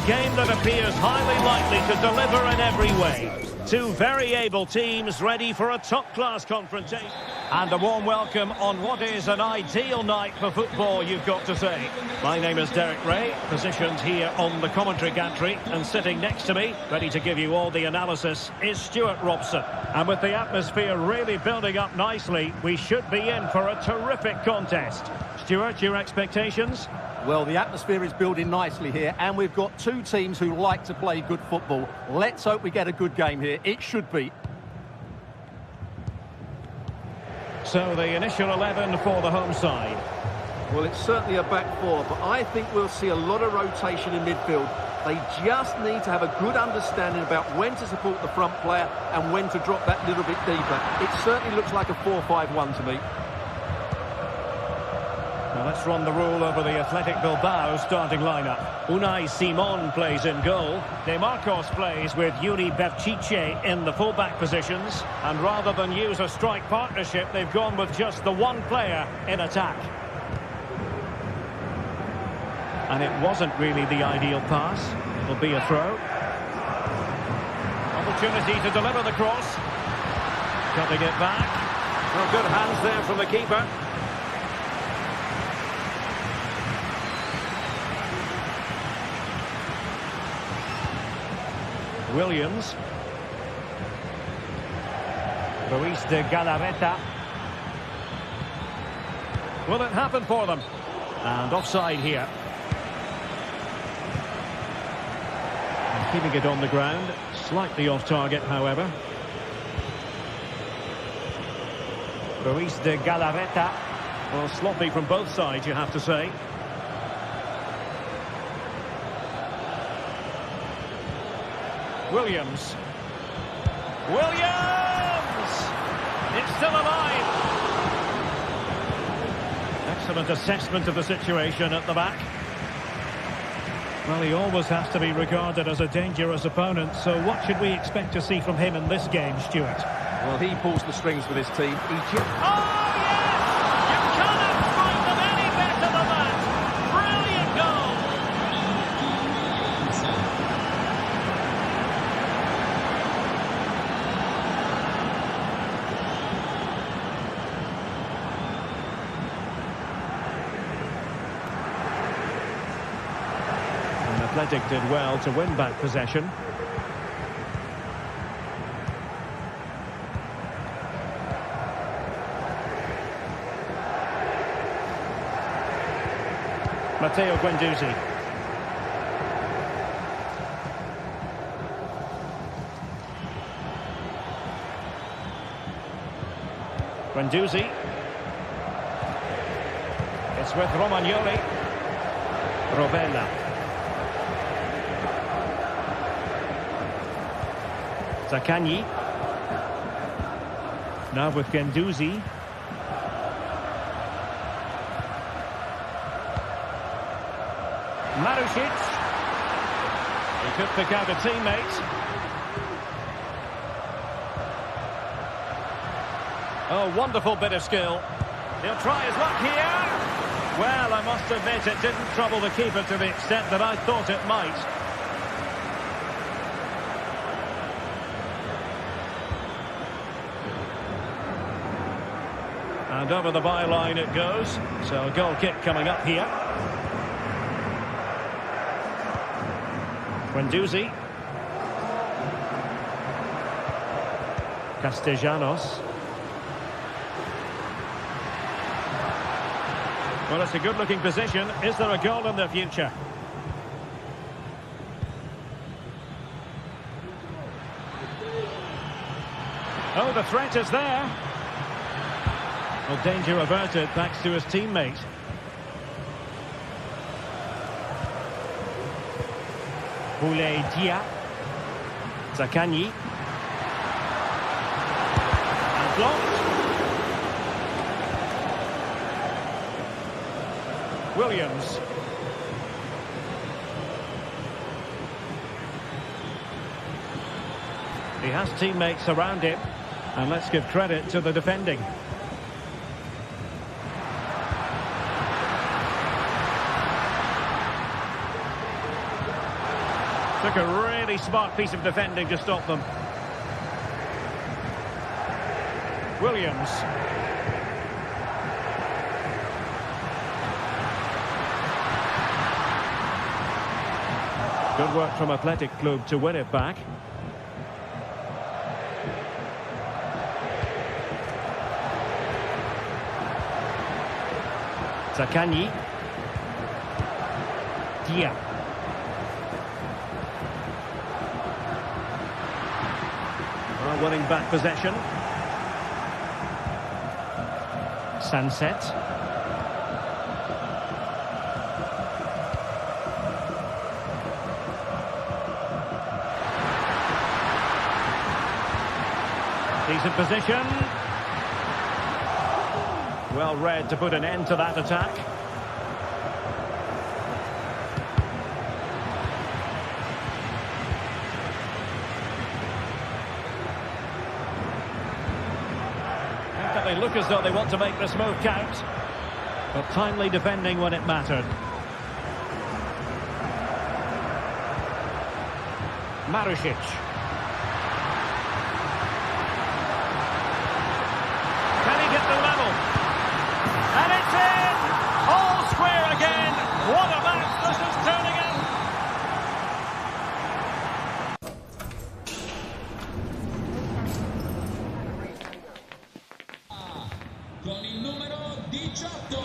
A game that appears highly likely to deliver in every way. Two very able teams ready for a top-class confrontation. And a warm welcome on what is an ideal night for football, you've got to say. My name is Derek Ray, positioned here on the commentary gantry, and sitting next to me, ready to give you all the analysis, is Stuart Robson. And with the atmosphere really building up nicely, we should be in for a terrific contest. Stuart, your expectations? Well, the atmosphere is building nicely here, and we've got two teams who like to play good football. Let's hope we get a good game here. It should be. So the initial 11 for the home side. Well, it's certainly a back four, but I think we'll see a lot of rotation in midfield. They just need to have a good understanding about when to support the front player and when to drop that little bit deeper. It certainly looks like a 4-5-1 to me. Well, let's run the rule over the Athletic Bilbao starting lineup. Unai Simon plays in goal. De Marcos plays with Yuri Berchiche in the full-back positions. And rather than use a strike partnership, they've gone with just the one player in attack. And it wasn't really the ideal pass. It'll be a throw. Opportunity to deliver the cross. Cutting it back. Well, good hands there from the keeper. Williams. Ruiz de Galarreta. Will it happen for them? And offside here. And keeping it on the ground. Slightly off target, however. Ruiz de Galarreta. Well, sloppy from both sides, you have to say. Williams. Williams! It's still alive. Excellent assessment of the situation at the back. Well, he always has to be regarded as a dangerous opponent, so what should we expect to see from him in this game, Stuart? Well, he pulls the strings with his team. Oh, yes! You cannot find them any better than that. Brilliant goal! Athletic did well to win back possession. Matteo Guendouzi. Guendouzi. It's with Romagnoli. Rovella. Zaccagni. Now with Guendouzi. Marusic. He could pick out a teammate. Oh, wonderful bit of skill. He'll try his luck here. Well, I must admit it didn't trouble the keeper to the extent that I thought it might. And over the byline it goes. So a goal kick coming up here. Guendouzi. Castellanos. Well, it's a good-looking position. Is there a goal in the future? Oh, the threat is there. Well, danger averted thanks to his teammate. Boulay Dia. Zaccagni. And blocked. Williams. He has teammates around him. And let's give credit to the defending. Took a really smart piece of defending to stop them. Williams. Good work from Athletic Club to win it back. Zaccagni. Dia. Winning back possession. Sunset. Decent position. Well read to put an end to that attack. They look as though they want to make this move count, but timely defending when it mattered. Marusic. Can he get the level? And it's in! All square again! What a match this is turning out!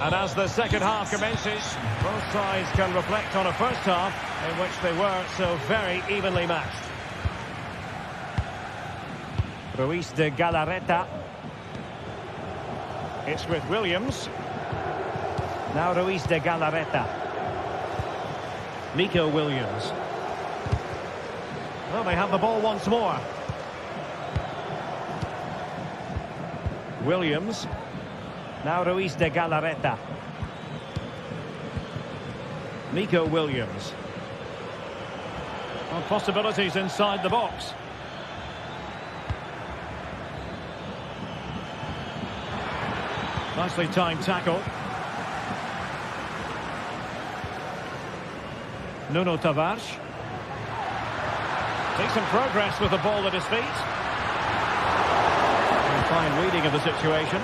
And as the second half commences, both sides can reflect on a first half in which they were so very evenly matched. Ruiz de Galarreta. It's with Williams. Now Ruiz de Galarreta. Nico Williams. Well, they have the ball once more. Williams. Now Ruiz de Galarreta. Nico Williams. Well, possibilities inside the box. Nicely timed tackle. Nuno Tavares. Decent progress with the ball at his feet. And fine reading of the situation.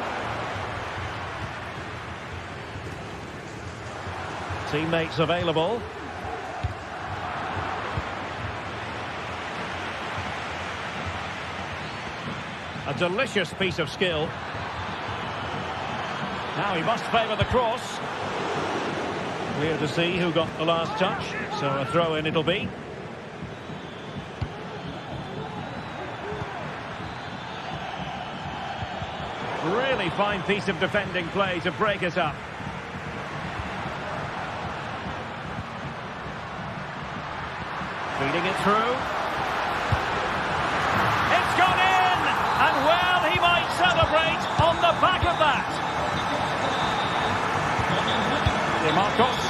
Teammates available. A delicious piece of skill. Now he must favour the cross. Clear to see who got the last touch, so a throw-in it'll be. Really fine piece of defending play to break us up. Feeding it through. It's gone in! And well, he might celebrate on the back of that. DeMarcos.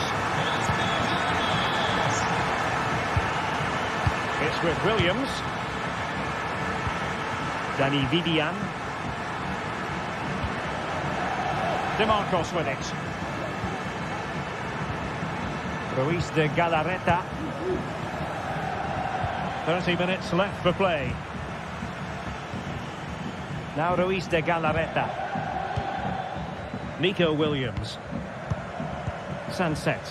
It's with Williams. Dani Vivian. DeMarcos with it. Ruiz de Galarreta. 30 minutes left for play. Now Ruiz de Galarreta. Nico Williams. Sunset.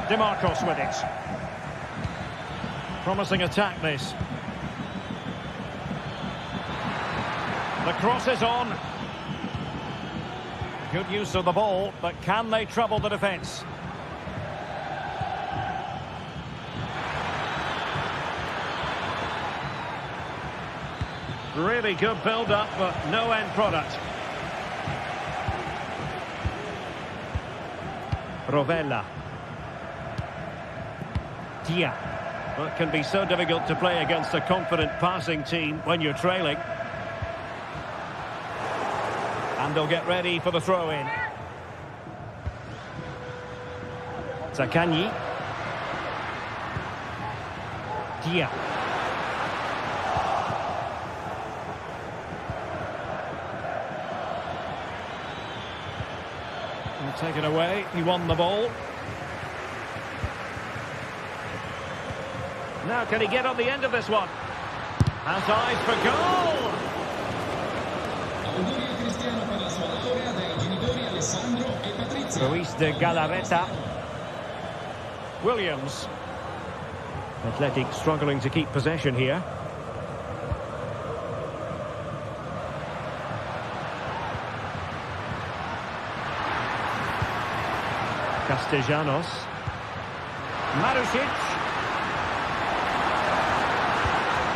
DeMarcos with it. Promising attack this. The cross is on. Good use of the ball, but can they trouble the defence? Really good build-up, but no end product. Rovella. Dia. Well, it can be so difficult to play against a confident passing team when you're trailing. And they'll get ready for the throw-in. Zaccagni. Dia. Taken away, he won the ball. Now, can he get on the end of this one? Has eyes for goal! Luis de Galarreta. Williams. Athletic struggling to keep possession here. Castellanos. Marusic.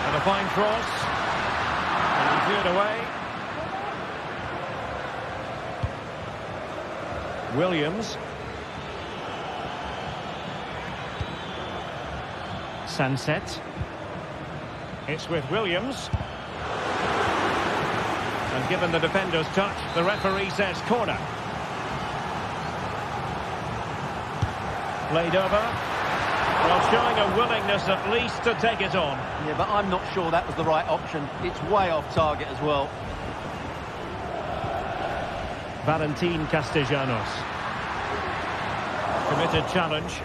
And a fine cross. And cleared away. Williams. Sunset. It's with Williams. And given the defender's touch, the referee says corner. Played over. Well, showing a willingness at least to take it on. Yeah, but I'm not sure that was the right option. It's way off target as well. Valentin Castellanos. Committed challenge.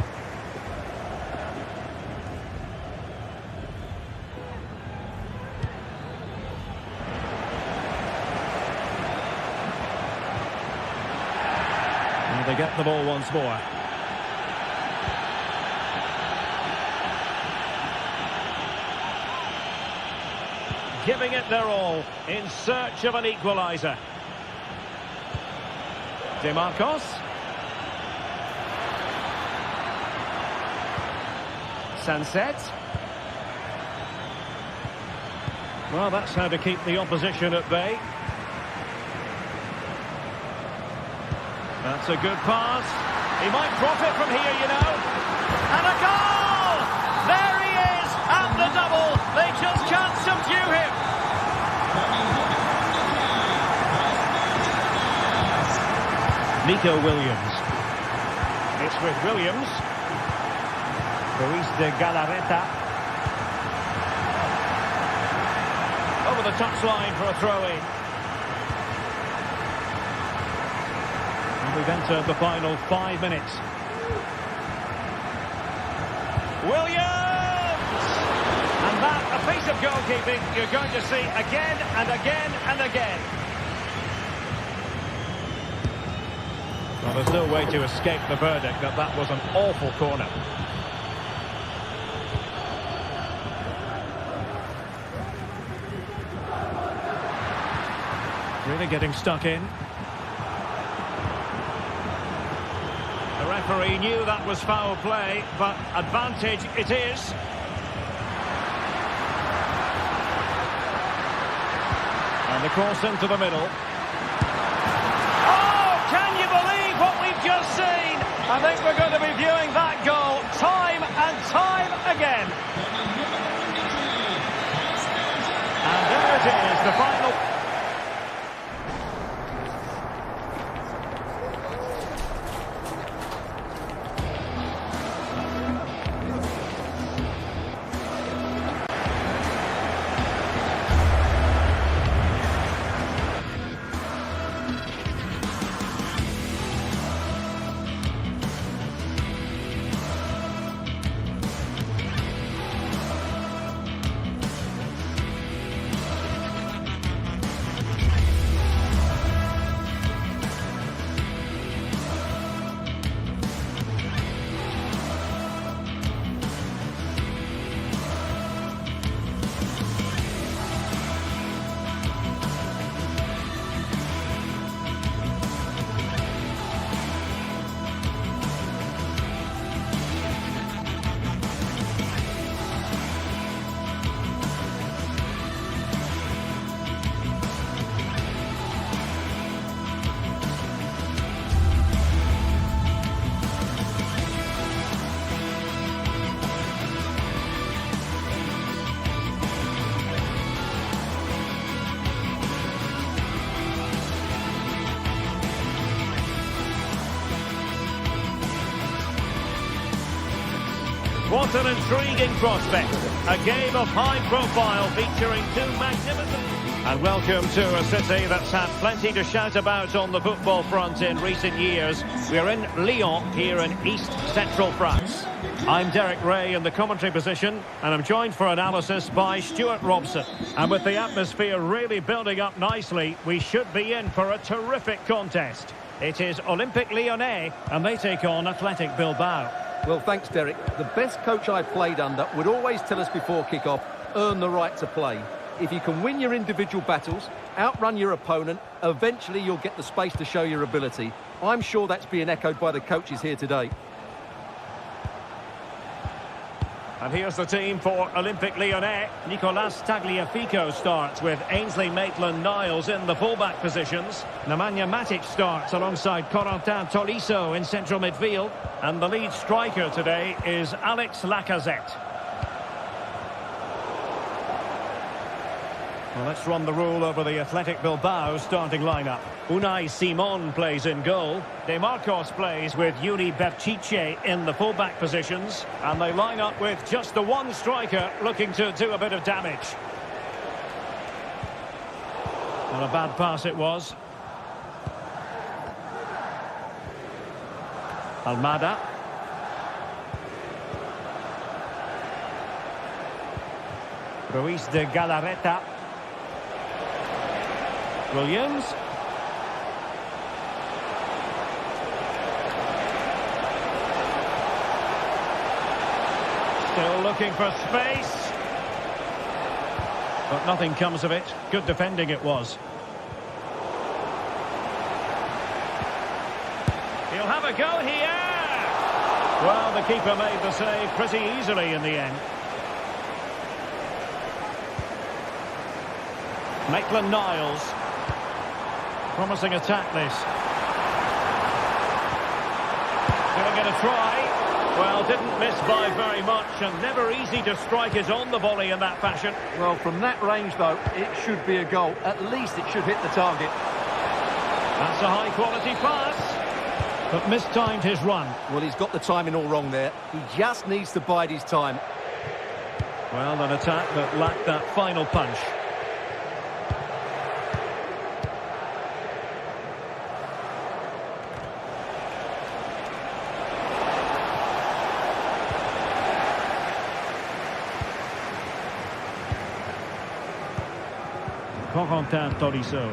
And they get the ball once more. Giving it their all in search of an equaliser. DeMarcos. Sunset. Well, that's how to keep the opposition at bay. That's a good pass. He might profit from here, you know. And a goal! There he is at the double. They just can't subdue him. Nico Williams. It's with Williams. Luis de Galarreta. Over the touchline for a throw-in. And we've entered the final 5 minutes. Williams! And that, a piece of goalkeeping you're going to see again and again and again. Well, there's no way to escape the verdict that that was an awful corner. Really getting stuck in. The referee knew that was foul play, but advantage it is. And the cross into the middle. Oh, can you believe what we've just seen? I think we're going to be viewing that goal time and time again. And there it is, the final... What an intriguing prospect. A game of high profile featuring two magnificent... And welcome to a city that's had plenty to shout about on the football front in recent years. We're in Lyon, here in East Central France. I'm Derek Ray in the commentary position, and I'm joined for analysis by Stuart Robson. And with the atmosphere really building up nicely, we should be in for a terrific contest. It is Olympique Lyonnais, and they take on Athletic Bilbao. Well, thanks, Derek. The best coach I played under would always tell us before kick-off, earn the right to play. If you can win your individual battles, outrun your opponent, eventually you'll get the space to show your ability. I'm sure that's being echoed by the coaches here today. And here's the team for Olympique Lyonnais. Nicolas Tagliafico starts with Ainsley Maitland-Niles in the fullback positions. Nemanja Matic starts alongside Corentin Tolisso in central midfield. And the lead striker today is Alex Lacazette. Well, let's run the rule over the Athletic Bilbao starting lineup. Unai Simon plays in goal. De Marcos plays with Yuri Berchiche in the fullback positions. And they line up with just the one striker looking to do a bit of damage. Well, a bad pass it was. Almada. Ruiz de Galarreta. Williams. Still looking for space. But nothing comes of it. Good defending it was. He'll have a go here. Well, the keeper made the save pretty easily in the end. Maitland-Niles. Promising attack this. Gonna get a try. Well, didn't miss by very much, and never easy to strike it on the volley in that fashion. Well, from that range, though, it should be a goal. At least it should hit the target. That's a high-quality pass, but mistimed his run. Well, he's got the timing all wrong there. He just needs to bide his time. Well, an attack that lacked that final punch. Corentin Tolisso.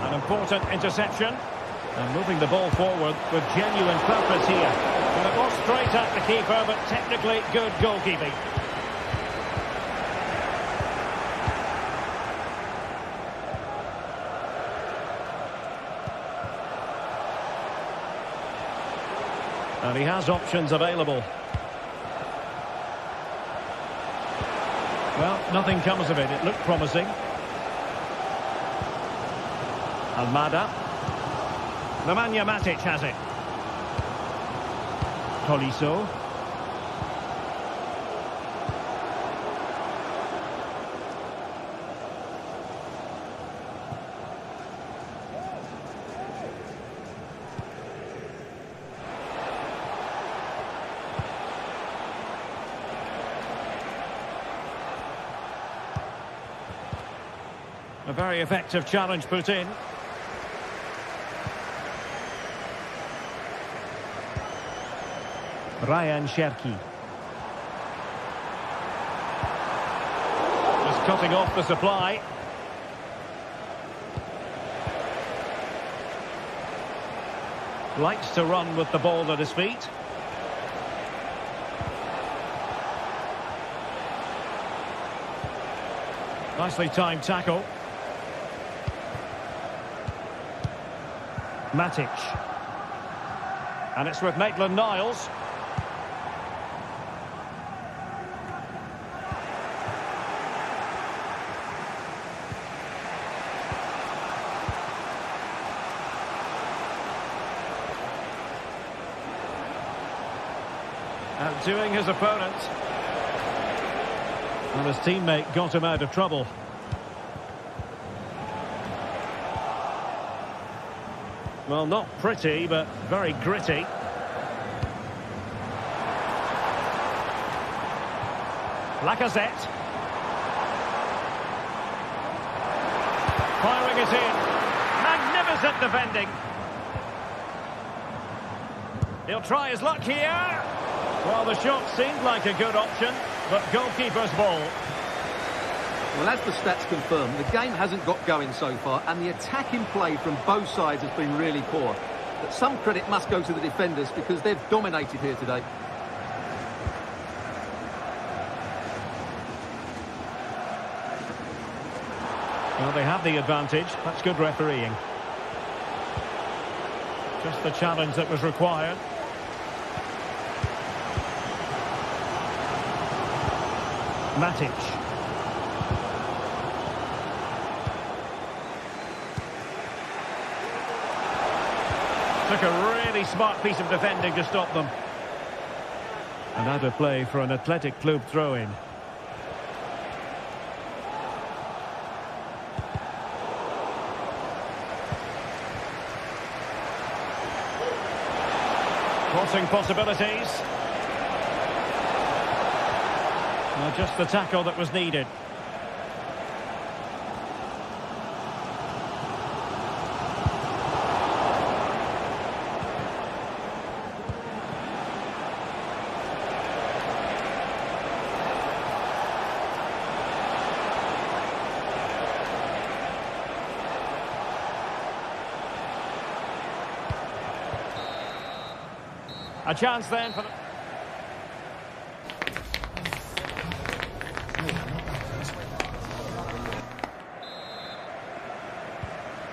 An important interception. And moving the ball forward with genuine purpose here. And it was straight at the keeper, but technically good goalkeeping. And he has options available. Well, nothing comes of it. It looked promising. Almada. Nemanja Matic has it. Tolisso. A very effective challenge put in. Ryan Cherki. Just cutting off the supply. Likes to run with the ball at his feet. Nicely timed tackle. Matic. And it's with Maitland-Niles. Outdoing his opponent. And his teammate got him out of trouble. Well, not pretty, but very gritty. Lacazette. Firing it in. Magnificent defending. He'll try his luck here. Well, the shot seemed like a good option, but goalkeeper's ball. Well, as the stats confirm, the game hasn't got going so far, and the attacking play from both sides has been really poor. But some credit must go to the defenders because they've dominated here today. Well, they have the advantage. That's good refereeing. Just the challenge that was required. Matic. Took a really smart piece of defending to stop them. And out of play for an Athletic Club throw-in. Crossing possibilities. Just the tackle that was needed. A chance then for...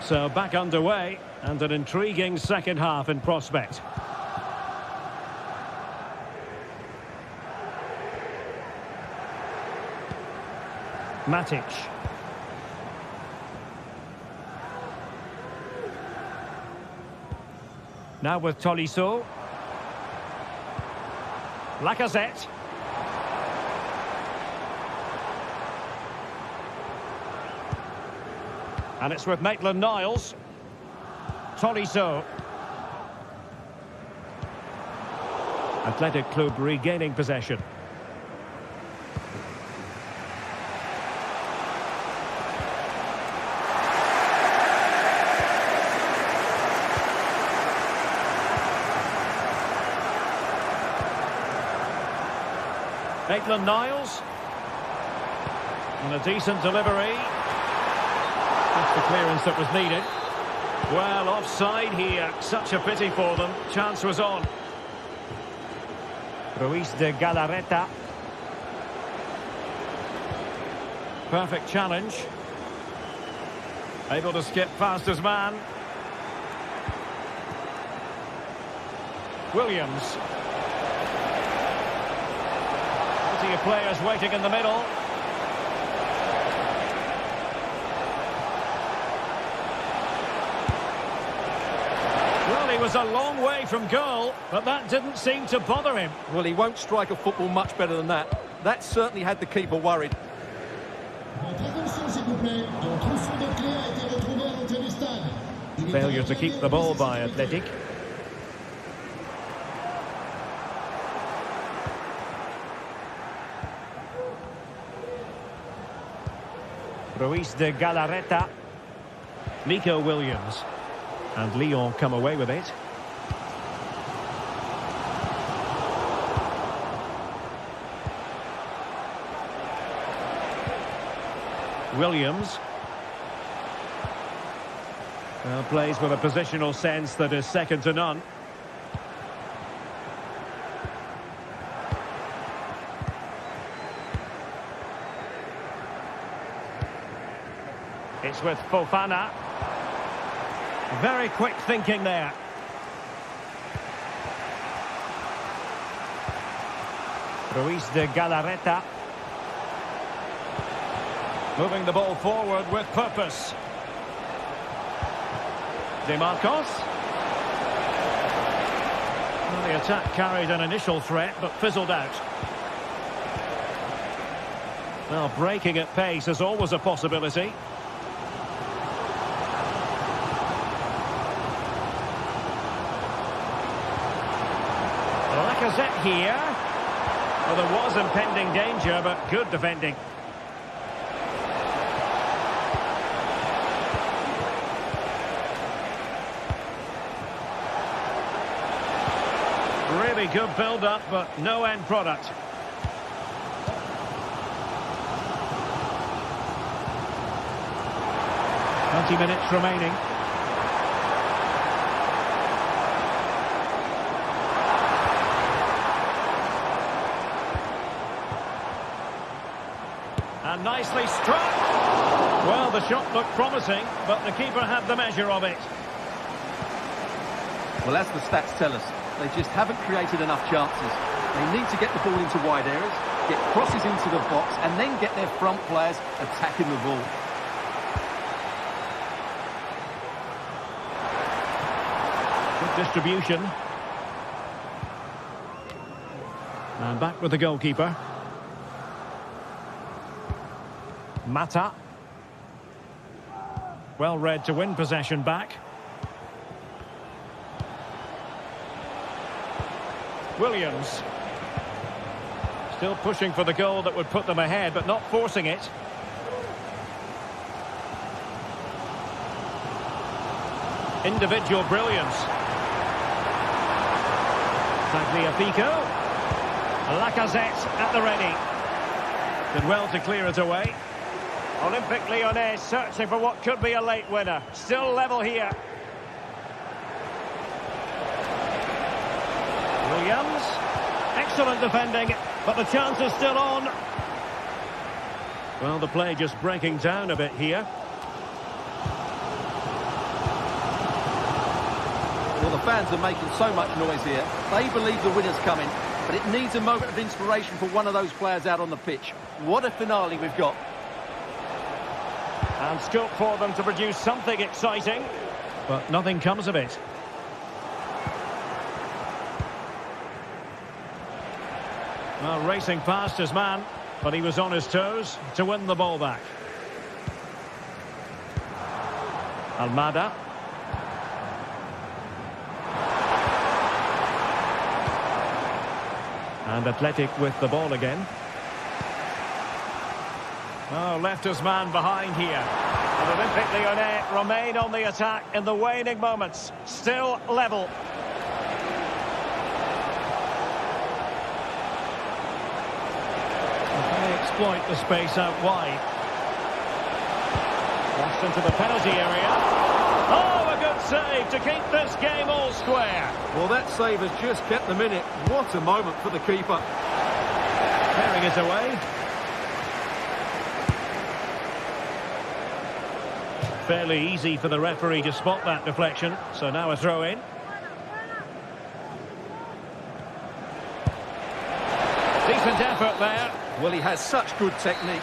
So back underway, and an intriguing second half in prospect. Matic. Now with Tolisso. Lacazette. And it's with Maitland-Niles. Tolisso. Athletic Club regaining possession. Maitland-Niles. And a decent delivery. That's the clearance that was needed. Well, offside here. Such a pity for them. Chance was on. Ruiz de Galarreta. Perfect challenge. Able to skip past his man. Williams. Plenty of players waiting in the middle. Well, he was a long way from goal, but that didn't seem to bother him. Well, he won't strike a football much better than that. That certainly had the keeper worried. Failure to keep the ball by Athletic. Ruiz de Galarreta. Nico Williams. And Lyon come away with it. Williams. Well, plays with a positional sense that is second to none. It's with Fofana. Very quick thinking there. Ruiz de Galarreta. Moving the ball forward with purpose. De Marcos. Well, the attack carried an initial threat, but fizzled out. Well, breaking at pace is always a possibility. Lacazette here. Well, there was impending danger, but good defending. Really Really good build-up, but no end product. Minutes remaining. And nicely struck. Well, the shot looked promising, but the keeper had the measure of it. Well, as the stats tell us, they just haven't created enough chances. They need to get the ball into wide areas, get crosses into the box, and then get their front players attacking the ball. Good distribution. And back with the goalkeeper. Mata. Well read to win possession back. Williams. Still pushing for the goal that would put them ahead, but not forcing it. Individual brilliance. Decláica. Lacazette at the ready. Did well to clear it away. Olympique Lyonnais searching for what could be a late winner. Still level here. Williams. Excellent defending, but the chance is still on. Well, the play just breaking down a bit here. Well, the fans are making so much noise here. They believe the winner's coming, but it needs a moment of inspiration for one of those players out on the pitch. What a finale we've got. And scope for them to produce something exciting, but nothing comes of it. Well, racing past his man, but he was on his toes to win the ball back. Almada. And Athletic with the ball again. Oh, left his man behind here. And Olympique Lyonnais remain on the attack in the waning moments. Still level. They exploit the space out wide. Crossed into the penalty area. Oh, a good save to keep this game all square. Well, that save has just kept them in it. What a moment for the keeper. Clearing it away. Fairly easy for the referee to spot that deflection. So now a throw in. Decent effort there. Well, he has such good technique.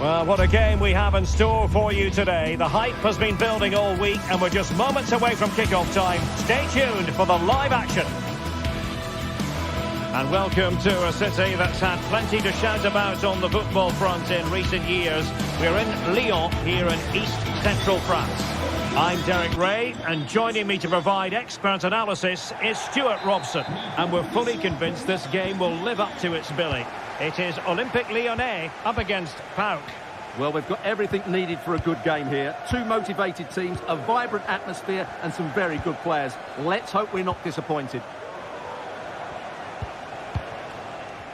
Well, what a game we have in store for you today. The hype has been building all week and we're just moments away from kickoff time. Stay tuned for the live action. And welcome to a city that's had plenty to shout about on the football front in recent years. We're in Lyon, here in East Central France. I'm Derek Ray, and joining me to provide expert analysis is Stuart Robson. And we're fully convinced this game will live up to its billing. It is Olympique Lyonnais up against PAOK. Well, we've got everything needed for a good game here. Two motivated teams, a vibrant atmosphere, and some very good players. Let's hope we're not disappointed.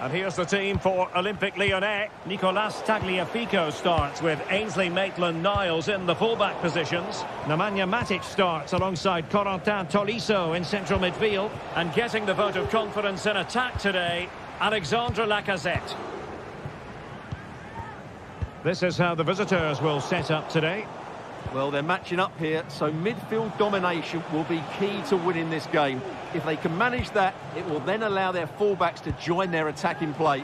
And here's the team for Olympique Lyonnais. Nicolas Tagliafico starts with Ainsley Maitland-Niles in the fullback positions. Nemanja Matic starts alongside Corentin Tolisso in central midfield. And getting the vote of confidence in attack today, Alexandre Lacazette. This is how the visitors will set up today. Well, they're matching up here, so midfield domination will be key to winning this game. If they can manage that, it will then allow their fullbacks to join their attacking play.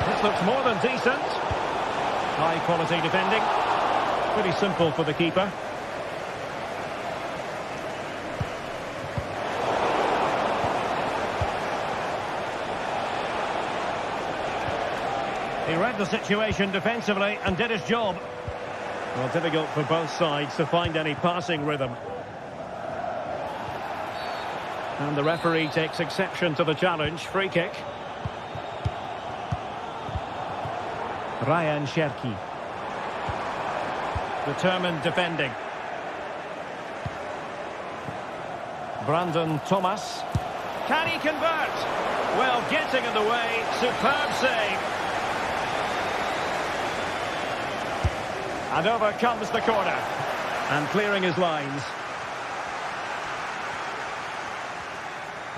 This looks more than decent. High quality defending. Pretty simple for the keeper. He read the situation defensively and did his job. Well, difficult for both sides to find any passing rhythm. And the referee takes exception to the challenge. Free kick. Ryan Cherki. Determined defending. Brandon Thomas. Can he convert? Well, getting in the way. Superb save. And over comes the corner. And clearing his lines.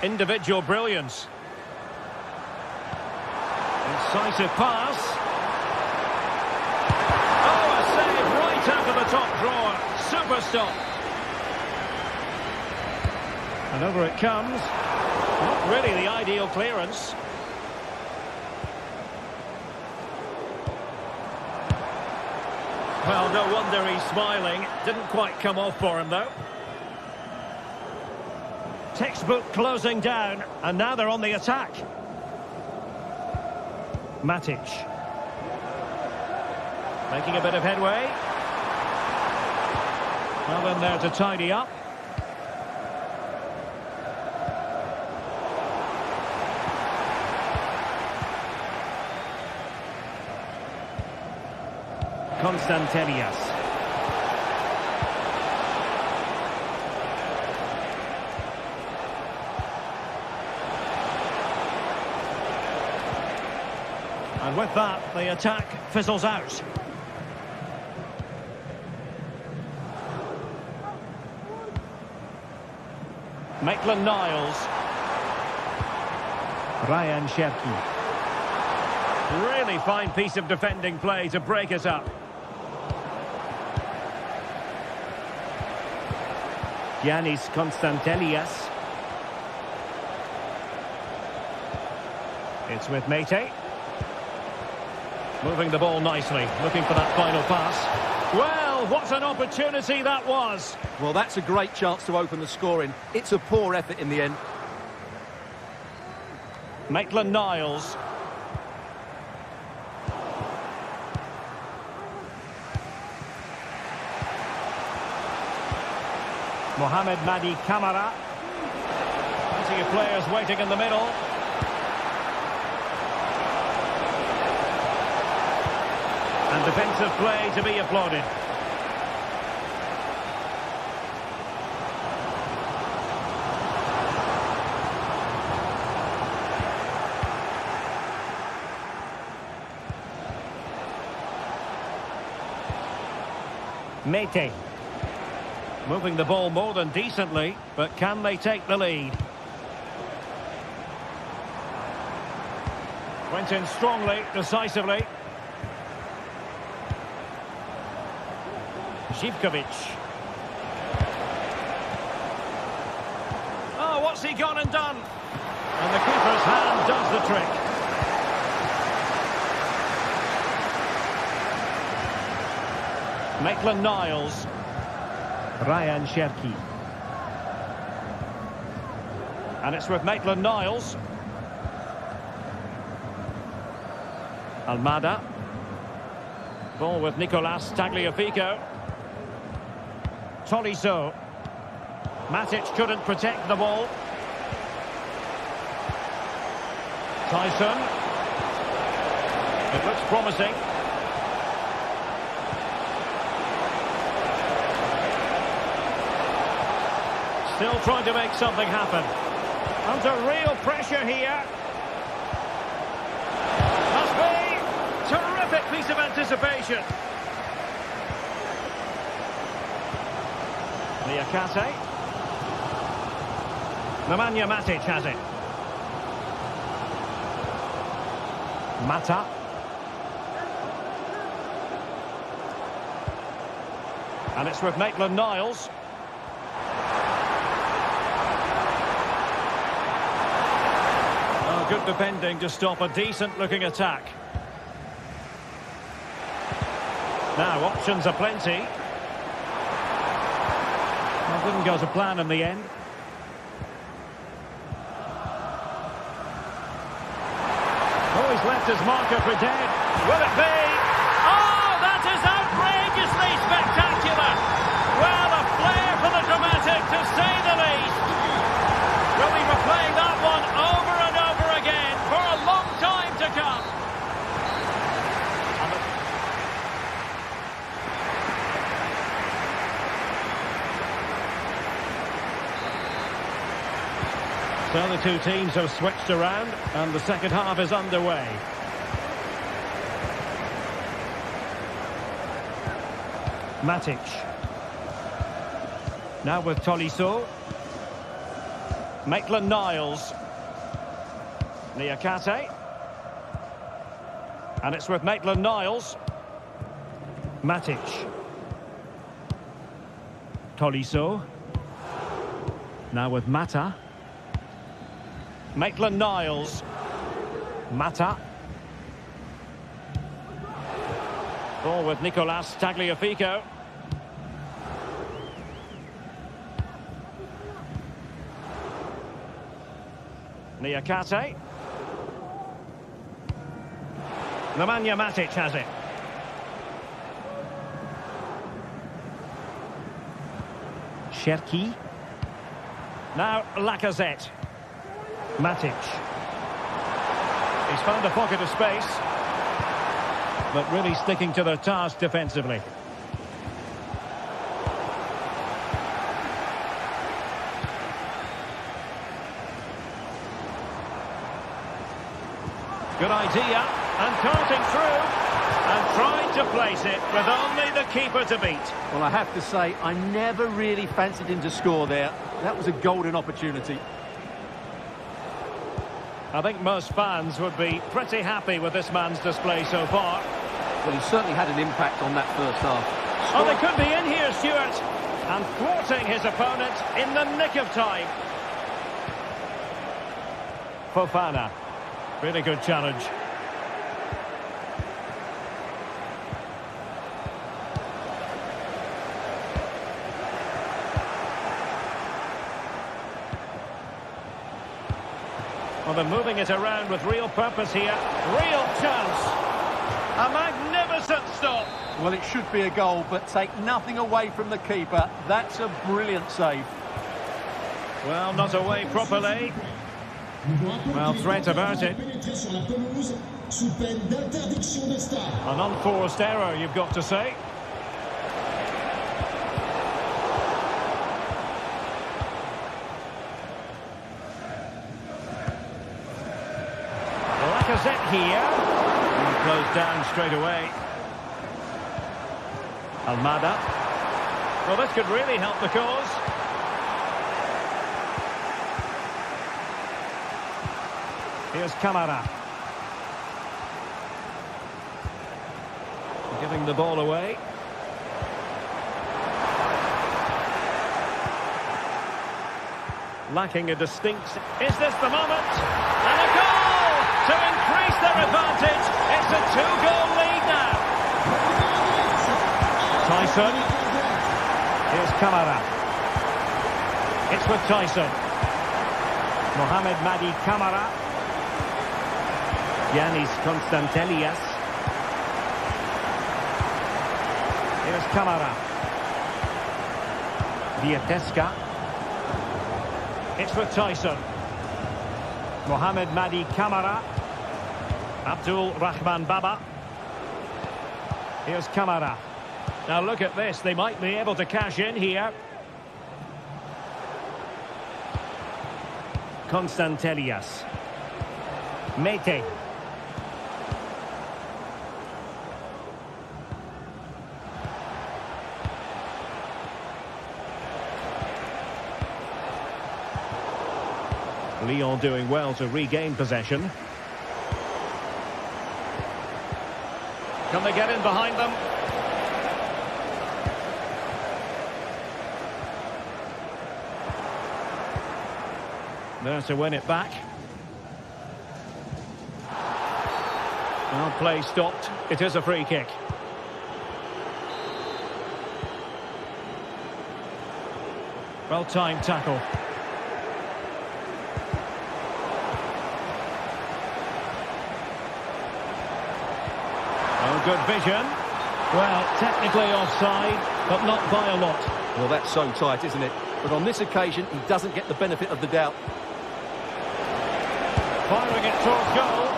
Individual brilliance. Decisive pass. Oh, a save right out of the top drawer. Super stop. And over it comes. Not really the ideal clearance. Well, no wonder he's smiling. Didn't quite come off for him, though. Textbook closing down, and now they're on the attack. Matic. Making a bit of headway. Well, in there to tidy up. Constantelias. And with that, the attack fizzles out. Maitland-Niles. Ryan Cherki. Really fine piece of defending play to break it up. Giannis Constantelias. It's with Mete. Moving the ball nicely, looking for that final pass. Well, what an opportunity that was. Well, that's a great chance to open the scoring. It's a poor effort in the end. Maitland-Niles. Mohamed Madi Camara. Plenty of players waiting in the middle. And defensive play to be applauded. Mete. Moving the ball more than decently, but can they take the lead? Went in strongly, decisively. Zivkovic. Oh, what's he gone and done? And the keeper's hand does the trick. Maitland-Niles. Ryan Cherki. And it's with Maitland-Niles. Almada. Ball with Nicolas Tagliafico. Tolisso. Matic couldn't protect the ball. Tyson. It looks promising. Still trying to make something happen. Under real pressure here. Must be. Terrific piece of anticipation. Decláica. Nemanja Matic has it. Mata. And it's with Maitland-Niles. Oh, good defending to stop a decent-looking attack. Now, options are plenty. Well, didn't go to plan in the end. Oh, he's left his marker for dead. Will it be? Oh, that is outrageously spectacular. Well, a flair for the dramatic, to say the least. We'll be replaying that one over and over again for a long time to come. So the two teams have switched around and the second half is underway. Matic. Now with Tolisso. Maitland-Niles. Decláica. And it's with Maitland-Niles. Matic. Tolisso. Now with Mata. Maitland-Niles. Mata. Ball with Nicolas Tagliafico. Decláica. Nemanja Matic has it. Cherki. Now Lacazette. Matic. He's found a pocket of space, but really sticking to their task defensively. Good idea, and darting through, and trying to place it with only the keeper to beat. Well, I have to say, I never really fancied him to score there. That was a golden opportunity. I think most fans would be pretty happy with this man's display so far. Well, he certainly had an impact on that first half. Oh, they could be in here, Stuart. And thwarting his opponent in the nick of time. Fofana. Really good challenge. Well, they're moving it around with real purpose here. Real chance. A magnificent stop. Well, it should be a goal, but take nothing away from the keeper. That's a brilliant save. Well, not away properly. Well, threat averted. An unforced error, you've got to say. Lacazette here. And closed down straight away. Almada. Well, this could really help the cause. Here's Camara. Giving the ball away. Lacking a distinct... Is this the moment? And a goal to increase their advantage. It's a 2-goal lead now. Tyson. Here's Camara. It's with Tyson. Mohamed Madi Camara. Yanis Constantelias. Here's Camara. Vietesca. It's for Tyson. Mohamed Madi Camara. Abdul Rahman Baba. Here's Camara. Now look at this, they might be able to cash in here. Constantelias. Mete. Lyon doing well to regain possession. Can they get in behind them? There to win it back. Well, play stopped. It is a free kick. Well-timed tackle. Oh, good vision. Well, technically offside, but not by a lot. Well, that's so tight, isn't it? But on this occasion, he doesn't get the benefit of the doubt. Firing it towards goal.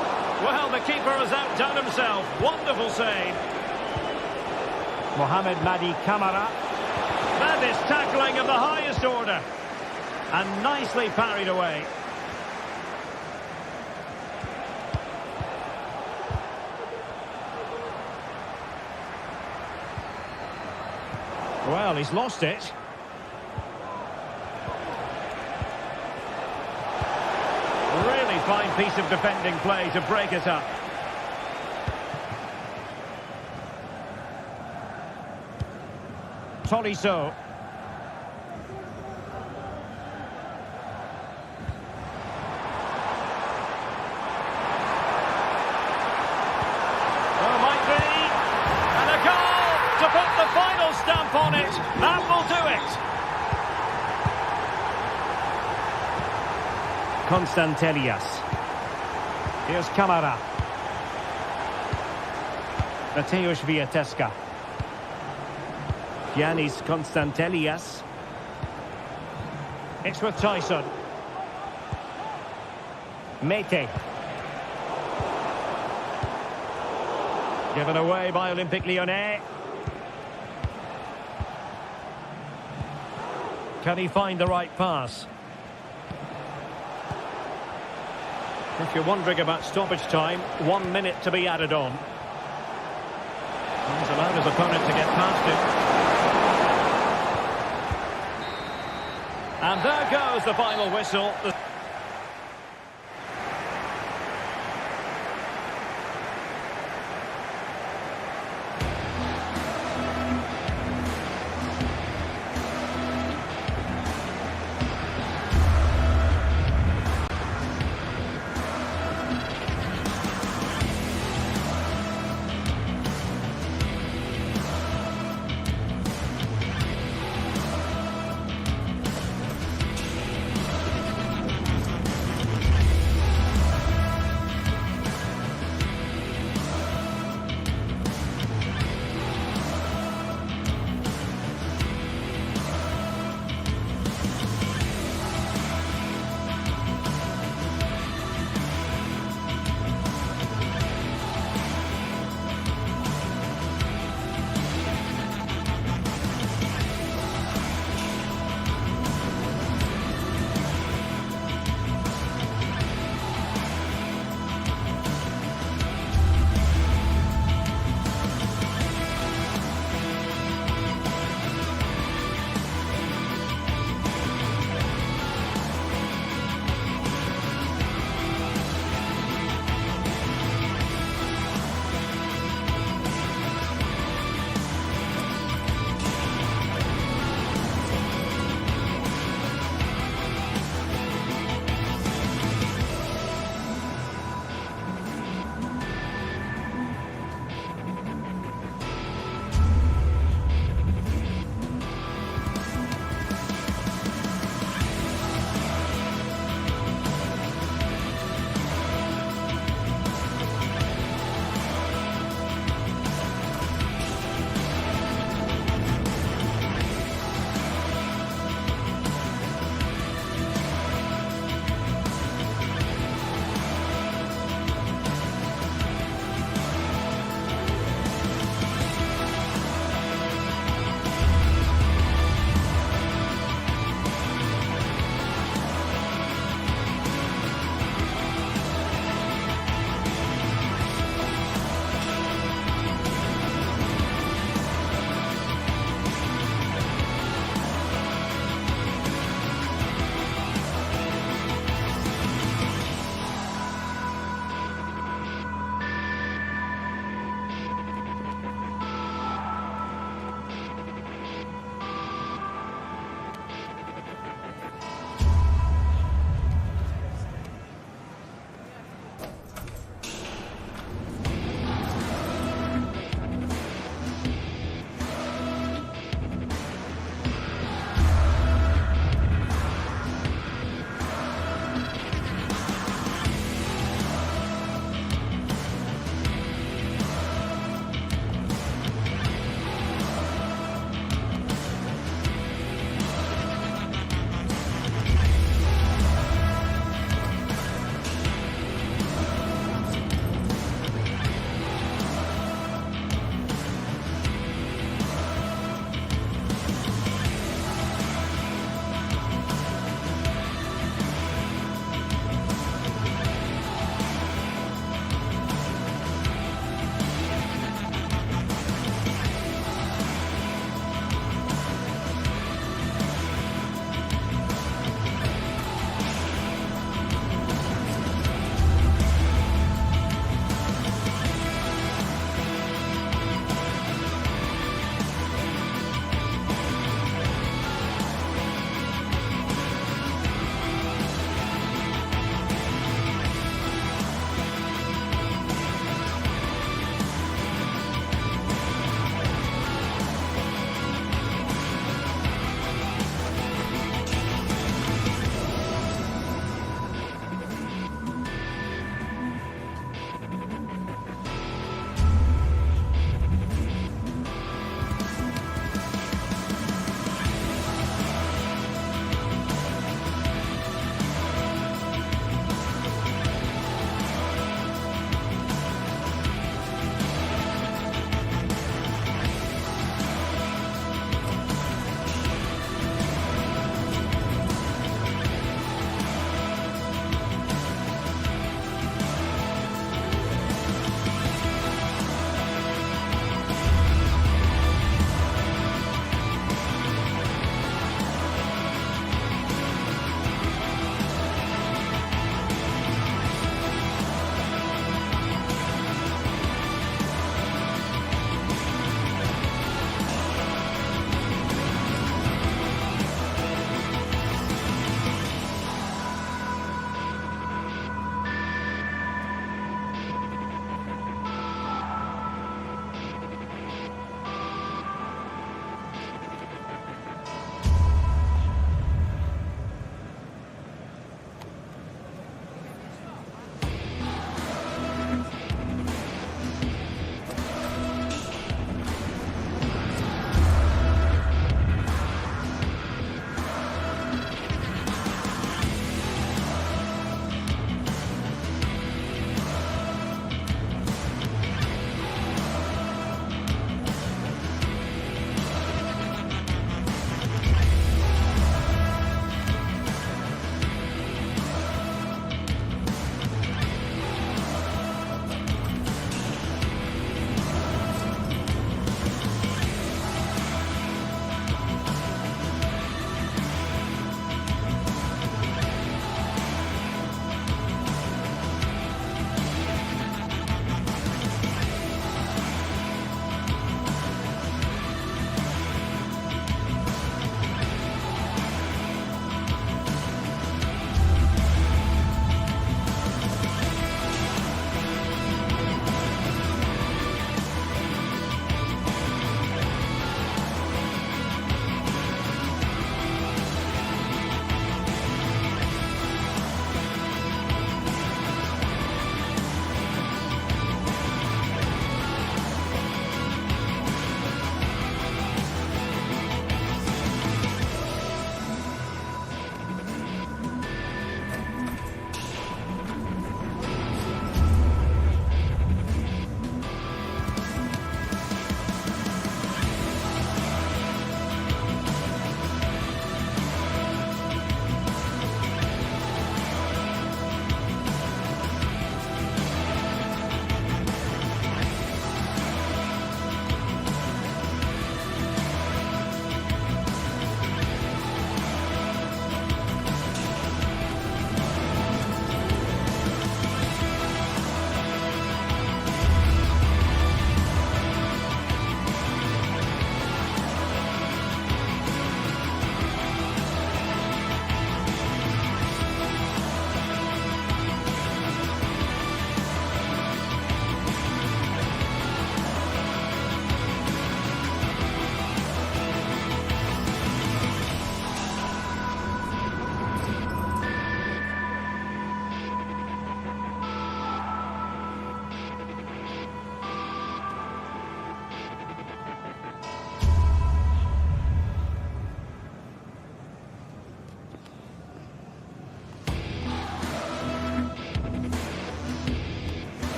Well, the keeper has outdone himself. Wonderful save. Mohamed Madi Camara. That is tackling of the highest order. And nicely parried away. Well, he's lost it. Really fine piece of defending play to break it up. Tolisso. Oh, might be. And a goal to put the final stamp on it. That will do it. Constantelias. Here's Camara. Mateusz Vietesca. Yanis Constantelias. It's with Tyson. Mete. Given away by Olympique Lyonnais. Can he find the right pass? If you're wondering about stoppage time, 1 minute to be added on. He's allowed his opponent to get past him. And there goes the final whistle.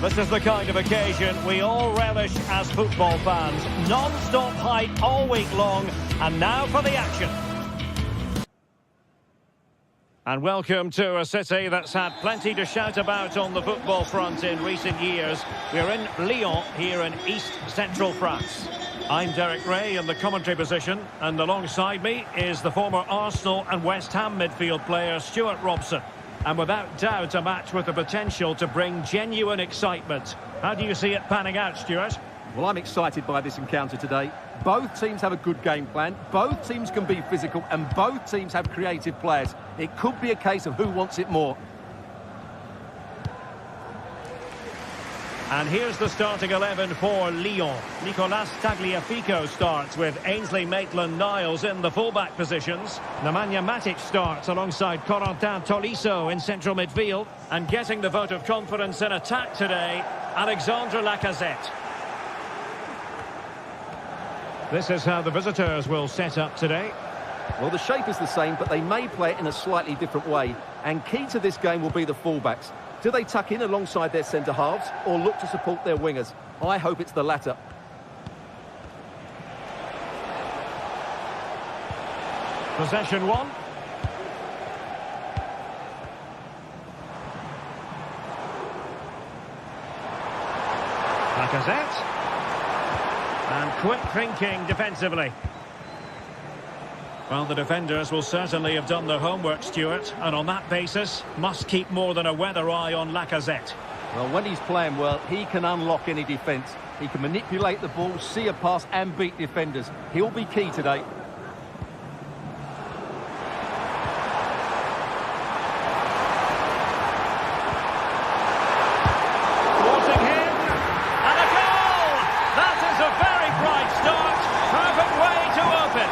This is the kind of occasion we all relish as football fans. Non-stop hype all week long, and now for the action. And welcome to a city that's had plenty to shout about on the football front in recent years. We're in Lyon, here in east-central France. I'm Derek Ray in the commentary position, and alongside me is the former Arsenal and West Ham midfield player Stuart Robson. And without doubt, a match with the potential to bring genuine excitement. How do you see it panning out, Stuart? Well, I'm excited by this encounter today. Both teams have a good game plan, both teams can be physical, and both teams have creative players. It could be a case of who wants it more. And here's the starting 11 for Lyon. Nicolas Tagliafico starts with Ainsley Maitland-Niles in the fullback positions. Nemanja Matic starts alongside Corentin Tolisso in central midfield. And getting the vote of confidence in attack today, Alexandre Lacazette. This is how the visitors will set up today. Well, the shape is the same, but they may play it in a slightly different way. And key to this game will be the fullbacks. Do they tuck in alongside their centre-halves or look to support their wingers? I hope it's the latter. Possession one. Lacazette. And quick thinking defensively. Well, the defenders will certainly have done their homework, Stuart, and on that basis, must keep more than a weather eye on Lacazette. Well, when he's playing well, he can unlock any defence. He can manipulate the ball, see a pass and beat defenders. He'll be key today. Forcing him, and a goal! That is a very bright start. Perfect way to open.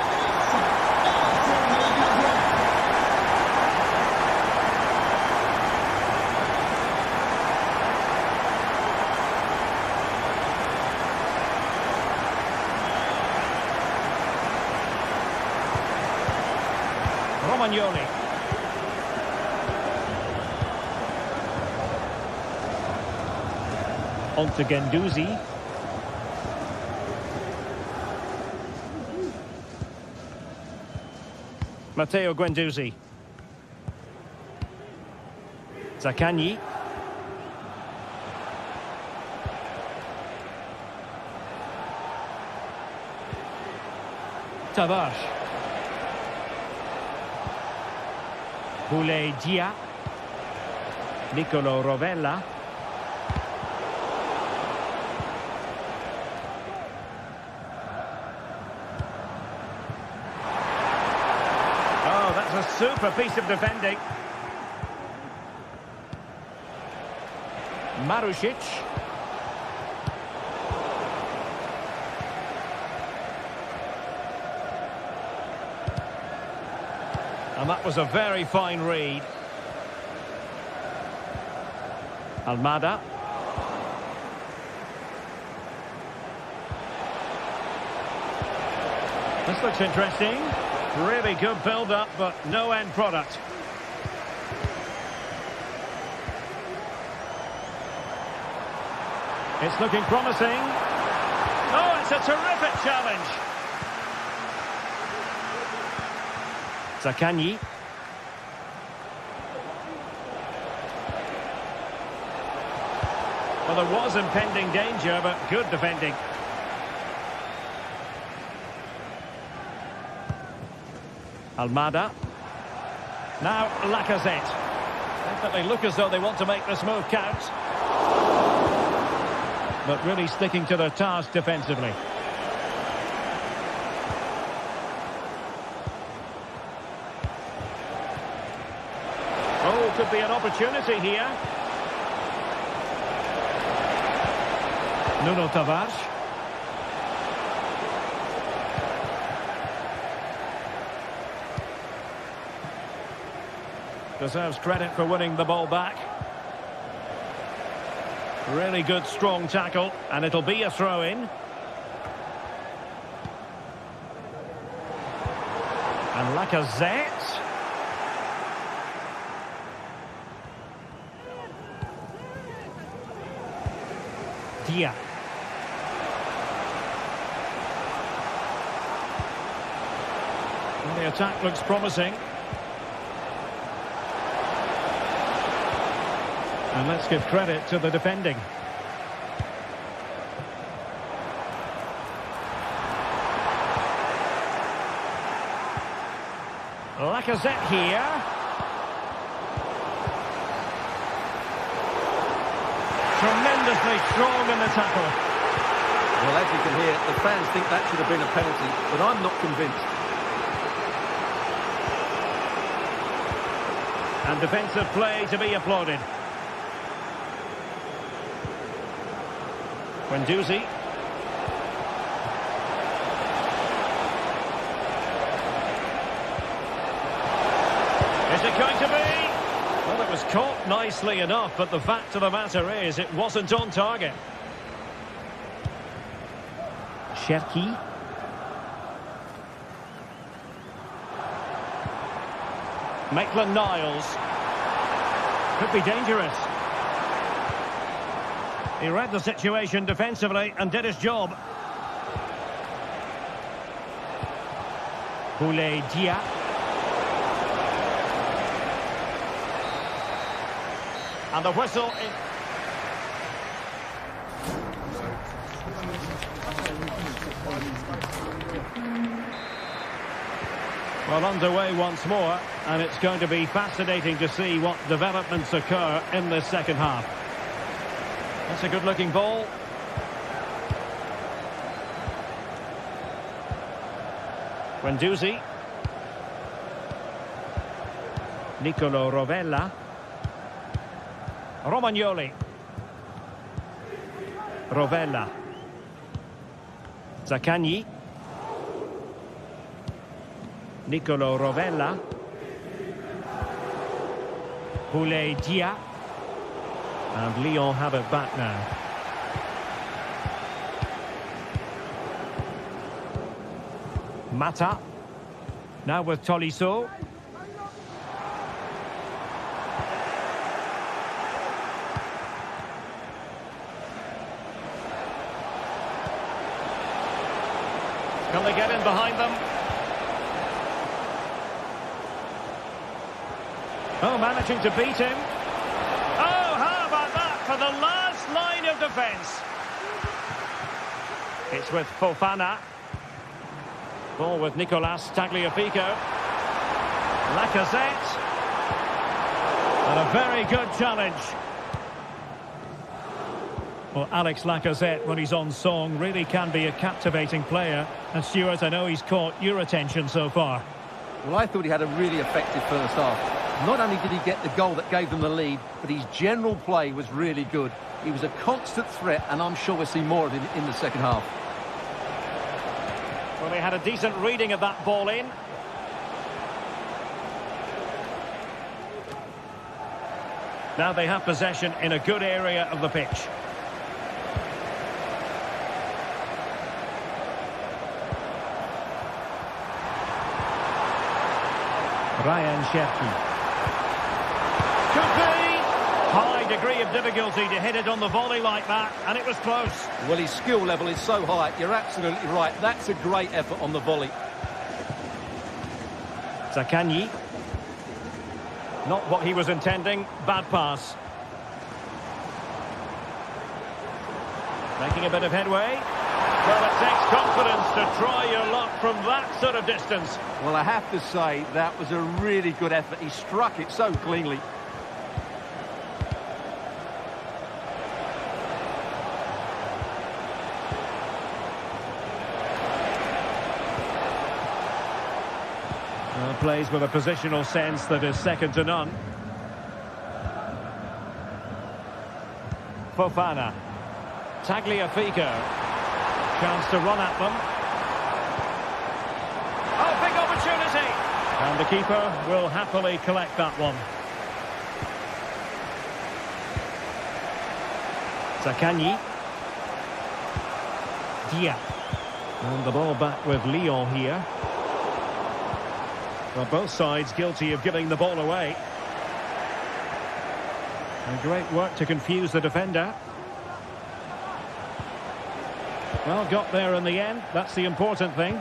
Romagnoli. On to Guendouzi. Matteo Guendouzi. Zaccagni. Tavares. Boulay Dia. Nicolo Rovella. Oh, that's a super piece of defending. Marusic. And that was a very fine read. Almada. This looks interesting. Really good build-up, but no end product. It's looking promising. Oh, it's a terrific challenge. Zaccagni. Well, there was impending danger, but good defending. Almada. Now Lacazette. Definitely look as though they want to make this move count. But really sticking to their task defensively. Oh, could be an opportunity here. Nuno Tavares. Deserves credit for winning the ball back. Really good, strong tackle, and it'll be a throw-in. And Lacazette. Dia. Well, the attack looks promising. And let's give credit to the defending. Lacazette here. Tremendously strong in the tackle. Well, as you can hear, the fans think that should have been a penalty, but I'm not convinced. And defensive play to be applauded. Guendouzi. Is it going to be? Well, it was caught nicely enough, but the fact of the matter is it wasn't on target. Cherki. Maitland-Niles. Could be dangerous. He read the situation defensively and did his job. Dia. And the whistle in. Well, underway once more, and it's going to be fascinating to see what developments occur in this second half. That's a good-looking ball. Guendouzi. Nicolo Rovella. Romagnoli. Rovella. Zaccagni. Nicolo Rovella. Dia. And Lyon have it back now. Mata. Now with Tolisso. Can they get in behind them? Oh, managing to beat him. Oh, how about that for the last line of defence? It's with Fofana. Ball with Nicolas Tagliafico. Lacazette. And a very good challenge. Well, Alex Lacazette, when he's on song, really can be a captivating player. And Stuart, I know he's caught your attention so far. Well, I thought he had a really effective first half. Not only did he get the goal that gave them the lead, but his general play was really good. He was a constant threat, and I'm sure we'll see more of him in the second half. Well, they had a decent reading of that ball in. Now they have possession in a good area of the pitch. Ryan Cherki. Could be! High degree of difficulty to hit it on the volley like that, and it was close. Well, his skill level is so high, you're absolutely right. That's a great effort on the volley. Zaccagni. Not what he was intending. Bad pass. Making a bit of headway. Well, it takes confidence to try your luck from that sort of distance. Well, I have to say, that was a really good effort. He struck it so cleanly. Plays with a positional sense that is second to none. Fofana. Tagliafico. Chance to run at them. Oh, big opportunity! And the keeper will happily collect that one. Zaccagni. Dia. And the ball back with Lyon here. Well, both sides guilty of giving the ball away. And great work to confuse the defender. Well, got there in the end. That's the important thing.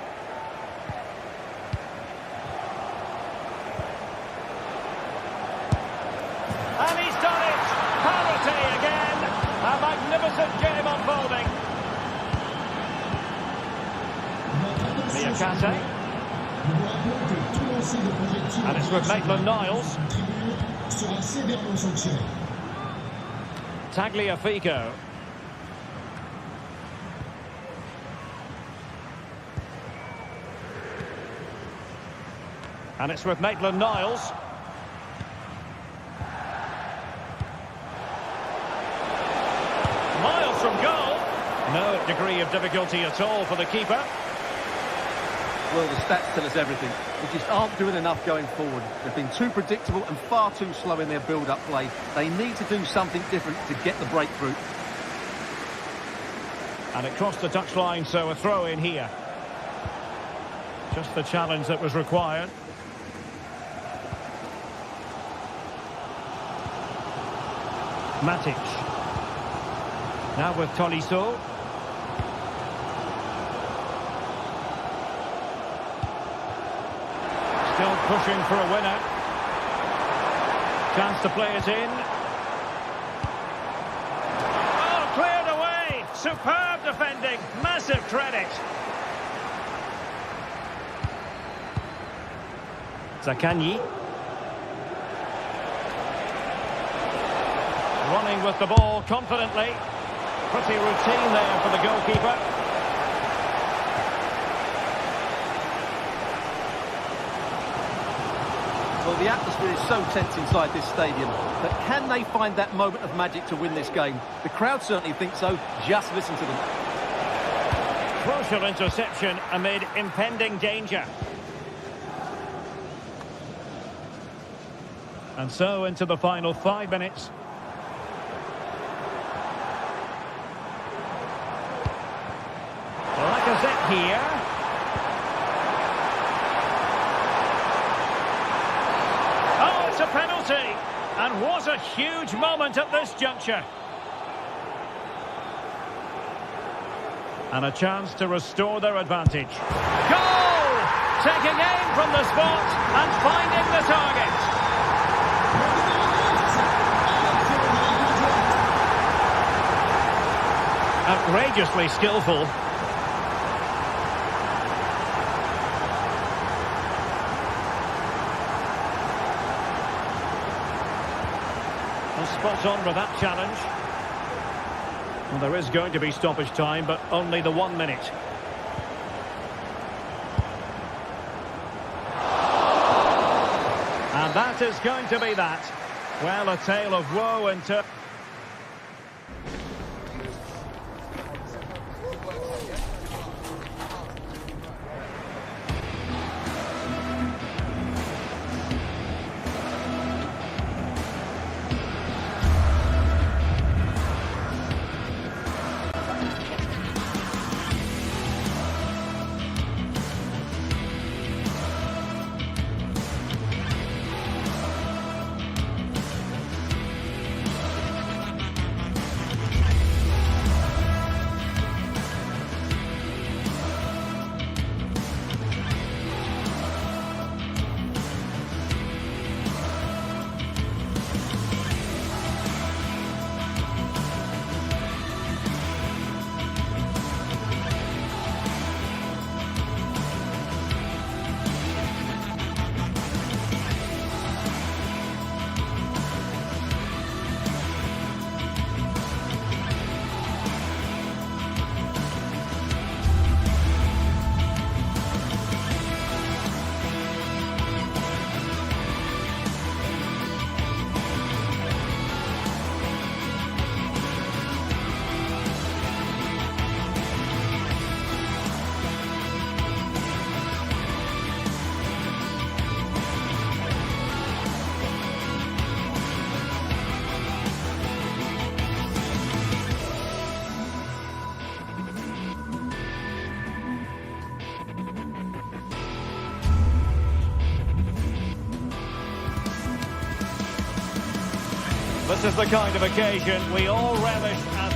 And he's done it! Parity again! A magnificent game unfolding. Decláica. And it's with Maitland-Niles. Decláica. And it's with Maitland-Niles. Miles from goal. No degree of difficulty at all for the keeper. Well, the stats tell us everything. They just aren't doing enough going forward. They've been too predictable and far too slow in their build-up play. They need to do something different to get the breakthrough. And it crossed the touchline, so a throw in here. Just the challenge that was required. Matic. Now with Tolisso. Still pushing for a winner. Chance to play it in. Oh, cleared away. Superb defending. Massive credit. Zakani. Running with the ball confidently. Pretty routine there for the goalkeeper. Well, the atmosphere is so tense inside this stadium, but can they find that moment of magic to win this game? The crowd certainly think so. Just listen to them. Crucial interception amid impending danger. And so into the final 5 minutes. Here. Oh, it's a penalty. And what a huge moment at this juncture. And a chance to restore their advantage. Goal! Taking aim from the spot and finding the target. Outrageously skillful. Spot on with that challenge. Well, there is going to be stoppage time, but only the 1 minute. And that is going to be that. Well, a tale of woe and turn. This is the kind of occasion we all relish as...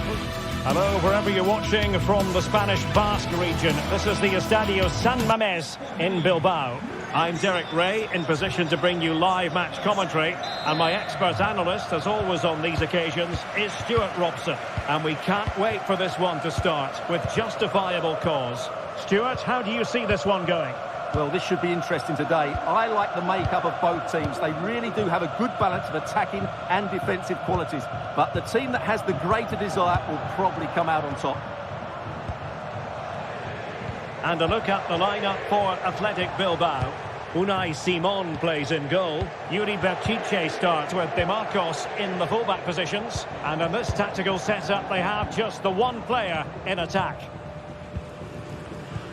Hello, wherever you're watching from the Spanish Basque region. This is the Estadio San Mames in Bilbao. I'm Derek Ray, in position to bring you live match commentary. And my expert analyst, as always on these occasions, is Stuart Robson. And we can't wait for this one to start, with justifiable cause. Stuart, how do you see this one going? Well, this should be interesting today. I like the makeup of both teams. They really do have a good balance of attacking and defensive qualities. But the team that has the greater desire will probably come out on top. And a look at the lineup for Athletic Bilbao. Unai Simon plays in goal. Yuri Berchiche starts with De Marcos in the fullback positions. And in this tactical setup, they have just the one player in attack.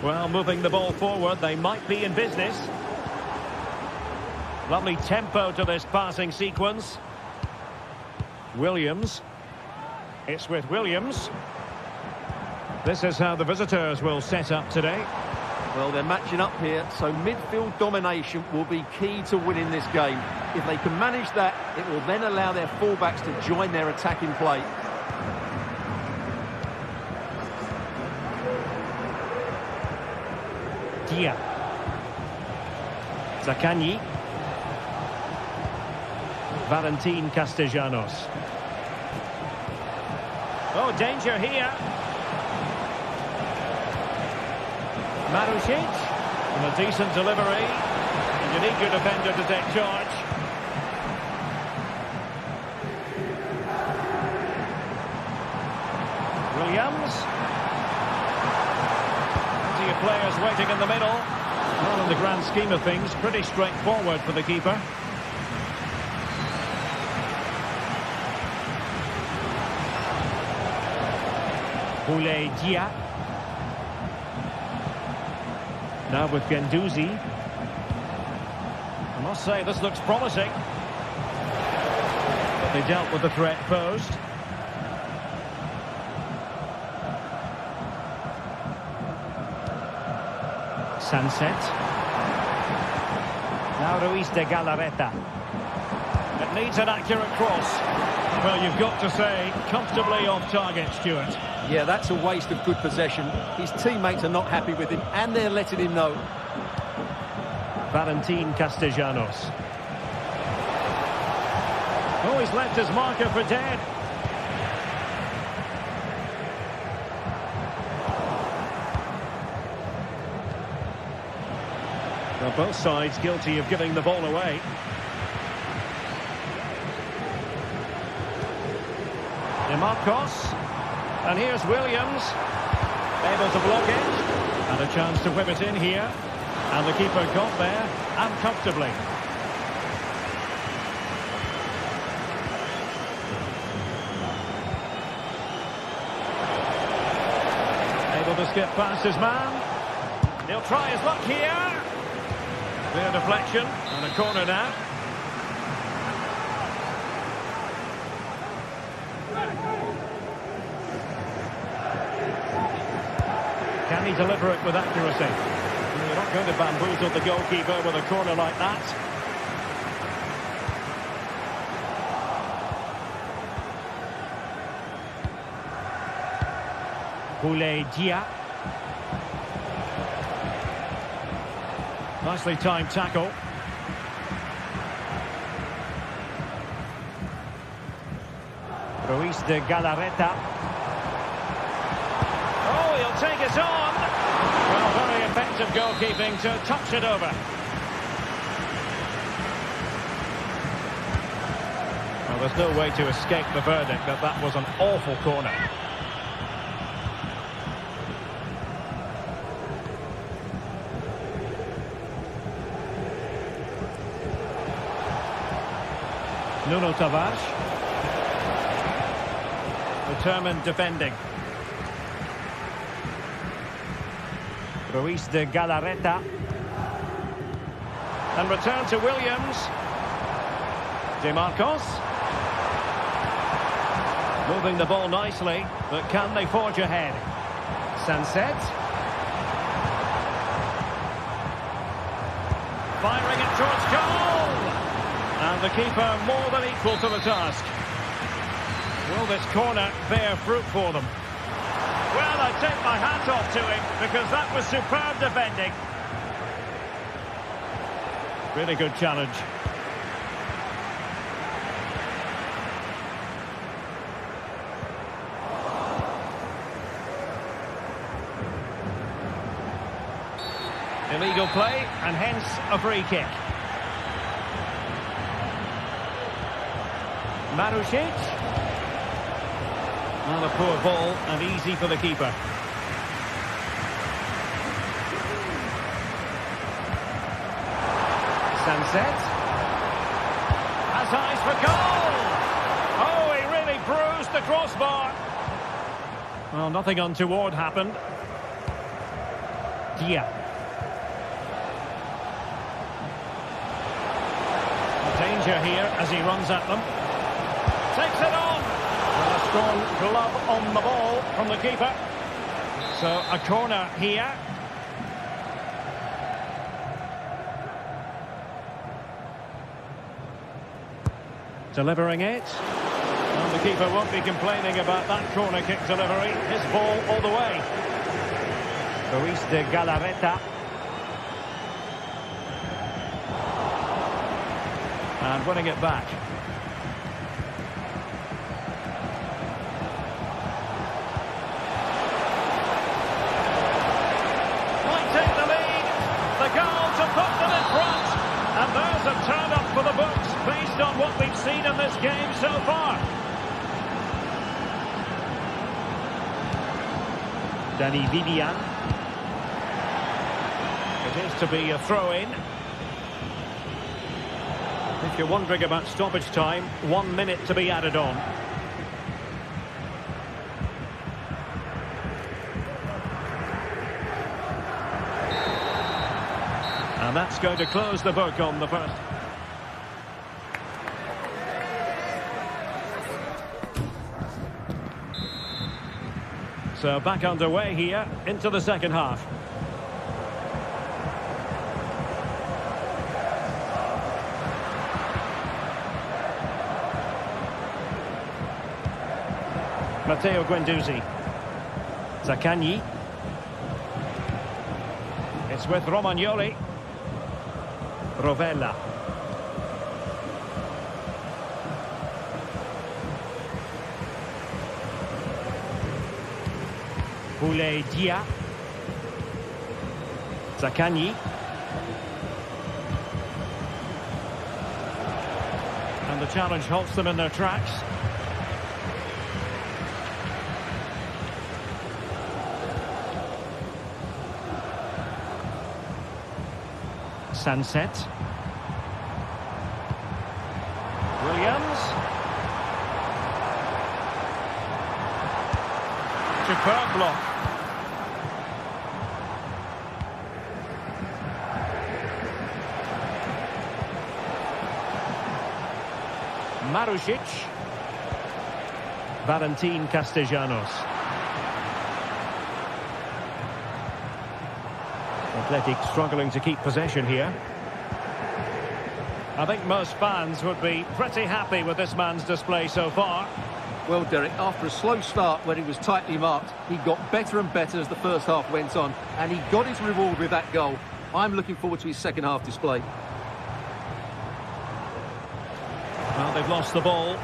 Well, moving the ball forward, they might be in business. Lovely tempo to this passing sequence. Williams. It's with Williams. This is how the visitors will set up today. Well, they're matching up here, so midfield domination will be key to winning this game. If they can manage that, it will then allow their fullbacks to join their attacking play. Dia. Zaccagni. Valentin Castellanos. Oh, danger here. Marusic. And a decent delivery. You need your defender to take charge. Williams. Plenty of players waiting in the middle. Well, in the grand scheme of things, pretty straightforward for the keeper. Boulaye Dia. Now with Guendouzi. I must say, this looks promising. But they dealt with the threat posed. Sunset. Now Ruiz de Galarreta. It needs an accurate cross. Well, you've got to say, comfortably off target, Stuart. Yeah, that's a waste of good possession. His teammates are not happy with him, and they're letting him know. Valentin Castellanos. Oh, he's left his marker for dead. Well, both sides guilty of giving the ball away. De Marcos. And here's Williams. Able to block it. And a chance to whip it in here. And the keeper got there, and comfortably. Able to skip past his man. He'll try his luck here. Clear deflection, and a corner now. Can he deliver it with accuracy? You're not going to bamboozle the goalkeeper with a corner like that. Boulaye Dia. Nicely timed tackle. Ruiz de Galarreta. Oh, he'll take it on. Well, very effective goalkeeping to touch it over. Well, there's no way to escape the verdict that that was an awful corner. Nuno Tavares. Determined defending. Ruiz de Galarreta. And return to Williams. De Marcos. Moving the ball nicely, but can they forge ahead? Sunset. Firing it towards goal! And the keeper more than equal to the task. Will this corner bear fruit for them? Well, I take my hat off to him because that was superb defending. Really good challenge. Illegal play, and hence a free kick. Marusic. Well, a poor ball, and easy for the keeper. Sunset. Has eyes for goal! Oh, he really bruised the crossbar. Well, nothing untoward happened. Dia. Danger here as he runs at them. Takes it on. And a strong glove on the ball from the keeper. So a corner here. Delivering it. And the keeper won't be complaining about that corner kick delivery. His ball all the way. Luis de Galarreta. And winning it back. Might take the lead. The goal to put them in front. And there's a turn-up for the books based on what we've seen in this game so far. Danny Vivian. It is to be a throw-in. If you're wondering about stoppage time, 1 minute to be added on. And that's going to close the book on the first. So back underway here into the second half. Matteo Guendouzi. Zaccagni. It's with Romagnoli. Rovella. Boulay Dia. Zaccagni. And the challenge halts them in their tracks. Sunset. Williams. Superb block. Marusic. Valentin Castellanos. Athletic struggling to keep possession here. I think most fans would be pretty happy with this man's display so far. Well, Derek, after a slow start when he was tightly marked, he got better and better as the first half went on, and he got his reward with that goal. I'm looking forward to his second half display. Well, they've lost the ball.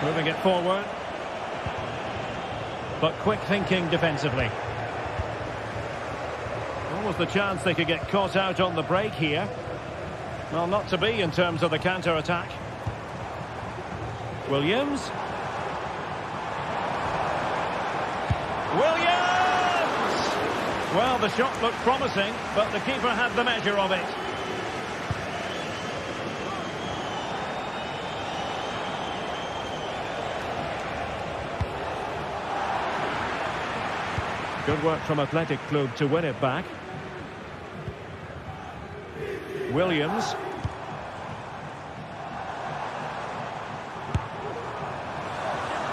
Moving it forward. But quick thinking defensively. Almost the chance they could get caught out on the break here. Well, not to be in terms of the counter-attack. Williams. Williams! Well, the shot looked promising, but the keeper had the measure of it. Good work from Athletic Club to win it back. Williams.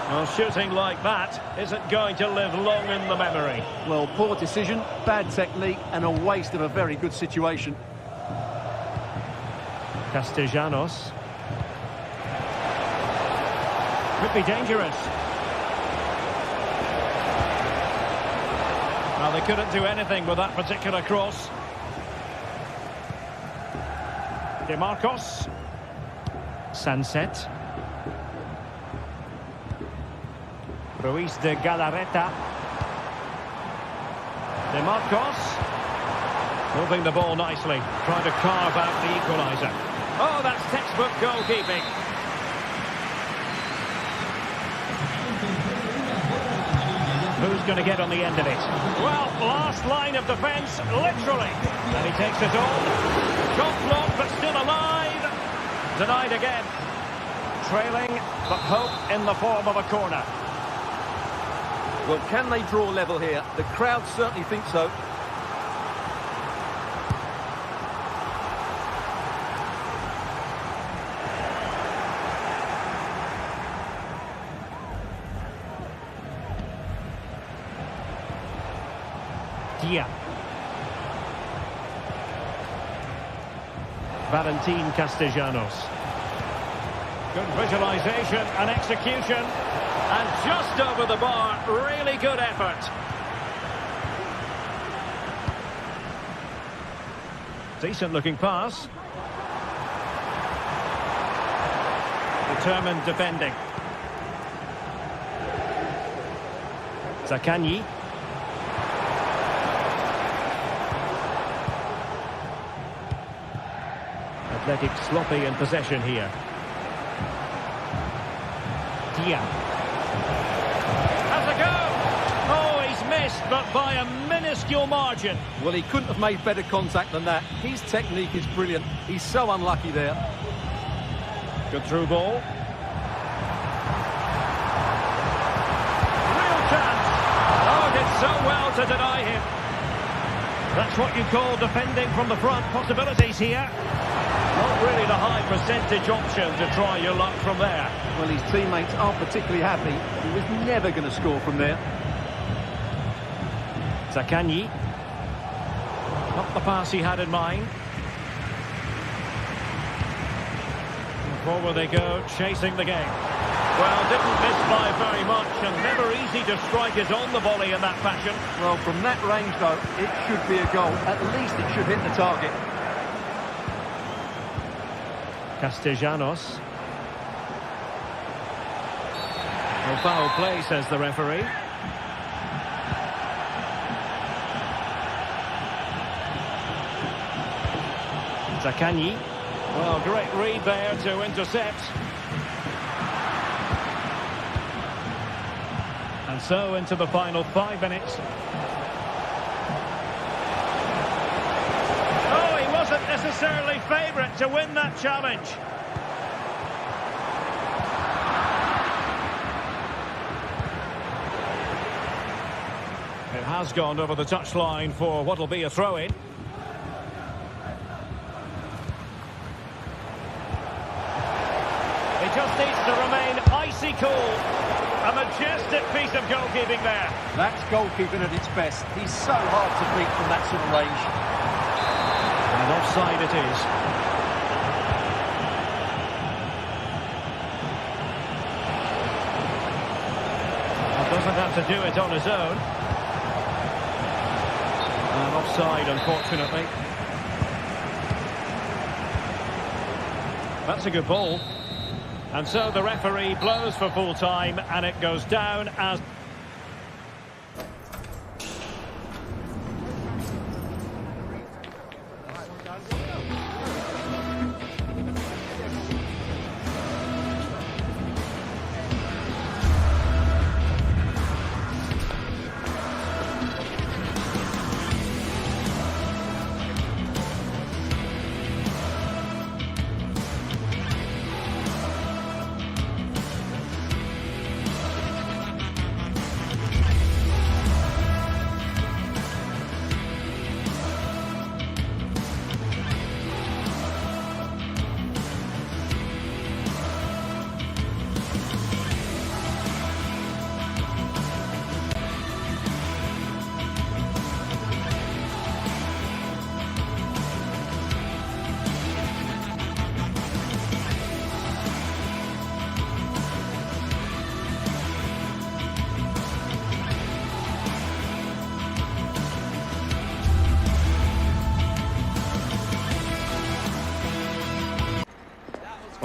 Well, shooting like that isn't going to live long in the memory. Well, poor decision, bad technique, and a waste of a very good situation. Castellanos. Could be dangerous. Well, they couldn't do anything with that particular cross. De Marcos. Sunset. Ruiz de Galarreta. De Marcos. Moving the ball nicely. Trying to carve out the equaliser. Oh, that's textbook goalkeeping. Who's going to get on the end of it? Well, last line of defence, literally. And he takes it on. Shot blocked, but still alive. Denied again. Trailing, but hope in the form of a corner. Well, can they draw level here? The crowd certainly think so. Dia. Valentin Castellanos. Good visualisation and execution. And just over the bar, really good effort. Decent looking pass. Determined defending. Zaccagni. Athletic sloppy in possession here. Dia. Has a go! Oh, he's missed, but by a minuscule margin. Well, he couldn't have made better contact than that. His technique is brilliant. He's so unlucky there. Good through ball. Real chance! Oh, did so well to deny him. That's what you call defending from the front. Possibilities here. Not really the high percentage option to try your luck from there. Well, his teammates aren't particularly happy. He was never going to score from there. Zaccagni. Not the pass he had in mind. And forward they go, chasing the game. Well, didn't miss by very much, and never easy to strike it on the volley in that fashion. Well, from that range, though, it should be a goal. At least it should hit the target. Castellanos. No foul play, says the referee. Zaccagni. Well, great read there to intercept. And so into the final 5 minutes. Oh, he wasn't necessarily favourite to win that challenge. It has gone over the touchline for what will be a throw-in. He just needs to remain icy cool. A majestic piece of goalkeeping there. That's goalkeeping at its best. He's so hard to beat from that sort of range. And offside it is. He doesn't have to do it on his own. And offside, unfortunately. That's a good ball. And so the referee blows for full time, and it goes down as...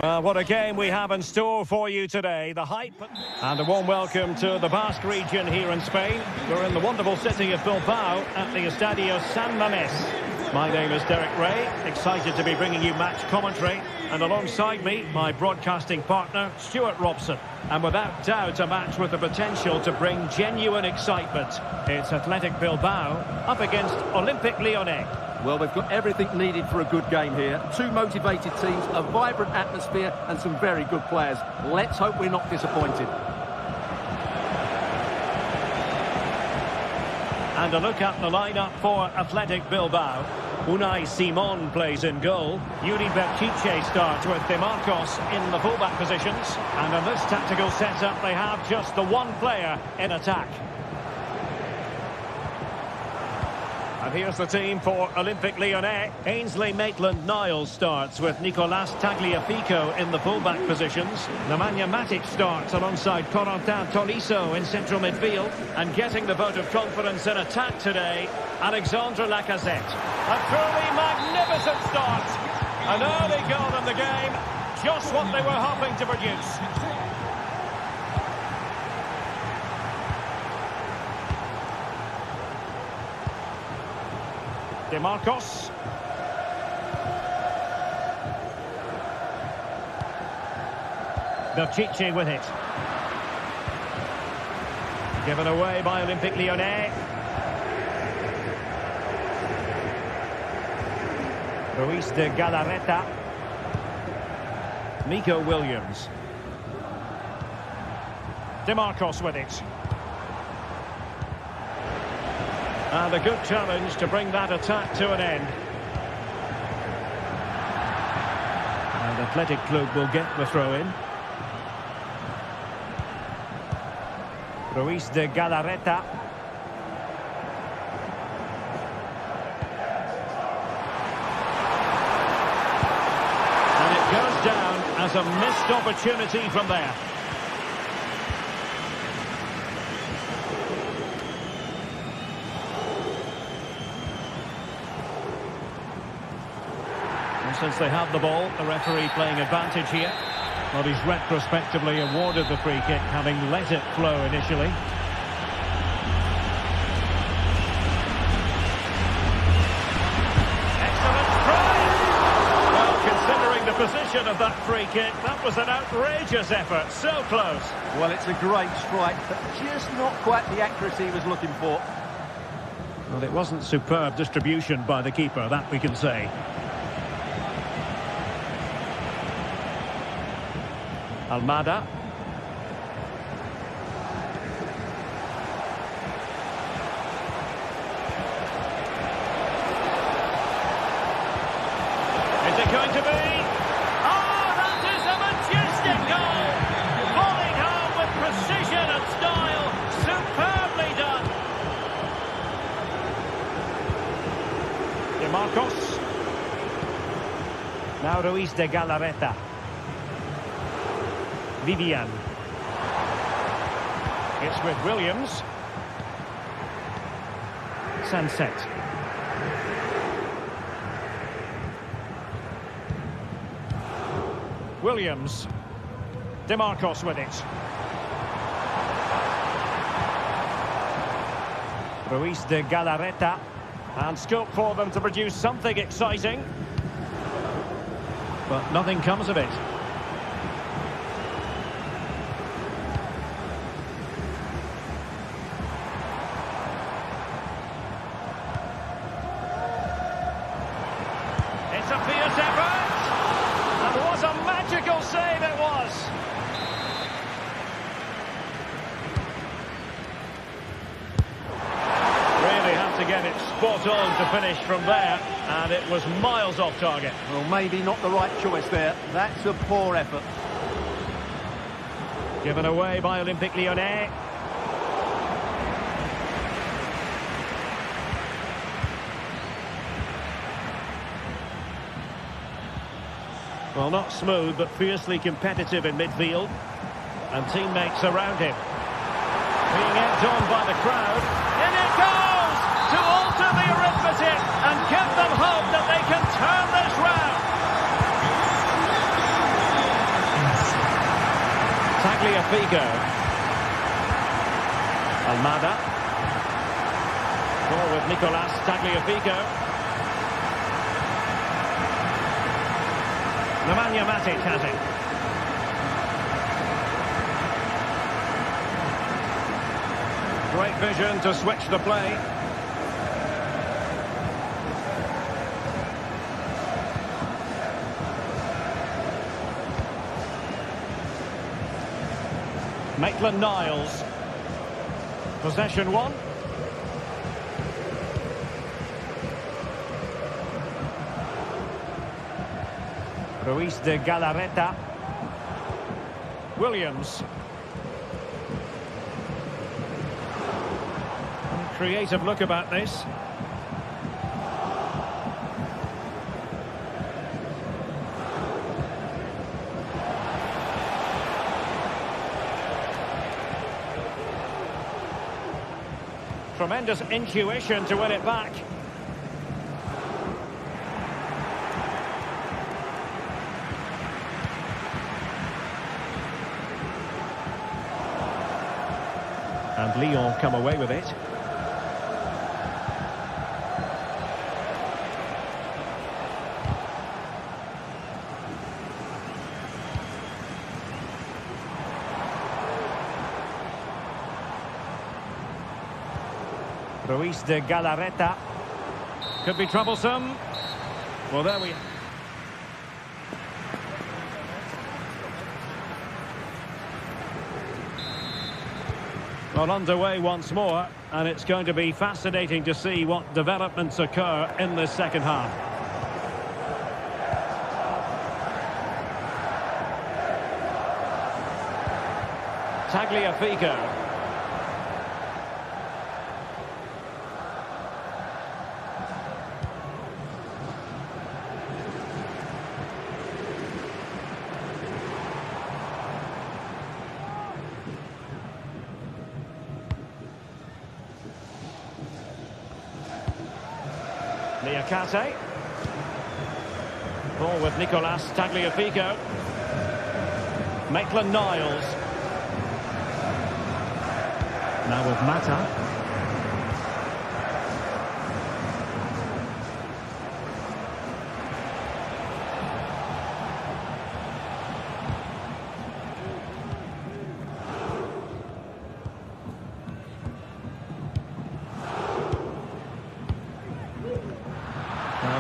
Well, what a game we have in store for you today. The hype and a warm welcome to the Basque region here in Spain. We're in the wonderful city of Bilbao at the Estadio San Mames. My name is Derek Ray, excited to be bringing you match commentary. And alongside me, my broadcasting partner, Stuart Robson. And without doubt, a match with the potential to bring genuine excitement. It's Athletic Bilbao up against Olympique Lyonnais. Well, we've got everything needed for a good game here. Two motivated teams, a vibrant atmosphere and some very good players. Let's hope we're not disappointed. And a look at the lineup for Athletic Bilbao. Unai Simon plays in goal. Yuri Berchiche starts with De Marcos in the fullback positions. And in this tactical setup, they have just the one player in attack. And here's the team for Olympique Lyonnais. Ainsley Maitland-Niles starts with Nicolas Tagliafico in the fullback positions. Nemanja Matic starts alongside Corentin Tolisso in central midfield. And getting the vote of confidence in attack today, Alexandre Lacazette. A truly magnificent start. An early goal in the game. Just what they were hoping to produce. De Marcos. Berchiche with it. Given away by Olympique Lyonnais. Ruiz de Galarreta. Nico Williams. De Marcos with it. And a good challenge to bring that attack to an end. And Athletic Club will get the throw-in. Ruiz de Galarreta. And it goes down as a missed opportunity from there. Since they have the ball, the referee playing advantage here. Well, he's retrospectively awarded the free kick, having let it flow initially. Excellent strike! Well, considering the position of that free kick, that was an outrageous effort. So close. Well, it's a great strike, but just not quite the accuracy he was looking for. Well, it wasn't superb distribution by the keeper, that we can say. Almada. Is it going to be? Oh, that is a majestic goal! Falling home with precision and style. Superbly done. De Marcos. Now Ruiz de Galarreta. Vivian. It's with Williams. Sunset. Williams. De Marcos with it. Ruiz de Galarreta. And scope for them to produce something exciting. But nothing comes of it. It's a fierce effort, and what a magical save it was. Really had to get it spot on to finish from there, and it was miles off target. Well, maybe not the right choice there. That's a poor effort. Given away by Olympique Lyonnais. Well, not smooth, but fiercely competitive in midfield. And teammates around him. Being egged on by the crowd. In it goes! To alter the arithmetic and give them hope that they can turn this round. Tagliafico. Almada. Ball with Nicolas Tagliafico. Nemanja Matic has it. Great vision to switch the play. Maitland-Niles. Possession one. Ruiz de Galarreta. Williams. Creative look about this. Tremendous intuition to win it back. And Lyon come away with it. Ruiz de Galarreta. Could be troublesome. Well, there we... Well, underway once more, and it's going to be fascinating to see what developments occur in this second half. Tagliafico. Liakate. Ball with Nicolas Tagliafico. Maitland-Niles. Now with Mata.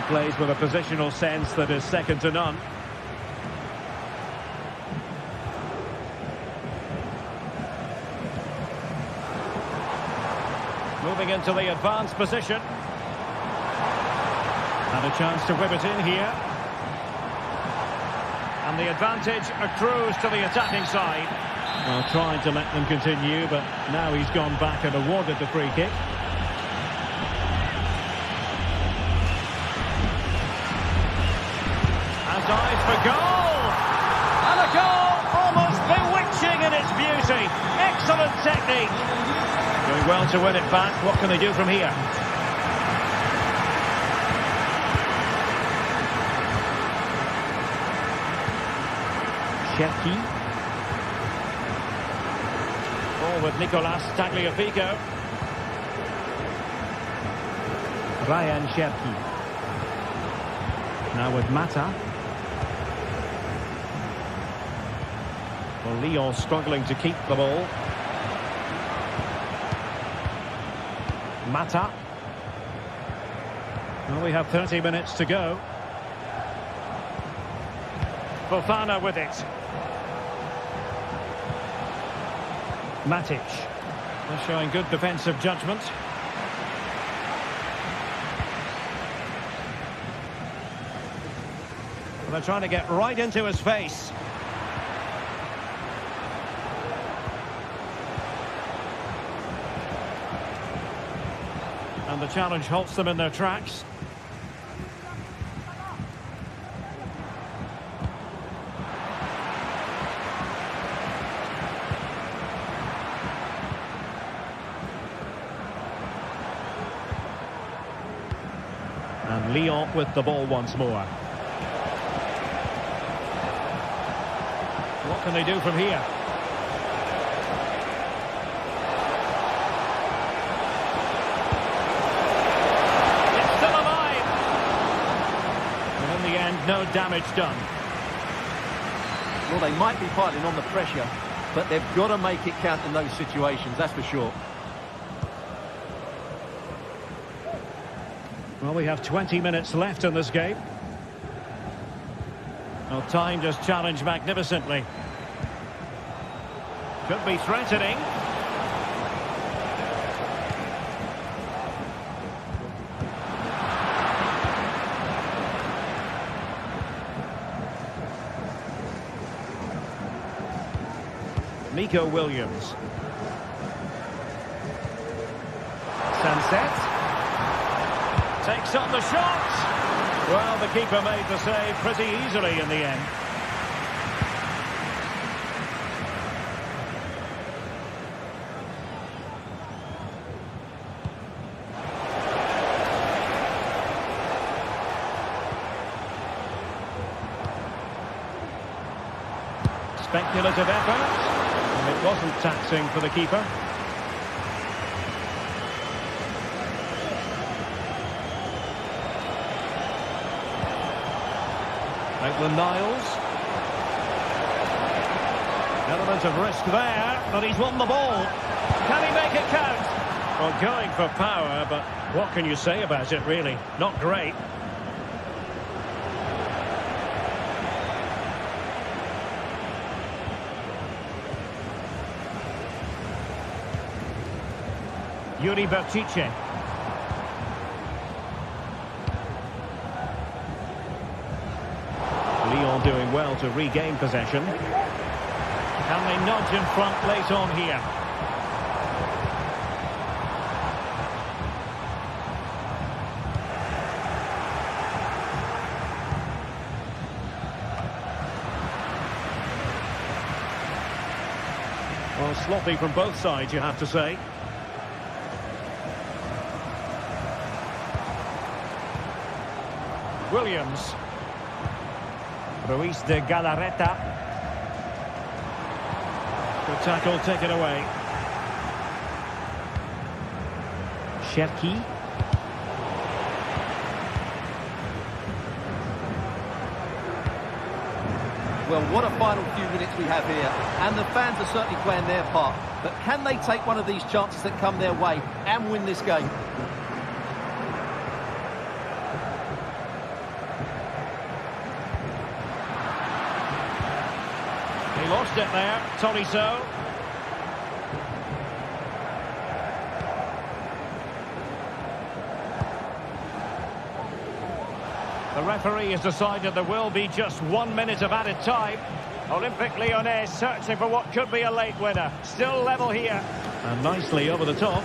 Plays with a positional sense that is second to none. Moving into the advanced position. And a chance to whip it in here. And the advantage accrues to the attacking side. Well, trying to let them continue, but now he's gone back and awarded the free kick. Dive for goal! And a goal almost bewitching in its beauty. Excellent technique. Doing well to win it back. What can they do from here? Cherki. Ball with Nicolas Tagliafico. Ryan Cherki. Now with Mata. Well, Lyon struggling to keep the ball. Mata. Well, we have 30 minutes to go. Fofana with it. Matic. They're showing good defensive judgment. Well, they're trying to get right into his face. And the challenge halts them in their tracks. And Lyon with the ball once more. What can they do from here? no damage done. Well, they might be piling on the pressure, but they've got to make it count in those situations, that's for sure. Well, we have 20 minutes left in this game. Well, time just challenged magnificently. Could be threatening. Nico Williams. Sunset. Takes on the shot. Well, the keeper made the save pretty easily in the end. Speculative effort. It wasn't taxing for the keeper. Maitland-Niles. Element of risk there, but he's won the ball. Can he make it count? Well, going for power, but what can you say about it, really? Not great. Yuri Bertice. Lyon doing well to regain possession. Can they nudge in front late on here? Well, sloppy from both sides, you have to say. Williams. Ruiz de Galarreta. Good tackle taken away. Cherki. Well, what a final few minutes we have here, and the fans are certainly playing their part. But can they take one of these chances that come their way and win this game? He lost it there, Tolisso. The referee has decided there will be just 1 minute of added time. Olympique Lyonnais searching for what could be a late winner. Still level here. And nicely over the top.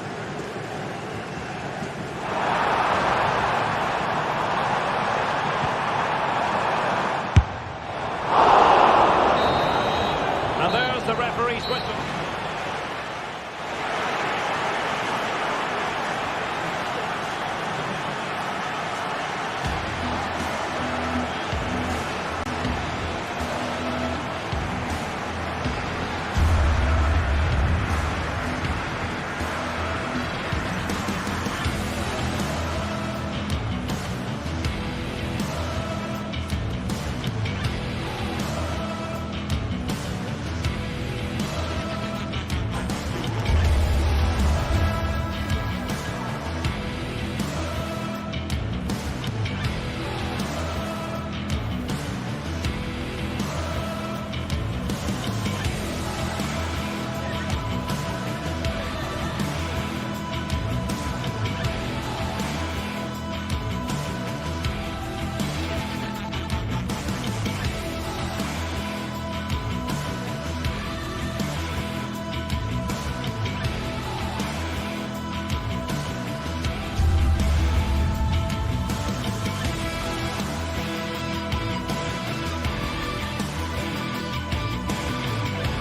And there's the referee's whistle.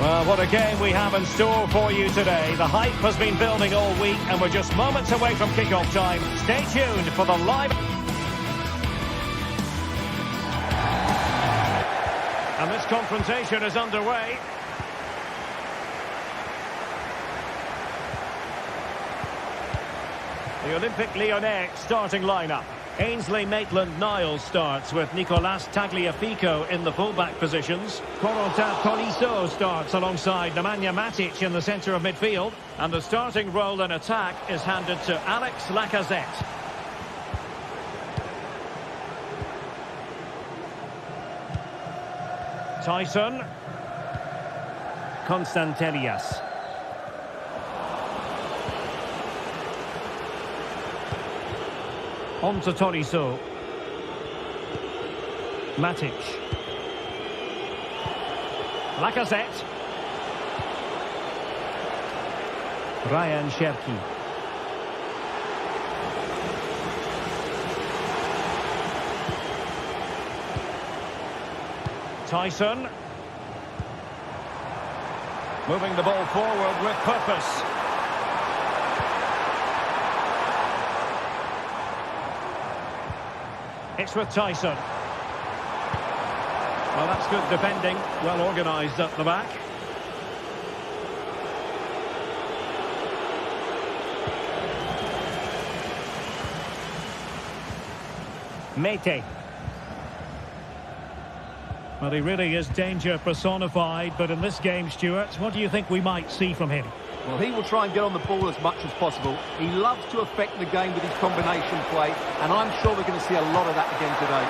Well, what a game we have in store for you today. The hype has been building all week and we're just moments away from kickoff time. Stay tuned for the live... And this confrontation is underway. The Olympique Lyonnais starting lineup. Ainsley Maitland-Niles starts with Nicolas Tagliafico in the full-back positions. Corentin Tolisso starts alongside Nemanja Matic in the centre of midfield. And the starting role in attack is handed to Alex Lacazette. Tyson. Constantelias. On to Tolisso. Matic. Lacazette. Ryan Cherki. Tyson. Moving the ball forward with purpose. It's with Tyson. Well, that's good defending. Well organised up the back. Mete. Well, he really is danger personified, but in this game, Stuart, what do you think we might see from him? Well, he will try and get on the ball as much as possible. He loves to affect the game with his combination play, and I'm sure we're going to see a lot of that again today.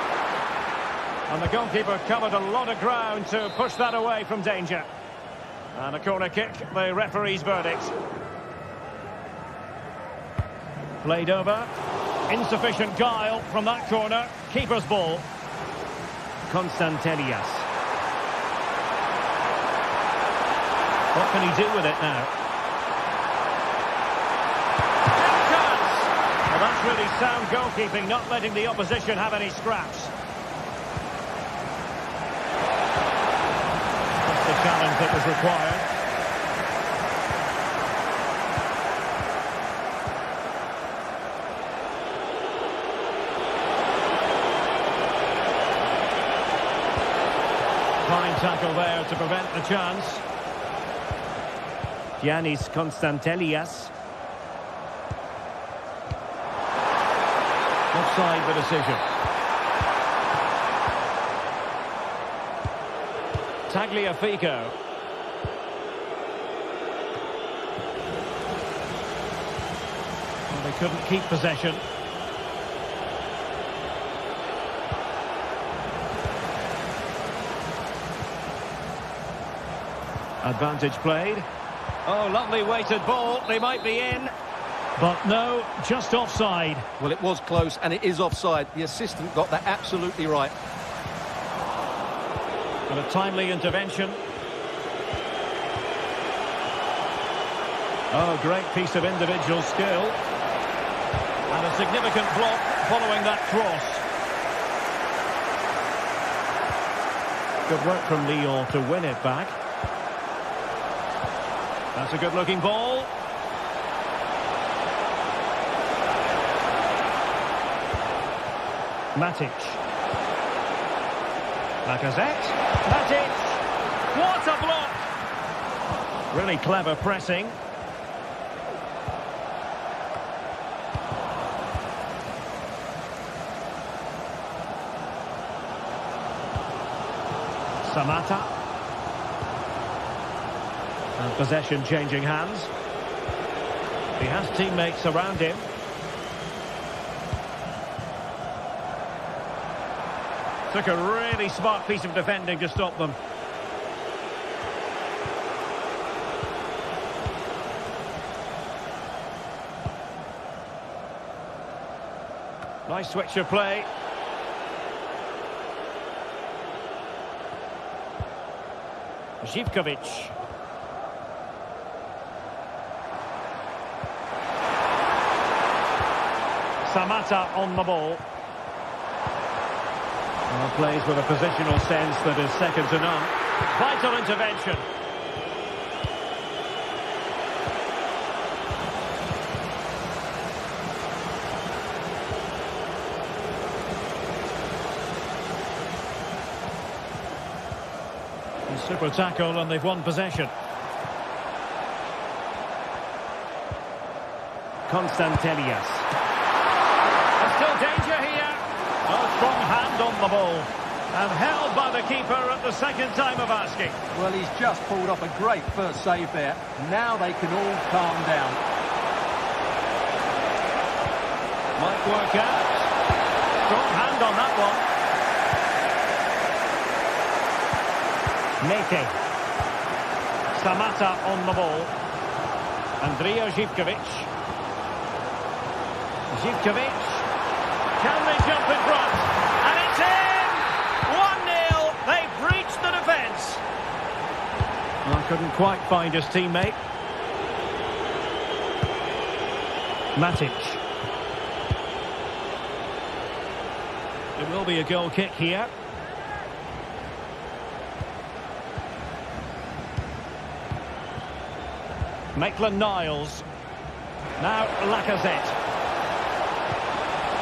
And the goalkeeper covered a lot of ground to push that away from danger. And a corner kick, the referee's verdict. Played over. Insufficient guile from that corner. Keeper's ball. Constantelias. What can he do with it now? Chance! Well, that's really sound goalkeeping, not letting the opposition have any scraps. That's the challenge that was required. Fine tackle there to prevent the chance. Giannis Constantelias. Offside the decision. Tagliafico. Well, they couldn't keep possession. Advantage played. Oh, lovely weighted ball. They might be in. But no, just offside. Well, it was close, and it is offside. The assistant got that absolutely right. And a timely intervention. Oh, great piece of individual skill. And a significant block following that cross. Good work from Lyon to win it back. That's a good-looking ball. Matic. Lacazette. Matic. What a block! Really clever pressing. Samata. And possession changing hands. He has teammates around him. Took a really smart piece of defending to stop them. Nice switch of play. Zivkovic. Samata on the ball. Well, plays with a positional sense that is second to none. Vital intervention. A super tackle and they've won possession. Constantelias. Still danger here. Oh, strong hand on the ball. And held by the keeper at the second time of asking. Well, he's just pulled off a great first save there. Now they can all calm down. Might work out. Strong hand on that one. Mete. Samata on the ball. Andrija Živković. Živković. Can they jump in front? And it's in! 1-0. They've breached the defence. Well, couldn't quite find his teammate. Matic. It will be a goal kick here. Maitland-Niles. Now Lacazette.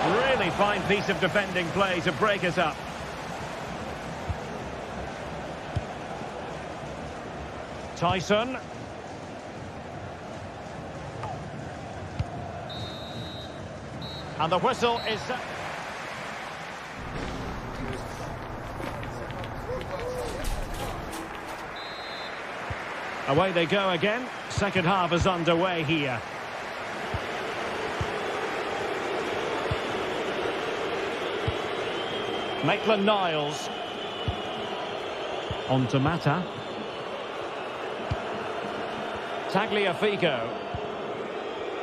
Really fine piece of defending play to break us up. Tyson. And the whistle is... Away they go again. Second half is underway here. Maitland-Niles. On to Mata. Tagliafico.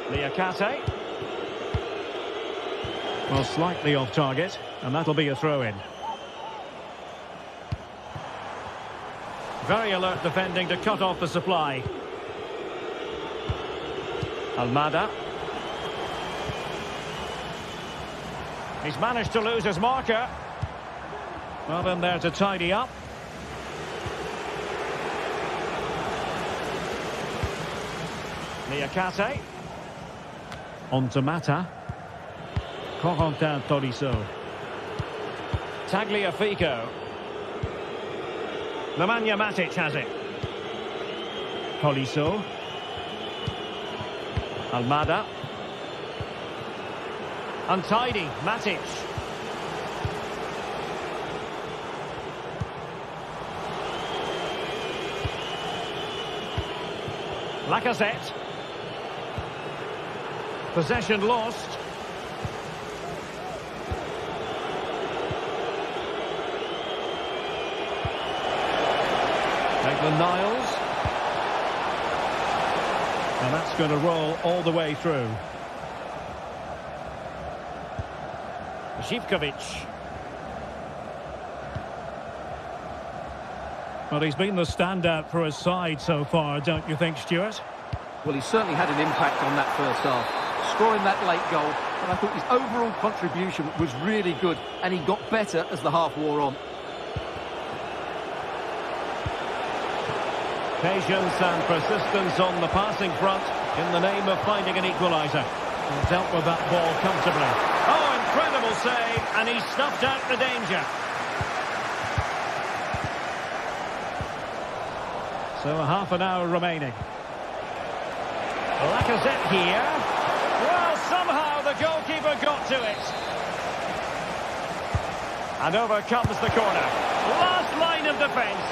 Liakate. Well, slightly off target, and that'll be a throw-in. Very alert defending to cut off the supply. Almada. He's managed to lose his marker. Well, in there to tidy up. Liakate. On to Mata. Corentin Tolisso. Tagliafico. Nemanja Matic has it. Tolisso. Almada. Untidy, Matic. Lacazette. Possession lost. Maitland-Niles. And that's going to roll all the way through. Živković. Well, he's been the standout for his side so far, don't you think, Stuart? Well, he certainly had an impact on that first half. Scoring that late goal, and I thought his overall contribution was really good, and he got better as the half wore on. Patience and persistence on the passing front in the name of finding an equaliser. And dealt with that ball comfortably. Oh, incredible save, and he snuffed out the danger. So a half an hour remaining. Lacazette here. Well, somehow the goalkeeper got to it. And over comes the corner. Last line of defence.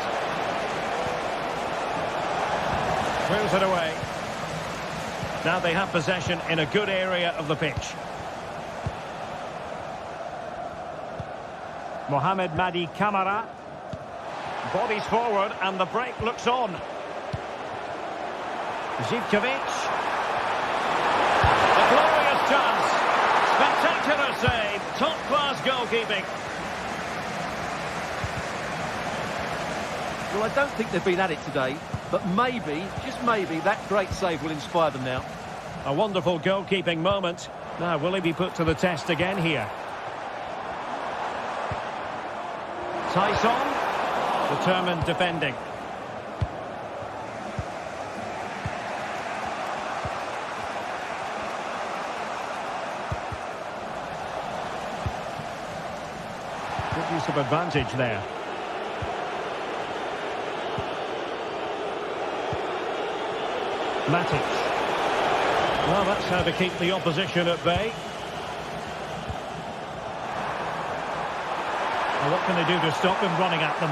Throws it away. Now they have possession in a good area of the pitch. Mohamed Madi Camara. Bodies forward and the break looks on. Živković. A glorious chance. Spectacular save. Top-class goalkeeping. Well, I don't think they've been at it today, but maybe, just maybe, that great save will inspire them now. A wonderful goalkeeping moment. Now, will he be put to the test again here? Tyson. Determined defending. Good use of advantage there. Matic. Well, that's how to keep the opposition at bay. Well, what can they do to stop him running at them?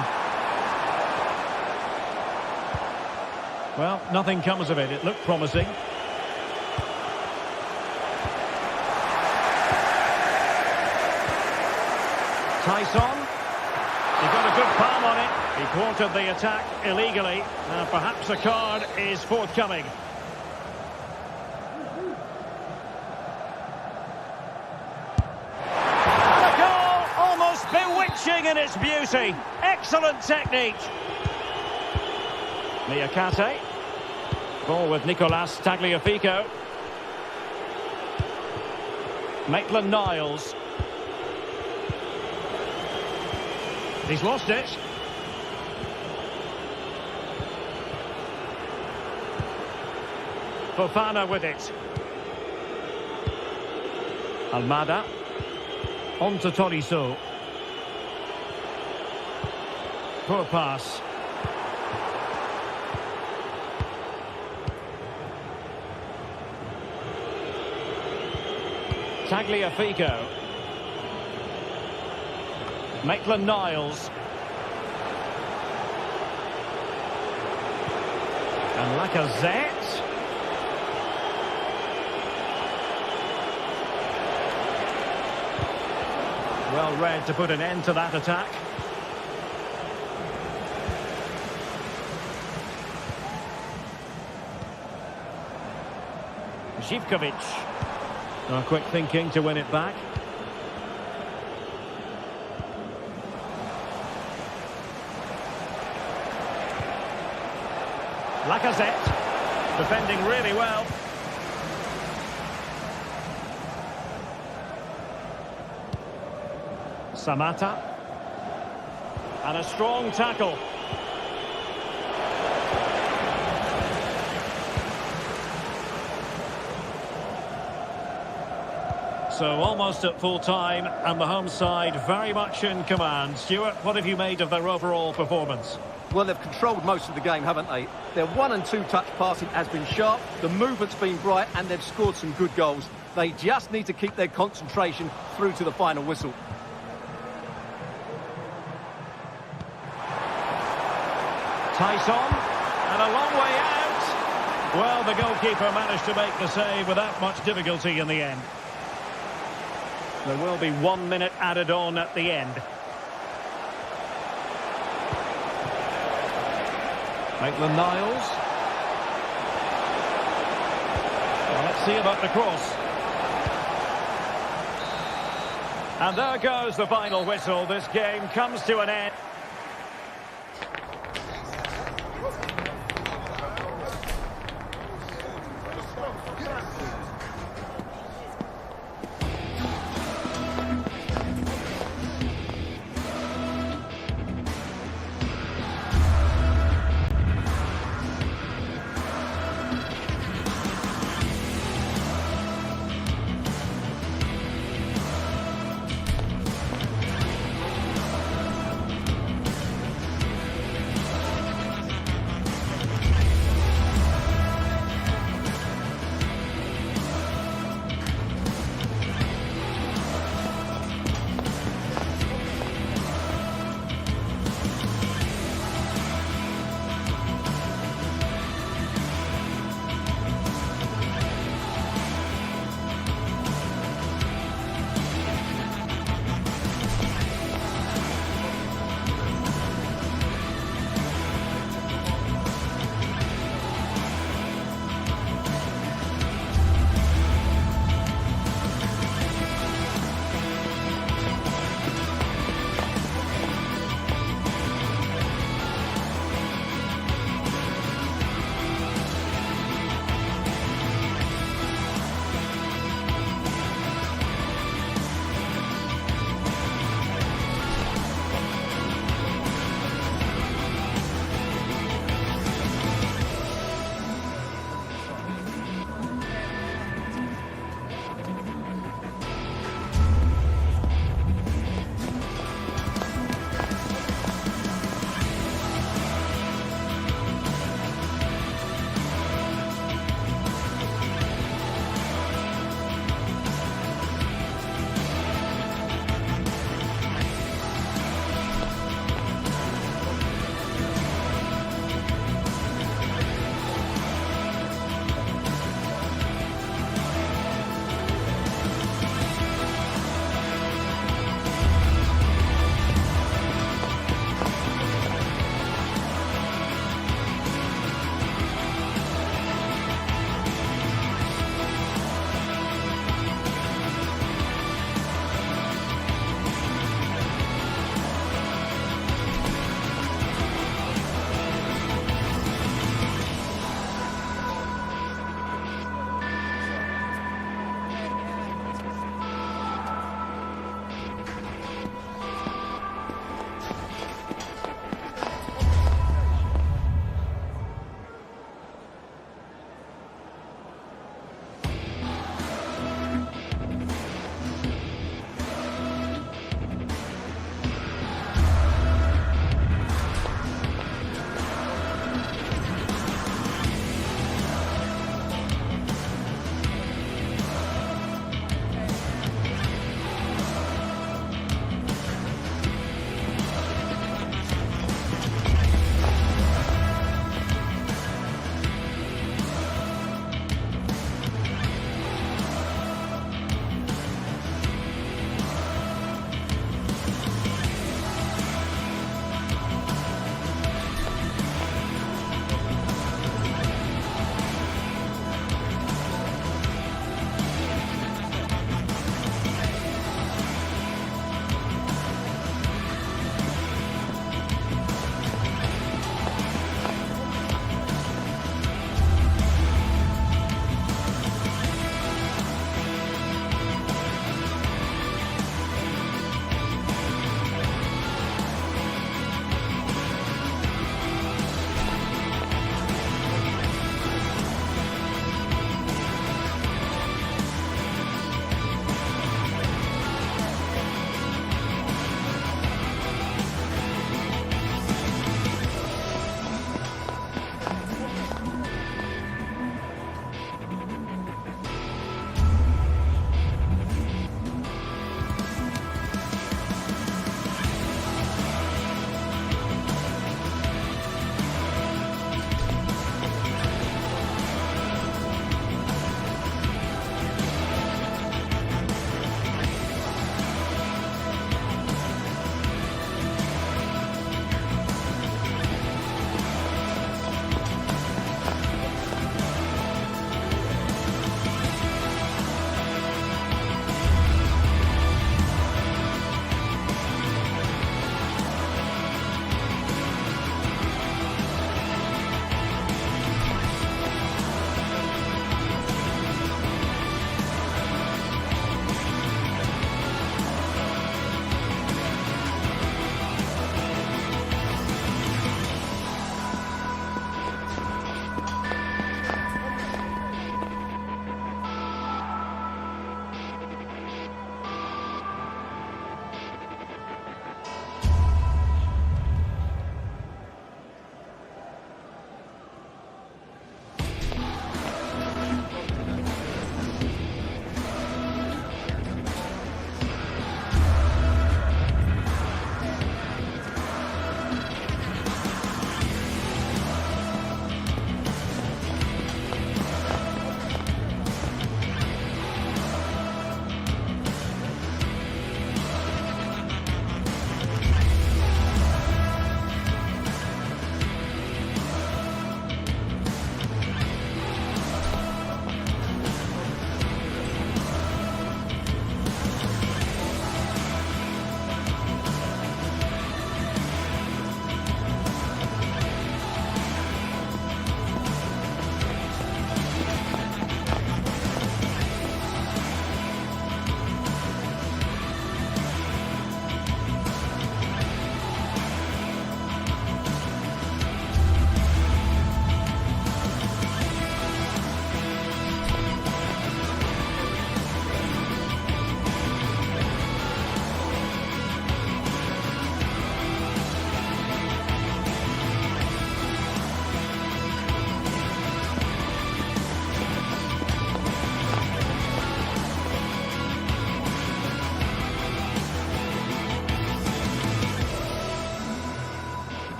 Well, nothing comes of it. It looked promising. Tyson. He got a good palm on it. He thwarted the attack illegally. Perhaps a card is forthcoming. And a goal! Almost bewitching in its beauty. Excellent technique. Niakate. Ball with Nicolas Tagliafico. Maitland-Niles. He's lost it. Fofana with it. Almada. On to Tolisso. Poor pass. Tagliafico. Maitland-Niles. And Lacazette. Well read to put an end to that attack. Zivkovic. Quick thinking to win it back. Lacazette, defending really well. Samatta. And a strong tackle. So almost at full time, and the home side very much in command. Stuart, what have you made of their overall performance? Well, they've controlled most of the game, haven't they? Their 1- and 2-touch passing has been sharp, the movement's been bright, and they've scored some good goals. They just need to keep their concentration through to the final whistle. Tyson, and a long way out. Well, the goalkeeper managed to make the save without much difficulty in the end. There will be 1 minute added on at the end. Maitland-Niles. Well, let's see about the cross. And there goes the final whistle. This game comes to an end.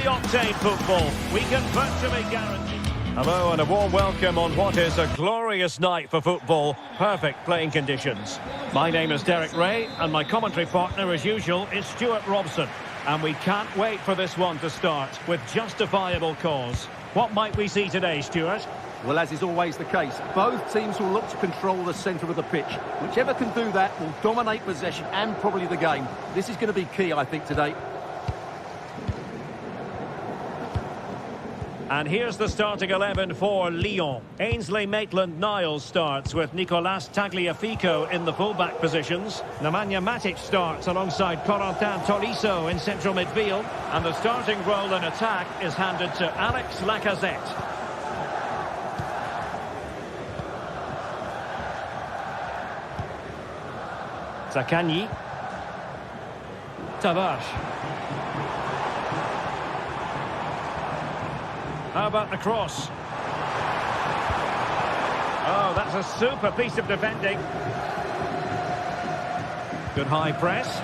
high-octane football. We can virtually guarantee... Hello and a warm welcome on what is a glorious night for football. Perfect playing conditions. My name is Derek Ray and my commentary partner as usual is Stuart Robson. And we can't wait for this one to start with justifiable cause. What might we see today, Stuart? Well, as is always the case, both teams will look to control the centre of the pitch. Whichever can do that will dominate possession and probably the game. This is going to be key, I think, today. And here's the starting 11 for Lyon. Ainsley Maitland-Niles starts with Nicolas Tagliafico in the full-back positions. Nemanja Matic starts alongside Corentin Tolisso in central midfield. And the starting role in attack is handed to Alex Lacazette. Zaccagni. Tavares. How about the cross? Oh, that's a super piece of defending. Good high press.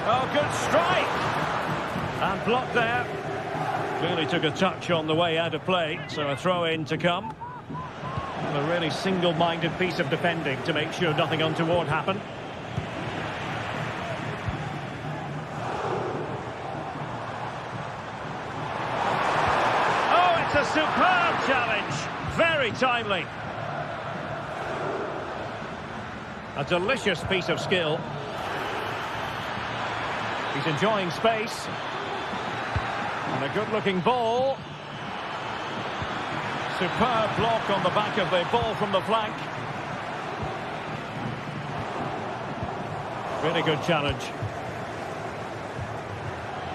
Oh, good strike! And blocked there. Clearly took a touch on the way out of play, so a throw-in to come. A really single-minded piece of defending to make sure nothing untoward happened. A superb challenge, very timely. A delicious piece of skill. He's enjoying space. And a good-looking ball. Superb block on the back of the ball from the flank. Really good challenge.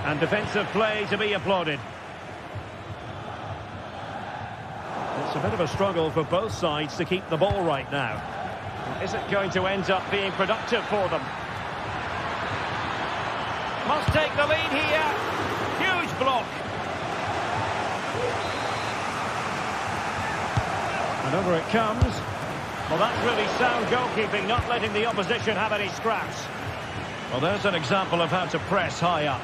And defensive play to be applauded. It's a bit of a struggle for both sides to keep the ball right now. Is it going to end up being productive for them? Must take the lead here. Huge block. And over it comes. Well, that's really sound goalkeeping, not letting the opposition have any scraps. Well, there's an example of how to press high up.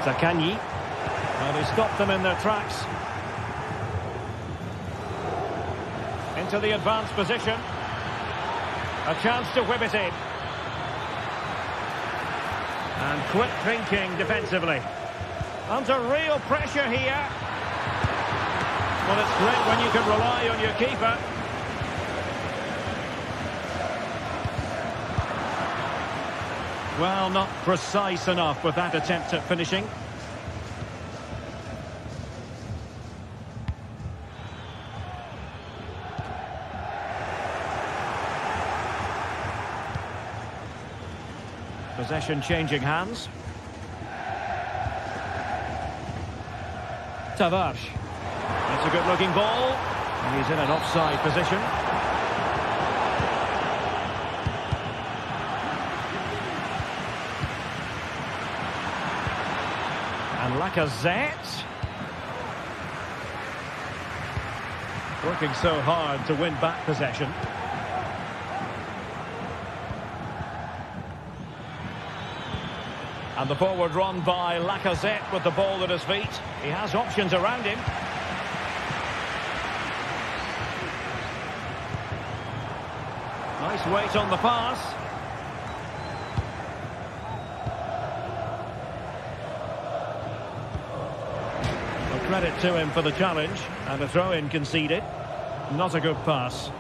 Zaccagni. Well, he stopped them in their tracks. Into the advanced position. A chance to whip it in. And quick thinking defensively. Under real pressure here. Well, it's great when you can rely on your keeper. Well, not precise enough with that attempt at finishing. Possession changing hands. Tavares. That's a good-looking ball. And he's in an offside position. And Lacazette. Working so hard to win back possession. And the forward run by Lacazette with the ball at his feet. He has options around him. Nice weight on the pass. Credit to him for the challenge, and a throw-in conceded. Not a good pass.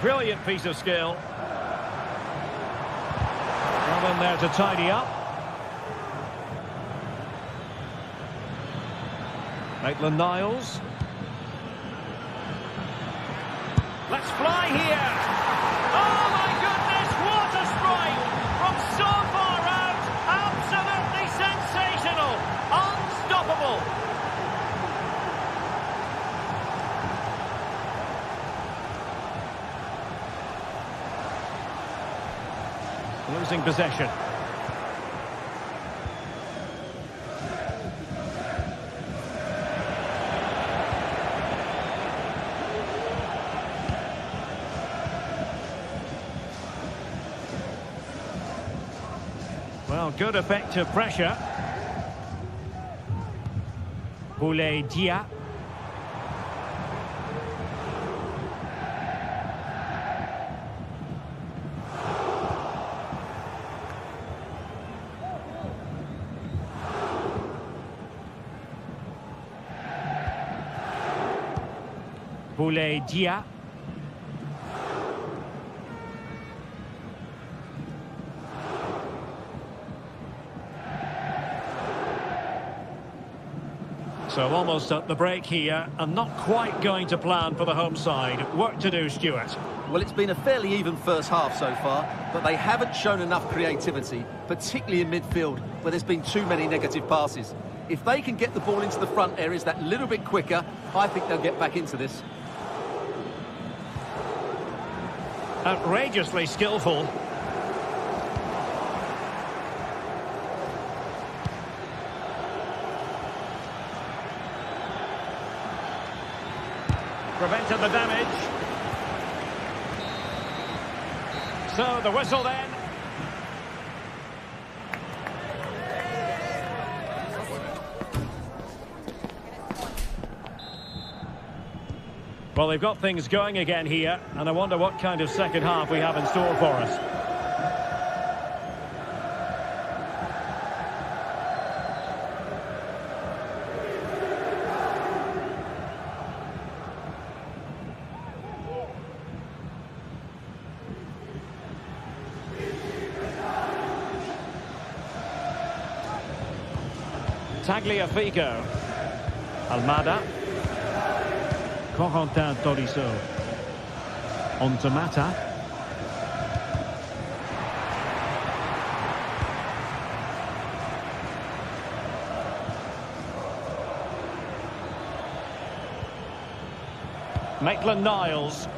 Brilliant piece of skill. Well in there to tidy up. Maitland-Niles. Let's fly here. Oh my goodness, what a strike from so far out. Absolutely sensational. Unstoppable. Losing possession. Well, good effective pressure. Dia. Dia. So almost at the break here, and not quite going to plan for the home side. Work to do, Stuart. Well, it's been a fairly even first half so far, but they haven't shown enough creativity, particularly in midfield, where there's been too many negative passes. If they can get the ball into the front areas that little bit quicker, I think they'll get back into this. Outrageously skillful. Prevented the damage. So the whistle then. Well, they've got things going again here, and I wonder what kind of second half we have in store for us. Decláica. Almada. Corentin Tolisso. On to Mata. Maitland-Niles.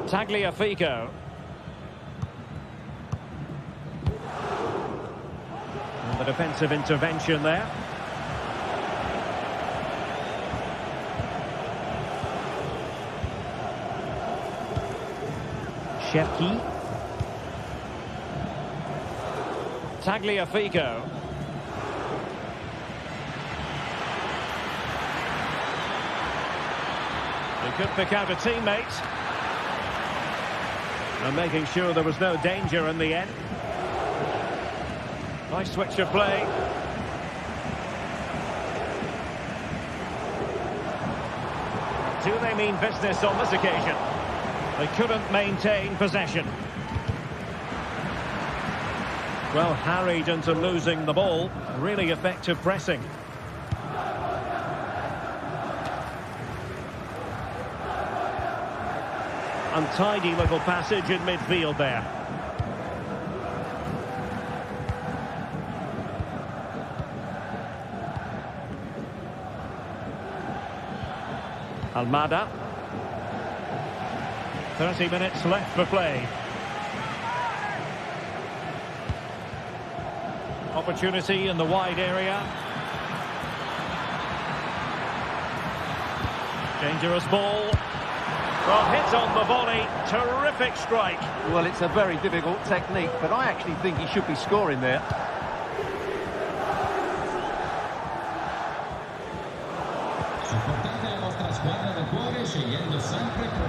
Decláica. And the defensive intervention there. Shefki. Decláica. He could pick out a teammate. And making sure there was no danger in the end. Nice switch of play. Do they mean business on this occasion? They couldn't maintain possession. Well, harried into losing the ball. Really effective pressing. Untidy little passage in midfield there. Almada. 30 minutes left for play. Opportunity in the wide area. Dangerous ball. Well, hit on the volley. Terrific strike. Well, it's a very difficult technique, but I actually think he should be scoring there.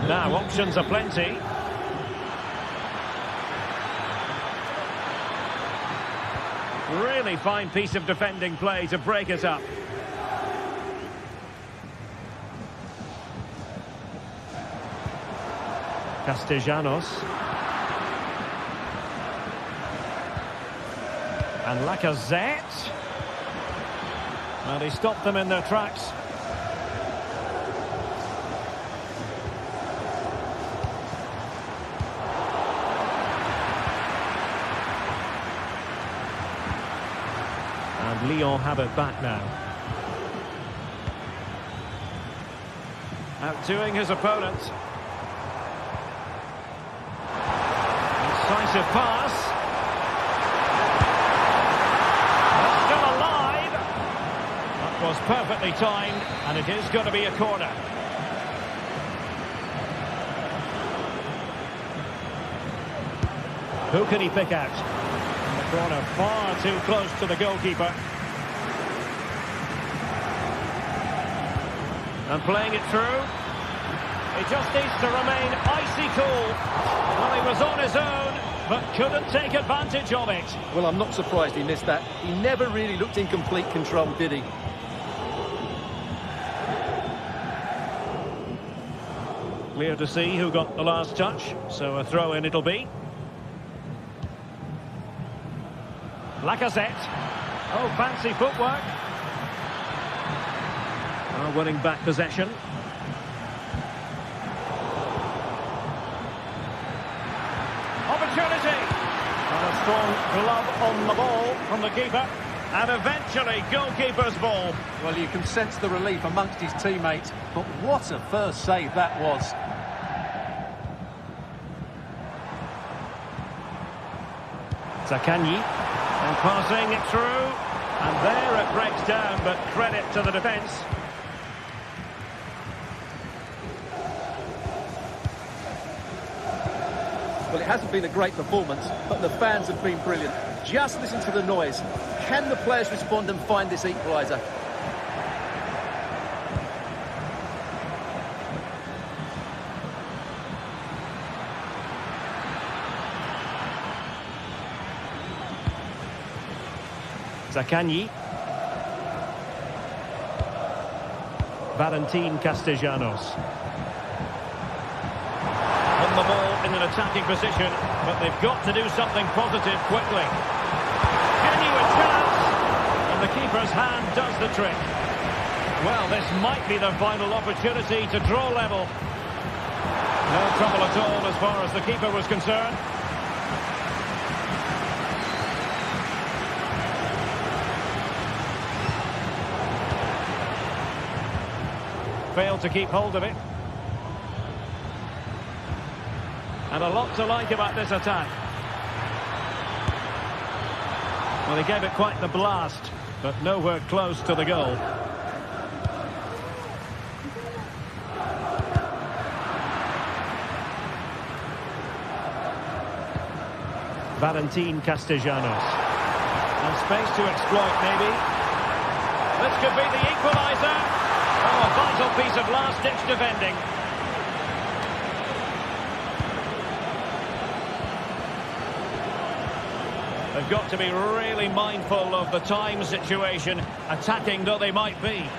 Now, options are plenty. Really fine piece of defending play to break it up. Castellanos. And Lacazette. And he stopped them in their tracks. And Lyon have it back now. Outdoing his opponent. Decisive pass. It's still alive. That was perfectly timed, and it is going to be a corner. Who can he pick out? The corner far too close to the goalkeeper. And playing it through. He just needs to remain icy cool. Well, he was on his own, but couldn't take advantage of it. Well, I'm not surprised he missed that. He never really looked in complete control, did he? Clear to see who got the last touch, so a throw-in it'll be. Lacazette. Oh, fancy footwork. Winning back possession. Opportunity. And a strong glove on the ball from the keeper. And eventually, goalkeeper's ball. Well, you can sense the relief amongst his teammates, but what a first save that was. Zakanyi. And passing it through. And there it breaks down, but credit to the defence. Well, it hasn't been a great performance, but the fans have been brilliant. Just listen to the noise. Can the players respond and find this equaliser? Zakanyi. Valentin Castellanos. On the ball in an attacking position, but they've got to do something positive quickly. Genuine chance, and the keeper's hand does the trick. Well, this might be the final opportunity to draw level. No trouble at all as far as the keeper was concerned. Failed to keep hold of it. And a lot to like about this attack. Well, he gave it quite the blast, but nowhere close to the goal. Valentin Castellanos. And space to exploit, maybe. This could be the equaliser. Oh, a vital piece of last-ditch defending. They've got to be really mindful of the time situation, attacking though they might be.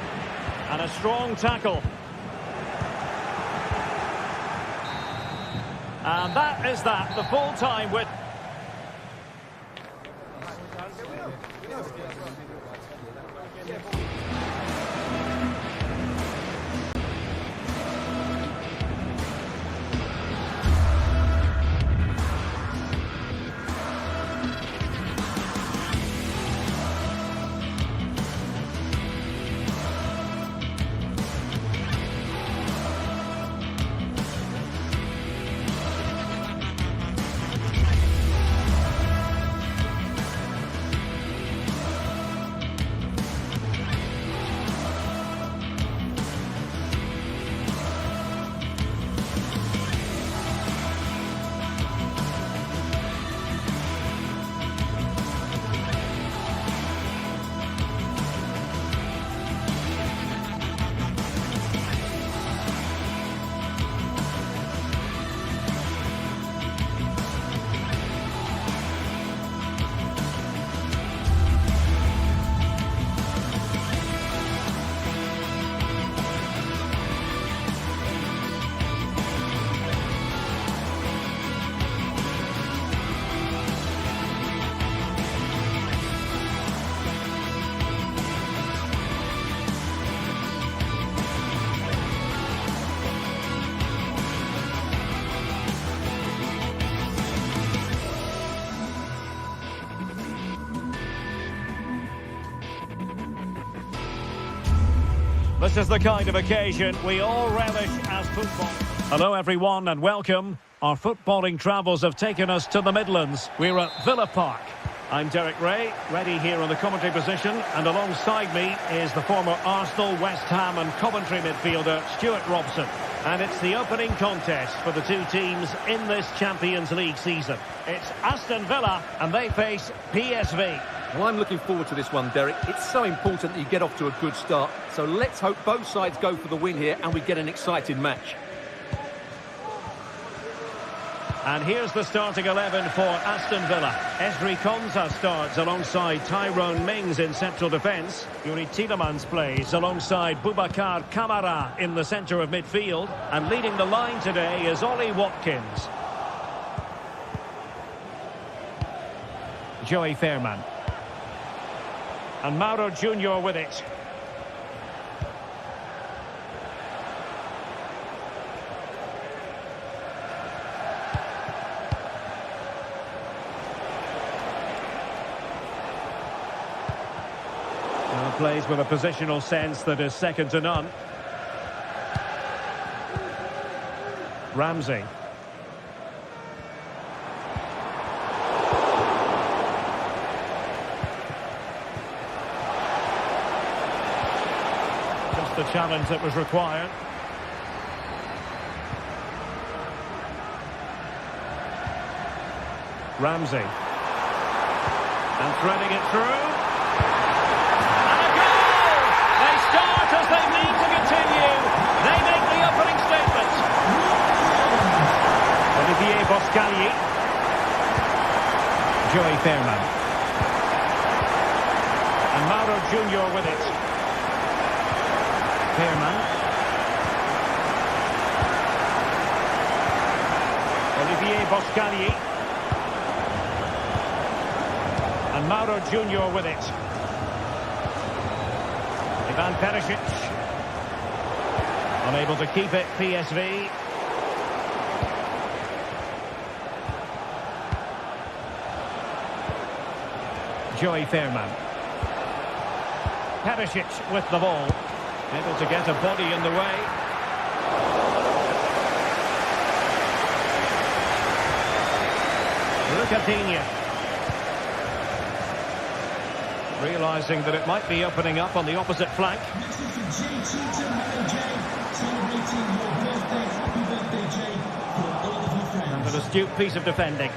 And a strong tackle. And that is that, the full time with... This is the kind of occasion we all relish as football. Hello everyone and welcome. Our footballing travels have taken us to the Midlands. We're at Villa Park. I'm Derek Ray, ready here on the commentary position, and alongside me is the former Arsenal, West Ham and Coventry midfielder Stuart Robson. And it's the opening contest for the two teams in this Champions League season. It's Aston Villa and they face PSV. Well, I'm looking forward to this one, Derek. It's so important that you get off to a good start. So let's hope both sides go for the win here and we get an exciting match. And here's the starting 11 for Aston Villa. Ezri Konsa starts alongside Tyrone Mings in central defence. Yuri Tielemans plays alongside Boubacar Kamara in the centre of midfield. And leading the line today is Ollie Watkins. Joey Fairman. And Mauro Junior with it. Plays with a positional sense that is second to none. Ramsey. Just the challenge that was required. Ramsey. And threading it through. As they need to continue, they make the opening statement. Olivier Boscagli. Joey Fairman. And Mauro Junior with it. Fairman. Olivier Boscagli. And Mauro Junior with it. Ivan Perisic. Unable to keep it, PSV. Joey Fairman. Perisic with the ball. Able to get a body in the way. Lucadinha. Realising that it might be opening up on the opposite flank. And an astute piece of defending.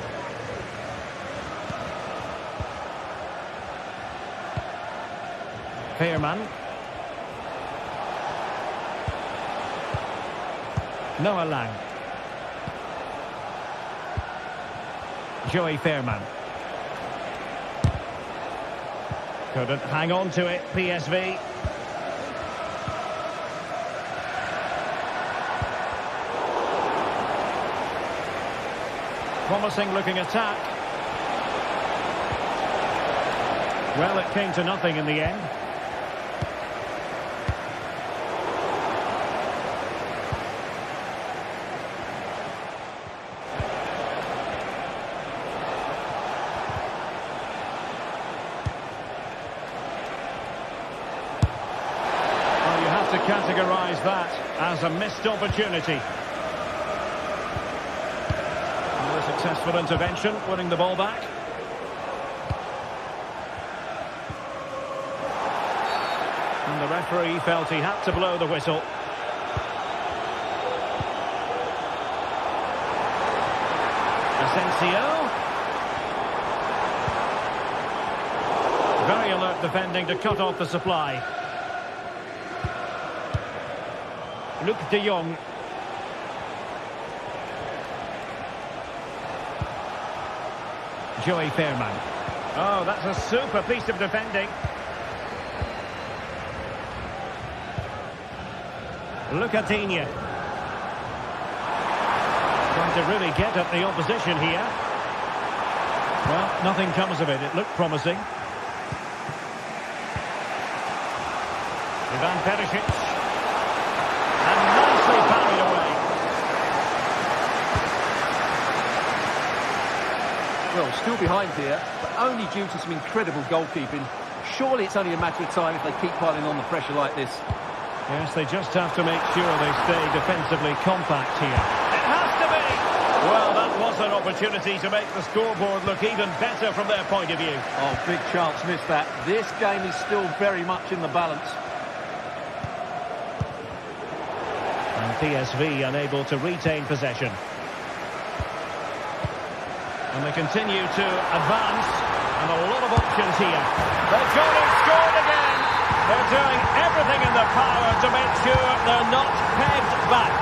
Fairman. Noah Lang. Joey Fairman. Couldn't hang on to it, PSV. Promising looking attack. Well, it came to nothing in the end. To categorise that as a missed opportunity. A successful intervention, winning the ball back. And the referee felt he had to blow the whistle. Asensio. Very alert defending to cut off the supply. Luke de Jong. Joey Fairman. Oh, that's a super piece of defending. Lucadinha. Trying to really get at the opposition here. Well, nothing comes of it. It looked promising. Ivan Perisic. And nicely parried away. Well, still behind here, but only due to some incredible goalkeeping. Surely it's only a matter of time if they keep piling on the pressure like this. Yes, they just have to make sure they stay defensively compact here. It has to be! Well, was an opportunity to make the scoreboard look even better from their point of view. Oh, big chance missed that. This game is still very much in the balance. And PSV unable to retain possession. And they continue to advance, and a lot of options here. They've gone and scored again. They're doing everything in their power to make sure they're not pegged back.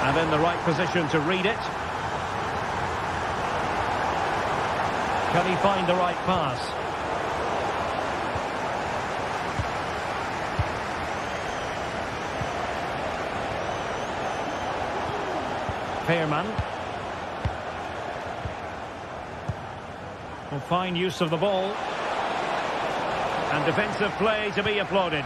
And in the right position to read it. Can he find the right pass? Pearman. Well, fine use of the ball. And defensive play to be applauded.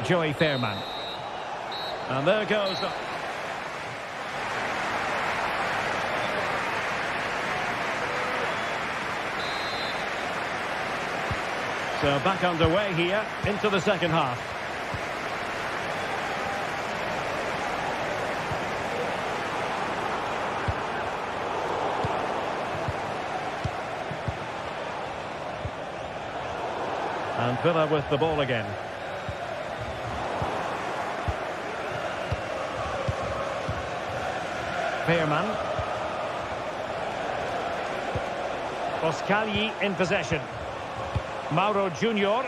Joey Fairman. And there goes the... So back underway here into the second half. And Villa with the ball again. Pearman. Oscagli in possession. Mauro Junior.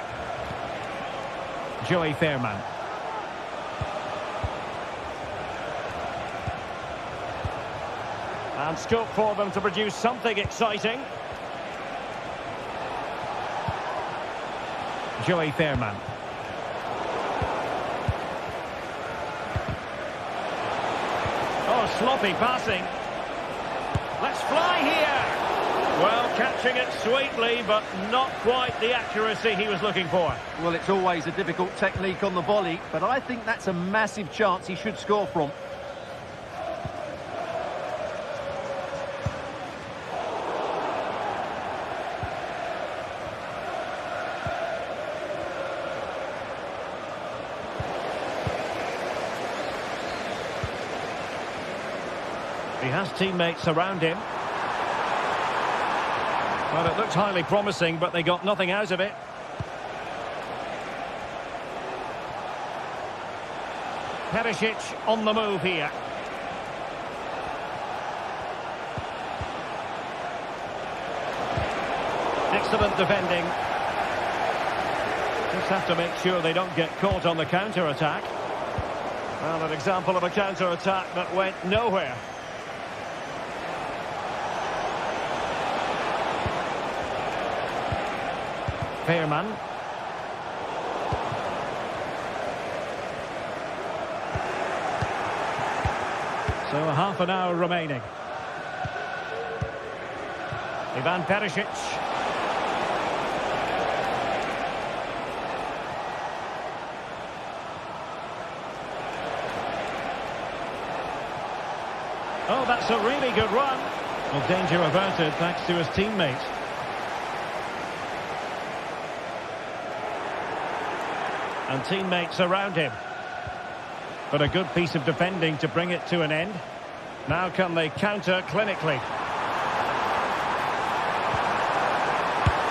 Joey Fairman. And scope for them to produce something exciting. Joey Fairman. Oh, sloppy passing. Let's fly here. Well, catching it sweetly, but not quite the accuracy he was looking for. Well, it's always a difficult technique on the volley, but I think that's a massive chance he should score from. He has teammates around him. Well, it looked highly promising, but they got nothing out of it. Perisic on the move here. Excellent defending. Just have to make sure they don't get caught on the counter-attack. Well, an example of a counter-attack that went nowhere. Pearman. So half an hour remaining. Ivan Perisic. Oh, that's a really good run. Well, danger averted thanks to his teammate. And teammates around him. But a good piece of defending to bring it to an end. Now can they counter clinically?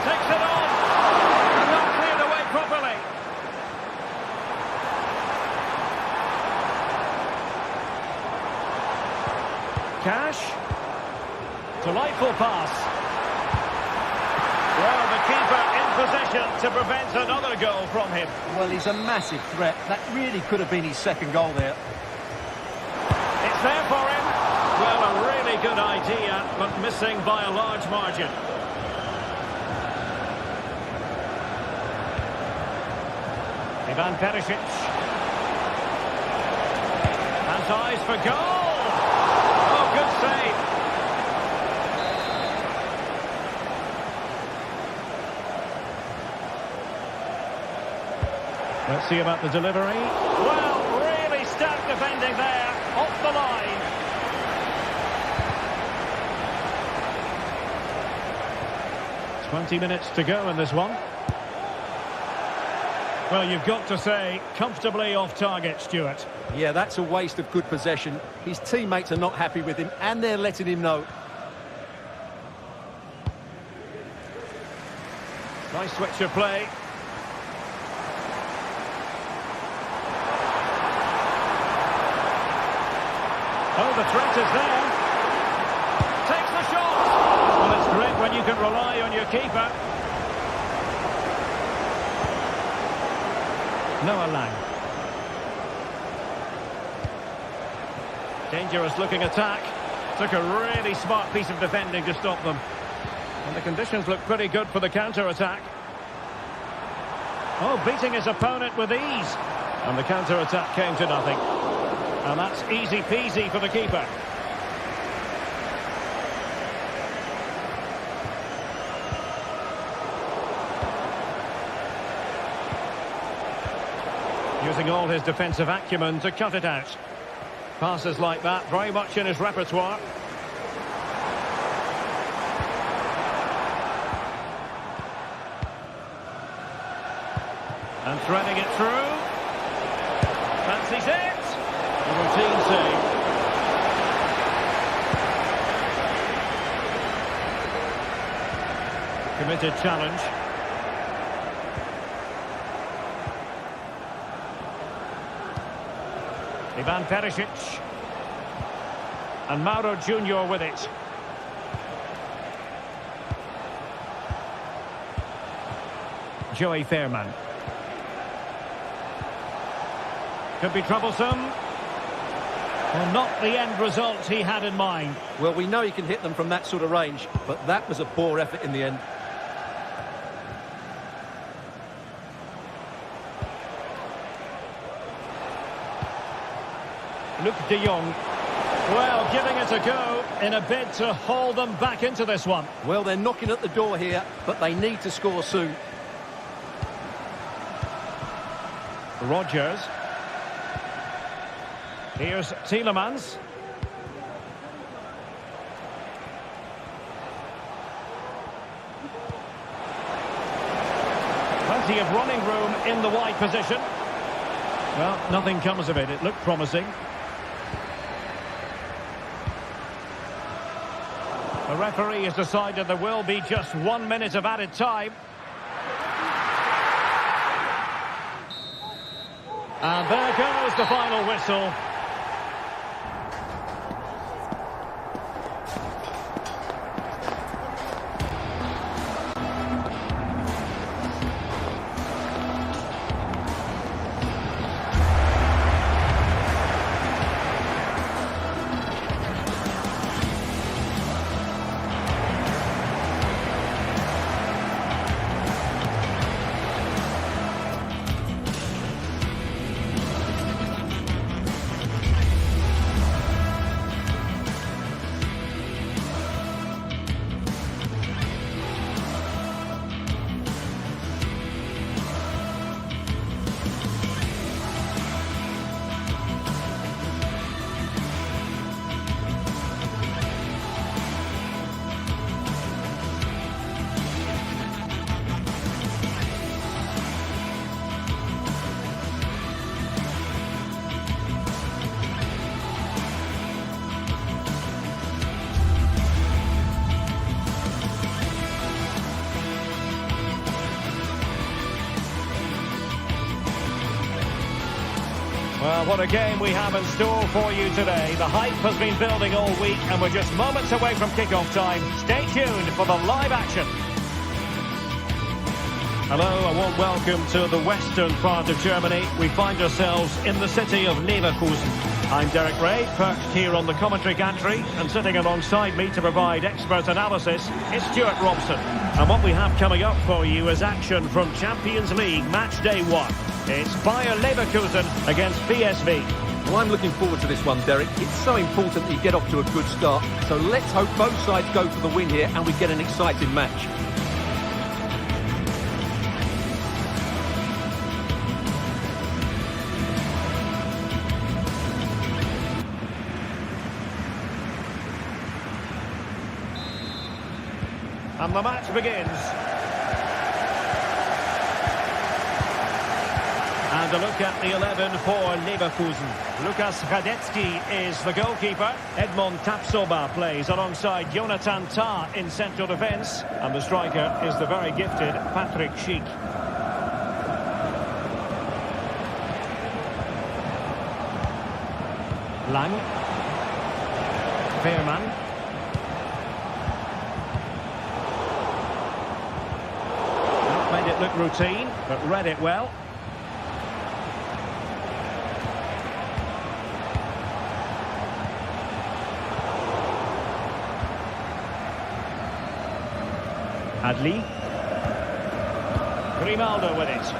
Takes it on! And not cleared away properly. Cash. Delightful pass. Well, the keeper in possession to prevent another goal from him. Well, he's a massive threat. That really could have been his second goal there. It's there for him. Well, a really good idea, but missing by a large margin. Ivan Perisic. Has eyes for goal. Oh, good save. Let's see about the delivery. Well, really stout defending there, off the line. .20 minutes to go in this one. Well, you've got to say, comfortably off target, Stuart. Yeah, that's a waste of good possession. His teammates are not happy with him, and they're letting him know. Nice switch of play. Oh, the threat is there. Takes the shot. Well, it's great when you can rely on your keeper. Noah Lang. Dangerous looking attack. Took a really smart piece of defending to stop them. And the conditions look pretty good for the counter-attack. Oh, beating his opponent with ease. And the counter-attack came to nothing. And that's easy peasy for the keeper. Using all his defensive acumen to cut it out. Passes like that, very much in his repertoire. And threading it through. Fancies it. A routine save. Committed challenge. Ivan Perisic. And Mauro Junior with it. Joey Fairman. Could be troublesome. Well, not the end result he had in mind. Well, we know he can hit them from that sort of range, but that was a poor effort in the end. Luc de Jong. Well, giving it a go in a bid to haul them back into this one. Well, they're knocking at the door here, but they need to score soon. Rodgers. Here's Tielemans. Plenty of running room in the wide position. Well, nothing comes of it. It looked promising. The referee has decided there will be just 1 minute of added time. And there goes the final whistle. Well, what a game we have in store for you today. The hype has been building all week and we're just moments away from kickoff time. Stay tuned for the live action. Hello, a warm welcome to the western part of Germany. We find ourselves in the city of Leverkusen. I'm Derek Ray, perched here on the commentary gantry, and sitting alongside me to provide expert analysis is Stuart Robson. And what we have coming up for you is action from Champions League match day 1. It's Bayer Leverkusen against PSV. Well, I'm looking forward to this one, Derek. It's so important that you get off to a good start. So let's hope both sides go for the win here and we get an exciting match. And the match begins. And a look at the 11 for Leverkusen. Lukas Radetzky is the goalkeeper. Edmond Tapsoba plays alongside Jonathan Tah in central defence. And the striker is the very gifted Patrick Schick. Lang. Veerman. Not made it look routine, but read it well. Adli. Grimaldo with it.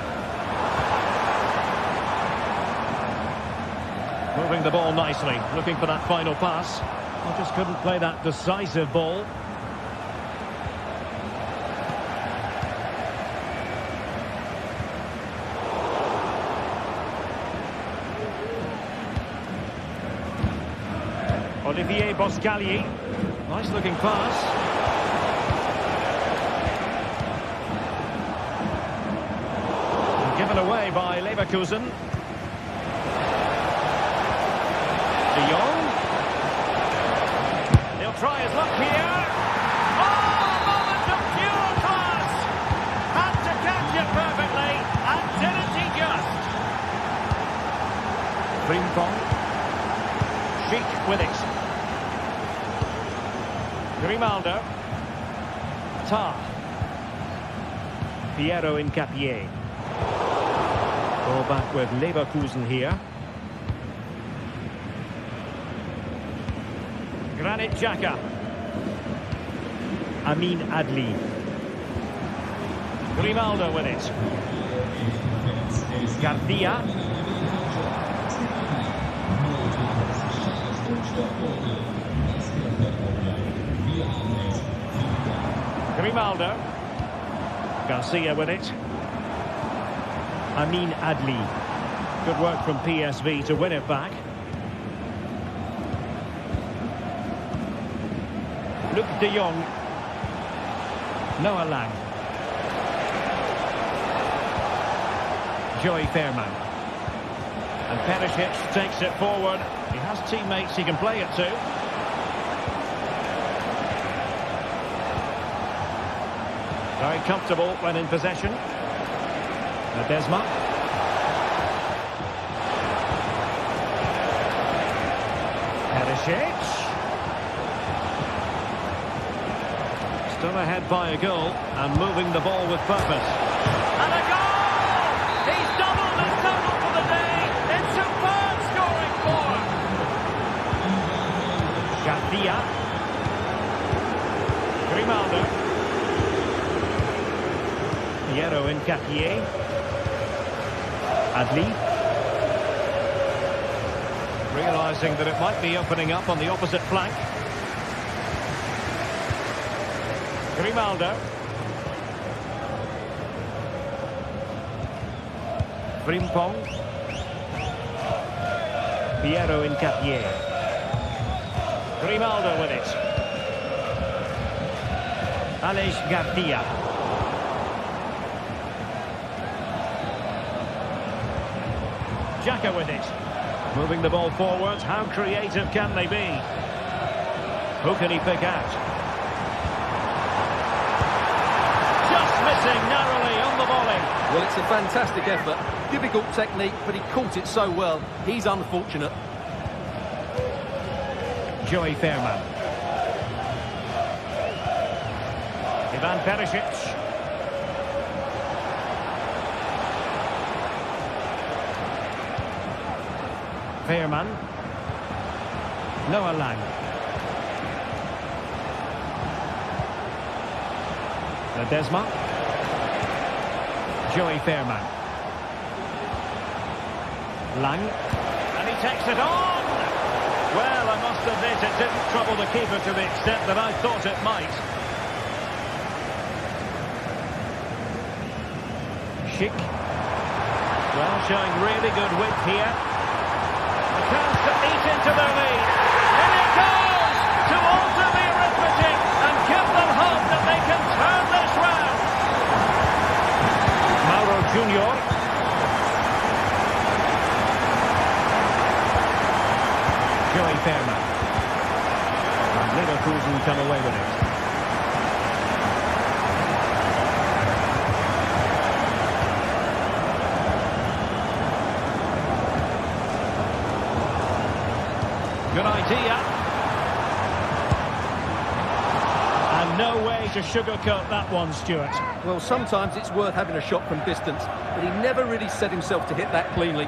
Moving the ball nicely, looking for that final pass. I just couldn't play that decisive ball. Olivier Boscagli. Nice looking pass. Given away by Leverkusen. De Jong. He'll try his luck here. Oh, a moment of pure class! Had to catch it perfectly, and didn't he just? Frimpong. Schick with it. Grimaldo. Tah. Piero Incapié. Go back with Leverkusen here. Granit Xhaka. Amin Adli. Grimaldo with it. Garcia. Grimaldo. Garcia with it. Amin Adli. Good work from PSV to win it back. Luc de Jong. Noah Lang. Joey Veerman. And Perisic takes it forward. He has teammates he can play it to. Very comfortable when in possession. Desma. Perisic. Still ahead by a goal and moving the ball with purpose. And a goal! He's doubled his total for the day in superb scoring form. Garcia. Grimaldo. Piero Incapié. Adli. Realising that it might be opening up on the opposite flank. Grimaldo. Frimpong. Piero Incapié. Grimaldo with it. Aleix Garcia. Xhaka with it. Moving the ball forwards. How creative can they be? Who can he pick out? Just missing narrowly on the volley. Well, it's a fantastic effort. Difficult technique, but he caught it so well. He's unfortunate. Joey Veerman. Ivan Perisic. Veerman. Noah Lang. Desma. Joey Veerman. Lang. And he takes it on! Well, I must admit it didn't trouble the keeper to the extent that I thought it might. Schick. Well, showing really good width here. A chance to eat into their lead. In it goes! To alter the arithmetic and give them hope that they can Leverkusen come away with it. Good idea. And no way to sugarcoat that one, Stuart. Well, sometimes it's worth having a shot from distance, but he never really set himself to hit that cleanly.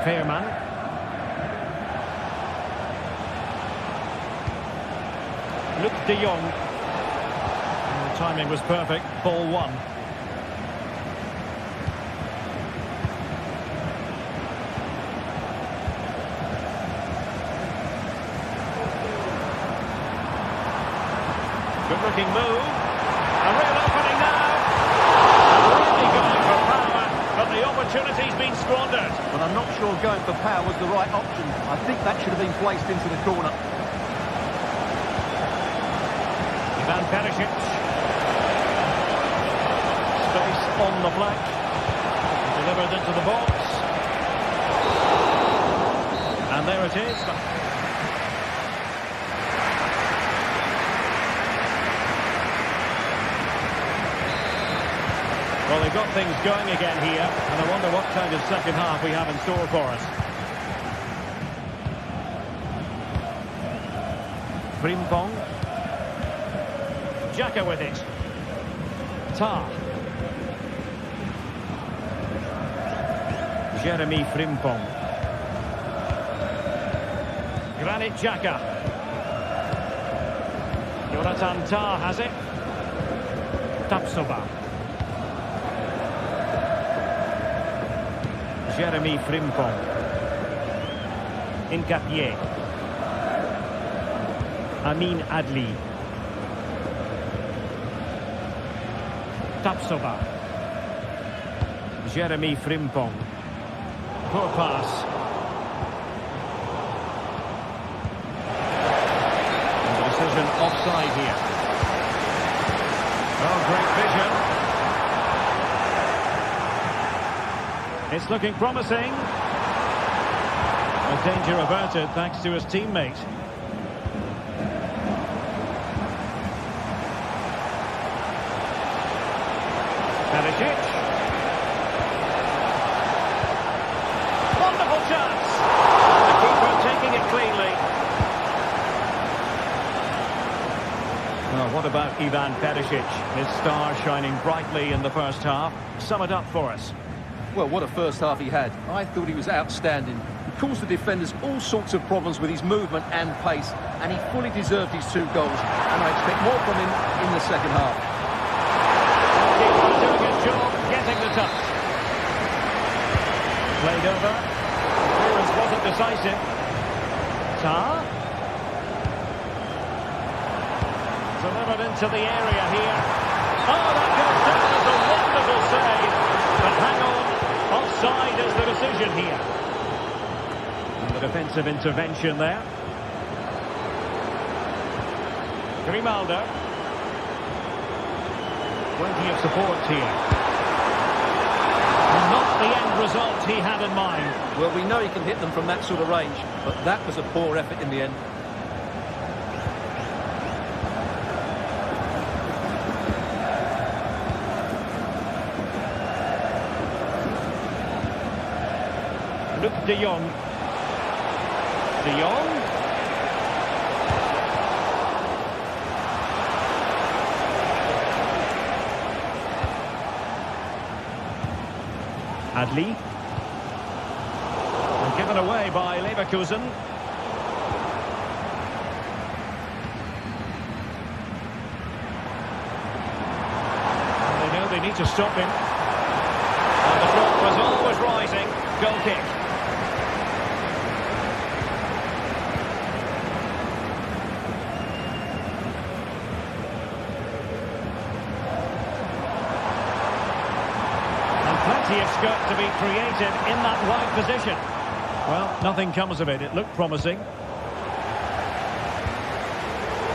Veerman. Luc de Jong. And the timing was perfect. Ball one. Good-looking move. A real opening now. Really going for power, but the opportunity's been squandered. But I'm not sure going for power was the right option. I think that should have been placed into the corner. Ivan Perisic. Space on the flank. Delivered into the box. And there it is. Well, they've got things going again here, and I wonder what kind of second half we have in store for us. Frimpong. Xhaka with it. Tar. Jeremy Frimpong. Granit Xhaka. Jonathan Tar has it. Tapsoba. Jeremy Frimpong. Incapié. Amin Adli. Tapsoba. Jeremy Frimpong. Poor pass. And the decision offside here. Oh, great vision. It's looking promising. A danger averted thanks to his teammate. Perisic. Wonderful chance. And the keeper taking it cleanly. Well, what about Ivan Perisic? His star shining brightly in the first half. Sum it up for us. Well, what a first half he had. I thought he was outstanding. He caused the defenders all sorts of problems with his movement and pace, and he fully deserved his 2 goals. And I expect more from him in the second half. Keeper doing his job, getting the touch. Played over. Clearance wasn't decisive. Tar. Delivered into the area here. Oh, that goes down as a wonderful save. But hang on. Offside is the decision here. And the defensive intervention there. Grimaldo. Plenty of support here. And not the end result he had in mind. Well, we know he can hit them from that sort of range, but that was a poor effort in the end. Luc de Jong. De Jong. Adli. And given away by Leverkusen. And they know they need to stop him. And the clock was always rising. Goal kick. Plenty of scope to be created in that wide position. Well, nothing comes of it. It looked promising.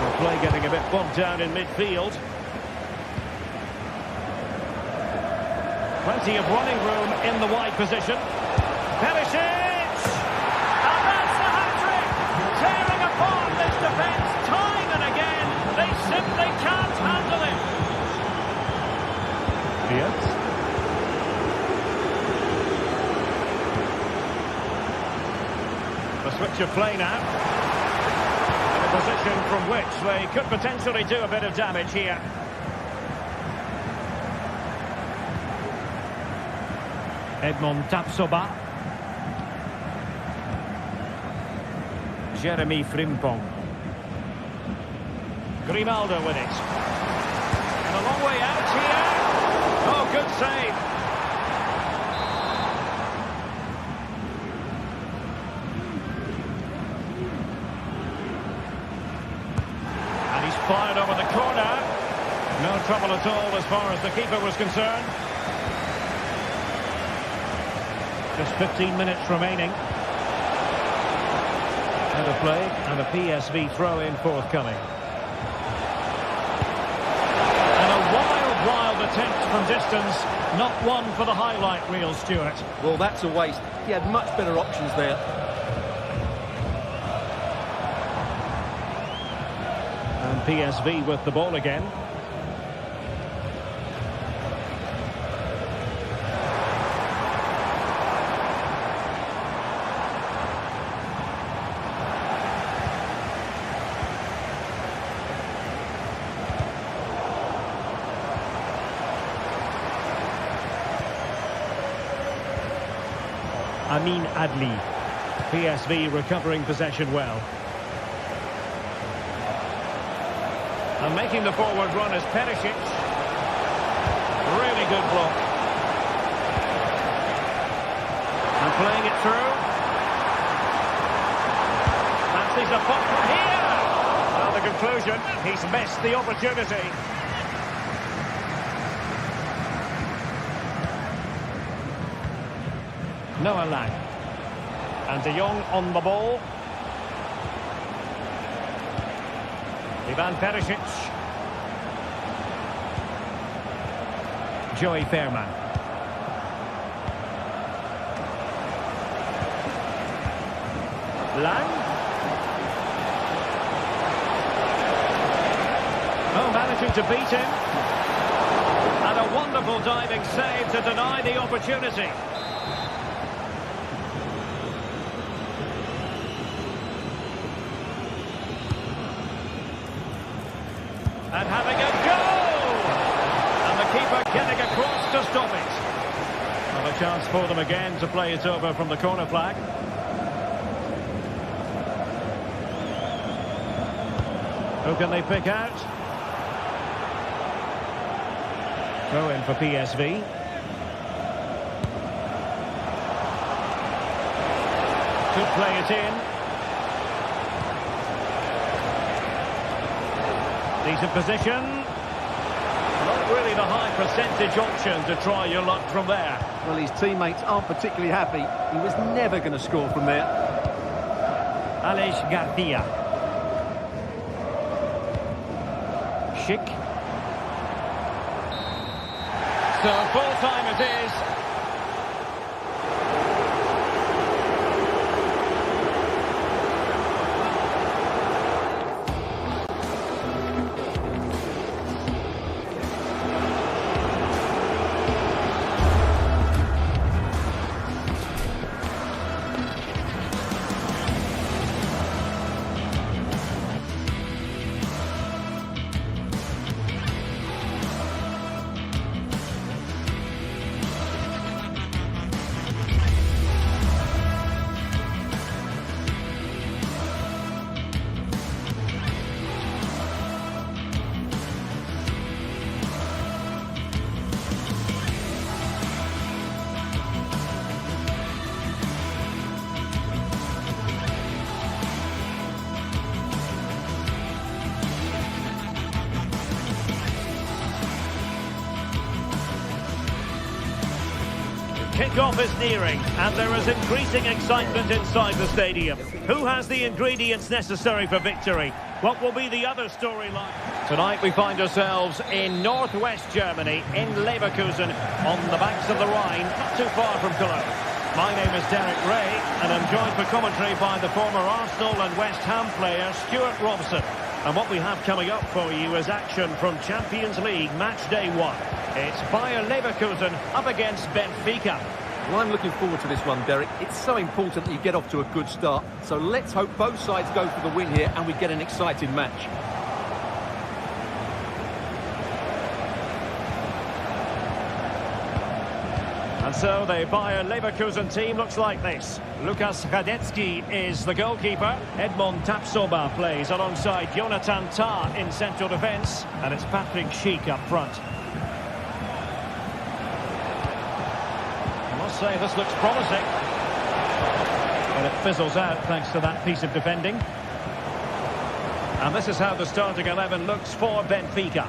The play getting a bit bogged down in midfield. Plenty of running room in the wide position. Perisic! And that's the hat-trick! Tearing apart this defence. Time stretch of play now. In a position from which they could potentially do a bit of damage here. Edmond Tapsoba. Jeremy Frimpong. Grimaldo with it. And a long way out here. Oh, good save. And he's fired over the corner. No trouble at all as far as the keeper was concerned. Just 15 minutes remaining. Out of play and a PSV throw-in forthcoming. And a wild attempt from distance. Not one for the highlight reel, Stuart. Well, that's a waste. He had much better options there. And PSV with the ball again. Amin Adli. PSV recovering possession well. And making the forward run is Perisic. Really good block. And playing it through. Fancies a pop from here. Well, the conclusion, he's missed the opportunity. Noah Lang. And De Jong on the ball. Ivan Perisic. Joey Fairman. Lang. Oh, managing to beat him. And a wonderful diving save to deny the opportunity. And having a goal! And the keeper getting across to stop it. Well, a chance for them again to play it over from the corner flag. Who can they pick out? Throw in for PSV. Could play it in. Decent position. Not really the high percentage option to try your luck from there. Well, his teammates aren't particularly happy. He was never going to score from there. Aleix Garcia. Schick. So full time it is. Kickoff is nearing, and there is increasing excitement inside the stadium. Who has the ingredients necessary for victory? What will be the other storyline? Tonight we find ourselves in northwest Germany, in Leverkusen, on the banks of the Rhine, not too far from Cologne. My name is Derek Ray, and I'm joined for commentary by the former Arsenal and West Ham player Stuart Robson. And what we have coming up for you is action from Champions League match day 1. It's Bayer Leverkusen up against Benfica. Well, I'm looking forward to this one, Derek. It's so important that you get off to a good start. So let's hope both sides go for the win here and we get an exciting match. And so the Bayer Leverkusen team looks like this. Lukas Radecki is the goalkeeper. Edmond Tapsoba plays alongside Jonathan Tah in central defence. And it's Patrick Schick up front. I must say this looks promising. But it fizzles out thanks to that piece of defending. And this is how the starting 11 looks for Benfica.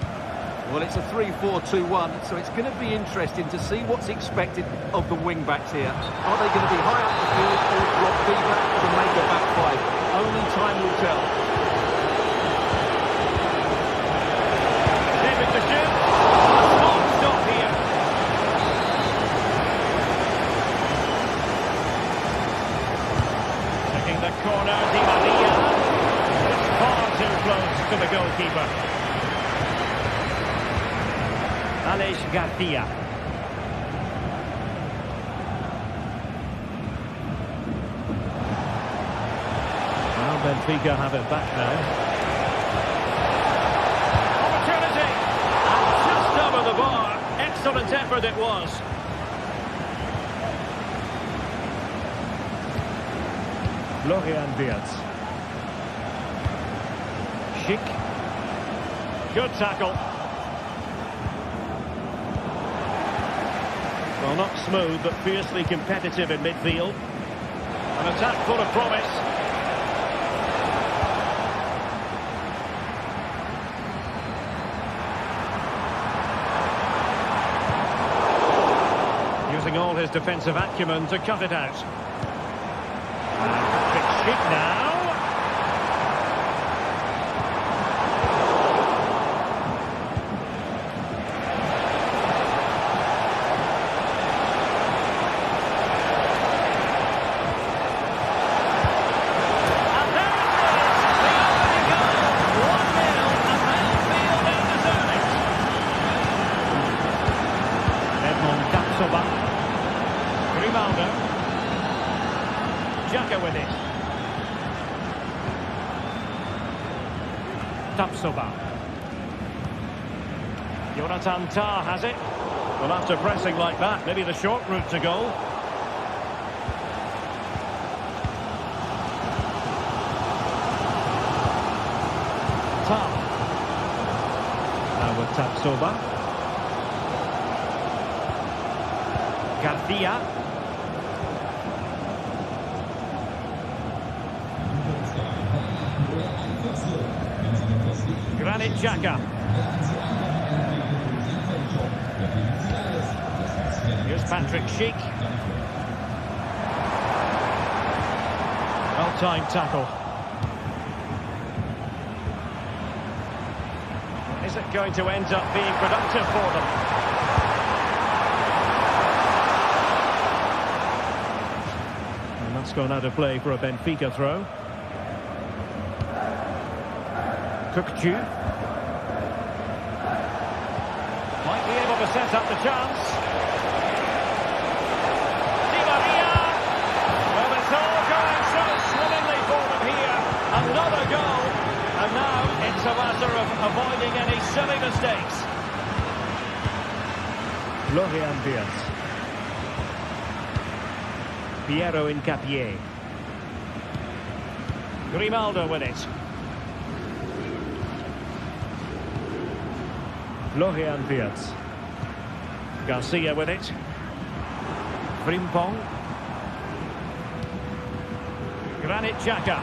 Well, it's a 3-4-2-1, so it's going to be interesting to see what's expected of the wing-backs here. Are they going to be high up the field or drop deeper to make a back five? Only time will tell. David to shoot. Small stop here. Taking the corner, Di Maria. It's far too close to the goalkeeper. Aleix Garcia. Well, Benfica have it back now. Opportunity! And just over the bar. Excellent effort it was. Florian Wirtz. Schick. Good tackle. Well, not smooth, but fiercely competitive in midfield. An attack full of promise. Using all his defensive acumen to cut it out. And Schick now. With it. Tapsoba. Jonathan Tah has it. Well, after pressing like that, maybe the short route to goal. Tah. Now with Tapsoba. Garcia. Granit Xhaka. Here's Patrick Schick. Well-timed tackle. Is it going to end up being productive for them? And that's gone out of play for a Benfica throw. Cookju might be able to set up the chance. Di Maria. Well, it's all going so swimmingly for them here. Another goal. And now it's a matter of avoiding any silly mistakes. Florian Wirtz. Piero Incapié. Grimaldo with it. Florian Wirtz. Garcia with it. Frimpong. Granit Xhaka.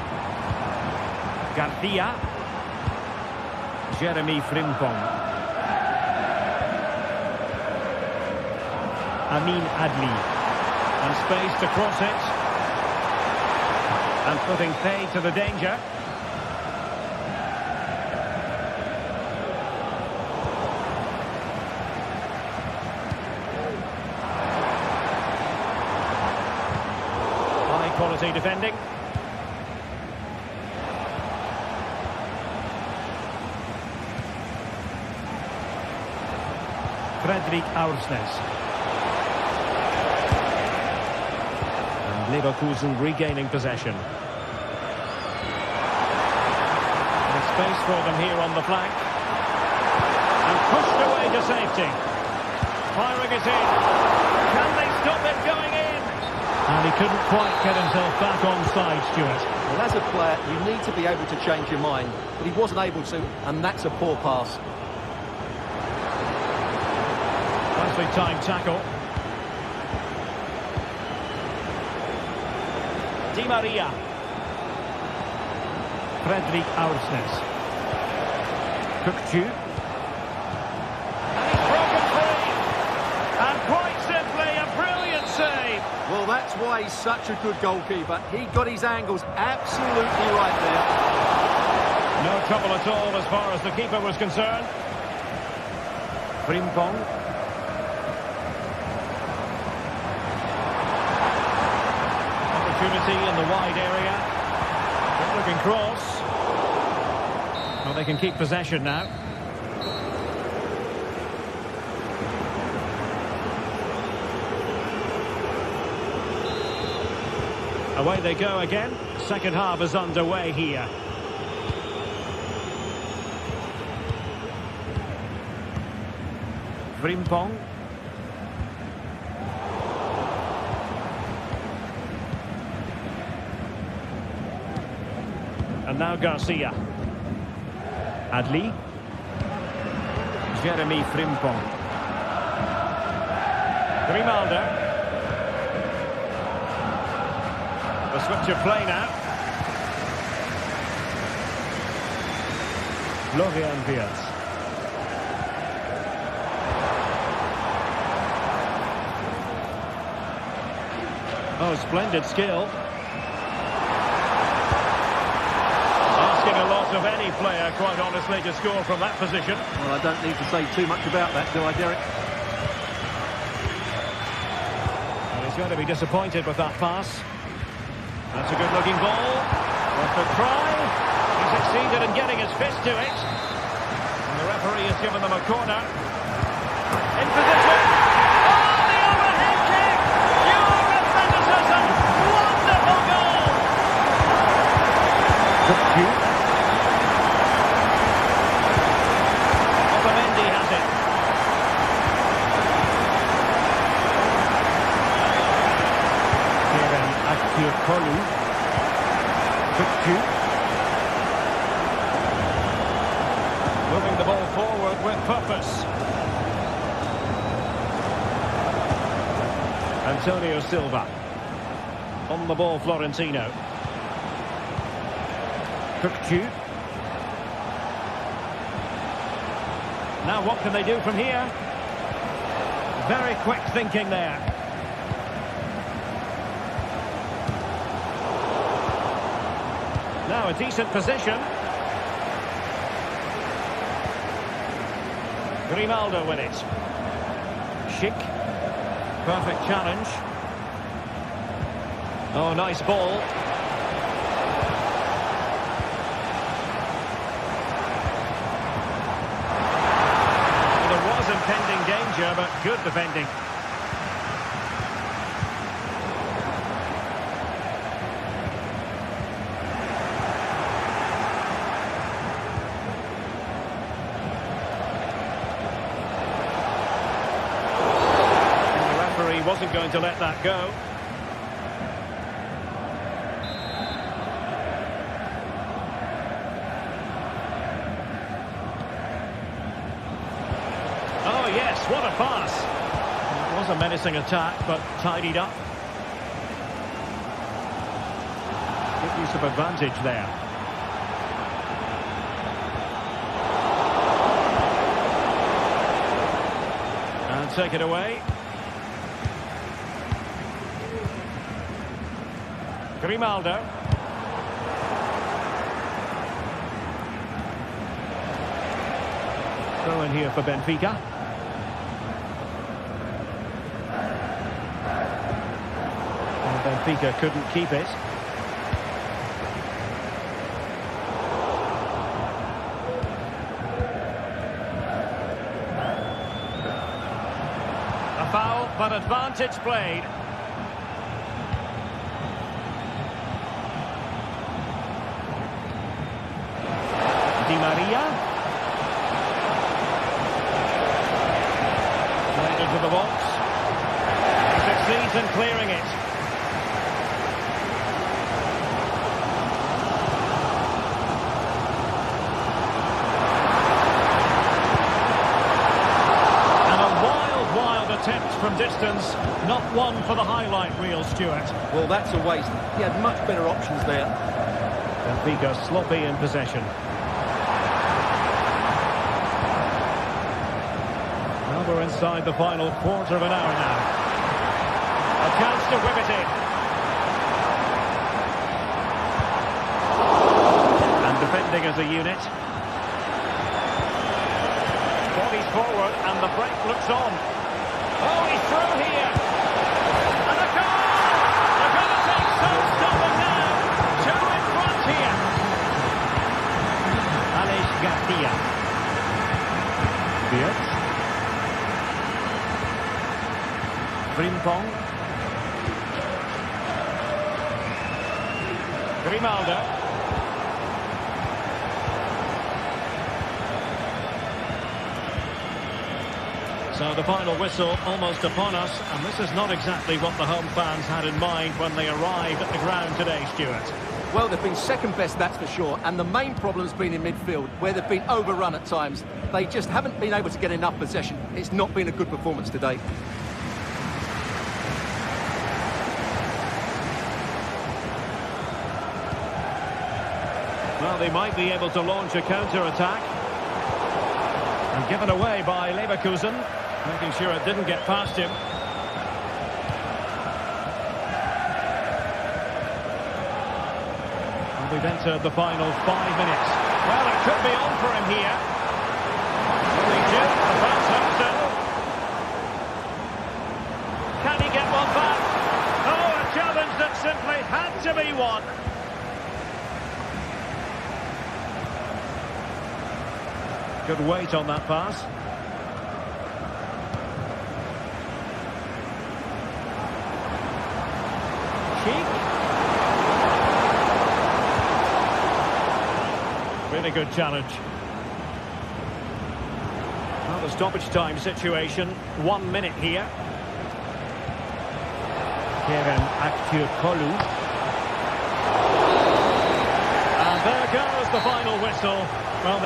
Garcia. Jeremy Frimpong. Amin Adli. And space to cross it. And putting pay to the danger. Quality defending. Fredrik Aursnes. Leverkusen regaining possession. There's space for them here on the flank. And pushed away to safety. Firing it in. Can they stop it going in? And he couldn't quite get himself back on side, Stuart. Well, as a player, you need to be able to change your mind, but he wasn't able to, and that's a poor pass. Nicely timed tackle. Di Maria. Fredrik Aursnes. Kukcu. And he's broken free. And quite simply, a brilliant save. Well, that's why he's such a good goalkeeper. He got his angles absolutely right there. No trouble at all as far as the keeper was concerned. Frimpong. Opportunity in the wide area. Good looking cross. Well, they can keep possession now. Away they go again. Second half is underway here. Frimpong. And now Garcia. Adli. Jeremy Frimpong. Grimaldo. The switch of play now. Florian Wirtz. Oh, splendid skill. Asking a lot of any player, quite honestly, to score from that position. Well, I don't need to say too much about that, do I, Derek? Well, he's going to be disappointed with that pass. That's a good-looking ball. Worth a try. He succeeded in getting his fist to it. And the referee has given them a corner. In position. Oh, the overhead kick! Pure athleticism! Wonderful goal! Otamendi has it. Kolu. Moving the ball forward with purpose. Antonio Silva. On the ball, Florentino. Kukcu. Now what can they do from here? Very quick thinking there. Now a decent position. Grimaldo with it. Schick. Perfect challenge. Oh, nice ball. There was impending danger, but good defending. Wasn't going to let that go. Oh yes, what a pass. It was a menacing attack, but tidied up. Good use of advantage there. And take it away. Grimaldo. Throw in here for Benfica. And Benfica couldn't keep it. A foul, but advantage played. Di Maria. Played into the box. He succeeds in clearing it. Attempt from distance, not one for the highlight reel, Stuart. Well, that's a waste. He had much better options there. Benfica sloppy in possession. Well, we're inside the final quarter of an hour now. A chance to whip it in. And defending as a unit. Bodies forward and the break looks on. Oh, he's through here. And a goal! They're going to take some stopping now. Two in front here. Alex Garcia. Beard. Frimpong. Grimaldo. So the final whistle almost upon us, and this is not exactly what the home fans had in mind when they arrived at the ground today, Stuart. Well, they've been second best, that's for sure, and the main problem's been in midfield, where they've been overrun at times. They just haven't been able to get enough possession. It's not been a good performance today. Well, they might be able to launch a counter-attack. And given away by Leverkusen. Making sure it didn't get past him. And we've entered the final 5 minutes. Well, it could be on for him here. They do. The fans hope so. Can he get one back? Oh, a challenge that simply had to be won. Good weight on that pass. Really good challenge. Well, the stoppage time situation, 1 minute here. Kerem Aktürkoğlu. And there goes the final whistle. Well,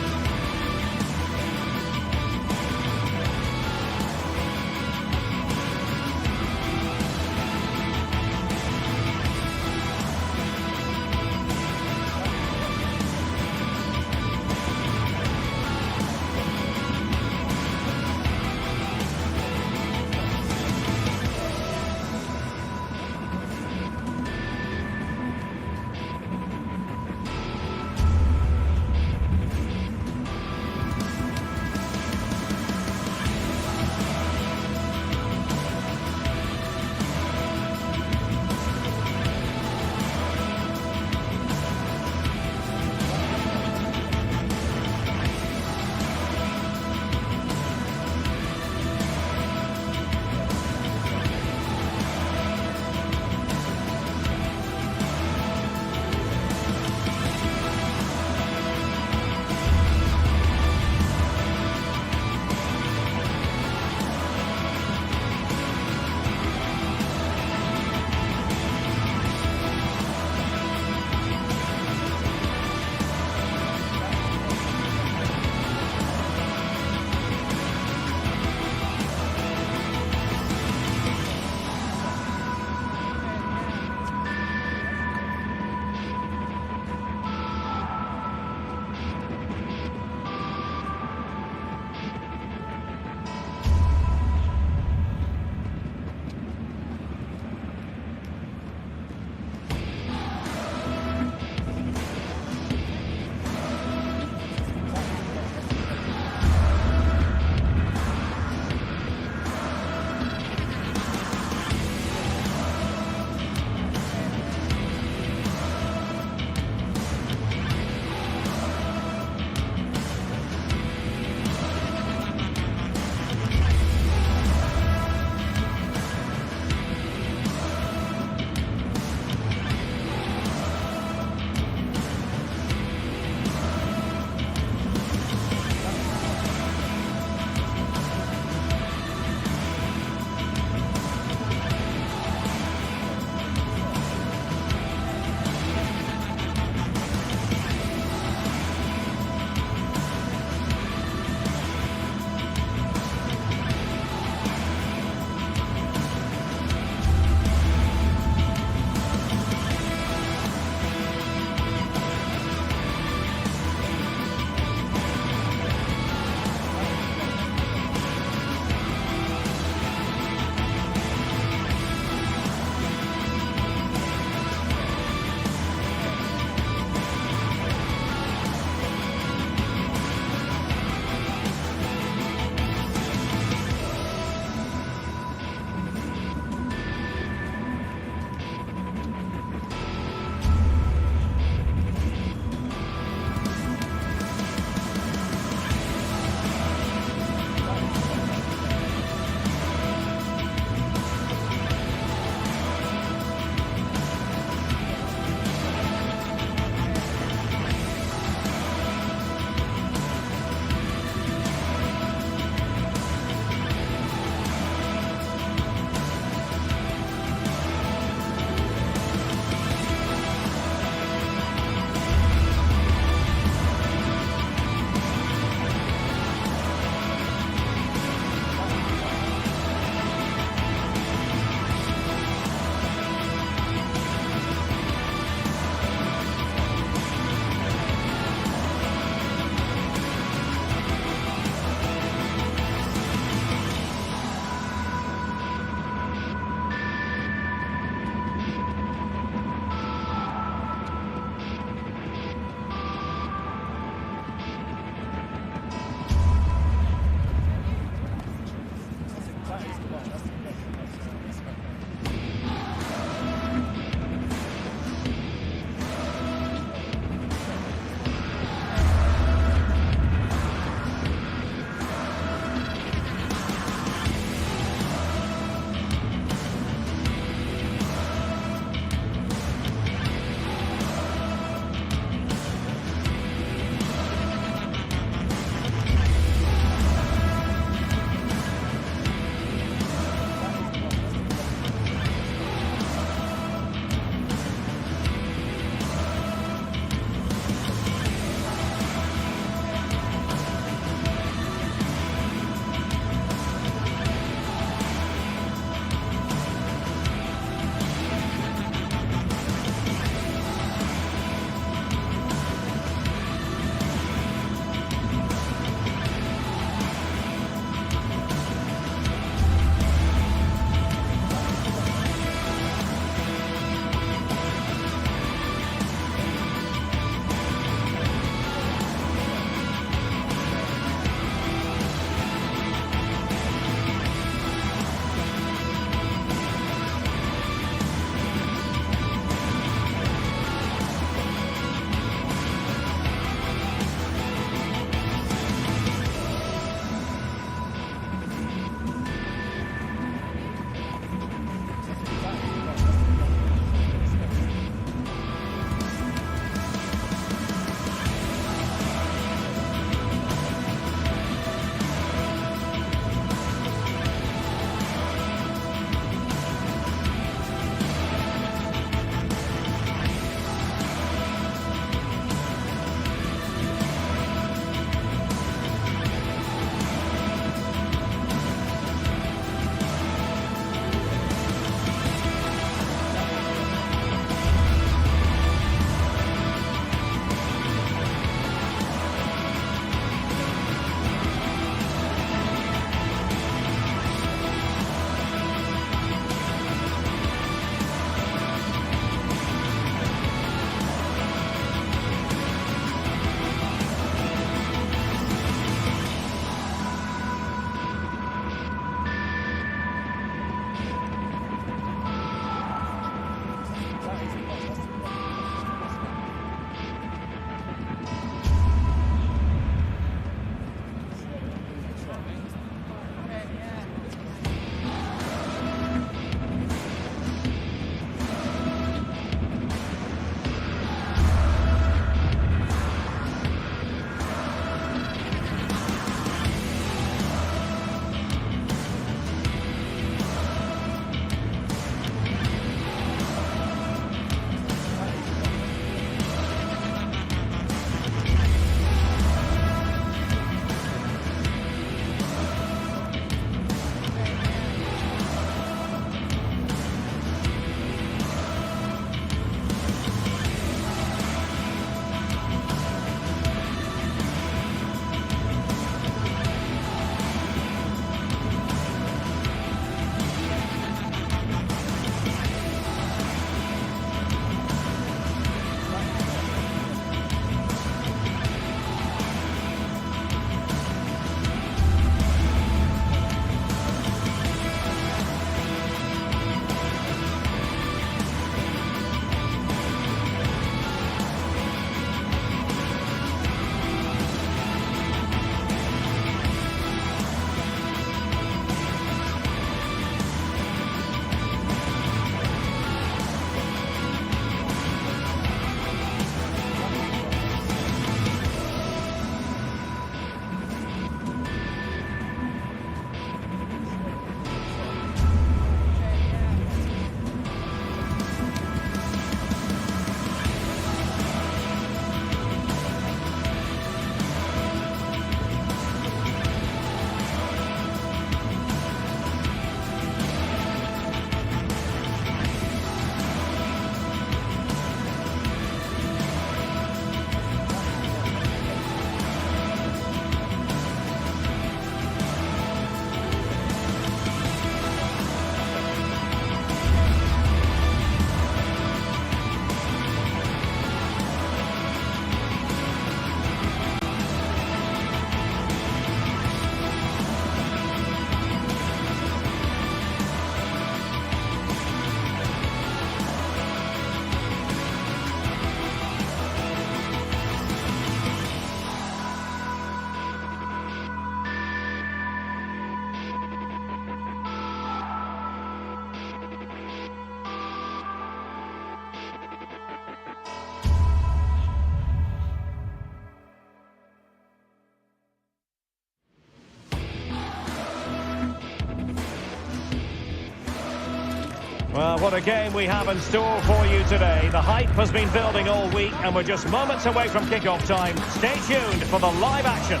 Well, what a game we have in store for you today. The hype has been building all week, and we're just moments away from kickoff time. Stay tuned for the live action.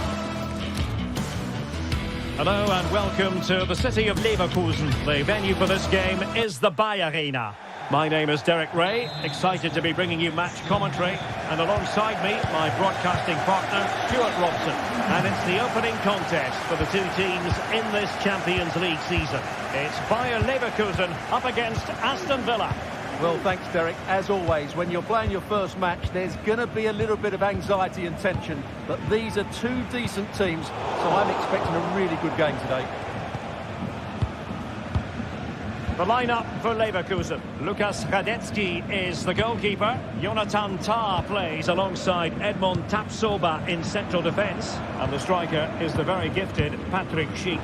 Hello and welcome to the city of Leverkusen. The venue for this game is the Bayer Arena. My name is Derek Ray, excited to be bringing you match commentary. And alongside me, my broadcasting partner, Stuart Robson. And it's the opening contest for the two teams in this Champions League season. It's Bayer Leverkusen up against Aston Villa. Well, thanks, Derek. As always, when you're playing your first match, there's going to be a little bit of anxiety and tension. But these are two decent teams, so I'm expecting a really good game today. The lineup for Leverkusen. Lukas Radetzky is the goalkeeper. Jonathan Tah plays alongside Edmond Tapsoba in central defence. And the striker is the very gifted Patrick Schick.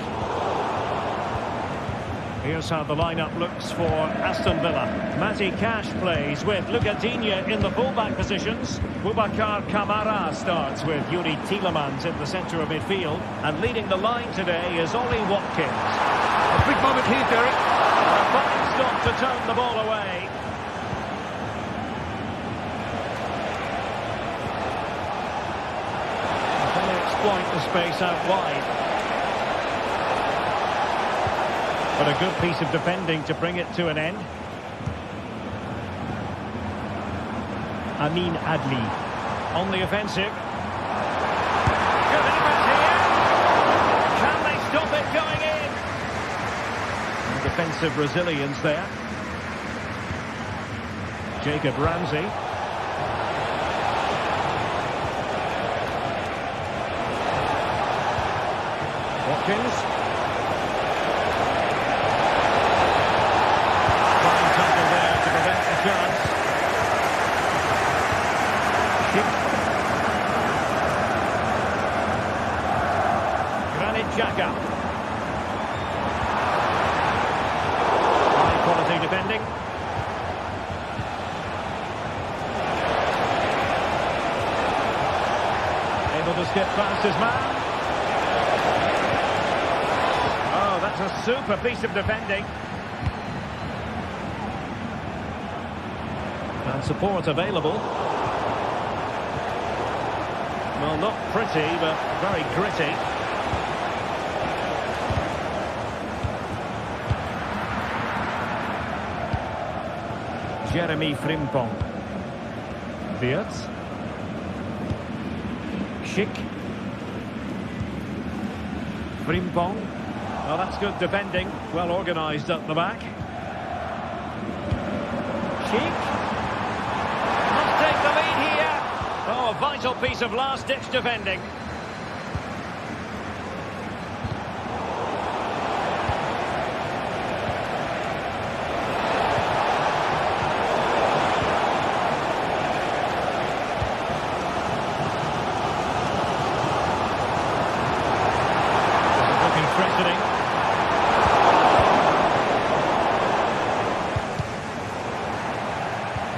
Here's how the lineup looks for Aston Villa. Matty Cash plays with Luca Digne in the fullback positions. Boubacar Kamara starts with Yuri Tielemans in the centre of midfield. And leading the line today is Ollie Watkins. A big moment here, Derek. A fine stop to turn the ball away. Can they exploit the space out wide? But a good piece of defending to bring it to an end. Amin Adli on the offensive. Good effort here. Can they stop it going in? Defensive resilience there. Jacob Ramsey. Watkins. Fine tackle there to prevent the chance. Granit Xhaka. Quality defending. Able to skip past his man. Oh, that's a super piece of defending. And support available. Well, not pretty, but very gritty. Jeremy Frimpong. Wirtz. Schick. Frimpong. Well, that's good defending. Well organised at the back. Schick. Must take the lead here. Oh, a vital piece of last-ditch defending.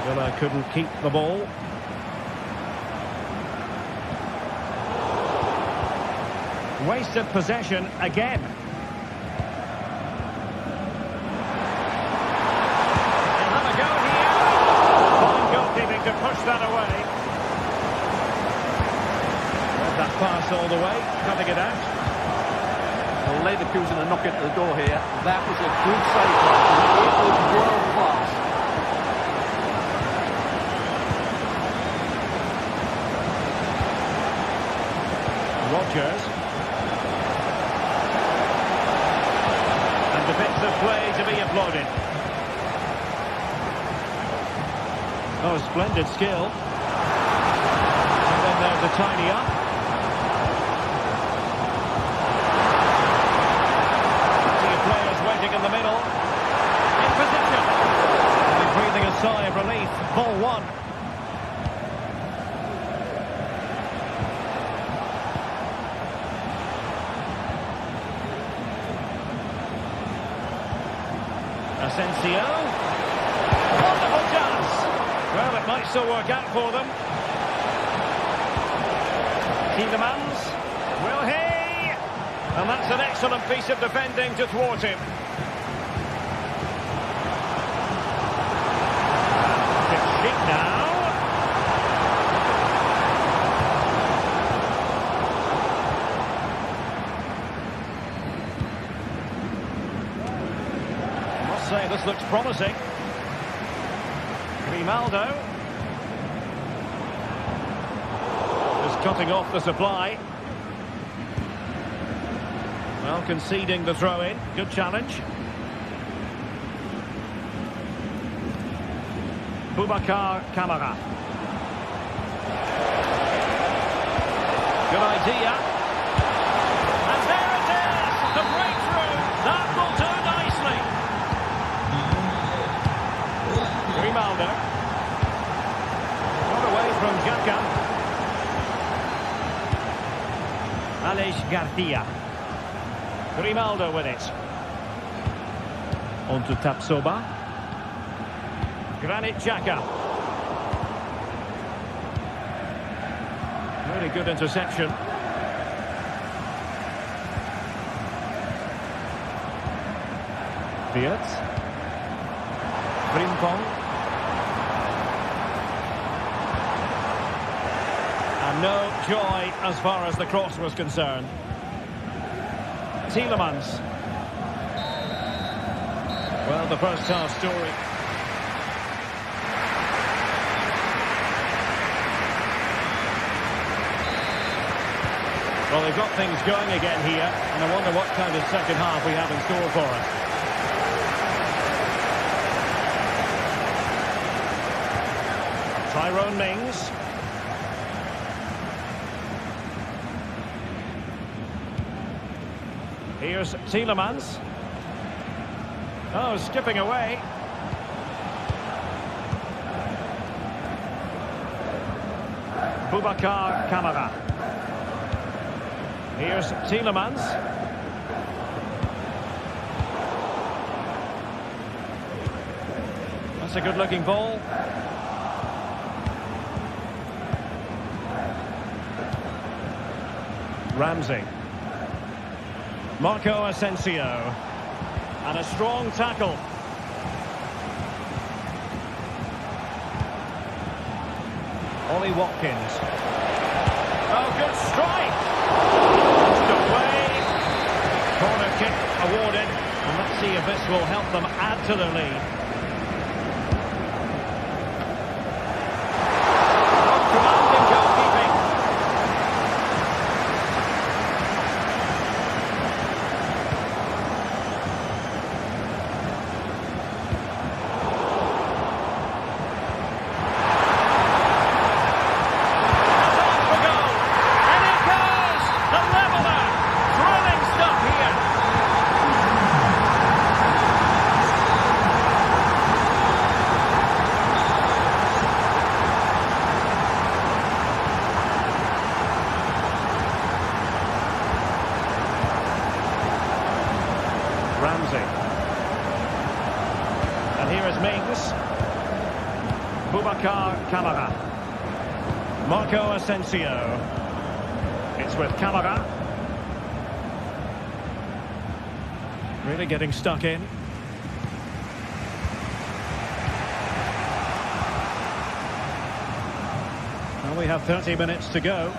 Villa couldn't keep the ball. Wasted possession again. They'll have a go here. Fine goalkeeping to push that away. Read that pass all the way, cutting it out. Well, Leverkusen are knocking at the door here. That was a good save. It was world class. Rodgers. And defensive play to be applauded. Oh, splendid skill. And then there's a tidy up. Players waiting in the middle. In position. And breathing a sigh of relief. Ball one. Asensio. Wonderful chance. Well, it might still work out for them. Tielemans. Will he? And that's an excellent piece of defending to thwart him. this looks promising. Grimaldo. Just cutting off the supply. Well, conceding the throw-in. Good challenge. Boubacar Kamara. Good idea. And there it is! The breakthrough! That will do nicely. Grimaldo. Got away from Xhaka. Aleix Garcia. Grimaldo with it. On to Tapsoba. Granit Xhaka. Really good interception. Fiat. Frimpong. And no joy as far as the cross was concerned. Tielemans. Well, the first half story. Well, they've got things going again here, and I wonder what kind of second half we have in store for us. Tyrone Mings. Here's Tielemans. Oh, skipping away. Boubacar Kamara. Here's Tielemans. That's a good-looking ball. Ramsey. Marco Asensio. And a strong tackle. Ollie Watkins. Oh, good strike! Away. Corner kick awarded. And let's see if this will help them add to their lead. Commanding goalkeeping. Ramsey. And here is Mings. Boubacar Kamara. Marco Asensio. It's with Kamara. Really getting stuck in. Well, we have 30 minutes to go.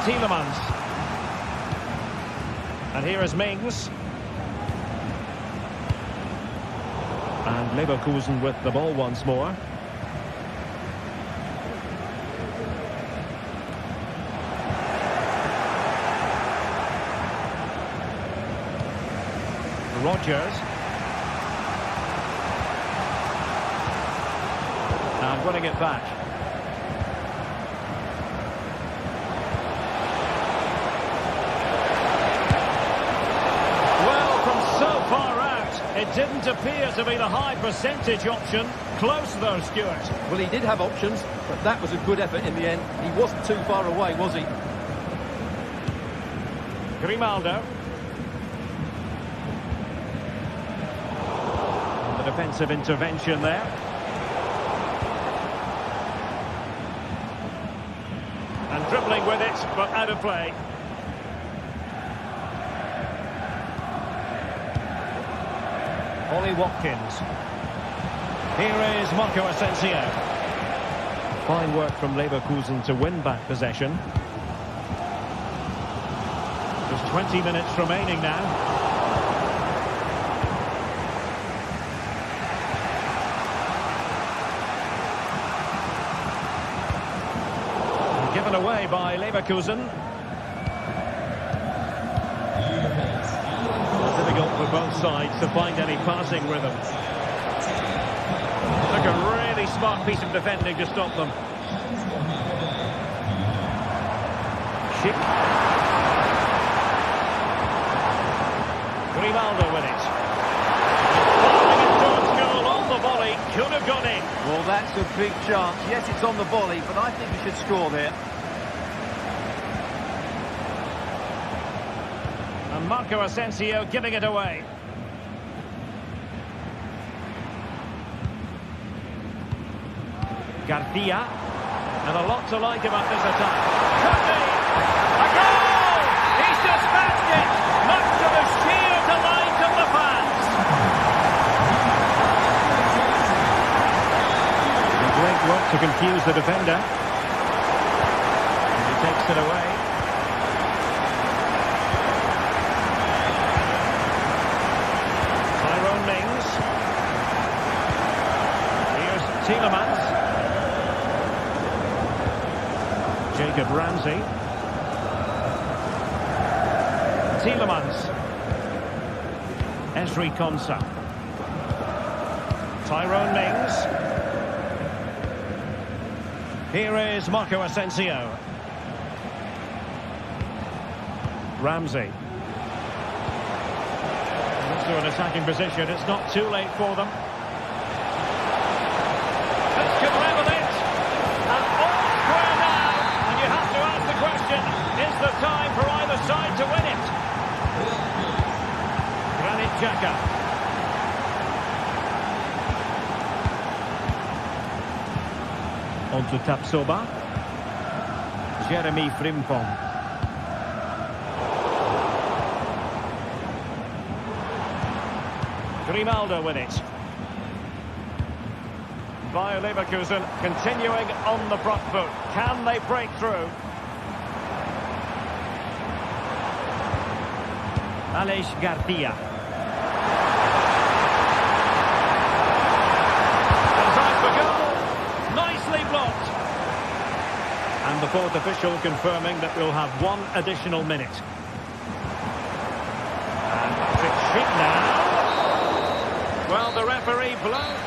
Tielemans. And here is Mings. And Leverkusen with the ball once more. Rodgers. And winning it back. It didn't appear to be the high percentage option. Close though, Stuart. Well, he did have options, but that was a good effort in the end. He wasn't too far away, was he? Grimaldo. And the defensive intervention there. And dribbling with it, but out of play. Ollie Watkins. Here is Marco Asensio. Fine work from Leverkusen to win back possession. There's 20 minutes remaining now. Given away by Leverkusen. Difficult for both sides to find any passing rhythm. Look, a really smart piece of defending to stop them. Schick. Grimaldo with it. Firing it towards goal on the volley. Could have gone in. Well, that's a big chance. Yes, it's on the volley, but I think he should score there. And Marco Asensio giving it away. Garcia. And a lot to like about this attack. Could be! A goal! He's dispatched it! Much to the sheer delight of the fans. Great work to confuse the defender. And he takes it away. Mames. Here's Tielemans. Jacob Ramsey. Tielemans. Esri Konsa. Tyrone Mings. Here is Marco Asensio. Ramsey. To an attacking position, it's not too late for them. This could level it. And all square now. And you have to ask the question, is the time for either side to win it? Granit Xhaka. On to Tapsoba. Jeremy Frimpong. Grimaldo with it. Bayer Leverkusen continuing on the front foot. Can they break through? Aleix Garcia. Time for goal. Nicely blocked. And the fourth official confirming that we'll have one additional minute. And it's Schick now. Well, the referee blows.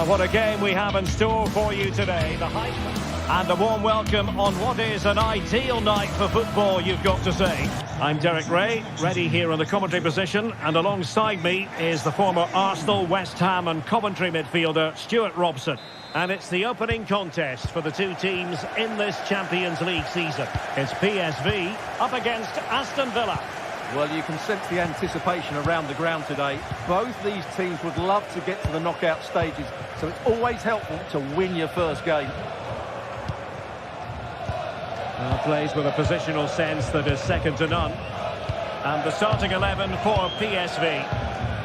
Well, what a game we have in store for you today. The hype and a warm welcome on what is an ideal night for football, you've got to say. I'm Derek Ray, ready here in the commentary position, and alongside me is the former Arsenal, West Ham and Coventry midfielder, Stuart Robson. And it's the opening contest for the two teams in this Champions League season. It's PSV up against Aston Villa. Well, you can sense the anticipation around the ground today. Both these teams would love to get to the knockout stages, so it's always helpful to win your first game. Well, plays with a positional sense that is second to none. And the starting 11 for PSV.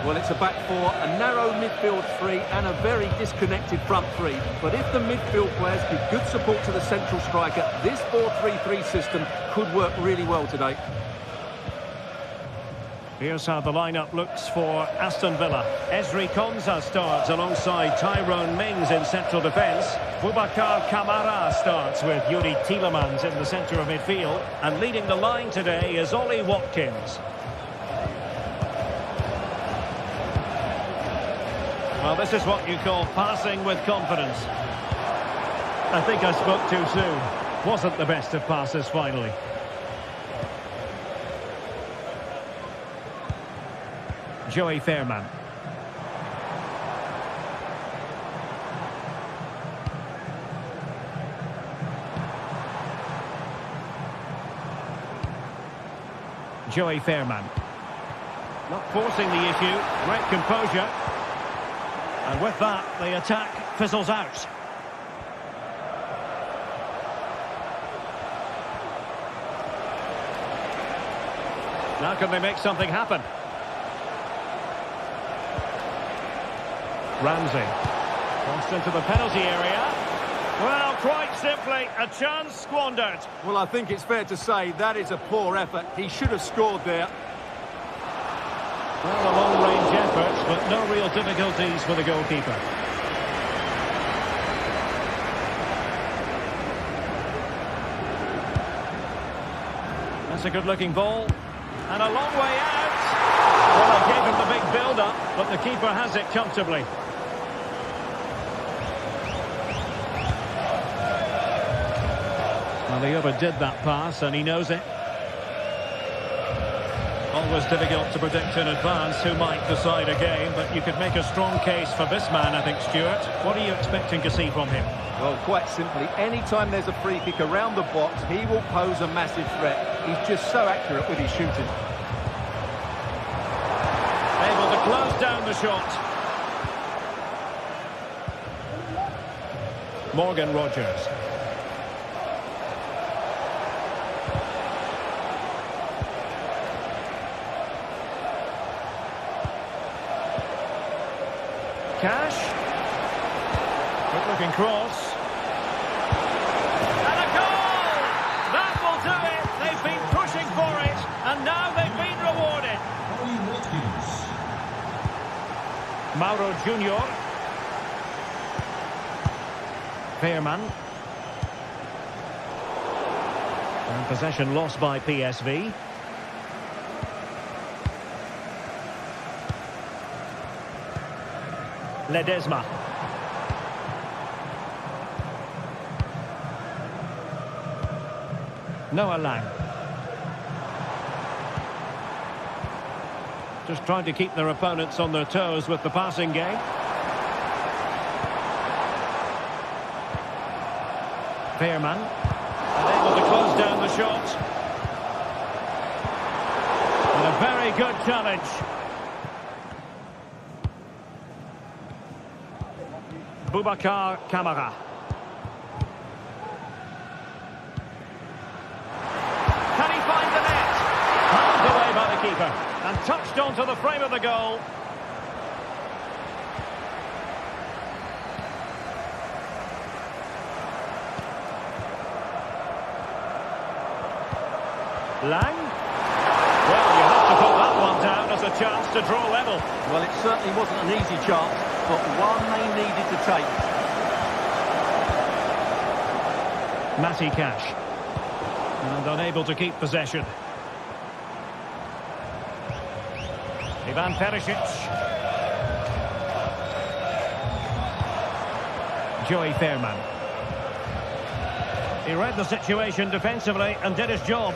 Well, it's a back four, a narrow midfield three and a very disconnected front three. But if the midfield players give good support to the central striker, this 4-3-3 system could work really well today. Here's how the lineup looks for Aston Villa. Ezri Konsa starts alongside Tyrone Mings in central defence. Boubacar Kamara starts with Yuri Tielemans in the centre of midfield. And leading the line today is Ollie Watkins. Well, this is what you call passing with confidence. I think I spoke too soon. Wasn't the best of passes finally. Joey Fairman. Joey Fairman. Not forcing the issue. Great composure. And with that, the attack fizzles out. Now can they make something happen? Ramsey. Crossed into the penalty area. Well, quite simply, a chance squandered. Well, I think it's fair to say that is a poor effort. He should have scored there. Well, a long-range effort, but no real difficulties for the goalkeeper. That's a good-looking ball. And a long way out. Well, they gave him the big build-up, but the keeper has it comfortably. Well, he overdid that pass, and he knows it. Always difficult to predict in advance who might decide a game, but you could make a strong case for this man, I think, Stuart. What are you expecting to see from him? Well, quite simply, anytime there's a free kick around the box, he will pose a massive threat. He's just so accurate with his shooting. Able to close down the shot. Morgan Rogers. Cash. Good-looking cross. And a goal! That will do it. They've been pushing for it, and now they've been rewarded. Mauro Junior. Fairman. And possession lost by PSV. Ledesma. Noah Lang. Just trying to keep their opponents on their toes with the passing game. Fairman. And able to close down the shot. And a very good challenge. Boubacar Kamara. Can he find the net? Held away by the keeper and touched onto the frame of the goal. Lang. Well, you have to put that one down as a chance to draw level. Well, it certainly wasn't an easy chance, but one they needed to take. Matty Cash. And unable to keep possession. Ivan Perisic. Joey Fairman. He read the situation defensively and did his job.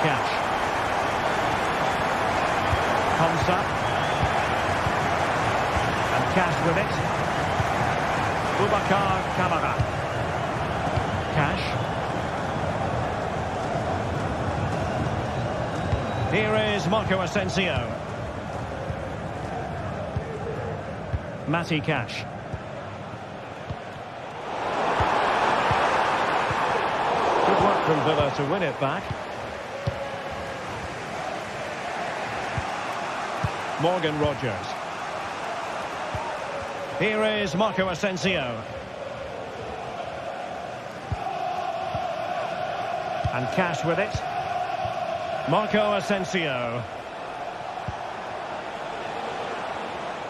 Cash. Konsa. And Cash with it. Boubacar Kamara. Cash. Here is Marco Asensio. Matty Cash. Good work from Villa to win it back. Morgan Rogers. Here is Marco Asensio. And Cash with it. Marco Asensio.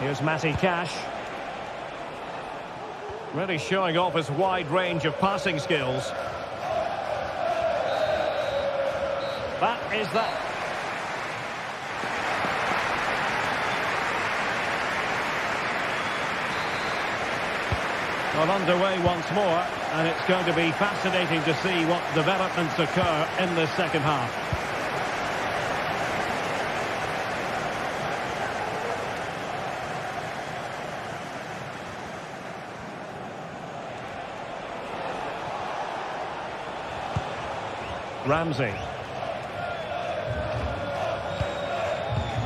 Here's Matty Cash. Really showing off his wide range of passing skills. That is that. Well, underway once more, and it's going to be fascinating to see what developments occur in the second half. Ramsey.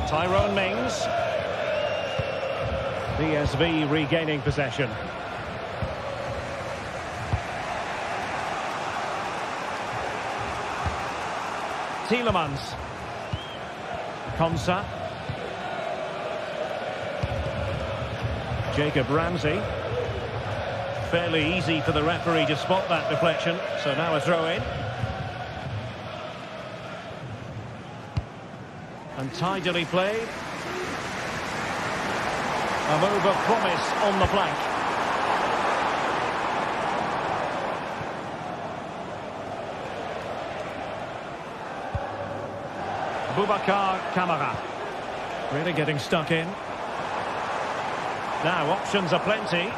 Tyrone Mames. PSV regaining possession. Tielemans. Konsa. Jacob Ramsey. Fairly easy for the referee to spot that deflection, so now a throw in. And tidily played. A move of promise on the flank. Boubacar Kamara. Really getting stuck in. Now options are plenty.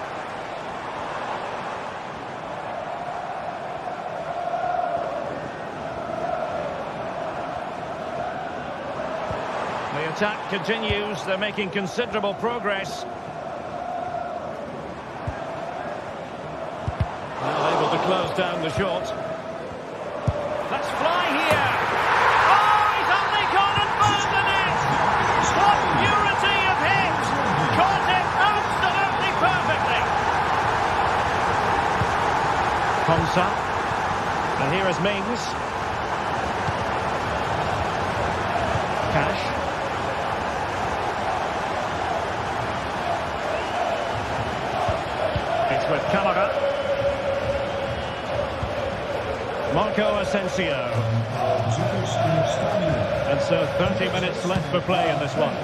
The attack continues. They're making considerable progress. Well, able to close down the shot. Let's fly here. Oh, he's only gone and found the net. What purity of hit. Caught it absolutely perfectly. Konsa. And here is Mames. Cash. It's with Kamara. Marco Asensio. And so 30 minutes left for play in this one.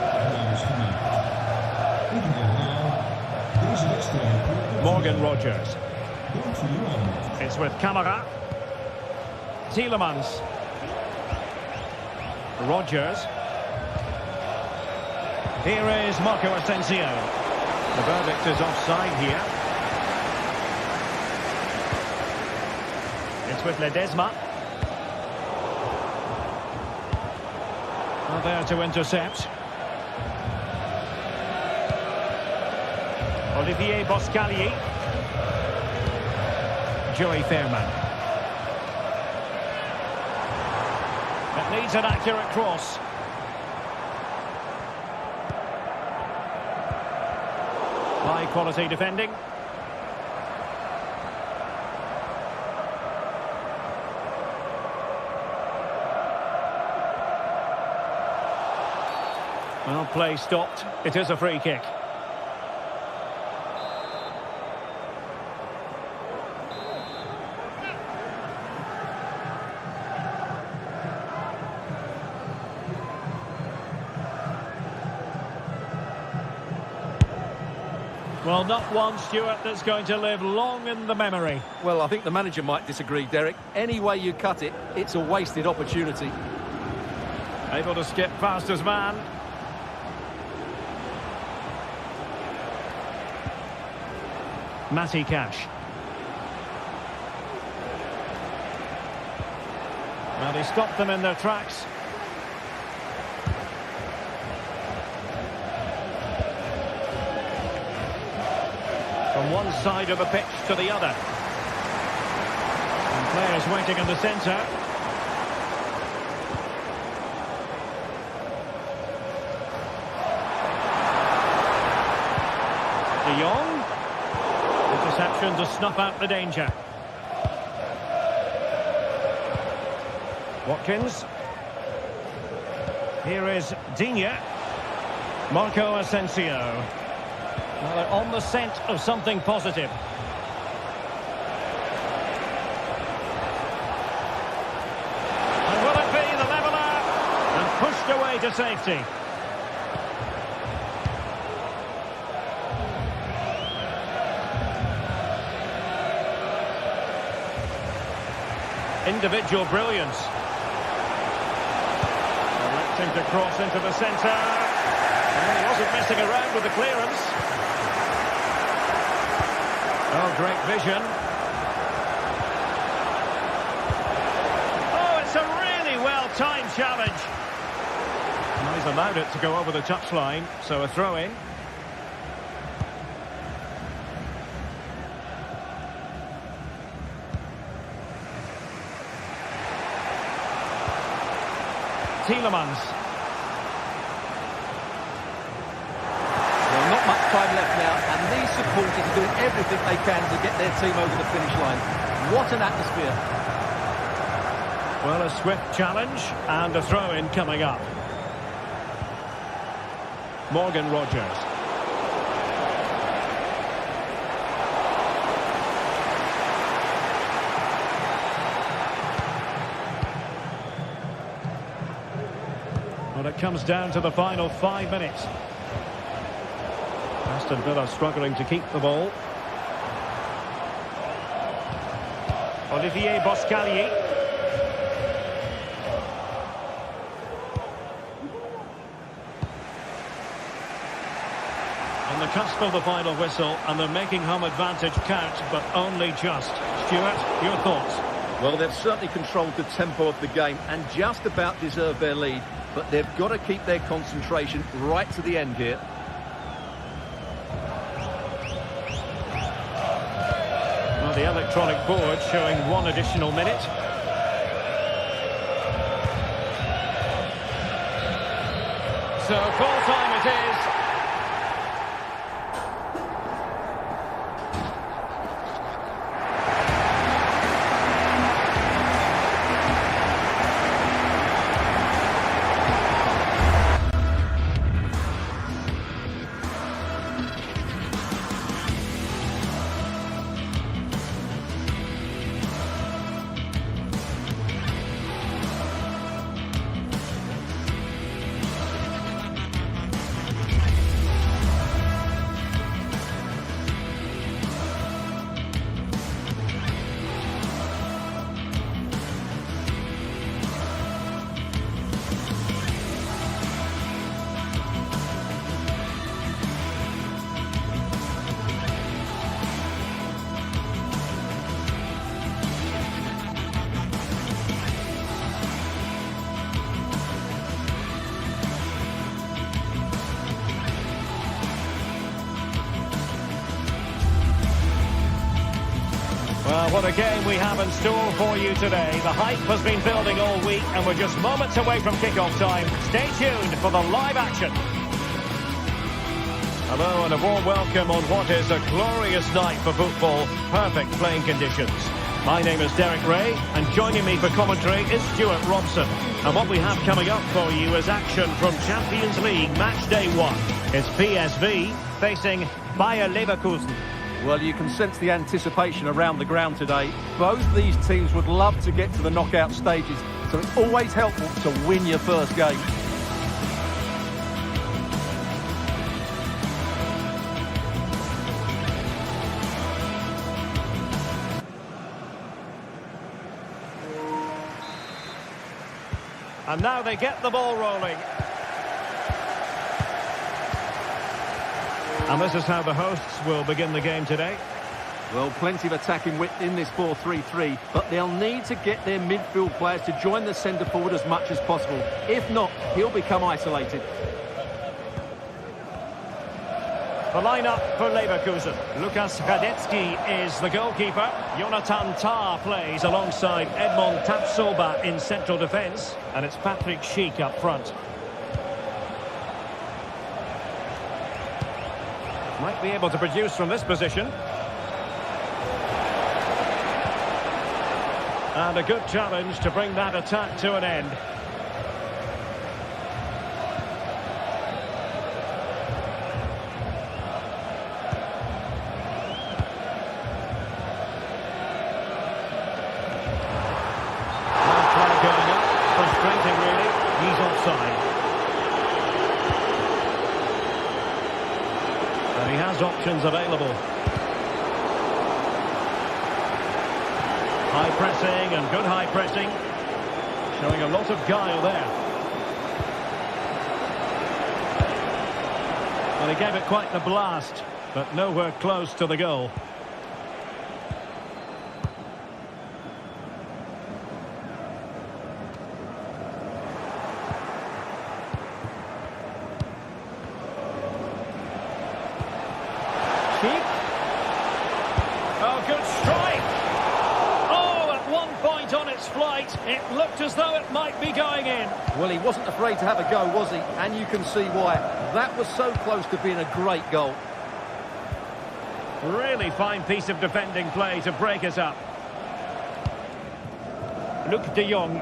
Morgan Rogers. It's with Kamara. Tielemans. Rogers. Here is Marco Asensio. The verdict is offside here. It's with Ledesma. Well, there to intercept. Olivier Boscagli. Joey Fairman. It needs an accurate cross. High quality defending. Well, play stopped. It is a free kick. Well, not one, Stuart, that's going to live long in the memory. Well, I think the manager might disagree, Derek. Any way you cut it, it's a wasted opportunity. Able to skip past his man. Matty Cash. And he stopped them in their tracks. From one side of the pitch to the other. And players waiting in the centre. De Jong. Interception to snuff out the danger. Watkins. Here is Digne. Marco Asensio. Well, they're on the scent of something positive. And will it be the leveller? And pushed away to safety. Individual brilliance. Electing to cross into the centre. And he wasn't messing around with the clearance. Oh, great vision. Oh, it's a really well-timed challenge. Well, he's allowed it to go over the touchline, so a throw-in. Tielemans. Well, not much time left now, and these supporters are doing everything they can to get their team over the finish line. What an atmosphere. Well, a swift challenge and a throw-in coming up. Morgan Rogers. Well, it comes down to the final 5 minutes. Aston Villa struggling to keep the ball. Olivier Boscagli. On the cusp of the final whistle, and they're making home advantage count, but only just. Stuart, your thoughts? Well, they've certainly controlled the tempo of the game and just about deserved their lead, but they've got to keep their concentration right to the end here. Well, the electronic board showing 1 additional minute. So full time it is. Well, what a game we have in store for you today. The hype has been building all week, and we're just moments away from kickoff time. Stay tuned for the live action. Hello and a warm welcome on what is a glorious night for football. Perfect playing conditions. My name is Derek Ray, and joining me for commentary is Stuart Robson. And what we have coming up for you is action from Champions League Match Day 1. It's PSV facing Bayer Leverkusen. Well, you can sense the anticipation around the ground today. Both these teams would love to get to the knockout stages, so it's always helpful to win your first game. And now they get the ball rolling. And this is how the hosts will begin the game today. Well, plenty of attacking width in this 4-3-3, but they'll need to get their midfield players to join the centre forward as much as possible. If not, he'll become isolated. The lineup for Leverkusen. Lukas Radecki is the goalkeeper. Jonathan Tah plays alongside Edmond Tapsoba in central defence. And it's Patrick Schick up front. Might be able to produce from this position. And a good challenge to bring that attack to an end. Going up. Frustrating, really. He's offside. And he has options available. High pressing and good high pressing. Showing a lot of guile there. Well, he gave it quite the blast, but nowhere close to the goal. Oh, good strike. Oh, at one point on its flight, it looked as though it might be going in. Well, he wasn't afraid to have a go, was he? And you can see why. That was so close to being a great goal. Really fine piece of defending play to break us up. Luc de Jong.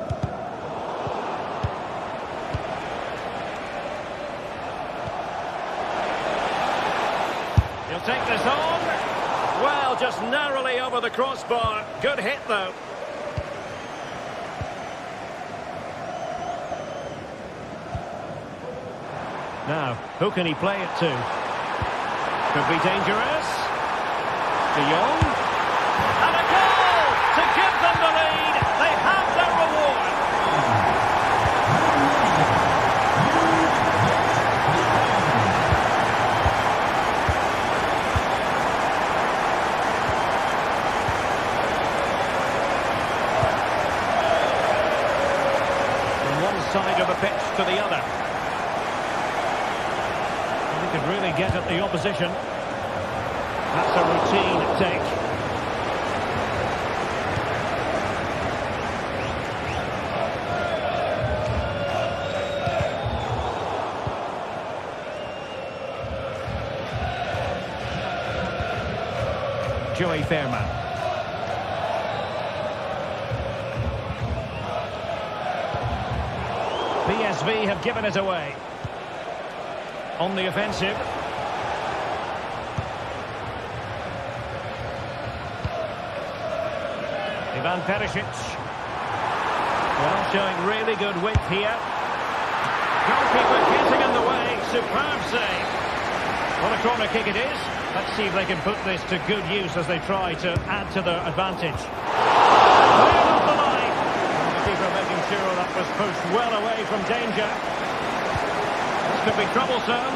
He'll take this on. Well, just narrowly over the crossbar. Good hit, though. Now, who can he play it to? Could be dangerous. De Jong. And a goal to give them the lead. They have their reward. From one side of the pitch to the other. He could really get at the opposition. That's a routine take. Joey Fairman. PSV have given it away. On the offensive. Ivan Perisic. Well, showing really good width here. Goalkeeper getting in the way. Superb save. What a corner kick it is. Let's see if they can put this to good use as they try to add to their advantage. Clear off the line. The keeper making sure that was pushed well away from danger. This could be troublesome.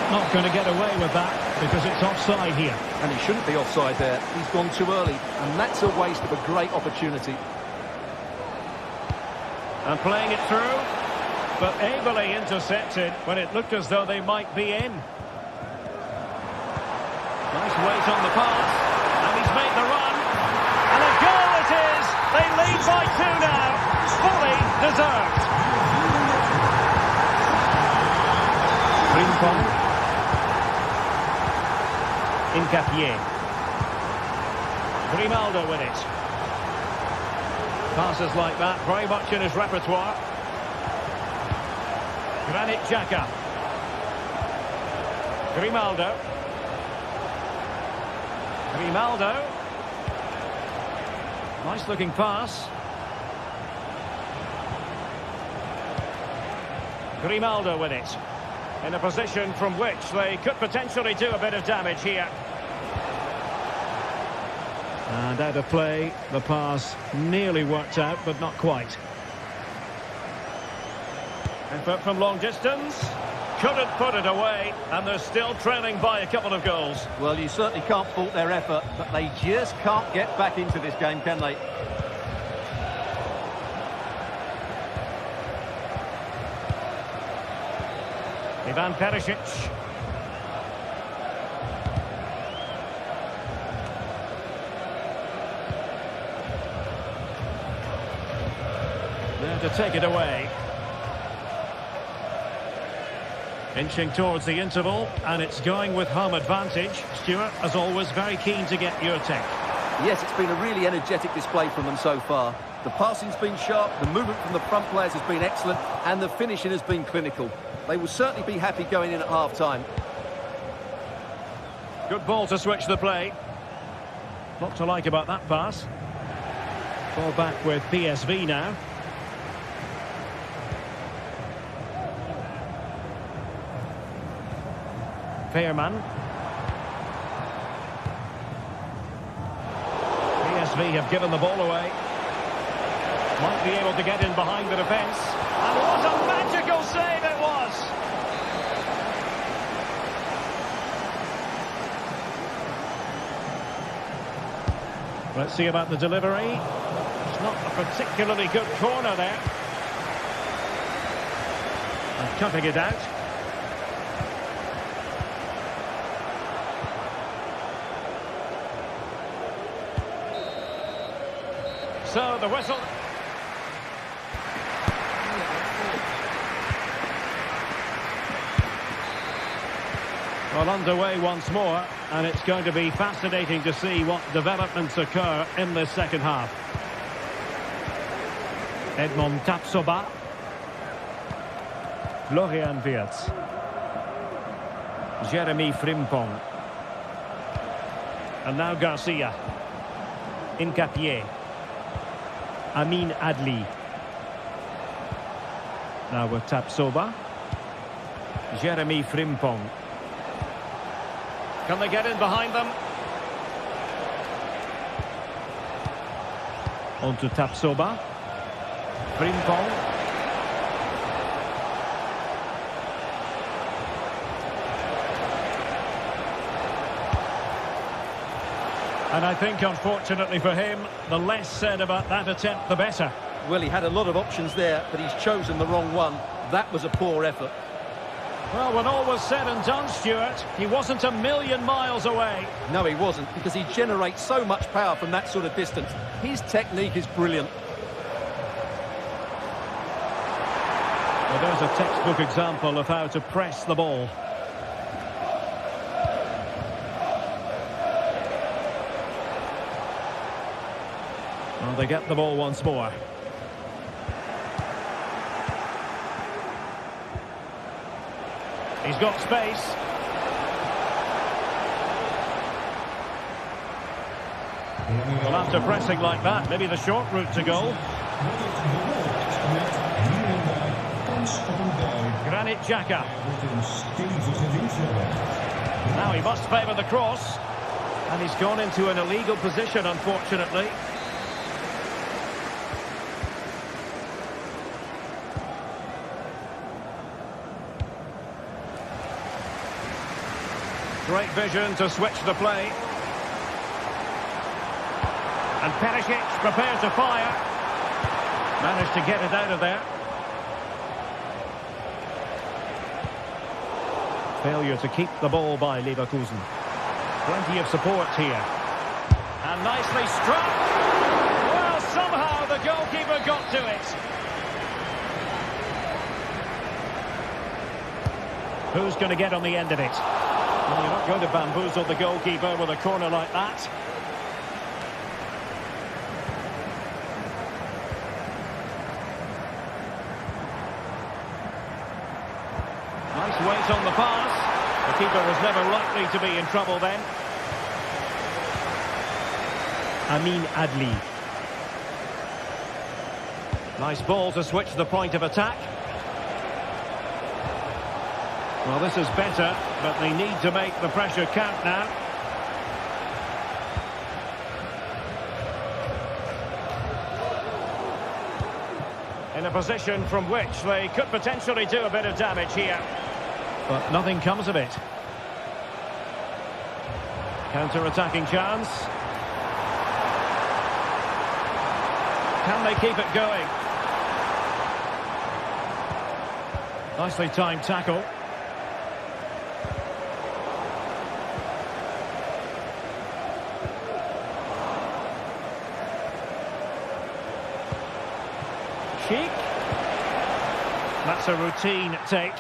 Not going to get away with that because it's offside here. And he shouldn't be offside there. He's gone too early. And that's a waste of a great opportunity. And playing it through, but ably intercepted when it looked as though they might be in. Nice weight on the pass. And he's made the run. And a goal it is. They lead by 2 now. Fully deserved. Rincon. Incapié. Grimaldo with it. Passes like that, very much in his repertoire. Granit Xhaka. Grimaldo. Grimaldo. Nice looking pass. Grimaldo with it. In a position from which they could potentially do a bit of damage here. And out of play, the pass nearly worked out, but not quite. Effort from long distance. Couldn't put it away, and they're still trailing by a couple of goals. Well, you certainly can't fault their effort, but they just can't get back into this game, can they? Ivan Perisic. There to take it away. Inching towards the interval, and it's going with home advantage. Stuart, as always, very keen to get your take. Yes, it's been a really energetic display from them so far. The passing's been sharp, the movement from the front players has been excellent, and the finishing has been clinical. They will certainly be happy going in at half-time. Good ball to switch the play. Not to like about that pass. Ball back with PSV now. Veerman. PSV have given the ball away. Might be able to get in behind the defence. And what a magical save it was! Let's see about the delivery. It's not a particularly good corner there. And cutting it out. So the whistle. Well, underway once more, and it's going to be fascinating to see what developments occur in this second half. Edmond Tapsoba. Florian Wirtz. Jeremy Frimpong. And now Garcia. Incapié. Amin Adli. Now with Tapsoba. Jeremy Frimpong. Can they get in behind them? On to Tapsoba. Frimpong. And I think, unfortunately for him, the less said about that attempt, the better. Well, he had a lot of options there, but he's chosen the wrong one. That was a poor effort. Well, when all was said and done, Stuart, he wasn't a million miles away. No, he wasn't, because he generates so much power from that sort of distance. His technique is brilliant. Well, there's a textbook example of how to press the ball. Well, they get the ball once more. He's got space. Well, after pressing like that, maybe the short route to goal. Granit Xhaka. Now he must favour the cross. And he's gone into an illegal position, unfortunately. Great vision to switch the play. And Perisic prepares to fire. Managed to get it out of there. Failure to keep the ball by Leverkusen. Plenty of support here. And nicely struck. Well, somehow the goalkeeper got to it. Who's going to get on the end of it? Well, you're not going to bamboozle the goalkeeper with a corner like that. Nice weight on the pass. The keeper was never likely to be in trouble then. Amin Adli. Nice ball to switch the point of attack. Well, this is better, but they need to make the pressure count now. In a position from which they could potentially do a bit of damage here. But nothing comes of it. Counter-attacking chance. Can they keep it going? Nicely timed tackle. Cheek. That's a routine take.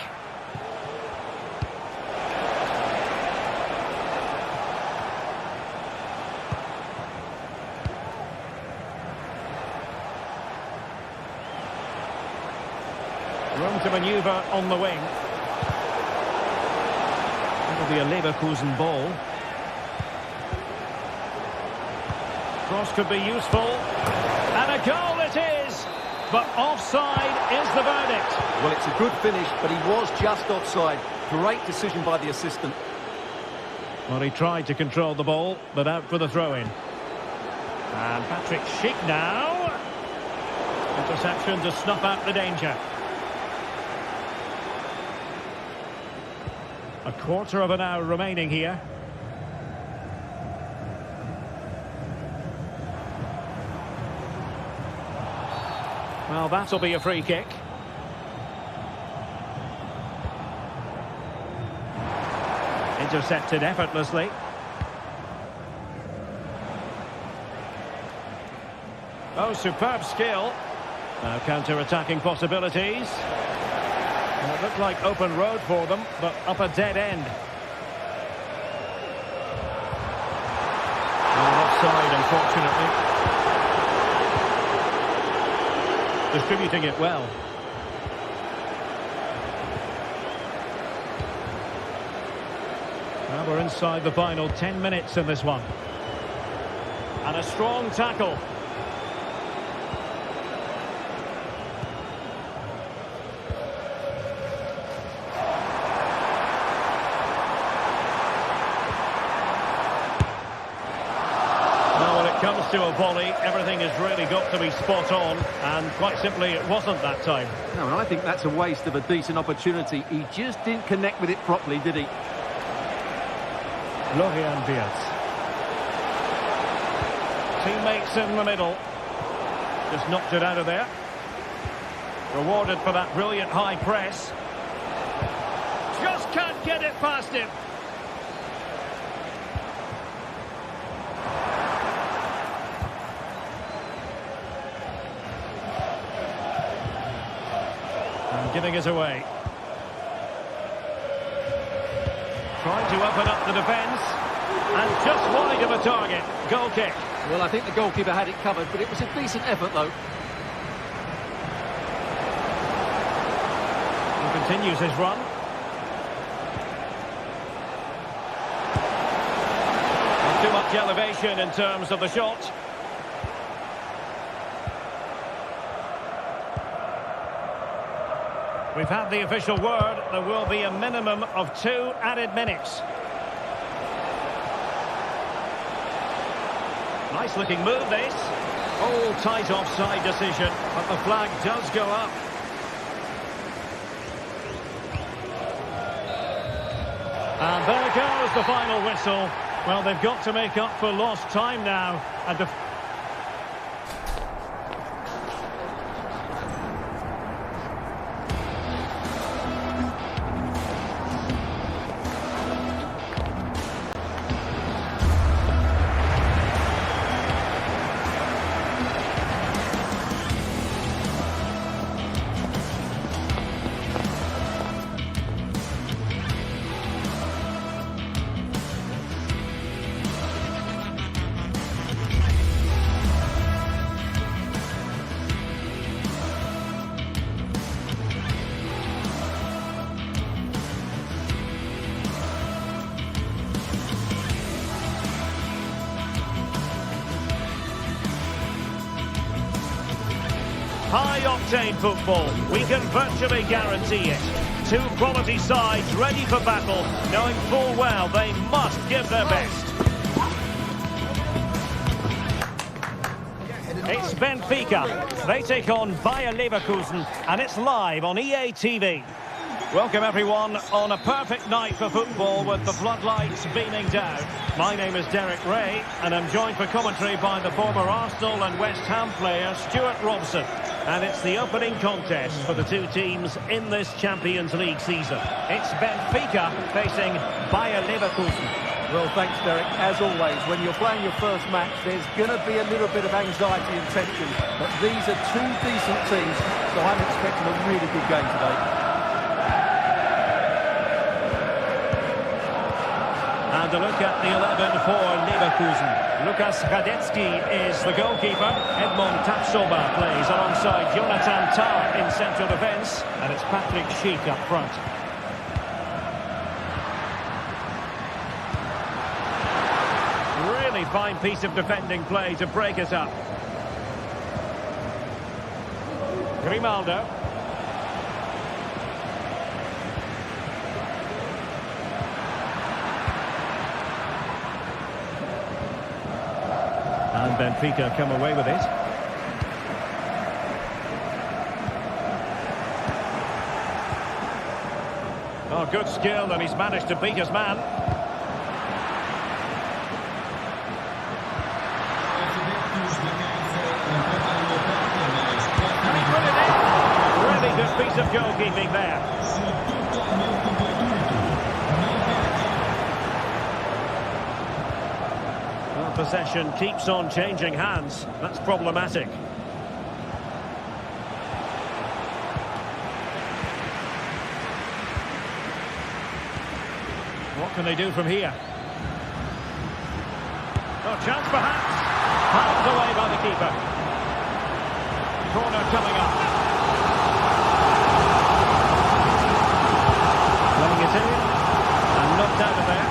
Room to manoeuvre on the wing. That'll be a Leverkusen ball. Cross could be useful. And a goal it is! But offside is the verdict. Well, it's a good finish, but he was just offside. Great decision by the assistant. Well, he tried to control the ball, but out for the throw-in. And Patrick Schick now. Interception to snuff out the danger. A quarter of an hour remaining here. Well, that'll be a free kick. Intercepted effortlessly. Oh, superb skill. Now counter-attacking possibilities. Well, it looked like open road for them, but up a dead end. Oh, offside, unfortunately. Distributing it well. Now we're inside the final 10 minutes in this one. And a strong tackle. Comes to a volley, everything has really got to be spot on, and quite simply it wasn't that time. No, and I think that's a waste of a decent opportunity. He just didn't connect with it properly, did he? Florian Wirtz. Teammates in the middle. Just knocked it out of there. Rewarded for that brilliant high press. Just can't get it past him. Giving it away. Trying to open up the defence. And just wide of a target. Goal kick. Well, I think the goalkeeper had it covered, but it was a decent effort, though. He continues his run. Not too much elevation in terms of the shot. We've had the official word. There will be a minimum of 2 added minutes. Nice looking move, this. All tight offside decision, but the flag does go up. And there goes the final whistle. Well, they've got to make up for lost time now. And high-octane football, we can virtually guarantee it. 2 quality sides ready for battle, knowing full well they must give their best. It's Benfica. They take on Bayer Leverkusen, and it's live on EA TV. Welcome everyone on a perfect night for football with the floodlights beaming down. My name is Derek Ray, and I'm joined for commentary by the former Arsenal and West Ham player Stuart Robson. And it's the opening contest for the two teams in this Champions League season. It's Benfica facing Bayer Leverkusen. Well, thanks, Derek. As always, when you're playing your first match, there's going to be a little bit of anxiety and tension. But these are two decent teams, so I'm expecting a really good game today. And a look at the 11 for Leverkusen. Lukas Radetzky is the goalkeeper. Edmond Tapsoba plays alongside Jonathan Tah in central defence. And it's Patrick Schick up front. Really fine piece of defending play to break it up. Grimaldo. And Benfica come away with it. Oh, good skill, and he's managed to beat his man. And he put it in. Really good piece of goalkeeping there. Possession keeps on changing hands. That's problematic. What can they do from here? Oh, chance perhaps. Palmed away by the keeper. Corner coming up. Playing it in. And knocked out of there.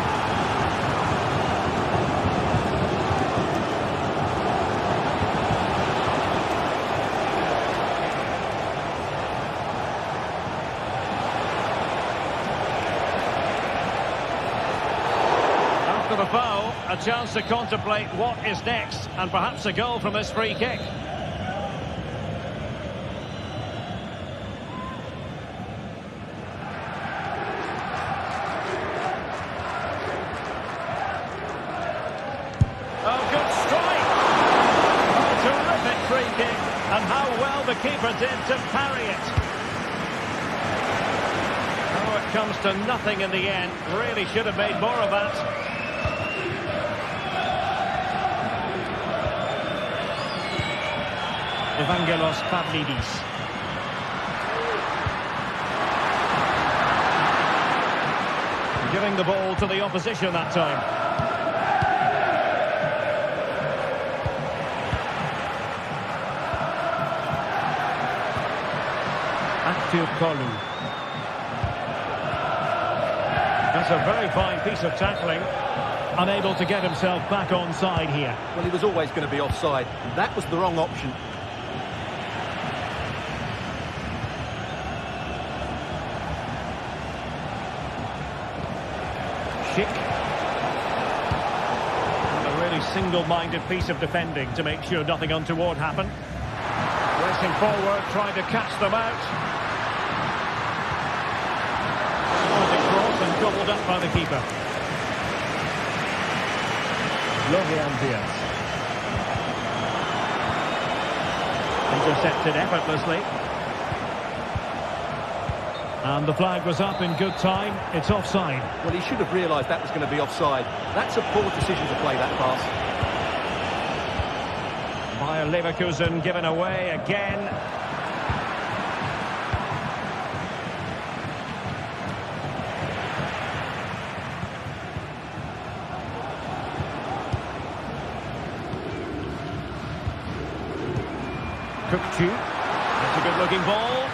The foul, a chance to contemplate what is next, and perhaps a goal from this free kick. Oh, good strike! Oh, terrific free kick, and how well the keeper did to parry it. Oh, it comes to nothing in the end. Really should have made more of that. Evangelos Pavlidis. Giving the ball to the opposition that time. Active Kolu. That's a very fine piece of tackling. Unable to get himself back onside here. Well, he was always going to be offside. That was the wrong option. And a really single-minded piece of defending to make sure nothing untoward happened. Racing forward, trying to catch them out. Cross and gobbled up by the keeper. Florian Diaz. Intercepted effortlessly. And the flag was up in good time. It's offside. Well, he should have realised that was going to be offside. That's a poor decision to play that pass. Bayer Leverkusen given away again. Kukcu. That's a good-looking ball.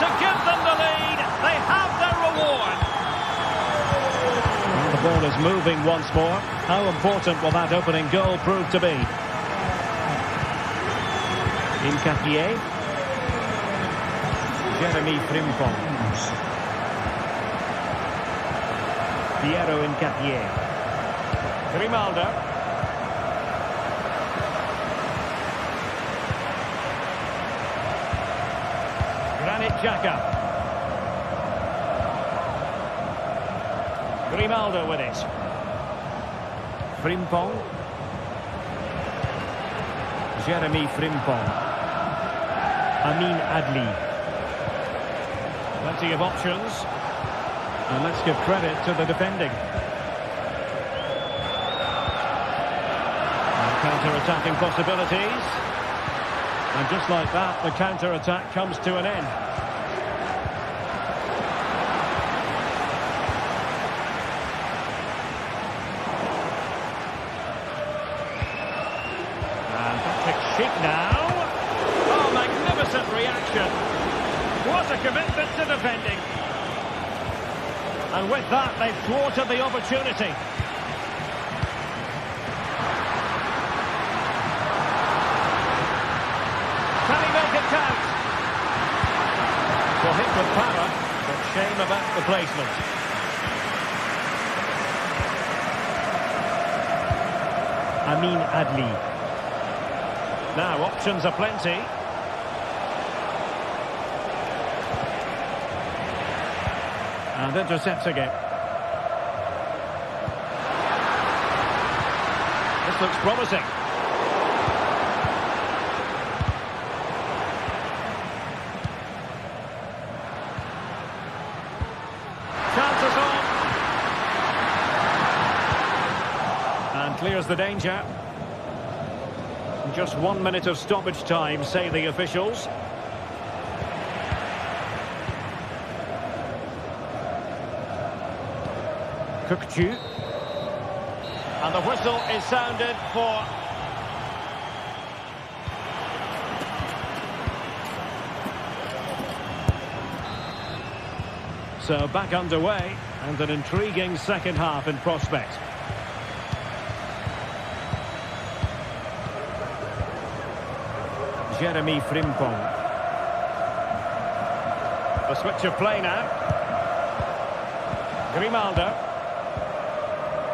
To give them the lead, they have their reward. And the ball is moving once more. How important will that opening goal prove to be? Incapié. Jeremy Frimpong. Piero Incapié. Grimaldo. Xhaka. Grimaldo with it. Frimpong. Jeremy Frimpong. Amin Adli. Plenty of options. And let's give credit to the defending. Counter-attacking possibilities. And just like that, the counter-attack comes to an end. And Patrick Schick now. Oh, magnificent reaction. What a commitment to defending. And with that, they've thwarted the opportunity. Can he make it count? Well, hit with power, but shame about the placement. Amin Adli. Now, options are plenty. And intercepts again. This looks promising. Chances on. And clears the danger. Just 1 minute of stoppage time, say the officials. Kukcu. And the whistle is sounded for... So back underway, and an intriguing second half in prospect. Jeremy Frimpong. The switch of play now. Grimaldo.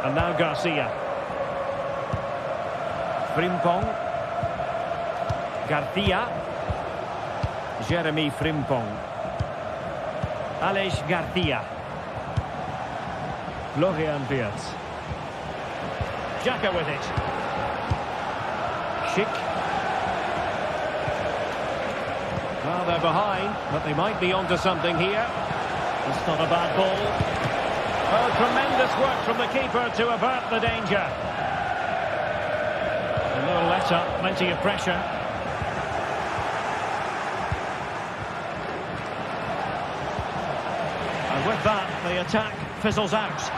And now Garcia. Frimpong. Garcia. Jeremy Frimpong. Aleix Garcia. Florian Wirtz. Xhaka with it. Schick. Well, they're behind, but they might be onto something here. It's not a bad ball. Oh, tremendous work from the keeper to avert the danger. A little let up, plenty of pressure. And with that, the attack fizzles out.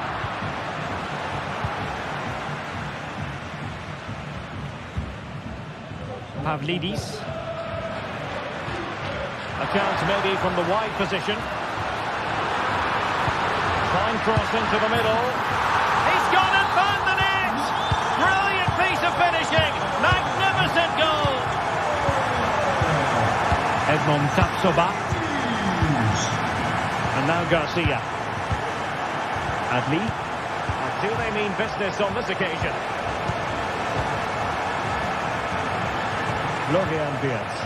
Pavlidis. A chance maybe from the wide position. Fine cross into the middle. He's gone and found the net! Brilliant piece of finishing! Magnificent goal! Edmond Tapsoba. And now Garcia. Adli. Do they mean business on this occasion? Florian Wirtz.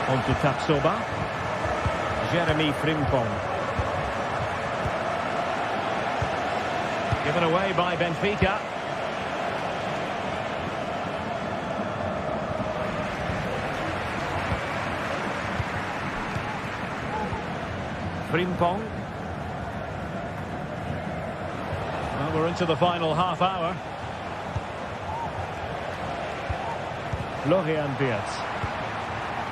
On to Tapsoba. Jeremy Frimpong. Given away by Benfica. Frimpong. Well, we're into the final half hour. Florian Wirtz.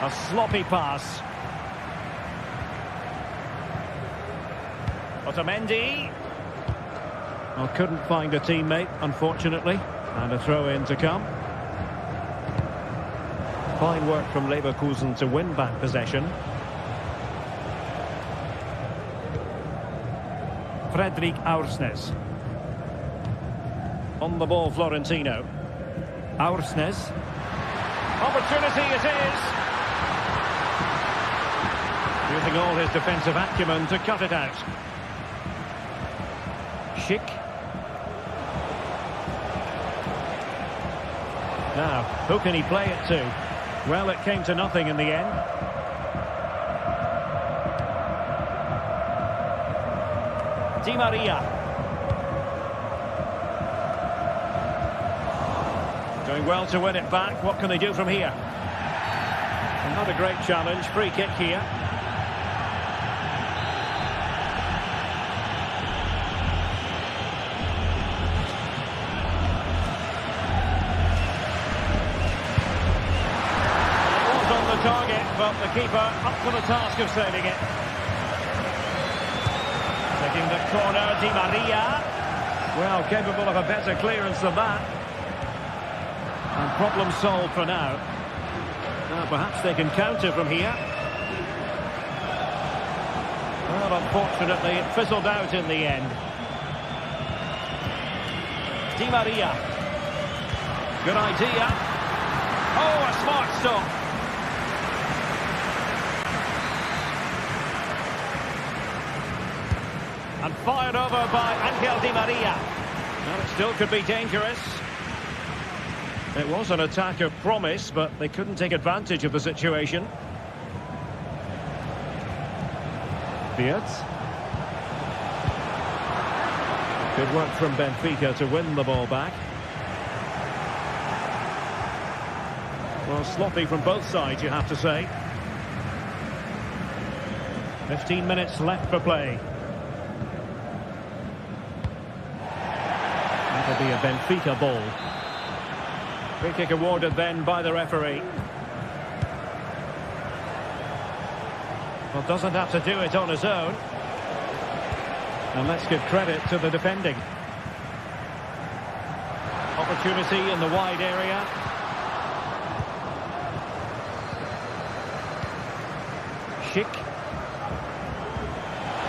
A sloppy pass. Otamendi. Well, couldn't find a teammate, unfortunately. And a throw-in to come. Fine work from Leverkusen to win back possession. Fredrik Aursnes. On the ball, Florentino. Aursnes. Opportunity it is. Using all his defensive acumen to cut it out. Schick. Now, who can he play it to? Well, it came to nothing in the end. Di Maria. Doing well to win it back. What can they do from here? Not a great challenge. Free kick here. It was on the target, but the keeper up for the task of saving it. Taking the corner, Di Maria. Well, capable of a better clearance than that. And problem solved for now. Perhaps they can counter from here. Well, unfortunately, it fizzled out in the end. Di Maria. Good idea. Oh, a smart stop. And fired over by Angel Di Maria. Well, it still could be dangerous. It was an attack of promise, but they couldn't take advantage of the situation. Beard. Good work from Benfica to win the ball back. Well, sloppy from both sides, you have to say. 15 minutes left for play. That'll be a Benfica ball. Free kick awarded then by the referee. Well, doesn't have to do it on his own. And let's give credit to the defending. Opportunity in the wide area. Schick.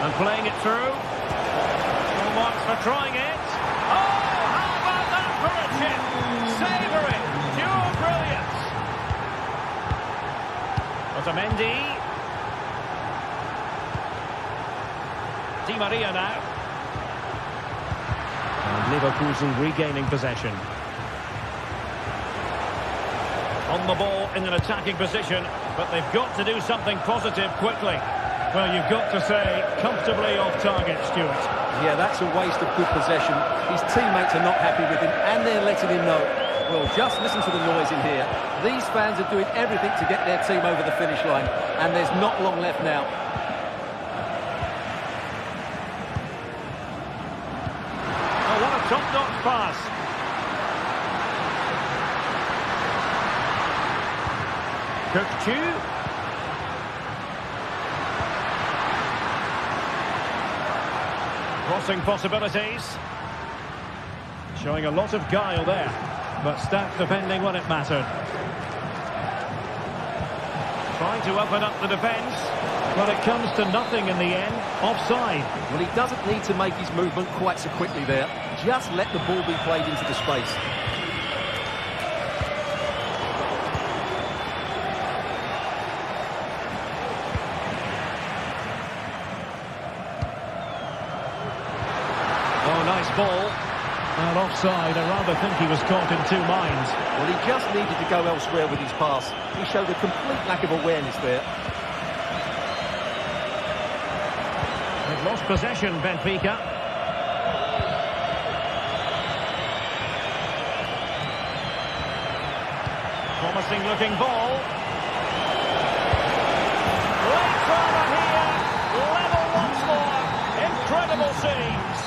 And playing it through. Full marks for trying it. Oh, how about that for a chip? Savour it. Pure brilliance. Otamendi. Di Maria now. And Leverkusen regaining possession. On the ball in an attacking position, but they've got to do something positive quickly. Well, you've got to say, comfortably off target, Stuart. Yeah, that's a waste of good possession. His teammates are not happy with him, and they're letting him know. Well, just listen to the noise in here. These fans are doing everything to get their team over the finish line, and there's not long left now. Oh, what a top-notch pass. Cook-Chu. Crossing possibilities. Showing a lot of guile there, but stacked defending when it mattered. Trying to open up the defence, but it comes to nothing in the end. Offside. Well, he doesn't need to make his movement quite so quickly there. Just let the ball be played into the space. Ball and offside. I rather think he was caught in two minds. Well, he just needed to go elsewhere with his pass. He showed a complete lack of awareness there. They've lost possession, Benfica. Promising looking ball. Late corner here. Level once more. Incredible scenes.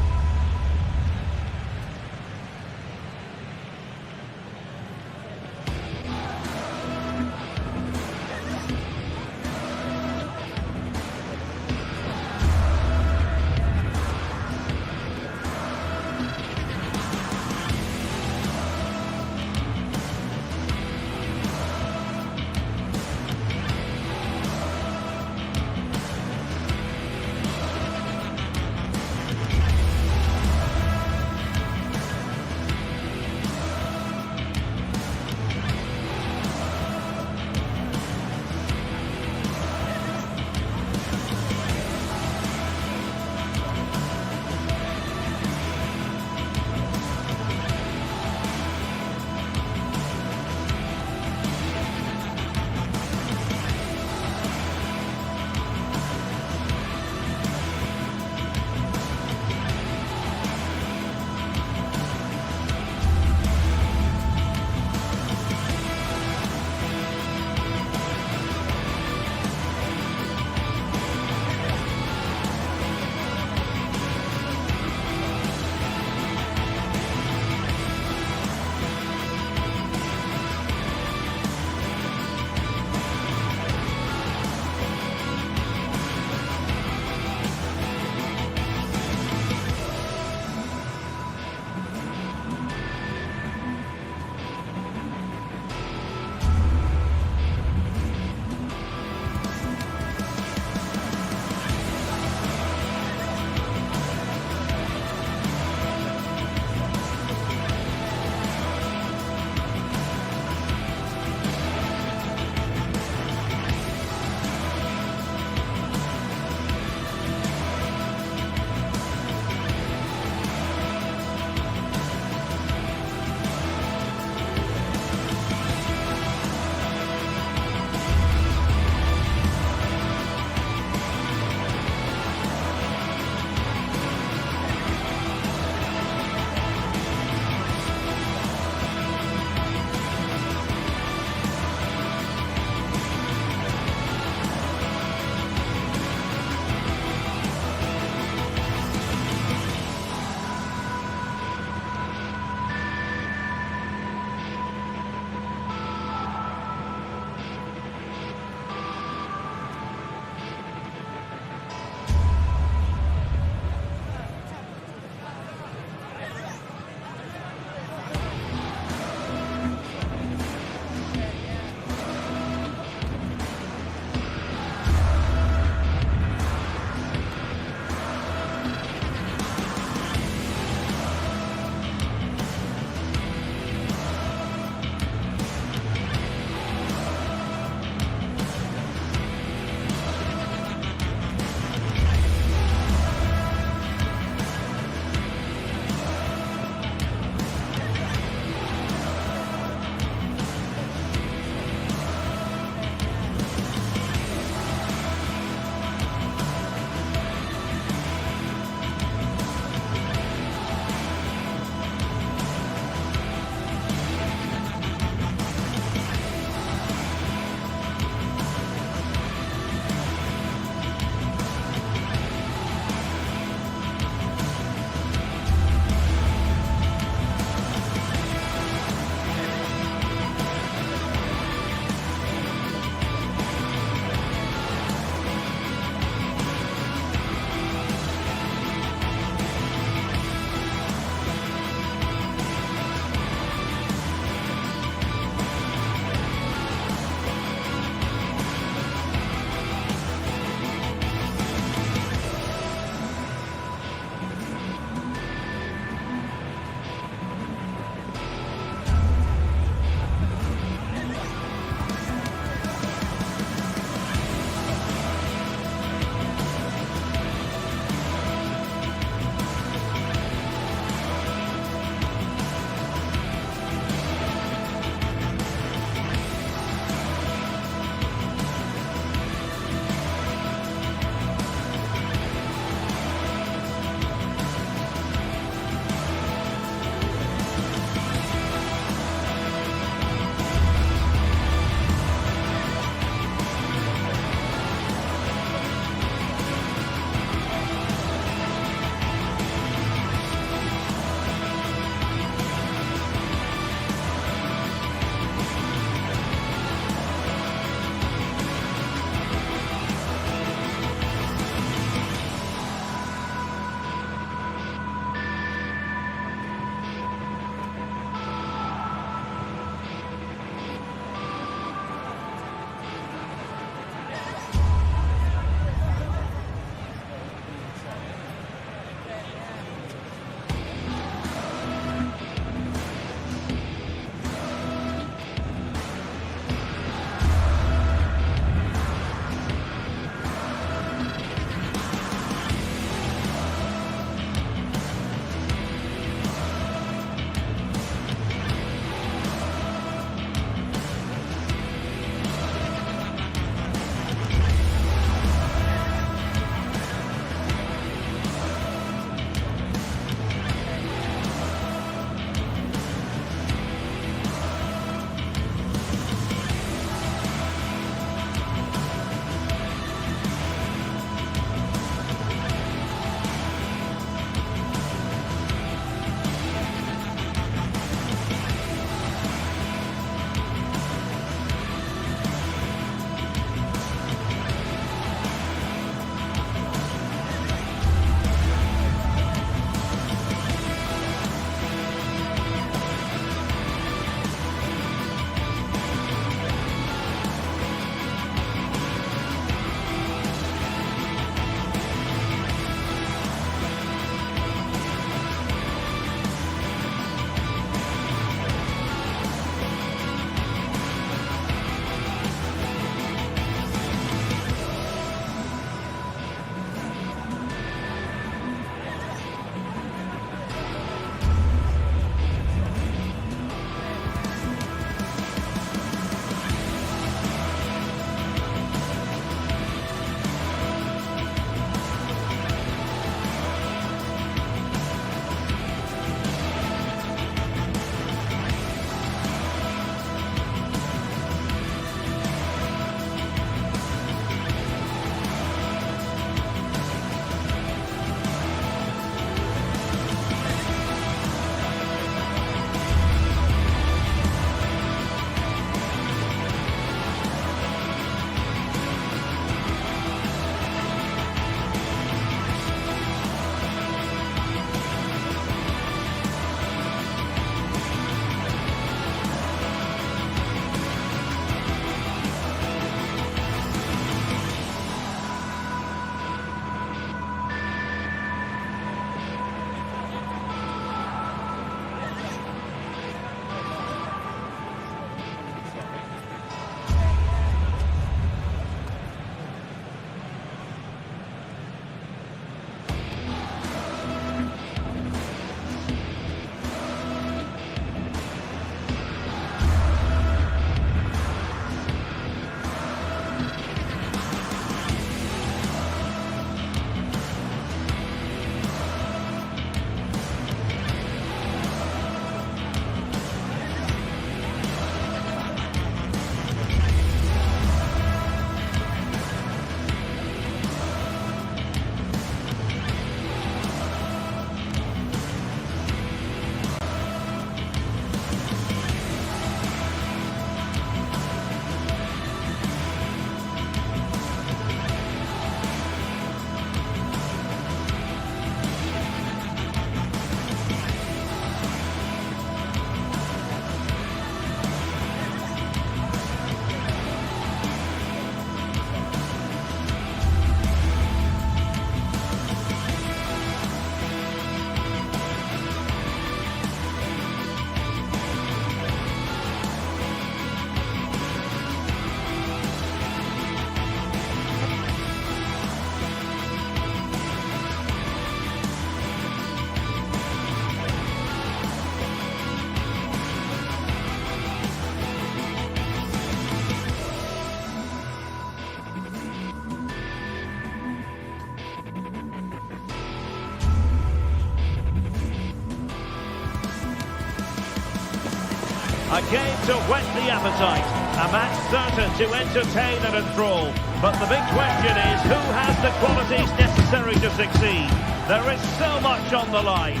A game to whet the appetite. A match certain to entertain and enthrall. But the big question is, who has the qualities necessary to succeed? There is so much on the line.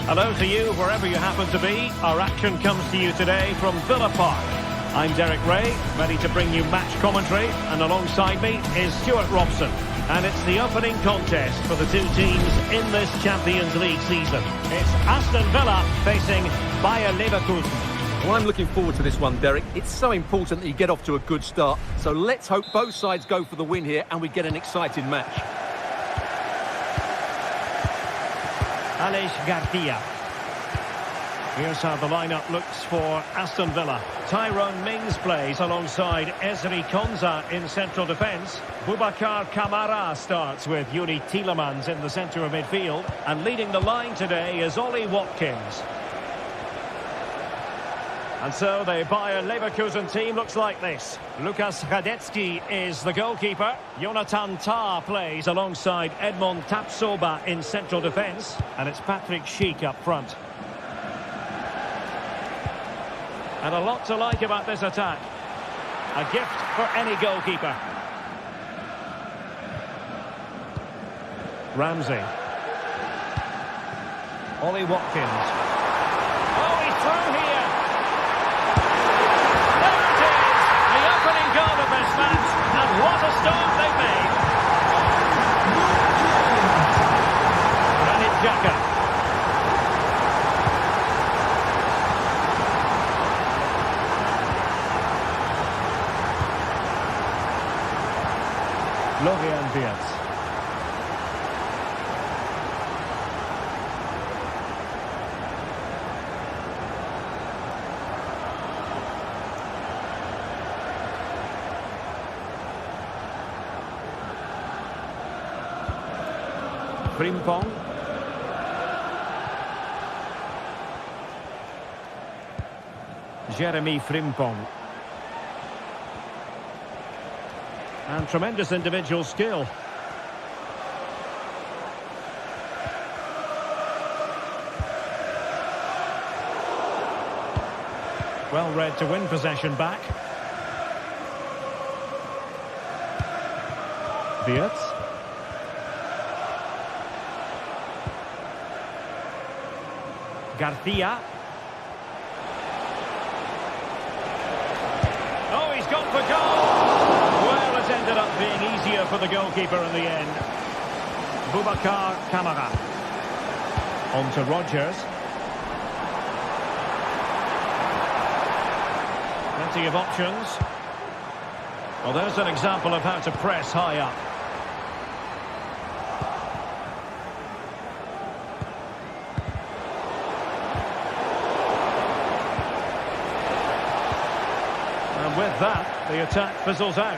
Hello to you, wherever you happen to be. Our action comes to you today from Villa Park. I'm Derek Ray, ready to bring you match commentary. And alongside me is Stuart Robson. And it's the opening contest for the two teams in this Champions League season. It's Aston Villa facing Bayer Leverkusen. Well, I'm looking forward to this one, Derek. It's so important that you get off to a good start. So let's hope both sides go for the win here and we get an exciting match. Aleix Garcia. Here's how the lineup looks for Aston Villa. Tyrone Mings plays alongside Ezri Konsa in central defence. Boubacar Kamara starts with Yuri Tielemans in the centre of midfield. And leading the line today is Ollie Watkins. And so the Bayer Leverkusen team looks like this. Lukas Hradecky is the goalkeeper. Jonathan Tah plays alongside Edmond Tapsoba in central defence. And it's Patrick Schick up front. And a lot to like about this attack. A gift for any goalkeeper. Ramsey. Ollie Watkins. Oh, he's through here. There it is. The opening goal of this match. And what a start they've made. Granit Xhaka. Florian Wirtz. Frimpong. Jeremy Frimpong. And tremendous individual skill. Well read to win possession back. Wirtz. Garcia. Oh, he's gone for goal! Well, it's ended up being easier for the goalkeeper in the end. Boubacar Kamara. On to Rodgers. Plenty of options. Well, there's an example of how to press high up. And with that, the attack fizzles out.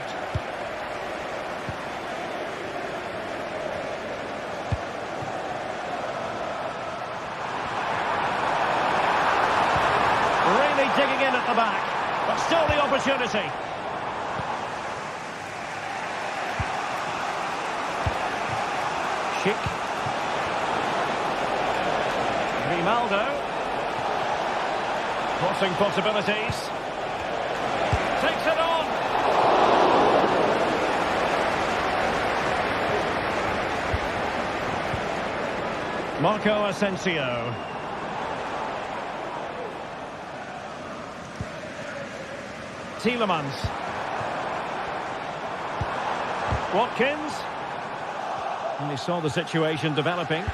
Really digging in at the back, but still the opportunity. Schick. Grimaldo. Crossing possibilities. Takes it on. Marco Asensio. Tielemans. Watkins. And he saw the situation developing.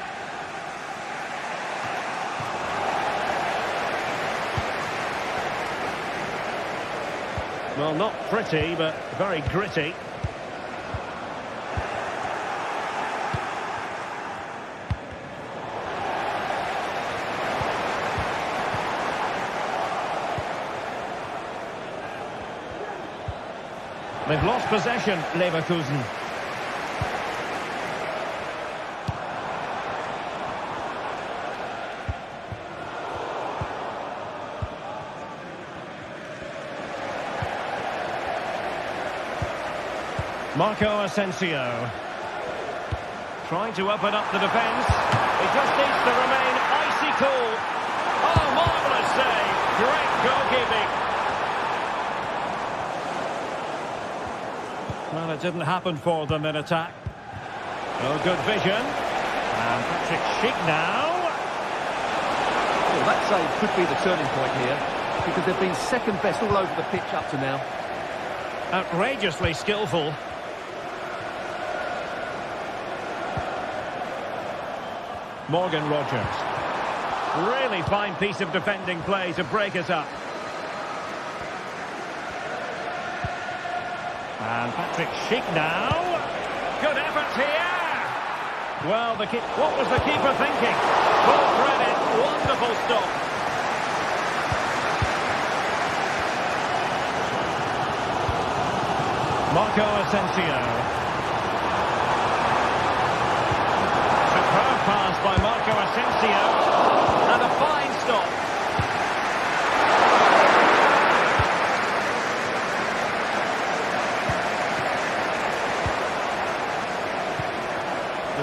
Well, not pretty, but very gritty. They've lost possession, Leverkusen. Marco Asensio. Trying to open up the defence. He just needs to remain icy cool. Oh, marvellous save. Great goal. goalkeeping. Well, it didn't happen for them in attack. Oh, good vision. And Patrick Schick now. Well, that save could be the turning point here, because they've been second best all over the pitch up to now. Outrageously skillful. Morgan Rogers. Really fine piece of defending play to break us up. And Patrick Schick now. Good effort here. Well, what was the keeper thinking? Full credit. Wonderful stop. Marco Asensio. Superb pass by Marco Asensio. And a fine stop.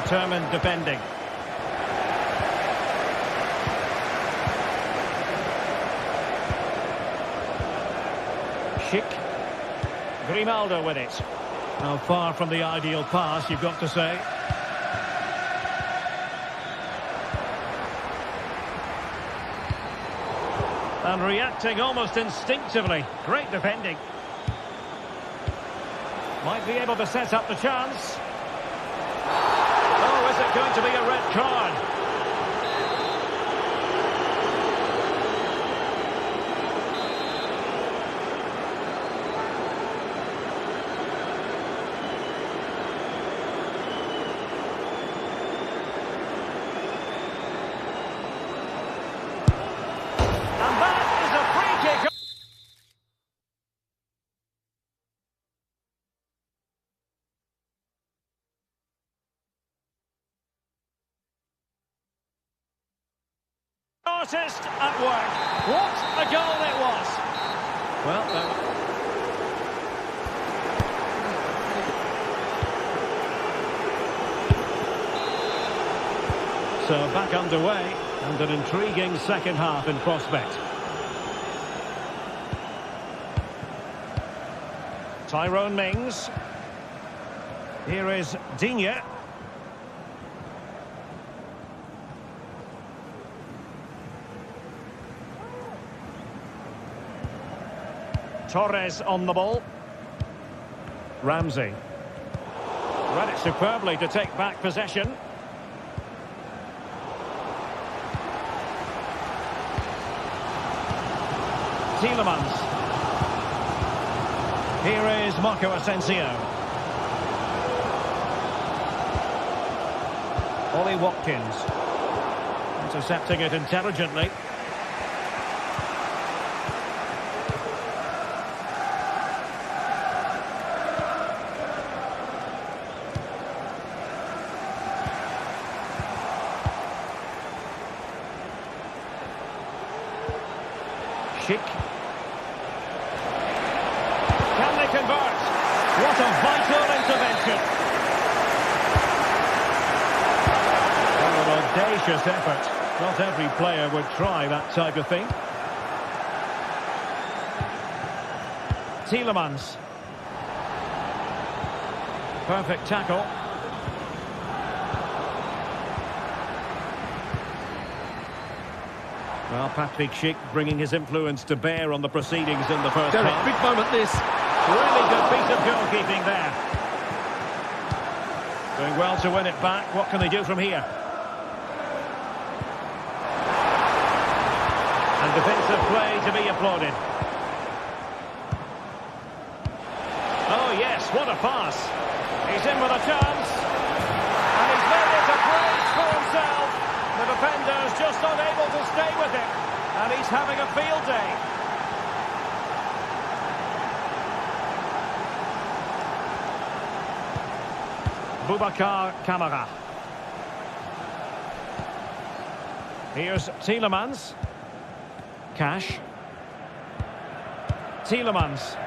Determined defending. Schick. Grimaldo with it. Now far from the ideal pass, you've got to say. And reacting almost instinctively. Great defending. Might be able to set up the chance. Oh, is it going to be a red card? Artist at work. What a goal it was. Well, so back underway, and an intriguing second half in prospect. Tyrone Mings. Here is Digne. Torres on the ball. Ramsey. Read it superbly to take back possession. Tielemans. Here is Marco Asensio. Ollie Watkins. Intercepting it intelligently. Schick. Can they convert? What a vital intervention. An audacious effort. Not every player would try that type of thing. Tielemans. Perfect tackle. Well, Patrick Schick bringing his influence to bear on the proceedings in the first half. Big moment this. Really good piece of goalkeeping there. Doing well to win it back. What can they do from here? And defensive play to be applauded. Oh yes, what a pass. He's in with a chance. And he's made it a place for himself. The defender's just unable to stay with it. And he's having a field day. Boubacar Kamara. Here's Tielemans. Cash. Tielemans.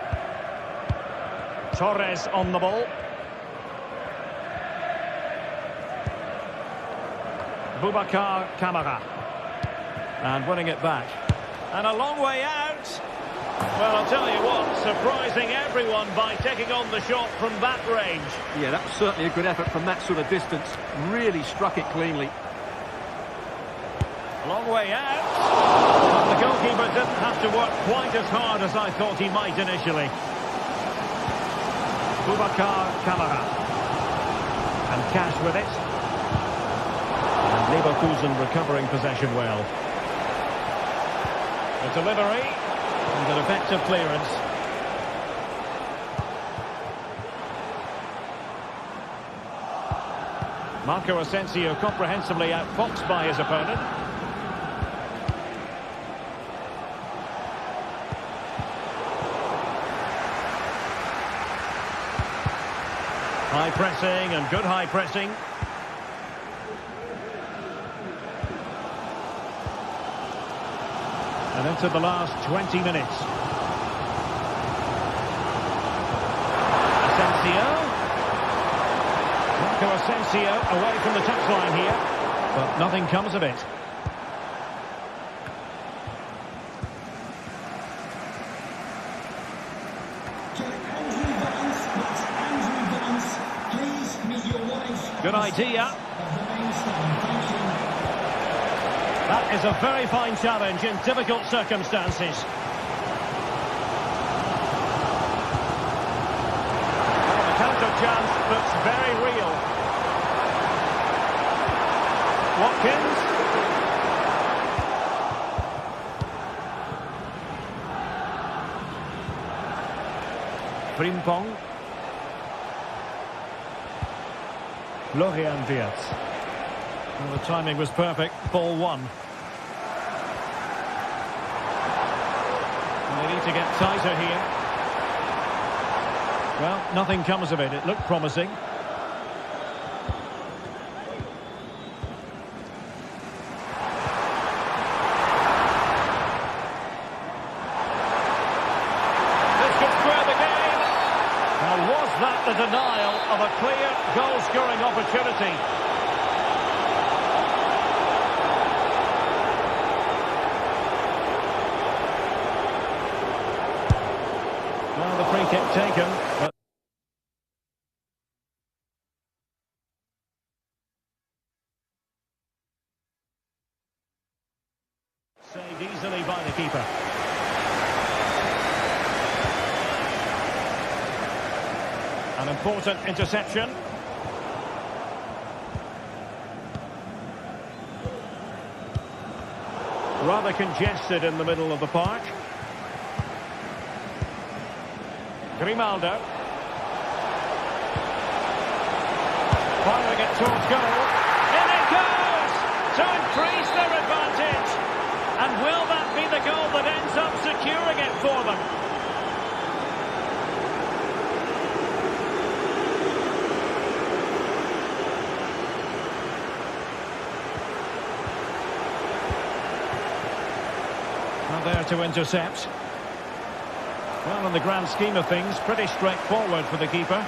Torres on the ball. Boubacar Kamara. And winning it back. And a long way out. Well, I'll tell you what, surprising everyone by taking on the shot from that range. Yeah, that was certainly a good effort from that sort of distance. Really struck it cleanly. Long way out. Well, the goalkeeper didn't have to work quite as hard as I thought he might initially. Boubacar Kamara. And Cash with it. And Leverkusen recovering possession well. The delivery and an effective clearance. Marco Asensio comprehensively outfoxed by his opponent. High pressing and good high pressing. And into the last 20 minutes. Asensio. Marco Asensio away from the touchline here. But nothing comes of it. Good idea. That is a very fine challenge in difficult circumstances. Well, the counter chance looks very real. Watkins. Frimpong. Florian Wirtz. Well, the timing was perfect. Ball one. And they need to get tighter here. Well, nothing comes of it. It looked promising. This could square the game. Now, was that the denial of a clear goal-scoring opportunity? Well, the free kick taken, but saved easily by the keeper. An important interception. Rather congested in the middle of the park. Grimaldo. Firing it towards goal. In it goes! To increase their advantage. And will that be the goal that ends up securing it for them? Not there to intercept. Well, in the grand scheme of things, pretty straightforward for the keeper.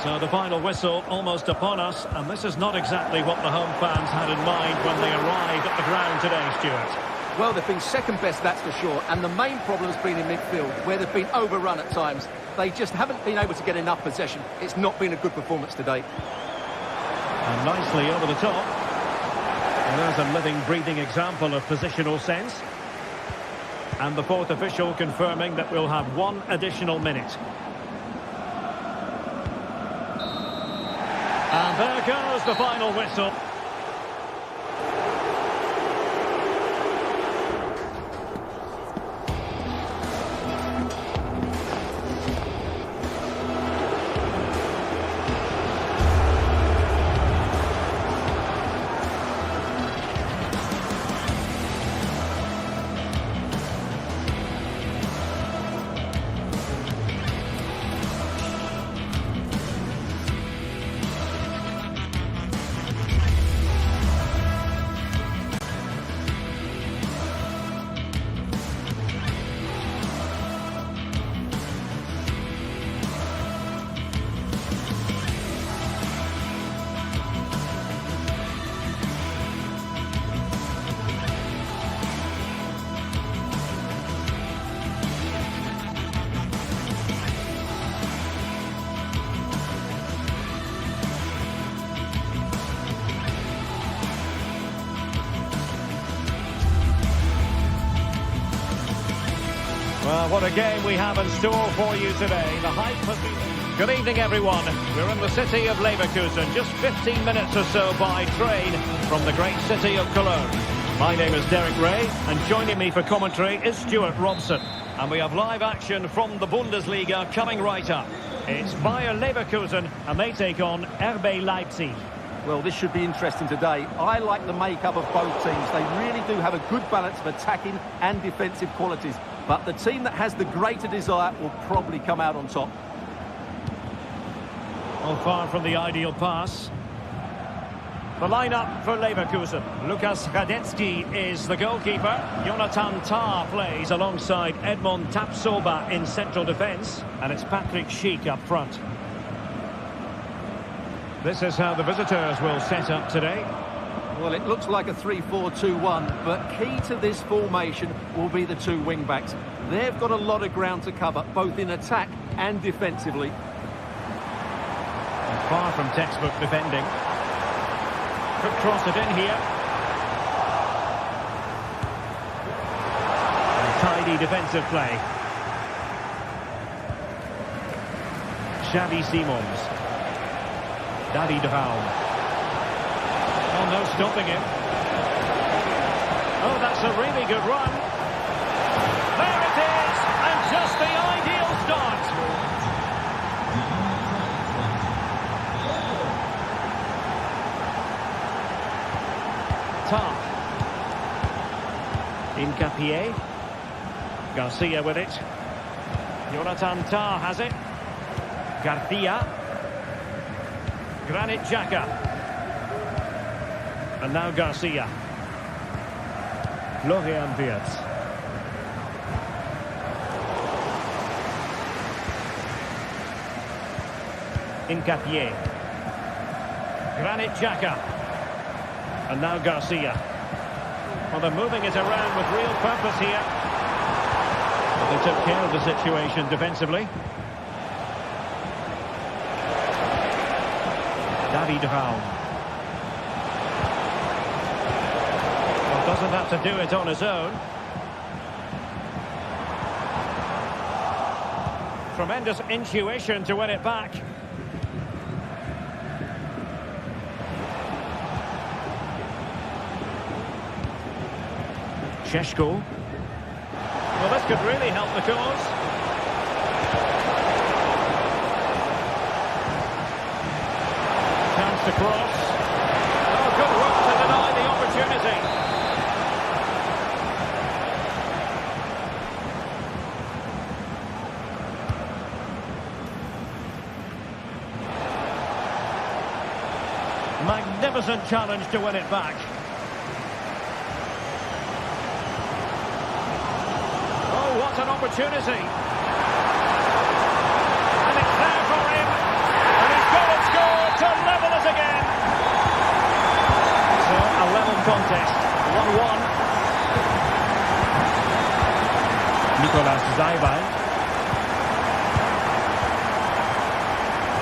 So the final whistle almost upon us, and this is not exactly what the home fans had in mind when they arrived at the ground today, Stuart. Well, they've been second best, that's for sure, and the main problem has been in midfield, where they've been overrun at times. They just haven't been able to get enough possession. It's not been a good performance today. And nicely over the top. And there's a living, breathing example of positional sense. And the fourth official confirming that we'll have one additional minute. And there goes the final whistle. what a game we have in store for you today. The hype has been... Good evening, everyone. We're in the city of Leverkusen, just 15 minutes or so by train from the great city of Cologne. My name is Derek Ray, and joining me for commentary is Stuart Robson. And we have live action from the Bundesliga coming right up. It's Bayer Leverkusen, and they take on RB Leipzig. Well, this should be interesting today. I like the makeup of both teams. They really do have a good balance of attacking and defensive qualities. But the team that has the greater desire will probably come out on top. Well, far from the ideal pass. The lineup for Leverkusen. Lukas Radetzky is the goalkeeper. Jonathan Tah plays alongside Edmond Tapsoba in central defence. And it's Patrick Schick up front. This is how the visitors will set up today. Well, it looks like a 3-4-2-1, but key to this formation will be the two wing-backs. They've got a lot of ground to cover, both in attack and defensively. And far from textbook defending. Could cross it in here. And tidy defensive play. Xavi Simons. David Raum. Oh, no stopping him. Oh, that's a really good run. There it is, and just the ideal start. Tah. Incapié. Garcia with it. Jonathan Tah has it. Garcia. Granit Xhaka. And now Garcia. Florian Wirtz. Incapié. Granit Xhaka. And now Garcia. Well, they're moving it around with real purpose here. But they took care of the situation defensively. David Raum. Well, doesn't have to do it on his own. Tremendous intuition to win it back. Šeško. Well, this could really help the cause. To cross. Oh, good work to deny the opportunity. Magnificent challenge to win it back. Oh, what an opportunity. And it's there for him. And he's got it scored to level it again. So, a level contest. 1-1. Nicolas Zaiban.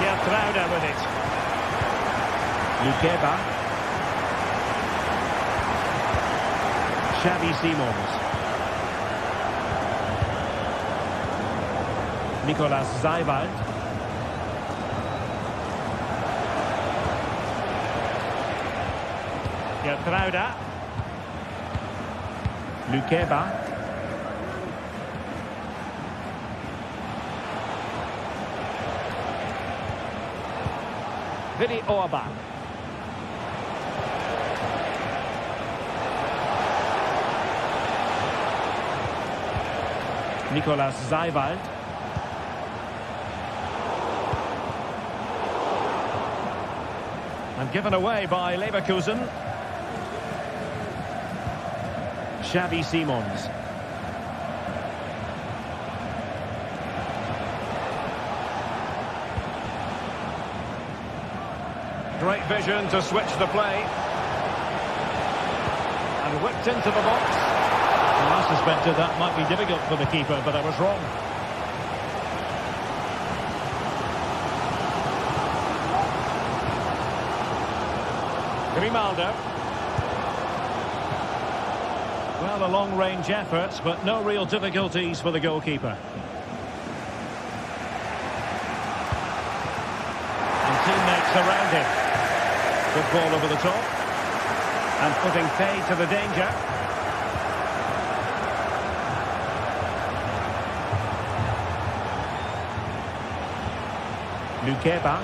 Gertruida with it. Lukeba. Xavi Simons. Nicolas Zaiban. Gertruida. Lukeba. Vili Orban. Nicolas Zaiban. And given away by Leverkusen. Xavi Simons. Great vision to switch the play. And whipped into the box. Well, I suspected that might be difficult for the keeper, but I was wrong. Grimaldo. Well, a long-range effort, but no real difficulties for the goalkeeper. And teammates around him. Good ball over the top. And putting paid to the danger. Decláica.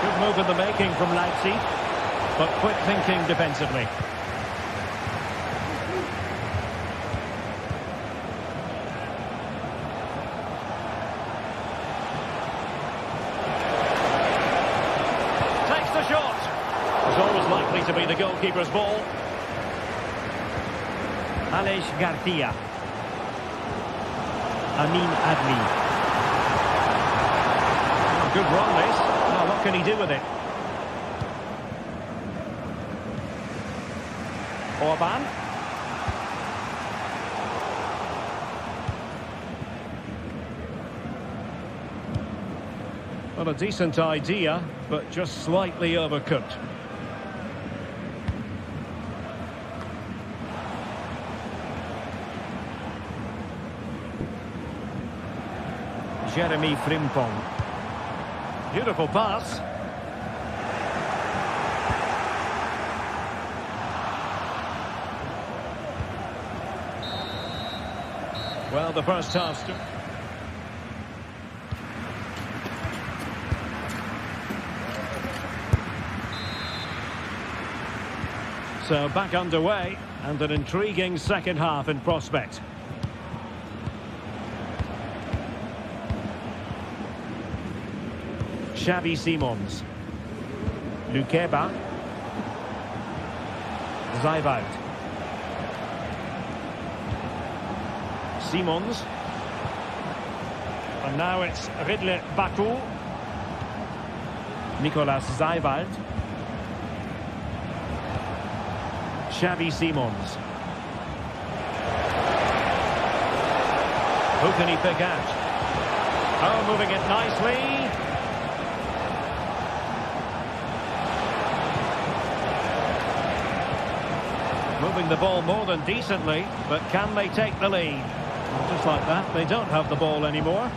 Good move in the making from Leipzig, but quick thinking defensively. Takes the shot. It's always likely to be the goalkeeper's ball. Aleix Garcia. Amin Adli. Good run this. Now what can he do with it? Orban. Well, a decent idea, but just slightly overcooked. Jeremy Frimpong. Beautiful pass. Well, the first half. So back underway, and an intriguing second half in prospect. Xavi Simons. Decláica. Zayvalt. Simons. And now it's Ridley Baku. Nicolas Zayvalt. Xavi Simons. Who can he pick out? Oh, moving it nicely. Moving the ball more than decently, but can they take the lead? Well, just like that, they don't have the ball anymore.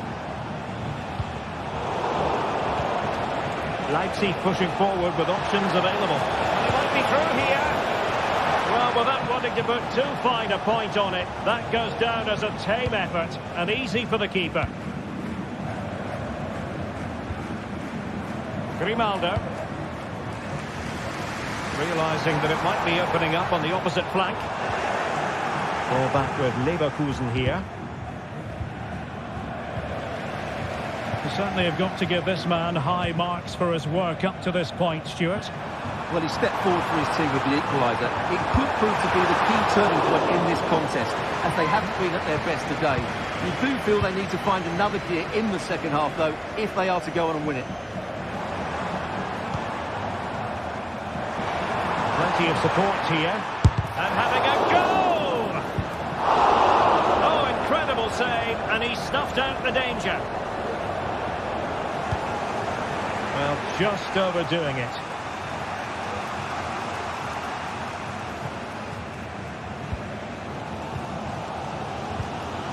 Leipzig pushing forward with options available. They might be through here. Well, without wanting to put too fine a point on it, that goes down as a tame effort and easy for the keeper. Grimaldo. Realising that it might be opening up on the opposite flank. Ball back with Leverkusen here. You certainly have got to give this man high marks for his work up to this point, Stuart. Well, he stepped forward for his team with the equaliser. It could prove to be the key turning point in this contest, as they haven't been at their best today. You do feel they need to find another gear in the second half, though, if they are to go on and win it. Plenty of support here, and having a goal! Oh, incredible save, and he snuffed out the danger. Well, just overdoing it.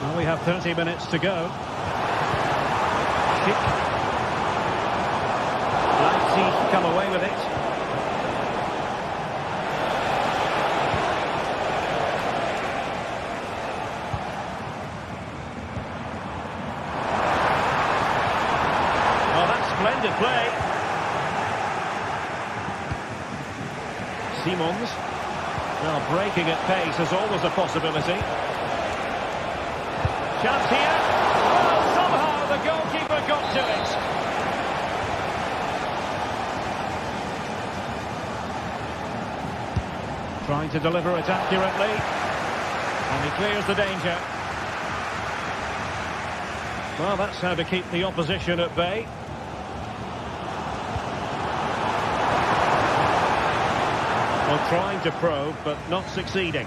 Well, we have 30 minutes to go. Kick. Leipzig come away with it. Splendid play. Simons. Well, breaking at pace is always a possibility. Chance here. Well, somehow the goalkeeper got to it. Trying to deliver it accurately. And he clears the danger. Well, that's how to keep the opposition at bay. Well, trying to probe, but not succeeding.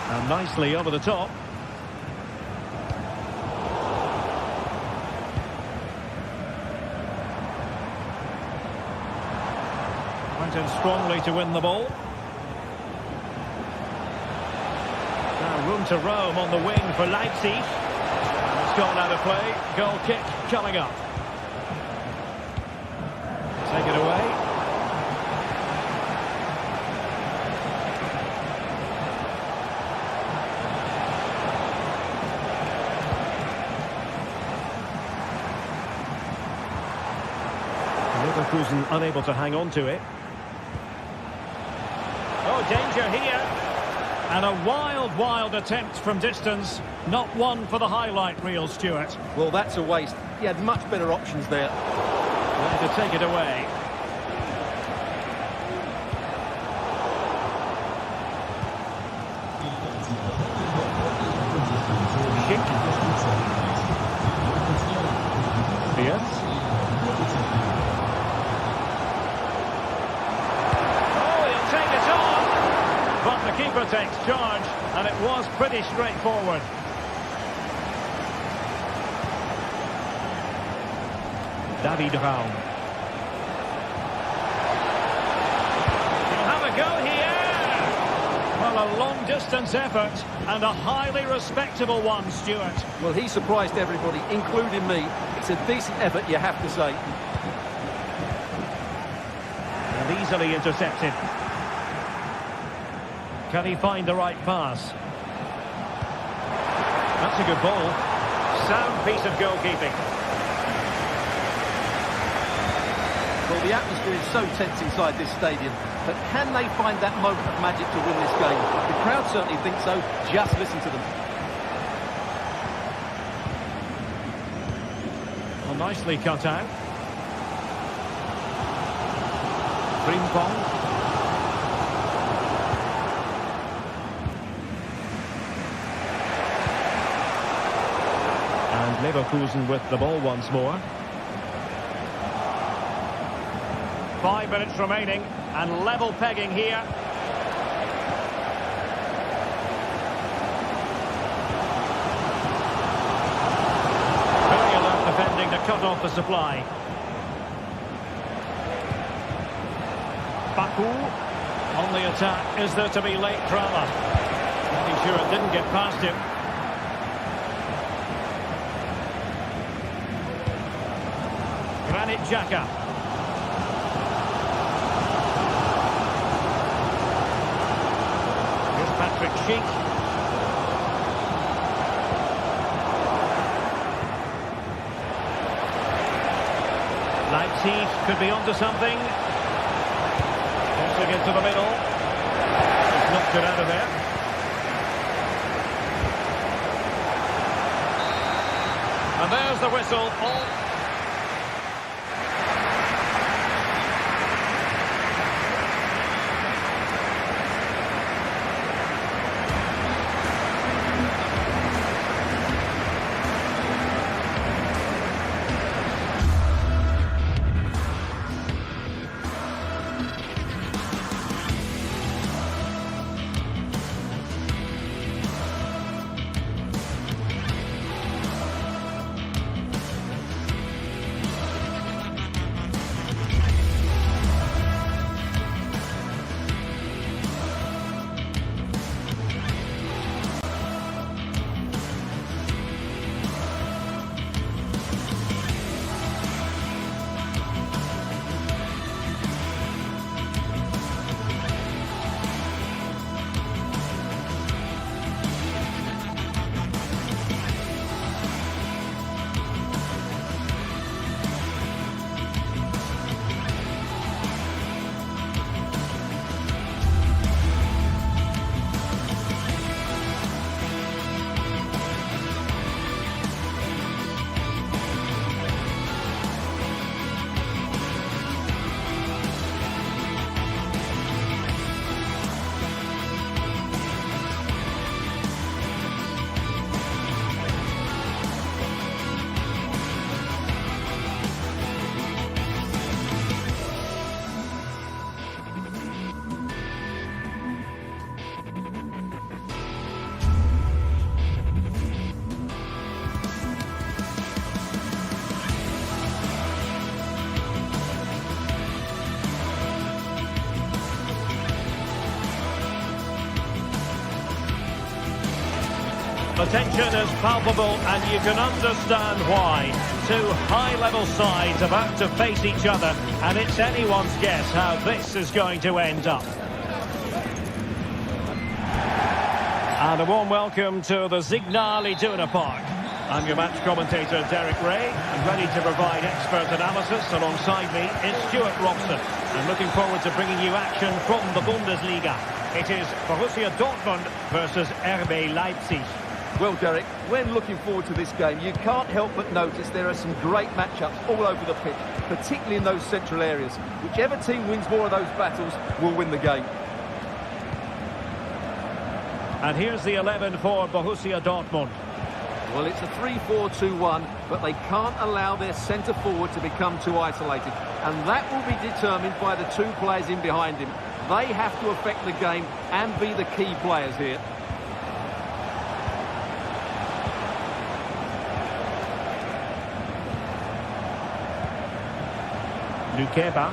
And nicely over the top. went in strongly to win the ball. Now room to roam on the wing for Leipzig. It's gone out of play. Goal kick coming up. Take it away. Leverkusen unable to hang on to it. Oh, danger here. And a wild attempt from distance. Not one for the highlight reel, Stuart. Well, that's a waste. He had much better options there. Ready to take it away. Schick. Fiat. But the keeper takes charge, and it was pretty straightforward. David Raum. He'll have a go here. Well, a long-distance effort, and a highly respectable one, Stuart. Well, he surprised everybody, including me. It's a decent effort, you have to say. And easily intercepted. Can he find the right pass? That's a good ball. Sound piece of goalkeeping. Well, the atmosphere is so tense inside this stadium, but can they find that moment of magic to win this game? The crowd certainly think so. Just listen to them. Well, nicely cut out. Frimpong. Leverkusen with the ball once more. 5 minutes remaining and level pegging here. Very alert defending to cut off the supply. Baku on the attack. Is there to be late drama? Pretty sure it didn't get past him. Xhaka. Here's Patrick Schick. Leipzig could be onto something. Tossing into the middle. He's knocked it out of there. And there's the whistle. All The tension is palpable and you can understand why. Two high-level sides about to face each other, and it's anyone's guess how this is going to end up. And a warm welcome to the Signal Iduna Park. I'm your match commentator, Derek Ray, and ready to provide expert analysis. Alongside me is Stuart Robson. I'm looking forward to bringing you action from the Bundesliga. It is Borussia Dortmund versus RB Leipzig. Well, Derek, when looking forward to this game, you can't help but notice there are some great matchups all over the pitch, particularly in those central areas. Whichever team wins more of those battles will win the game. And here's the 11 for Borussia Dortmund. Well, it's a 3-4-2-1, but they can't allow their centre-forward to become too isolated. And that will be determined by the two players in behind him. They have to affect the game and be the key players here. Lukeba.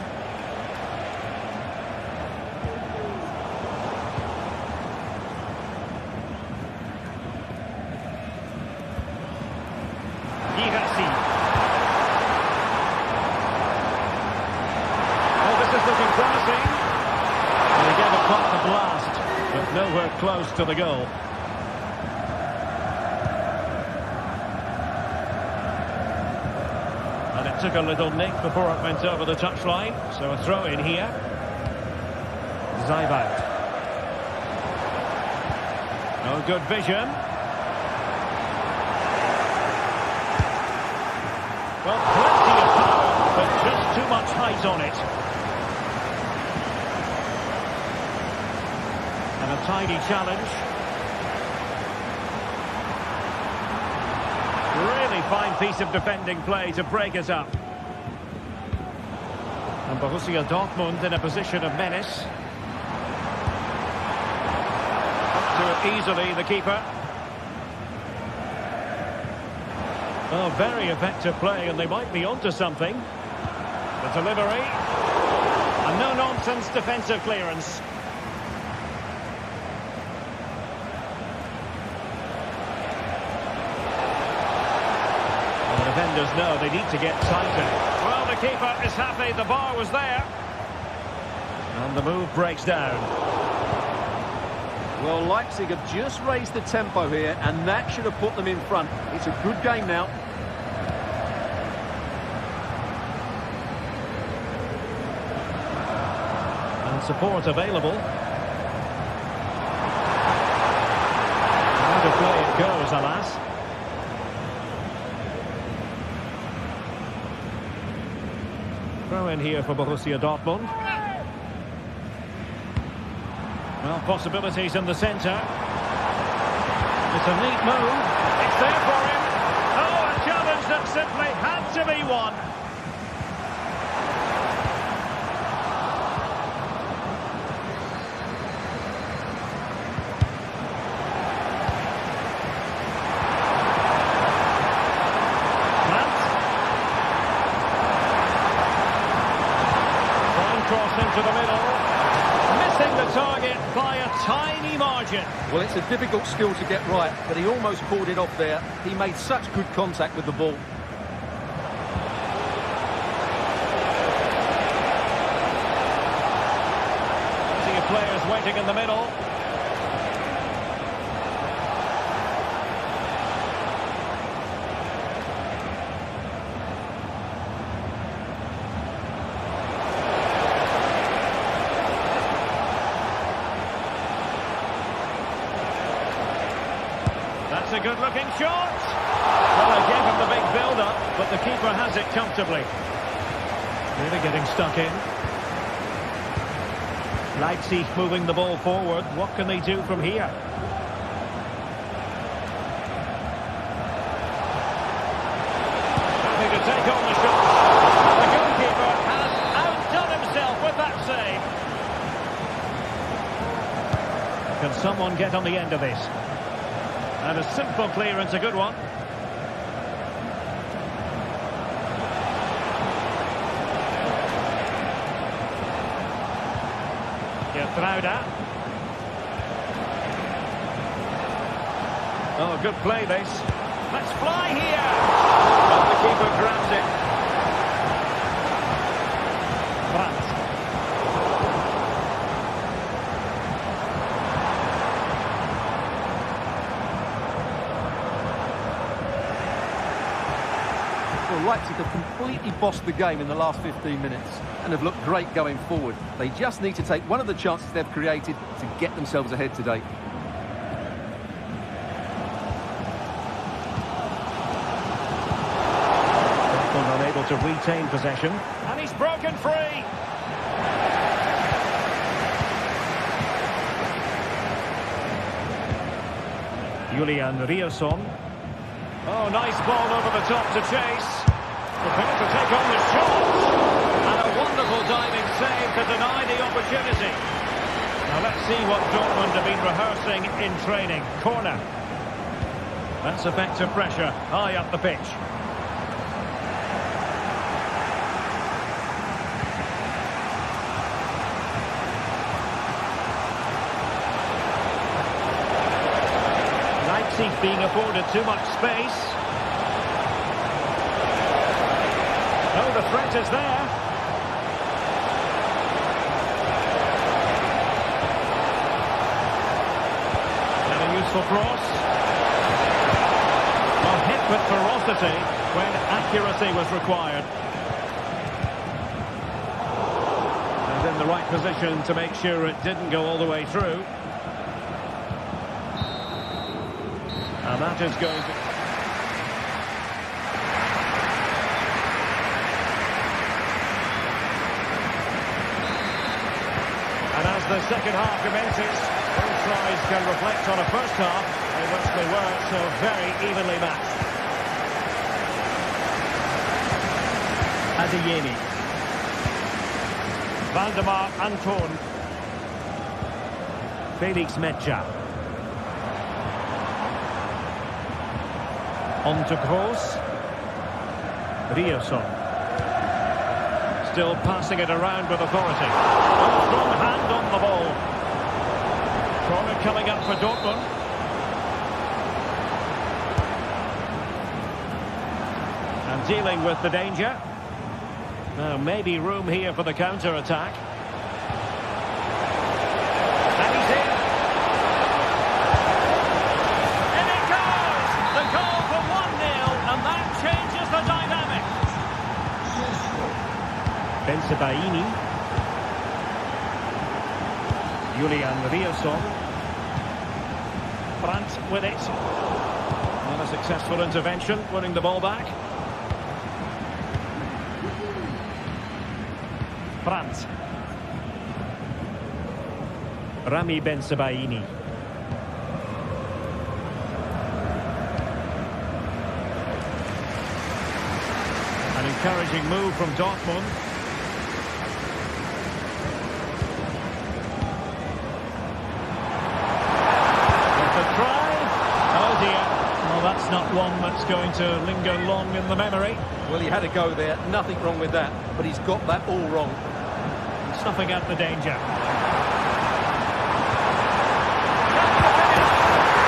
Nowhere close to the goal. And it took a little nick before it went over the touchline. So a throw in here. Zaibout. No good vision. Well, plenty of power, but just too much height on it. A tidy challenge. Really fine piece of defending play to break it up. And Borussia Dortmund in a position of menace. Up to it easily, the keeper. Oh, very effective play, and they might be onto something. The delivery. A no-nonsense defensive clearance. Defenders know they need to get tighter. Well, the keeper is happy, the bar was there. And the move breaks down. Well, Leipzig have just raised the tempo here, and that should have put them in front. It's a good game now. And support available. How to play it goes, alas. Throw in here for Borussia Dortmund. Well, possibilities in the centre. It's a neat move. It's there for him. Oh, a challenge that simply had to be won. Into the middle, missing the target by a tiny margin. Well, it's a difficult skill to get right, but he almost pulled it off there. He made such good contact with the ball. See your players waiting in the middle. That's a good-looking shot. Well, they gave him the big build-up, but the keeper has it comfortably. Really getting stuck in. Leipzig moving the ball forward. What can they do from here? Having to take on the shot. The goalkeeper has outdone himself with that save. Can someone get on the end of this? And a simple clearance, a good one. Decláica. Oh, good play this. Let's fly here. But the keeper grabs it. Brandt. Well, Leipzig have completely bossed the game in the last 15 minutes and have looked great going forward. They just need to take one of the chances they've created to get themselves ahead today. Unable to retain possession. And he's broken free. Julian Riosson. Oh, nice ball over the top to chase. Prepared to take on the shot. And a wonderful diving save to deny the opportunity. Now let's see what Dortmund have been rehearsing in training. Corner. That's effective pressure high up the pitch. Leipzig being afforded too much space. Oh, the threat is there. And a useful cross. Well, hit with ferocity when accuracy was required. And in the right position to make sure it didn't go all the way through. And that is going to... And as the second half commences, both sides can reflect on a first half in which they were so very evenly matched. Adeyemi. Valdemar Anton. Felix Mecha. On to Kroos. Riosson. Still passing it around with authority. A strong hand on the ball. Corner coming up for Dortmund. And dealing with the danger. Now maybe room here for the counter-attack. And he's in. In it goes! The goal for 1-0, and that changes the dynamic. Bensebaini. Julian Riosson. Brandt with it. Not a successful intervention, winning the ball back. Brandt. Rami Bensebaini. An encouraging move from Dortmund. That's not one that's going to linger long in the memory. Well, he had a go there. Nothing wrong with that. But he's got that all wrong. Snuffing out the danger.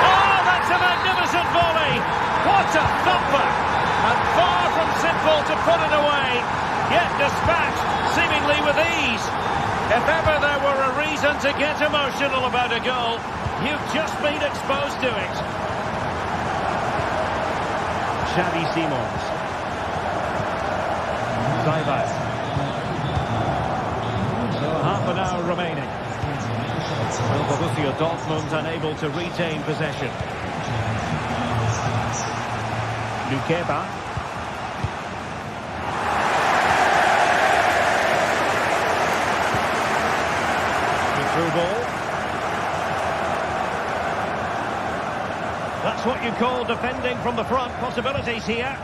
Oh, that's a magnificent volley. What a thumper. And far from simple to put it away. Yet dispatched seemingly with ease. If ever there were a reason to get emotional about a goal, you've just been exposed to it. Xavi Simons. Saibas. So half an hour remaining. Well, Borussia Dortmund unable to retain possession. Lukeba. The through ball. That's what you call defending from the front. Possibilities here.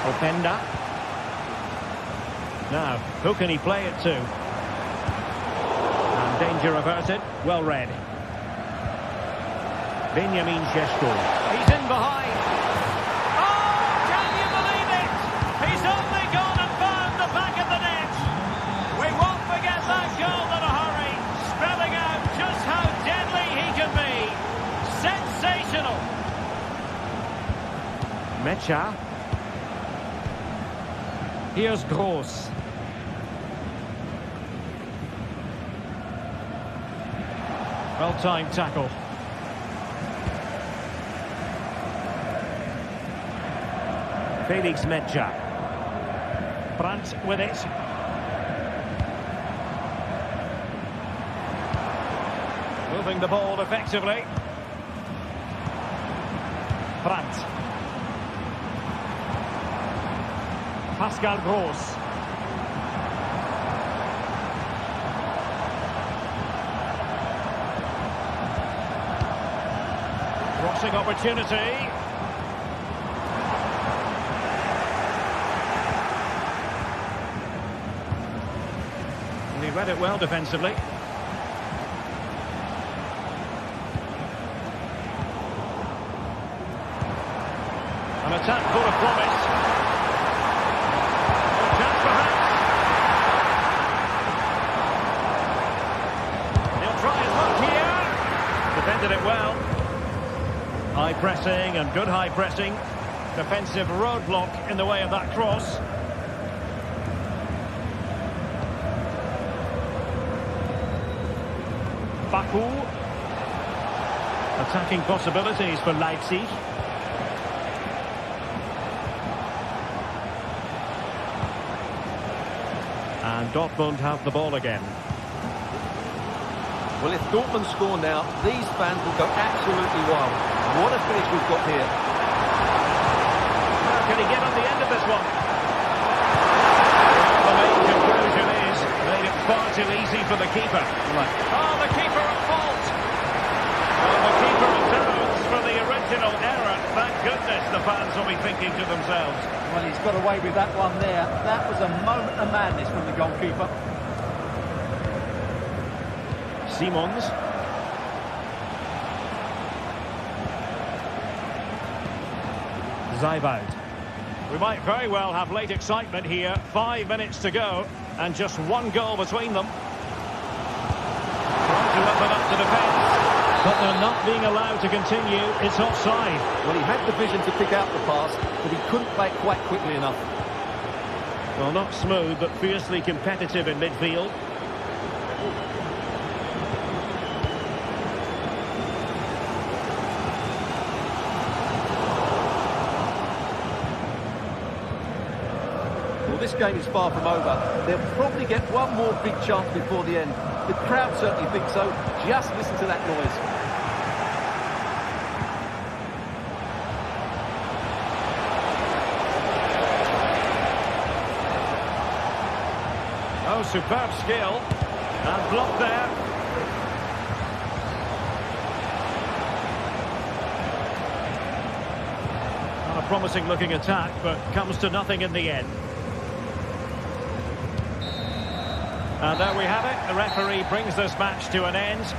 Openda. Now, who can he play it to? And danger averted. Well read. Benjamin Šeško. He's in behind. Oh, can you believe it? He's only gone and found the back of the net. We won't forget that goal in a hurry. Spelling Mecha. Here's Gross. Well-timed tackle. Felix Mecha. Brandt with it. Moving the ball effectively. Brandt. Pascal Gross. Crossing opportunity. And he read it well defensively. An attack full of promise. Chance perhaps. He'll try his luck here. Defended it well. High pressing and good high pressing. Defensive roadblock in the way of that cross. Baku. Attacking possibilities for Leipzig. And Dortmund have the ball again. Well, if Dortmund score now, these fans will go absolutely wild. What a finish we've got here. How can he get on the end of this one? Well, the main conclusion is made it far too easy for the keeper. Right. Oh, the keeper at fault. Well, the keeper atones for the original error. Thank goodness the fans will be thinking to themselves. Well, he's got away with that one there. That was a moment of madness from the goalkeeper. Simons. Zeibold. We might very well have late excitement here. 5 minutes to go and just one goal between them. Trying to open up the defence, but they're not being allowed to continue. It's offside. Well, he had the vision to pick out the pass, but he couldn't play it quite quickly enough. Well, not smooth, but fiercely competitive in midfield. This game is far from over. They'll probably get one more big chance before the end. The crowd certainly think so. Just listen to that noise. Oh, superb skill. And blocked there. Not a promising looking attack, but comes to nothing in the end. And there we have it. The referee brings this match to an end.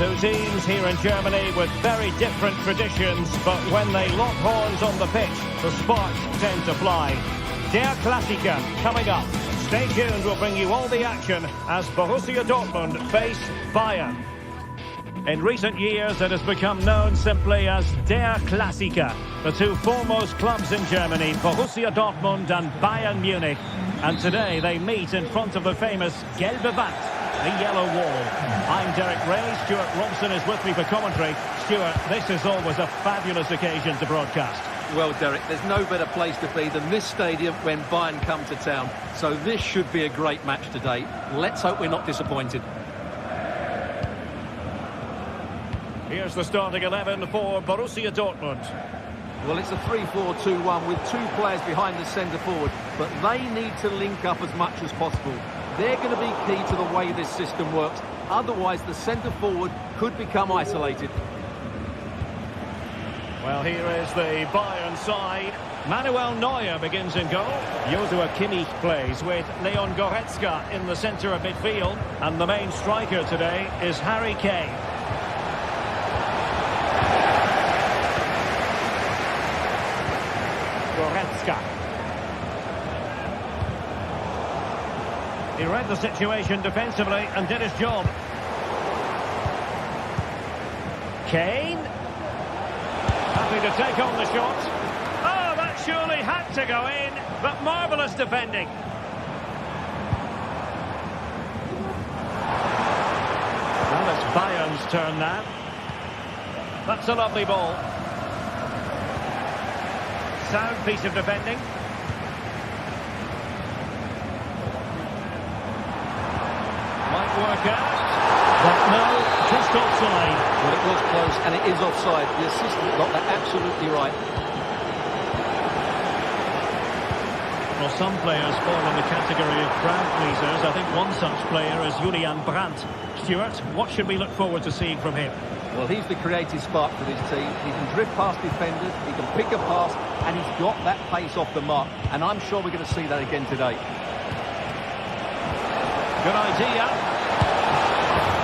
Two teams here in Germany with very different traditions, but when they lock horns on the pitch, the sparks tend to fly. Decláica coming up. Stay tuned, we'll bring you all the action as Borussia Dortmund face Bayern. In recent years, it has become known simply as Decláica, the two foremost clubs in Germany, Borussia Dortmund and Bayern Munich. And today they meet in front of the famous Gelbe Wand, the yellow wall. I'm Derek Ray. Stuart Robson is with me for commentary. Stuart, this is always a fabulous occasion to broadcast. Well, Derek, there's no better place to be than this stadium when Bayern come to town. So this should be a great match today. Let's hope we're not disappointed. Here's the starting 11 for Borussia Dortmund. Well, it's a 3-4-2-1 with two players behind the centre forward, but they need to link up as much as possible. They're going to be key to the way this system works. Otherwise, the centre forward could become isolated. Well, here is the Bayern side. Manuel Neuer begins in goal. Joshua Kimmich plays with Leon Goretzka in the centre of midfield. And the main striker today is Harry Kane. Goretzka. He read the situation defensively and did his job. Kane. Happy to take on the shot. Oh, that surely had to go in, but marvellous defending. Well, it's Bayern's turn now. That's a lovely ball. Sound piece of defending. Might work out. But no, just offside. Well, it was close, and it is offside. The assistant got that absolutely right. Well, some players fall in the category of crowd pleasers. I think one such player is Julian Brandt. Stuart, what should we look forward to seeing from him? Well, he's the creative spark for this team. He can drift past defenders, he can pick a pass, and he's got that pace off the mark. And I'm sure we're going to see that again today. Good idea.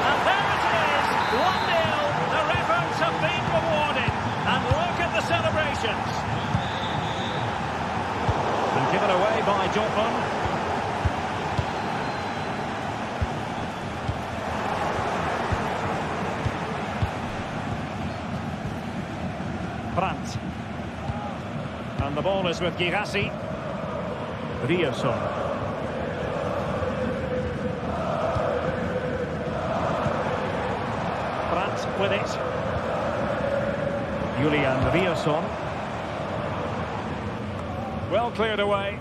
And there it is, 1-0. Their efforts have been rewarded. And look at the celebrations. And given away by Dortmund. Brandt. And the ball is with Girassi. Rierson. Brandt with it. Julian Rierson. Well cleared away.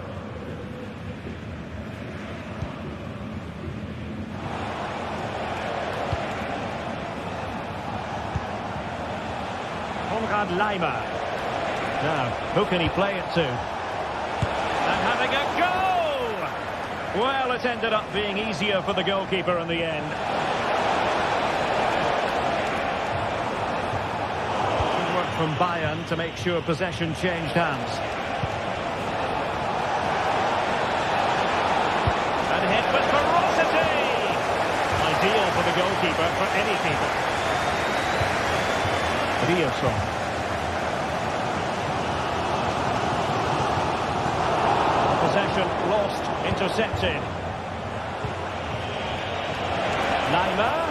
Leimer. Now, who can he play it to? And having a go! Well, it ended up being easier for the goalkeeper in the end. Good work from Bayern to make sure possession changed hands. And hit with ferocity! Ideal for the goalkeeper, for any keeper. Rierson. Possession lost, intercepted. Neymar.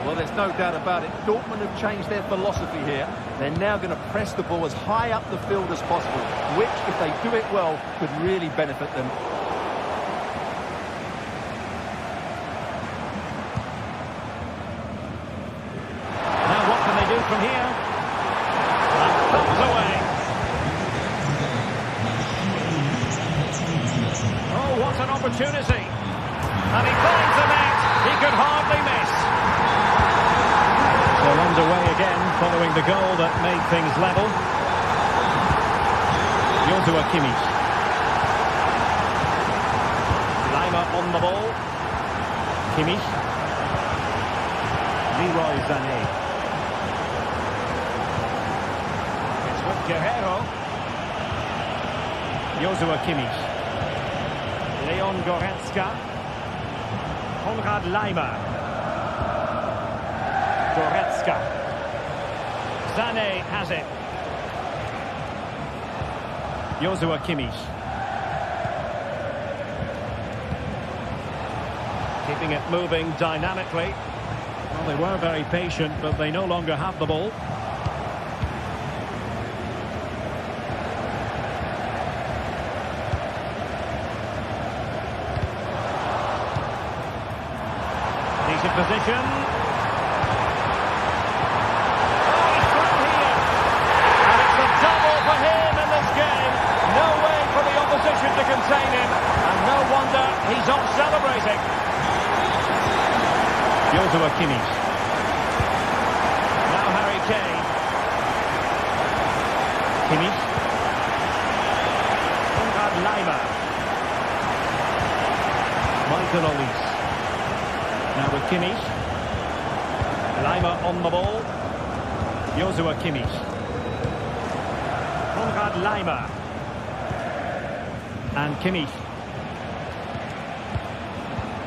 Well, there's no doubt about it. Dortmund have changed their philosophy here. They're now going to press the ball as high up the field as possible, which, if they do it well, could really benefit them. Now what can they do from here? Away. Oh, what an opportunity. And he finds the net. He could hardly miss. So underway again, following the goal that made things level. Joshua Kimmich. Leimer on the ball. Kimmich. Leroy Sané. Guerrero. Joshua Kimmich. Leon Goretzka. Konrad Leimer. Goretzka. Sané has it. Joshua Kimmich. Keeping it moving dynamically. Well, they were very patient, but they no longer have the ball. Decent position. Oh, he's through here. And it's a double for him in this game. No way for the opposition to contain him. And no wonder he's off celebrating. Joshua Kimmich. Now Harry Kane. Kimmich. Decláica. Michael Olise. Now with Kimmich. Decláica on the ball. Joshua Kimmich. Decláica. And Kimmich.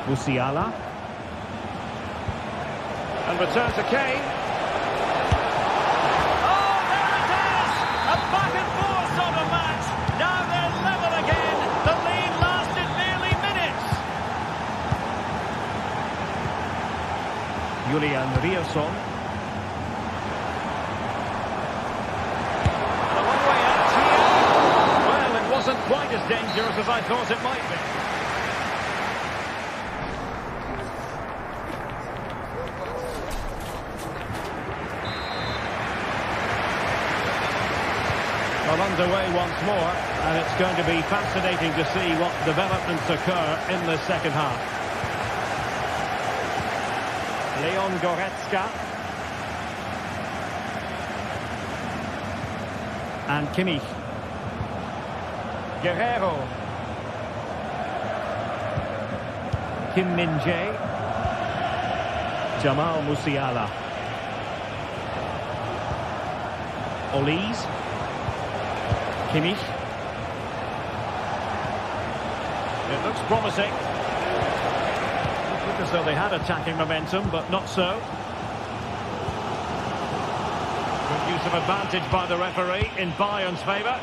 Musiala. And return to Kane. Oh, there it is! A back and forth sort of match. Now they're level again. The lead lasted nearly minutes. Julian Rierson. And a long way out here. Well, it wasn't quite as dangerous as I thought it might be. Well, underway once more, and it's going to be fascinating to see what developments occur in the second half. Leon Goretzka. And Kimmich. Guerrero. Kim Min-jae. Jamal Musiala. Olise. Kimmich. It looks promising. It looked as though they had attacking momentum, but not so. Good use of advantage by the referee in Bayern's favour.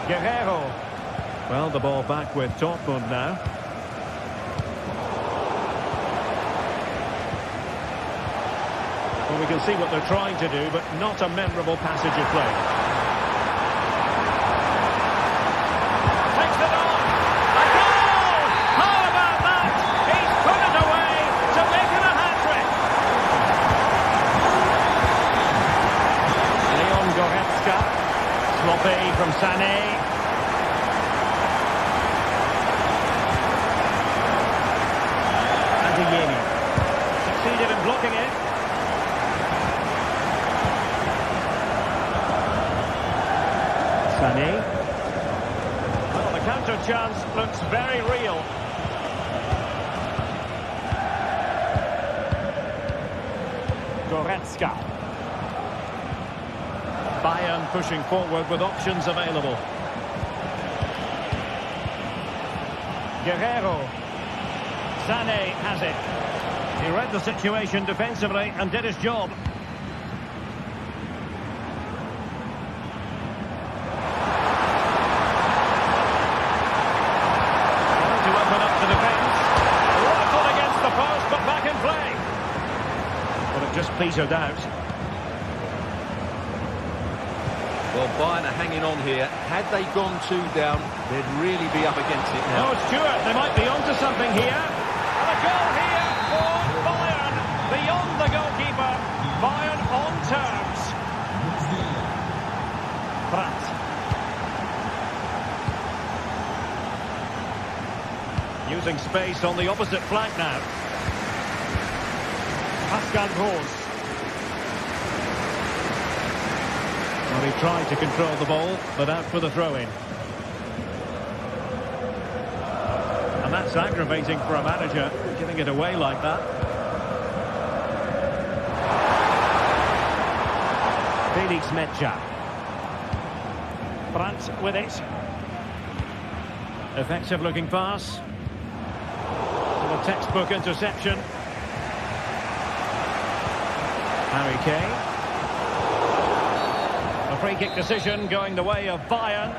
Guerrero. Well, the ball back with Dortmund now. Well, we can see what they're trying to do, but not a memorable passage of play. Takes it on! A goal! How about that? He's put it away to make it a hat-trick. Leon Goretzka. Sloppy from Sané. And succeeded in blocking it. Sané. Well, the counter chance looks very real. Goretzka. Bayern pushing forward with options available. Guerrero. Sané has it. He read the situation defensively and did his job. Just petered out. Well, Bayern are hanging on here. Had they gone 2 down, they'd really be up against it now. Oh, Stuart, they might be onto something here. And a goal here for Bayern. Beyond the goalkeeper. Bayern on terms. Pratt. Using space on the opposite flank now. Pascal Gross. Well, he tried to control the ball, but out for the throw-in. And that's aggravating for a manager, giving it away like that. Felix Metja. Brandt with it. Effective looking pass. A textbook interception. Harry Kane. A free kick decision going the way of Bayern.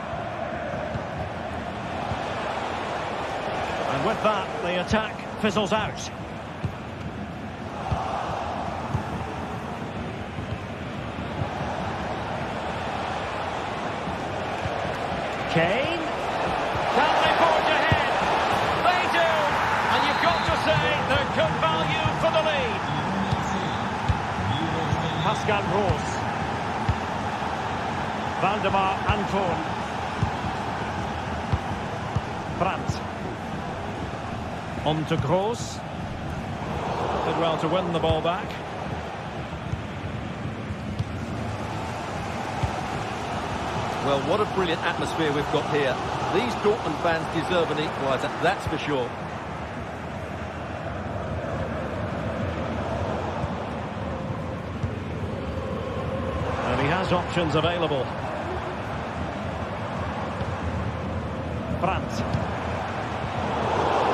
And with that, the attack fizzles out. Kane. Can they forge ahead? They do! And you've got to say they're good value for the lead. Pascal Gross. Valdemar Anton. Brandt. On to Gross. Did well to win the ball back. Well, what a brilliant atmosphere we've got here. These Dortmund fans deserve an equaliser, that's for sure. And he has options available. Brandt.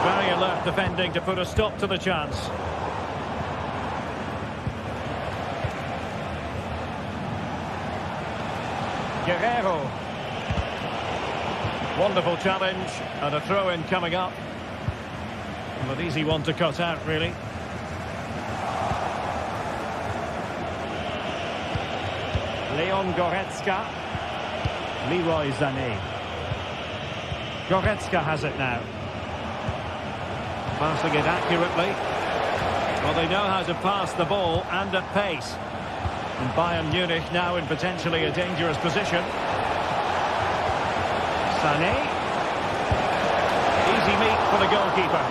Very alert defending to put a stop to the chance. Guerrero. Wonderful challenge and a throw-in coming up. An easy one to cut out, really. Leon Goretzka. Leroy Sané. Goretzka has it now. Passing it accurately. Well, they know how to pass the ball and at pace. And Bayern Munich now in potentially a dangerous position. Sané. Easy meet for the goalkeeper.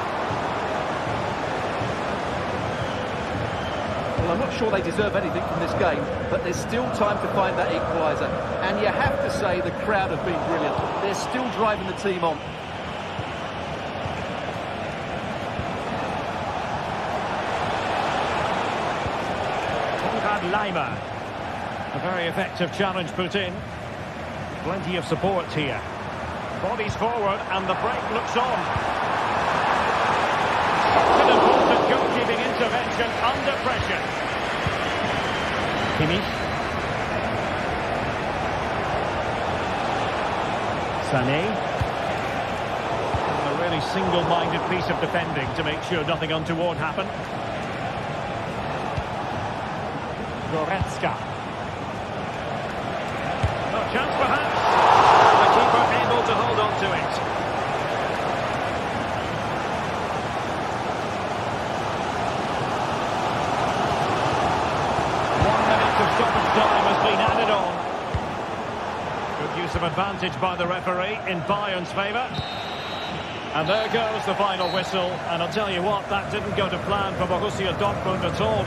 Well, I'm not sure they deserve anything from this game, but there's still time to find that equaliser. And you have to say the crowd have been brilliant. They're still driving the team on. Leimer. A very effective challenge put in. Plenty of support here. Bodies forward and the break looks on. Such an important goalkeeping intervention under pressure. Kimmich. Sané. A really single-minded piece of defending to make sure nothing untoward happened. Goretzka. No chance perhaps. The keeper able to hold on to it. Of stoppage time has been added on. Good use of advantage by the referee in Bayern's favour. And there goes the final whistle. And I'll tell you what, that didn't go to plan for Borussia Dortmund at all.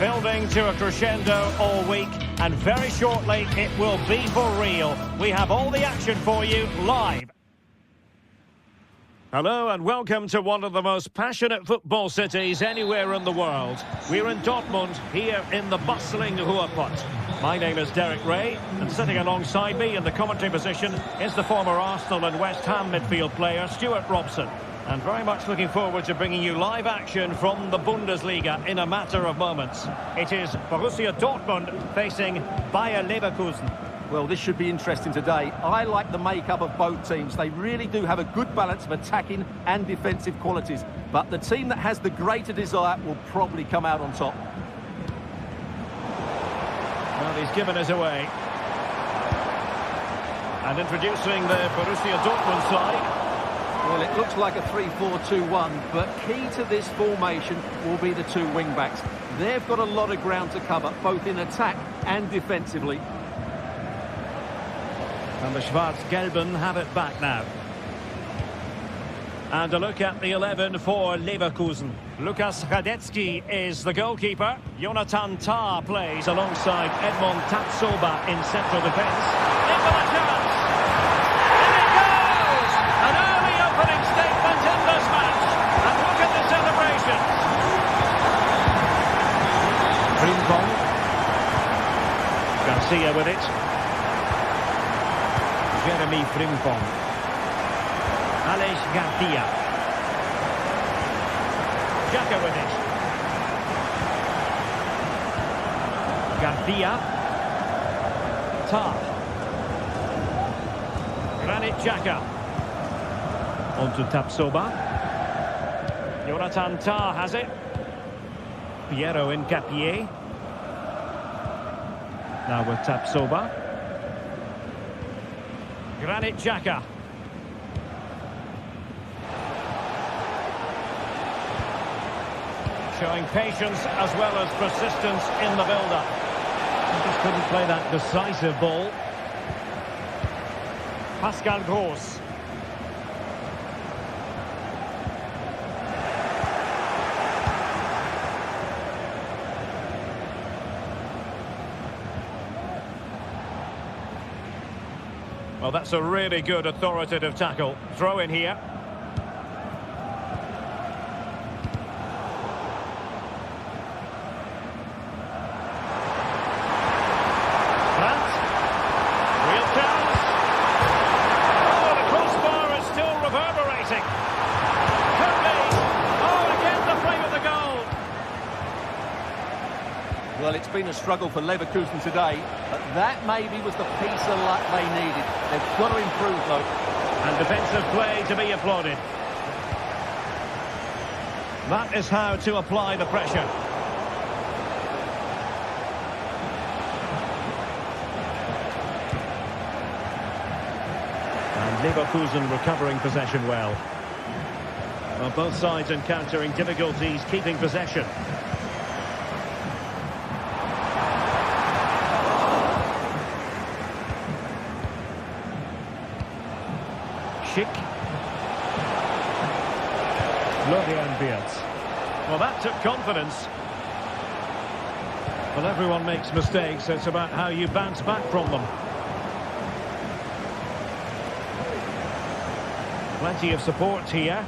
Building to a crescendo all week, and very shortly it will be for real. We have all the action for you live. Hello and welcome to one of the most passionate football cities anywhere in the world. We're in Dortmund, here in the bustling Ruhrpott. My name is Derek Ray, and sitting alongside me in the commentary position is the former Arsenal and West Ham midfield player Stuart Robson. And very much looking forward to bringing you live action from the Bundesliga in a matter of moments. It is Borussia Dortmund facing Bayer Leverkusen. Well, this should be interesting today. I like the makeup of both teams. They really do have a good balance of attacking and defensive qualities. But the team that has the greater desire will probably come out on top. Well, he's given us away. And introducing the Borussia Dortmund side. Well, it looks like a 3-4-2-1, but key to this formation will be the two wing-backs. They've got a lot of ground to cover, both in attack and defensively. And the Schwarz-Gelben have it back now. And a look at the 11 for Leverkusen. Lukas Hradecky is the goalkeeper. Jonathan Tah plays alongside Edmond Tapsoba in central defence. In for the chance! In it goes! An early opening statement in this match. And look at the celebrations. Frimpong. Garcia with it. Jeremy Frimpong. Aleix Garcia. Xhaka with it. Garcia. Tah. Granit Xhaka. On to Tapsoba. Jonathan Tah has it. Piero Hincapié. Now with Tapsoba. Granit Xhaka. Showing patience as well as persistence in the build-up. Just couldn't play that decisive ball. Pascal Gross. Well, that's a really good authoritative tackle. Throw in here. Plant. Real chance. Oh, the crossbar is still reverberating. Could be. Oh, again the frame of the goal. Well, it's been a struggle for Leverkusen today, but that maybe was the piece of luck they needed. They've got to improve, though. And defensive play to be applauded. That is how to apply the pressure. And Leverkusen recovering possession well. Well, both sides encountering difficulties keeping possession. Schick. Florian Wirtz. Well, that took confidence. Well, everyone makes mistakes. It's about how you bounce back from them. Plenty of support here.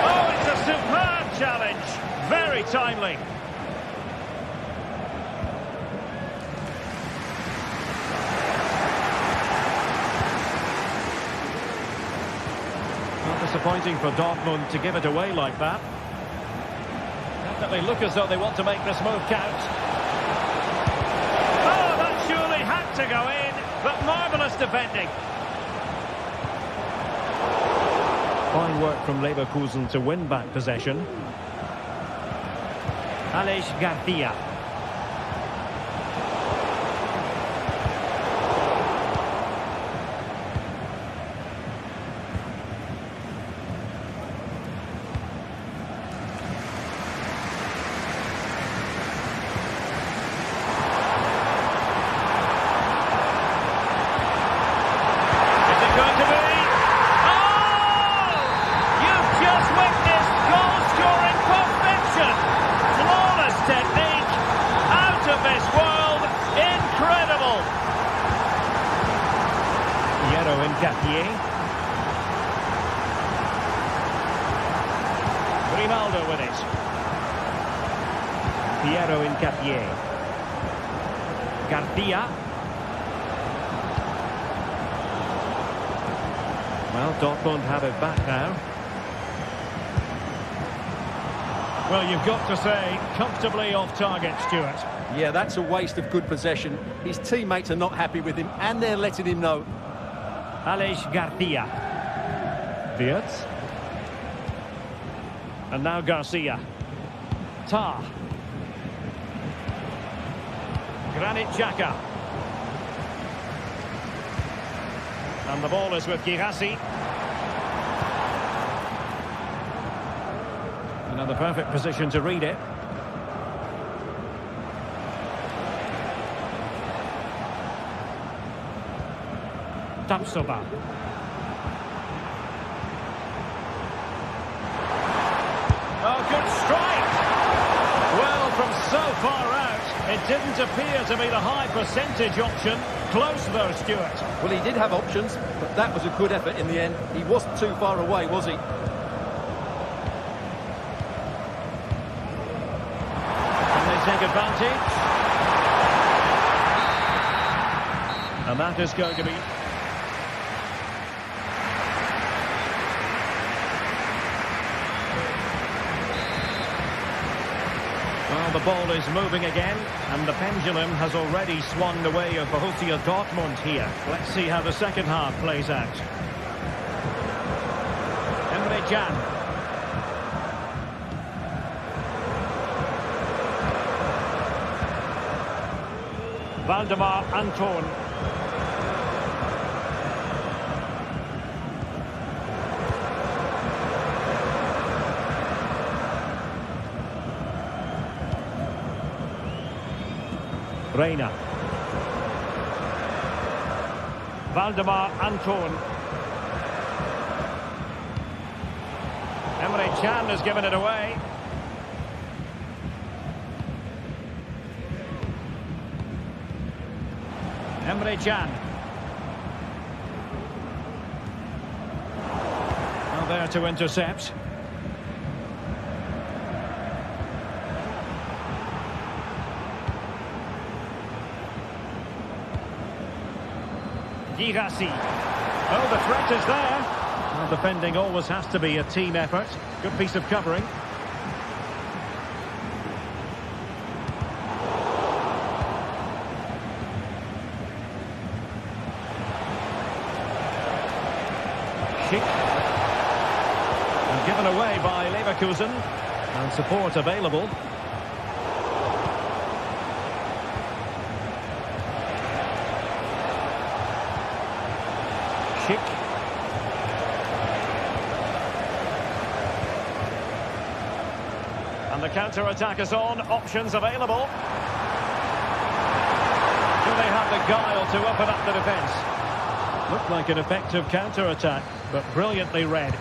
Oh, it's a superb challenge. Very timely. Disappointing for Dortmund to give it away like that. Definitely look as though they want to make this move count. Oh, that surely had to go in, but marvellous defending. Fine work from Leverkusen to win back possession. Aleix Garcia. Capier. Grimaldo with it. Piero in Capier. Garcia. Well, Dortmund have it back now. Well, you've got to say, comfortably off target, Stuart. Yeah, that's a waste of good possession. His teammates are not happy with him, and they're letting him know. Aleix Garcia. Wirtz. And now Garcia. Tar. Granit Xhaka. And the ball is with Girassi. Another perfect position to read it. Tapsoba. Oh, good strike! Well, from so far out, it didn't appear to be the high percentage option. Close though, Stuart. Well, he did have options, but that was a good effort in the end. He wasn't too far away, was he? And they take advantage. And that is going to be... Well, the ball is moving again, and the pendulum has already swung the way of Borussia Dortmund here. Let's see how the second half plays out. Emre Can. Valdemar Anton. Reina. Valdemar Anton. Emre Can has given it away. Emre Can. Now there to intercept. Girassi. Oh, the threat is there. Well, defending always has to be a team effort. Good piece of covering. Schick. And given away by Leverkusen. And support available. Schick. And the counter-attack is on. Options available. Do they have the guile to open up the defence? Looked like an effective counter-attack, but brilliantly read.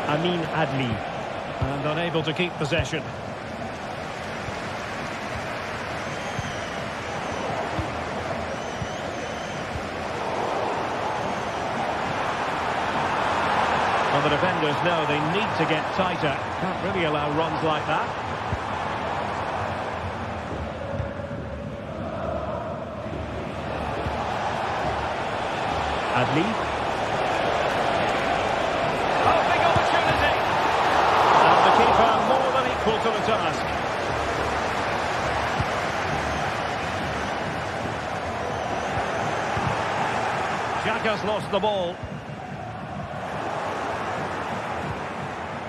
Amin Adli. And unable to keep possession. Well, the defenders know they need to get tighter. Can't really allow runs like that. Adli. To the task. Xhaka's lost the ball.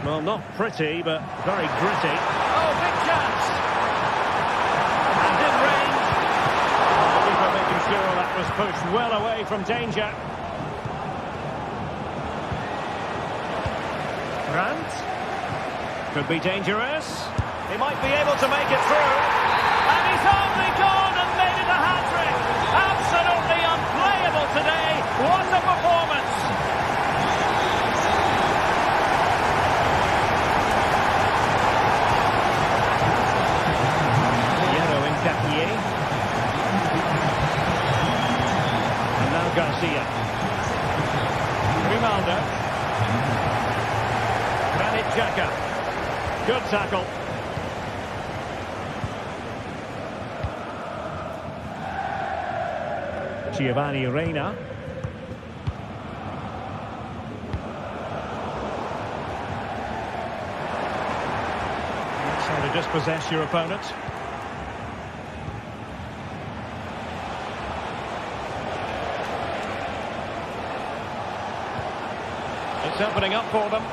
Well, not pretty, but very gritty. Oh, big chance! And in range. The keeper making sure that was pushed well away from danger. Grant. Could be dangerous. He might be able to make it through. And he's only gone and made it a hat-trick. Absolutely unplayable today. What a performance. Garcia. Grimaldo. Granit Xhaka. Good tackle. Giovanni Reina. That's how to dispossess your opponent. It's opening up for them.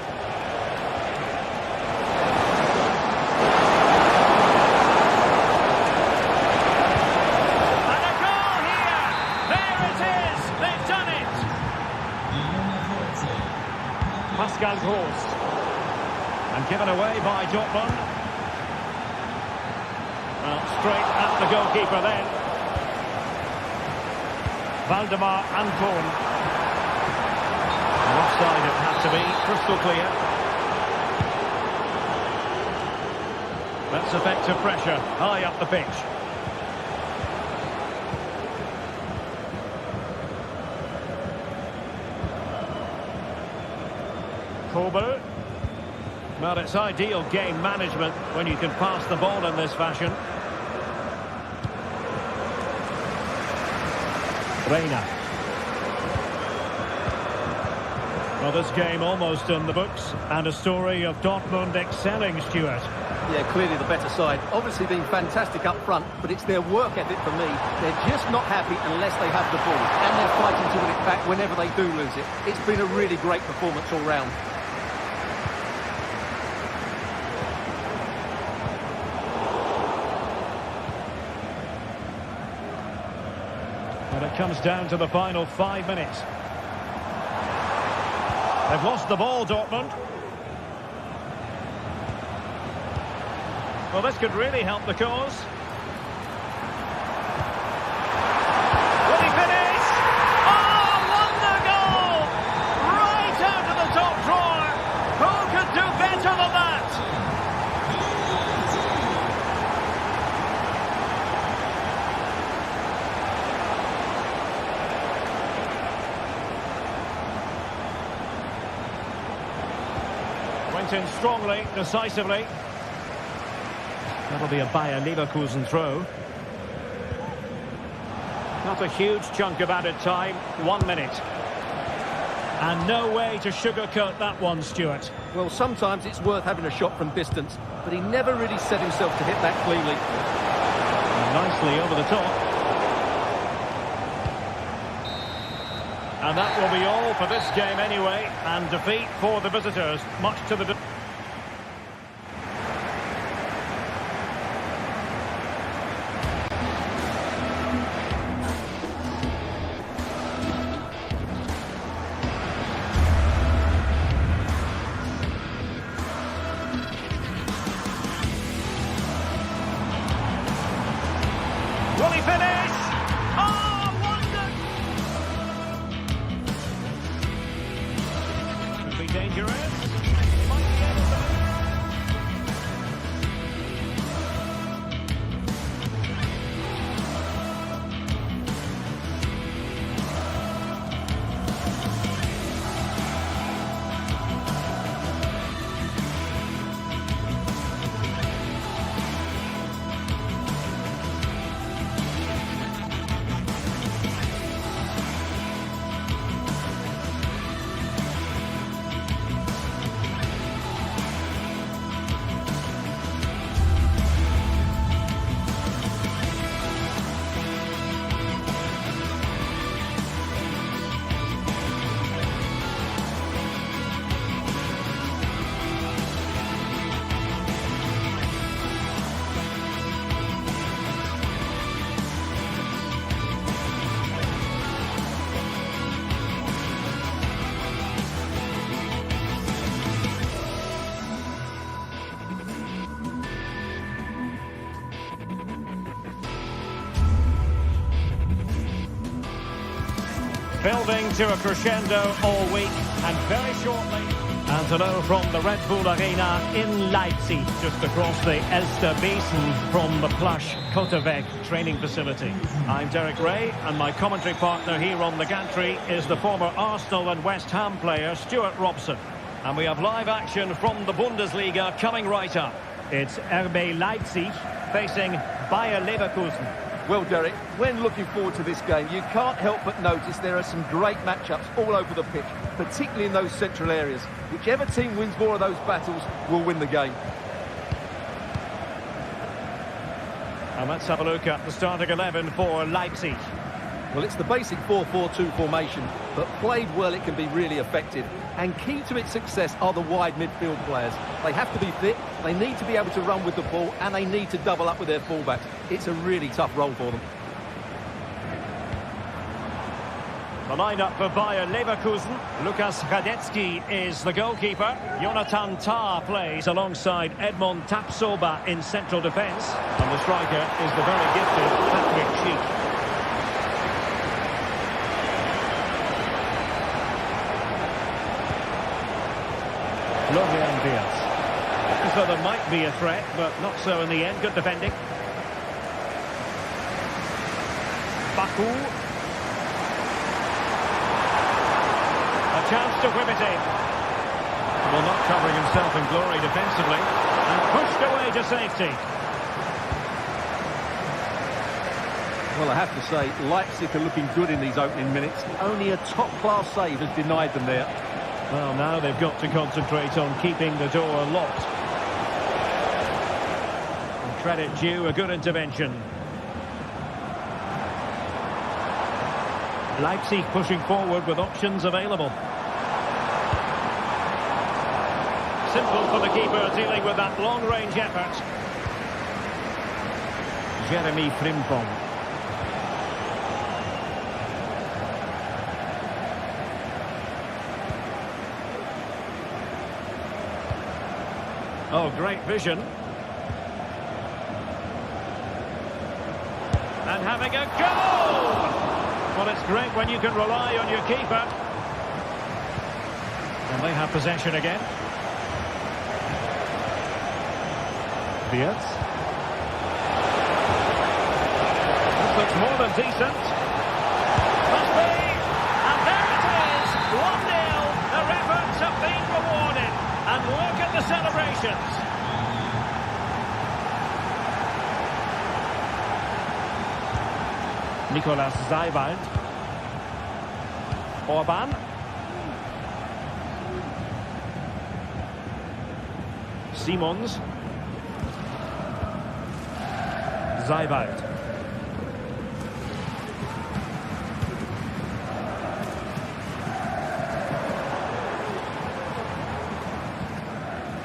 And a goal here! There it is! They've done it! Pascal Gross. And given away by Dortmund. Well, straight at the goalkeeper then. Valdemar Anton. Offside it had to be, crystal clear. That's effective pressure, high up the pitch. Kobe. Well, it's ideal game management when you can pass the ball in this fashion. Reina. Well, this game almost in the books, and a story of Dortmund excelling, Stuart. Yeah, clearly the better side. Obviously been fantastic up front, but it's their work ethic for me. They're just not happy unless they have the ball, and they're fighting to win it back whenever they do lose it. It's been a really great performance all round. And it comes down to the final 5 minutes. They've lost the ball, Dortmund. Well, this could really help the cause. Will he finish? Oh, wonder goal! Right out of the top drawer. Who could do better than that? Went in strongly, decisively. That'll be a Bayer Leverkusen throw. Not a huge chunk of added time, 1 minute. And no way to sugarcoat that one, Stuart. Well, sometimes it's worth having a shot from distance, but he never really set himself to hit that cleanly. Nicely over the top. And that will be all for this game anyway, and defeat for the visitors, much to the... Will he finish? Oh, wonder! Could be dangerous. Might be able to... Building to a crescendo all week, and very shortly... And hello from the Red Bull Arena in Leipzig, just across the Elster Basin from the plush Kotterweg training facility. I'm Derek Ray, and my commentary partner here on the gantry is the former Arsenal and West Ham player Stuart Robson. And we have live action from the Bundesliga coming right up. It's RB Leipzig facing Bayer Leverkusen. Well, Derek, when looking forward to this game, you can't help but notice there are some great matchups all over the pitch, particularly in those central areas. Whichever team wins more of those battles will win the game. And let's have a look at the starting 11 for Leipzig. Well, it's the basic 4-4-2 formation, but played well it can be really effective. And key to its success are the wide midfield players. They have to be fit, they need to be able to run with the ball, and they need to double up with their fullbacks. It's a really tough role for them. The lineup for Bayer Leverkusen. Lukas Radetzky is the goalkeeper. Jonathan Tah plays alongside Edmond Tapsoba in central defence. And the striker is the very gifted Patrick Schick. Florian Wirtz. So there might be a threat, but not so in the end. Good defending. Baku. A chance to whip it in. Well, not covering himself in glory defensively. And pushed away to safety. Well, I have to say, Leipzig are looking good in these opening minutes. Only a top-class save has denied them there. Well, now they've got to concentrate on keeping the door locked. And credit due, a good intervention. Leipzig pushing forward with options available. Simple for the keeper dealing with that long-range effort. Jeremy Frimpong. Oh, great vision. And having a goal! Well, it's great when you can rely on your keeper. And they have possession again. Wirtz. This looks more than decent. Must be! And there it is! 1-0. Their efforts have been rewarded. And look at the celebrations. Nicolas Seiwald. Orban. Simons. Seiwald.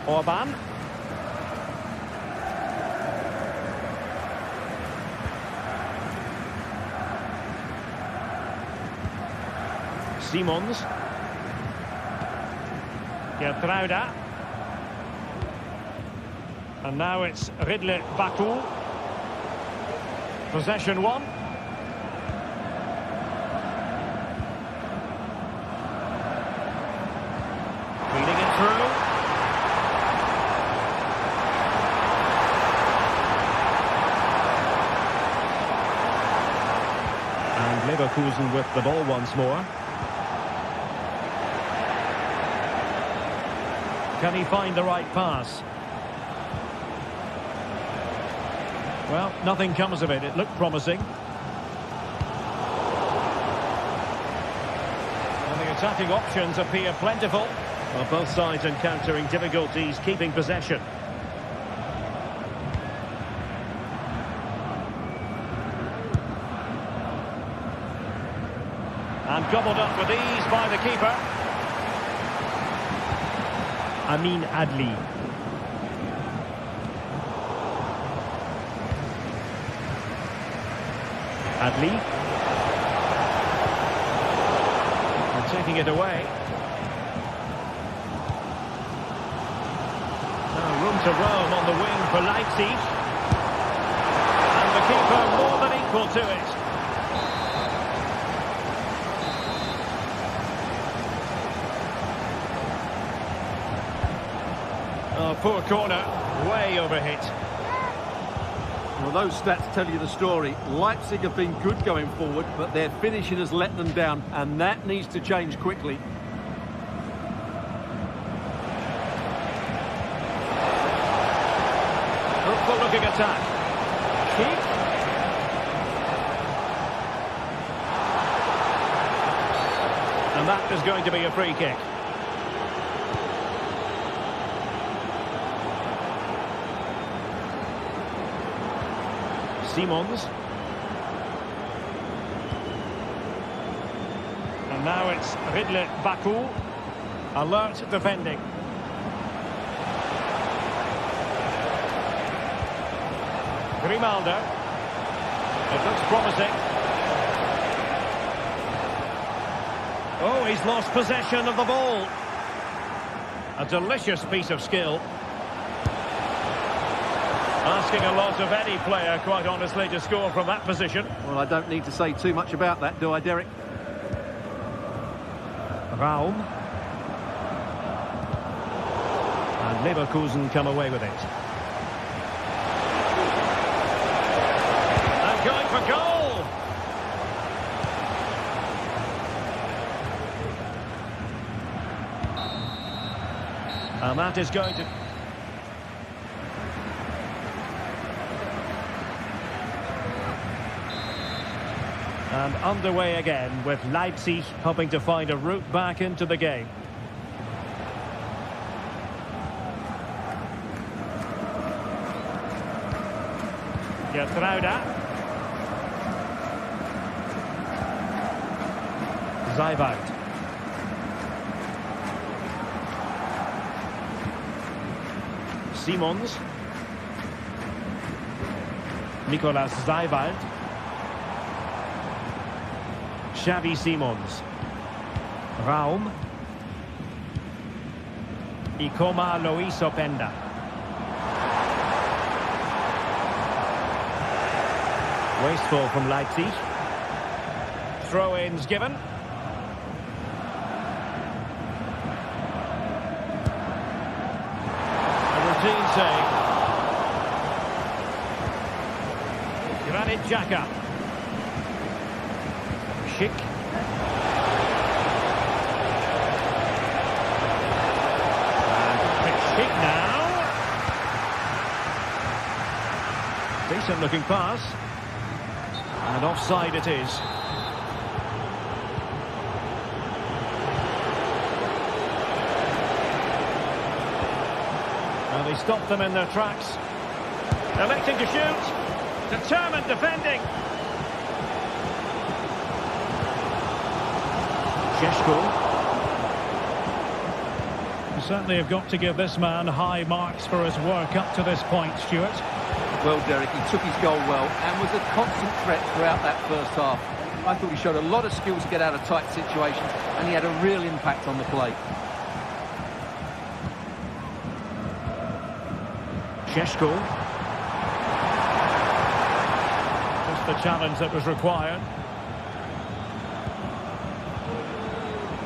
Orban. Simons. Gertruida. And now it's Ridley Baku. Possession one. Feeding it through. And Leverkusen with the ball once more. Can he find the right pass? Well, nothing comes of it. It looked promising. And the attacking options appear plentiful. Well, both sides encountering difficulties keeping possession. And gobbled up with ease by the keeper. Amin Adli. Adli. And taking it away. Now room to roam on the wing for Leipzig. And the keeper more than equal to it. poor corner, way overhit. Well, those stats tell you the story. Leipzig have been good going forward, but their finishing has let them down, and that needs to change quickly. Hopeful looking attack. Keep. And that is going to be a free kick. Simons. And now it's Ridle Baku. Alert defending. Grimaldo. It looks promising. Oh, he's lost possession of the ball. A delicious piece of skill. Asking a lot of any player, quite honestly, to score from that position. Well, I don't need to say too much about that, do I, Derek? Raum. And Leverkusen come away with it. And going for goal! And that is going to... And underway again with Leipzig hoping to find a route back into the game. Decláica. Zijvaart. Simons. Nicolas Zijvaart. Xavi Simons. Raum. Ikoma Lois Openda. Wasteful from Leipzig. Throw-ins given. A routine save. Granit Xhaka. Schick. And Schick now. Decent looking pass. And offside it is. And they stopped them in their tracks. Electing to shoot. Determined defending. You certainly have got to give this man high marks for his work up to this point, Stuart. Well, Derek, he took his goal well and was a constant threat throughout that first half. I thought he showed a lot of skills to get out of tight situations, and he had a real impact on the play. Šeško. Just the challenge that was required.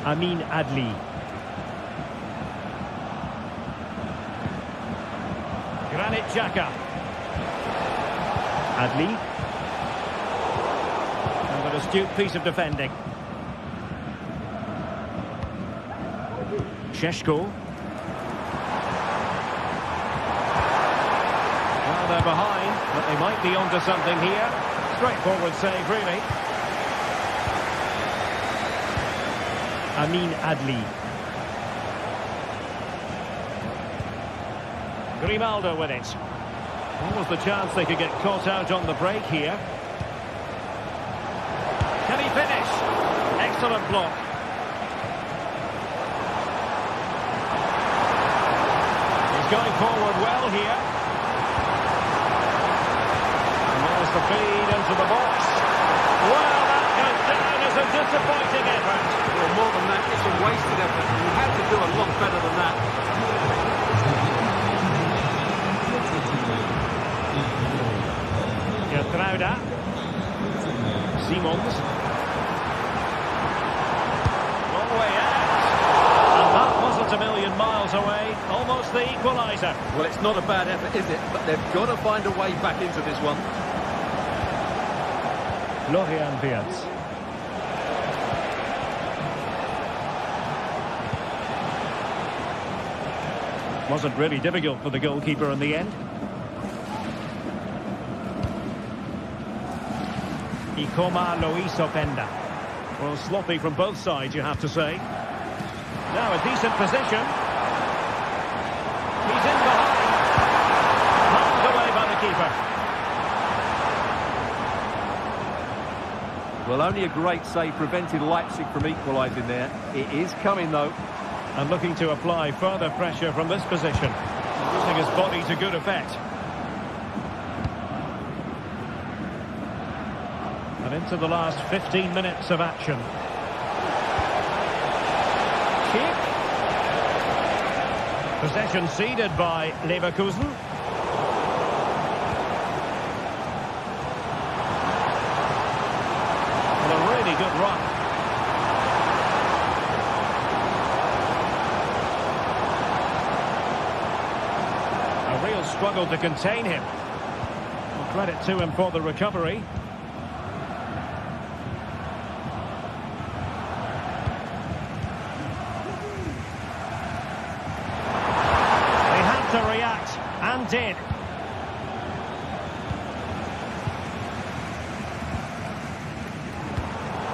Amin Adli. Granit Xhaka. Adli. And an astute piece of defending. Šeško. Well, they're behind, but they might be onto something here. Straightforward save, really. Amin Adli. Grimaldo with it. What was the chance they could get caught out on the break here? Can he finish? Excellent block. He's going forward well here. And there's the feed into the box. Well, that goes down as a disappointing effort. Well, more than that, it's a wasted effort. You had to do a lot better than that. Decláica. Simons. Long way out. And that wasn't a million miles away. Almost the equaliser. Well, it's not a bad effort, is it? But they've got to find a way back into this one. Florian Wirtz. Wasn't really difficult for the goalkeeper in the end. Ikoma Luis Openda. Well, sloppy from both sides, you have to say. Now a decent position. He's in behind. Palmed away by the keeper. Well, only a great save prevented Leipzig from equalising there. It is coming, though. And looking to apply further pressure from this position. Using his body to good effect. And into the last 15 minutes of action. Kick. Possession ceded by Leverkusen. And a really good run. Struggled to contain him. Well, credit to him for the recovery. They had to react, and did.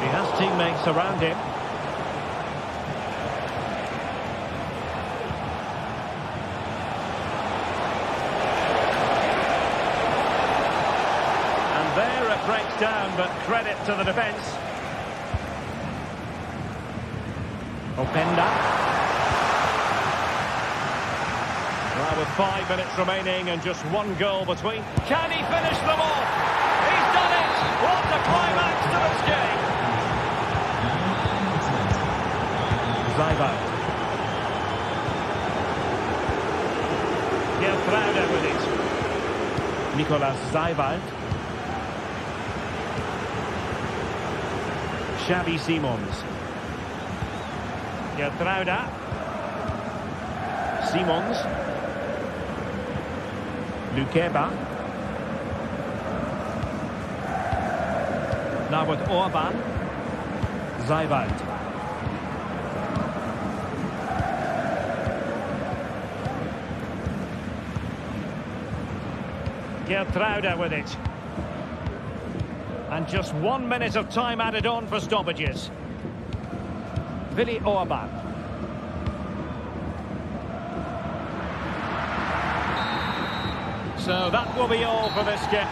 He has teammates around him. Breaks down, but credit to the defence. Openda. Well, with 5 minutes remaining and just one goal between. Can he finish them off? He's done it! What a climax to this game! Zajbalt. Decláica with it. Nicolas Zajbalt. Xavi Simons. Decláica. Simons. Lukeba. Now with Orban. Zajbalt. Decláica with it. And just 1 minute of time added on for stoppages. Willi Orban. So that will be all for this game.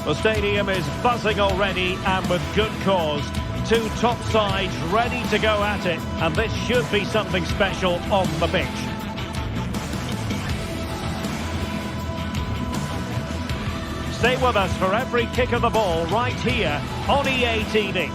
The stadium is buzzing already, and with good cause. Two top sides ready to go at it, and this should be something special on the pitch. Stay with us for every kick of the ball right here on EA TV.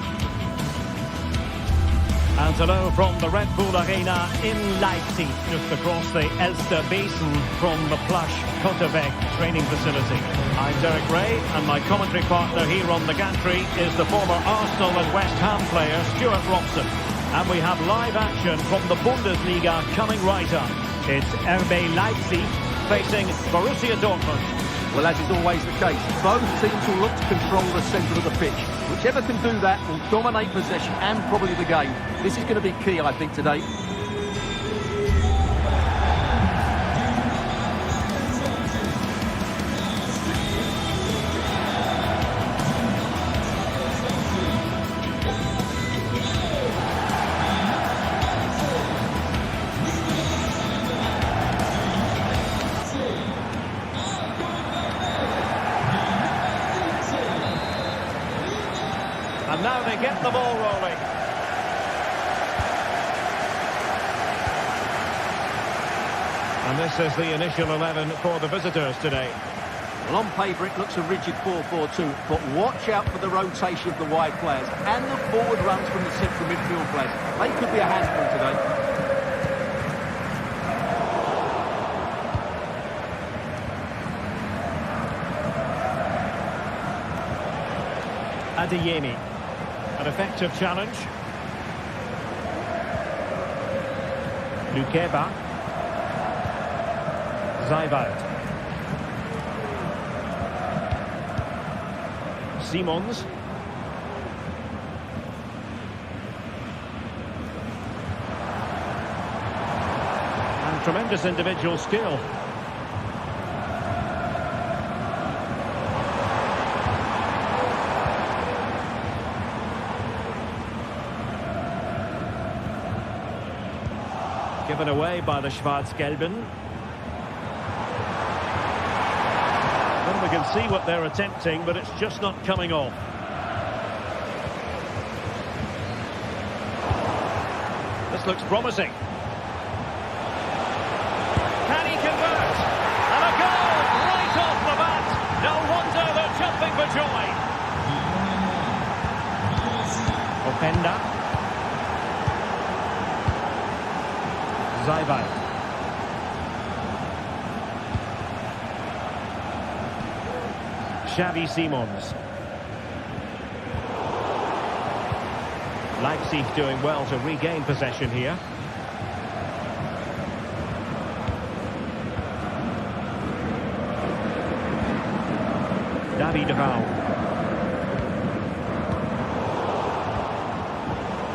And hello from the Red Bull Arena in Leipzig, just across the Elster Basin from the plush Kotterbeck training facility. I'm Derek Ray, and my commentary partner here on the gantry is the former Arsenal and West Ham player Stuart Robson. And we have live action from the Bundesliga coming right up. It's RB Leipzig facing Borussia Dortmund. Well, as is always the case, both teams will look to control the centre of the pitch. Whichever can do that will dominate possession and probably the game. This is going to be key, I think, today. And now they get the ball rolling. And this is the initial 11 for the visitors today. Well, on paper it looks a rigid 4-4-2, but watch out for the rotation of the wide players and the forward runs from the central midfield players. They could be a handful today. Adeyemi, an effective challenge. Lukeba. Zaivad. Simons. And tremendous individual skill. Given away by the Schwarz-Gelben. Well, we can see what they're attempting, but it's just not coming off. This looks promising. Can he convert? And a goal right off the bat. No wonder they're jumping for joy. Openda. Zaivad. Xavi Simons. Leipzig doing well to regain possession here. David Raum.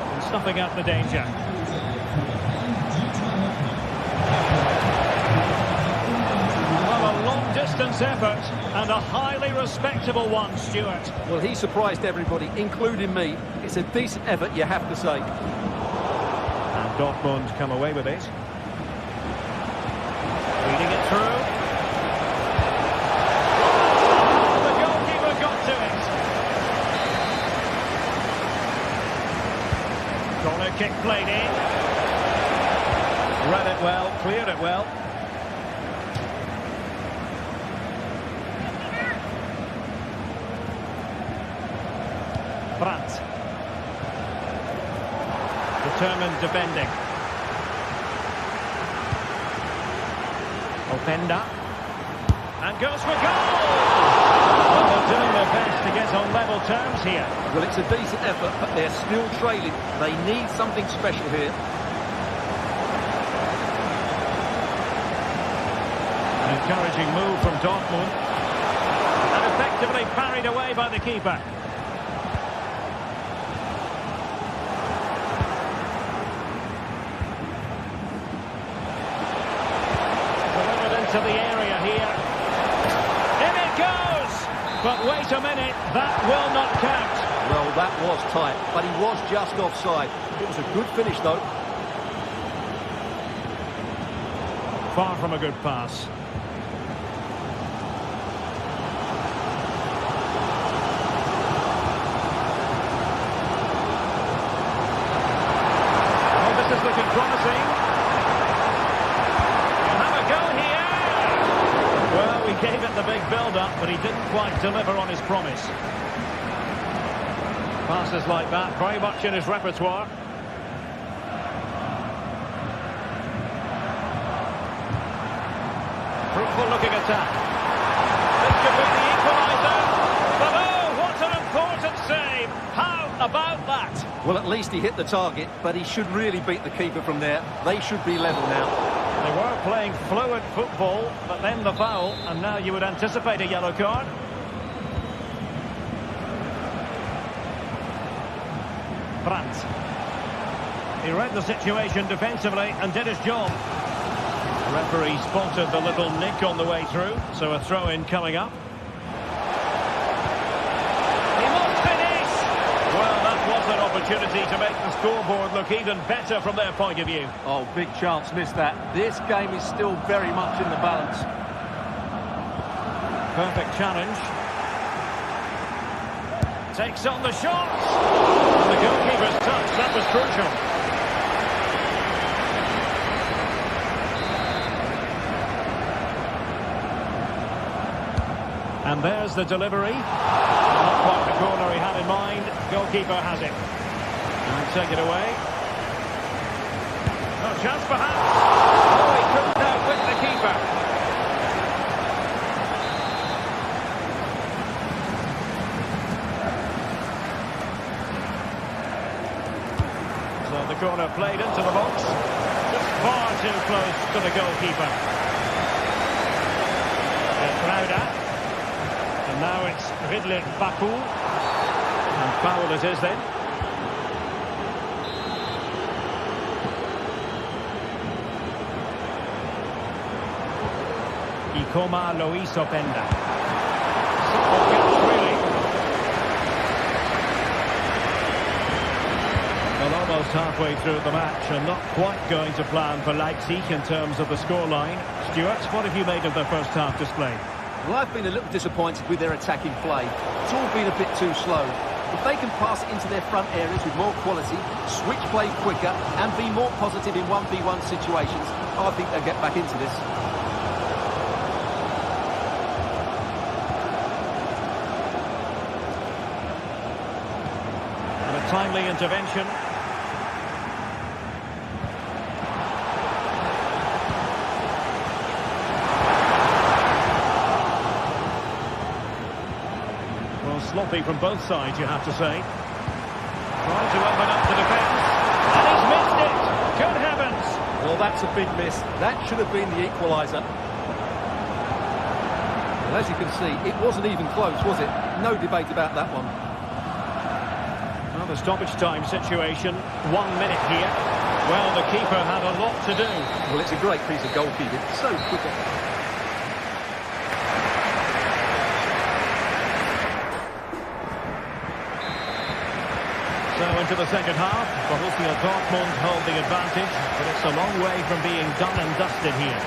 And snuffing out the danger. Distance effort, and a highly respectable one, Stuart. Well, he surprised everybody, including me. It's a decent effort, you have to say. And Dortmund come away with it. Reading it through. Oh, the goalkeeper got to it. Corner kick played in. Read it well, cleared it well. Brandt. Determined defending. Openda. And goes for goal! Well, they're doing their best to get on level terms here. Well, it's a decent effort, but they're still trailing. They need something special here. An encouraging move from Dortmund. And effectively parried away by the keeper. To the area here. In it goes! But wait a minute, that will not count. Well, that was tight, but he was just offside. It was a good finish, though. Far from a good pass. Oh, this is looking promising. He gave it the big build-up, but he didn't quite deliver on his promise. Passes like that, very much in his repertoire. Fruitful looking attack. This could be the equaliser. But oh, what an important save! How about that? Well, at least he hit the target, but he should really beat the keeper from there. They should be level now. They were playing fluent football, but then the foul, and now you would anticipate a yellow card. Brandt. He read the situation defensively and did his job. The referee spotted the little nick on the way through, so a throw-in coming up. He must finish! Well, that was an opportunity to make the scoreboard look even better from their point of view. Oh, big chance, missed that. This game is still very much in the balance. Perfect challenge. Takes on the shot. And the goalkeeper's touch, that was crucial. And there's the delivery. Not quite the corner he had in mind. Goalkeeper has it. And take it away. No chance perhaps. Oh, he couldn't outwit the keeper. So the corner played into the box. Just far too close to the goalkeeper. Decláica. And now it's Ridley Baku. And foul it is then. Ikoma Luis Openda. Simple catch, really. Well, almost halfway through the match and not quite going to plan for Leipzig in terms of the scoreline. Stuart, what have you made of their first half display? Well, I've been a little disappointed with their attacking play. It's all been a bit too slow. If they can pass it into their front areas with more quality, switch play quicker and be more positive in 1v1 situations, I think they'll get back into this. And a timely intervention. Sloppy from both sides, you have to say. Trying to open up the defence. And he's missed it! Good heavens! Well, that's a big miss. That should have been the equaliser. Well, as you can see, it wasn't even close, was it? No debate about that one. Well, the stoppage time situation. 1 minute here. Well, the keeper had a lot to do. Well, it's a great piece of goalkeeping. So quick. So into the second half, Borussia Dortmund hold the advantage, but it's a long way from being done and dusted here.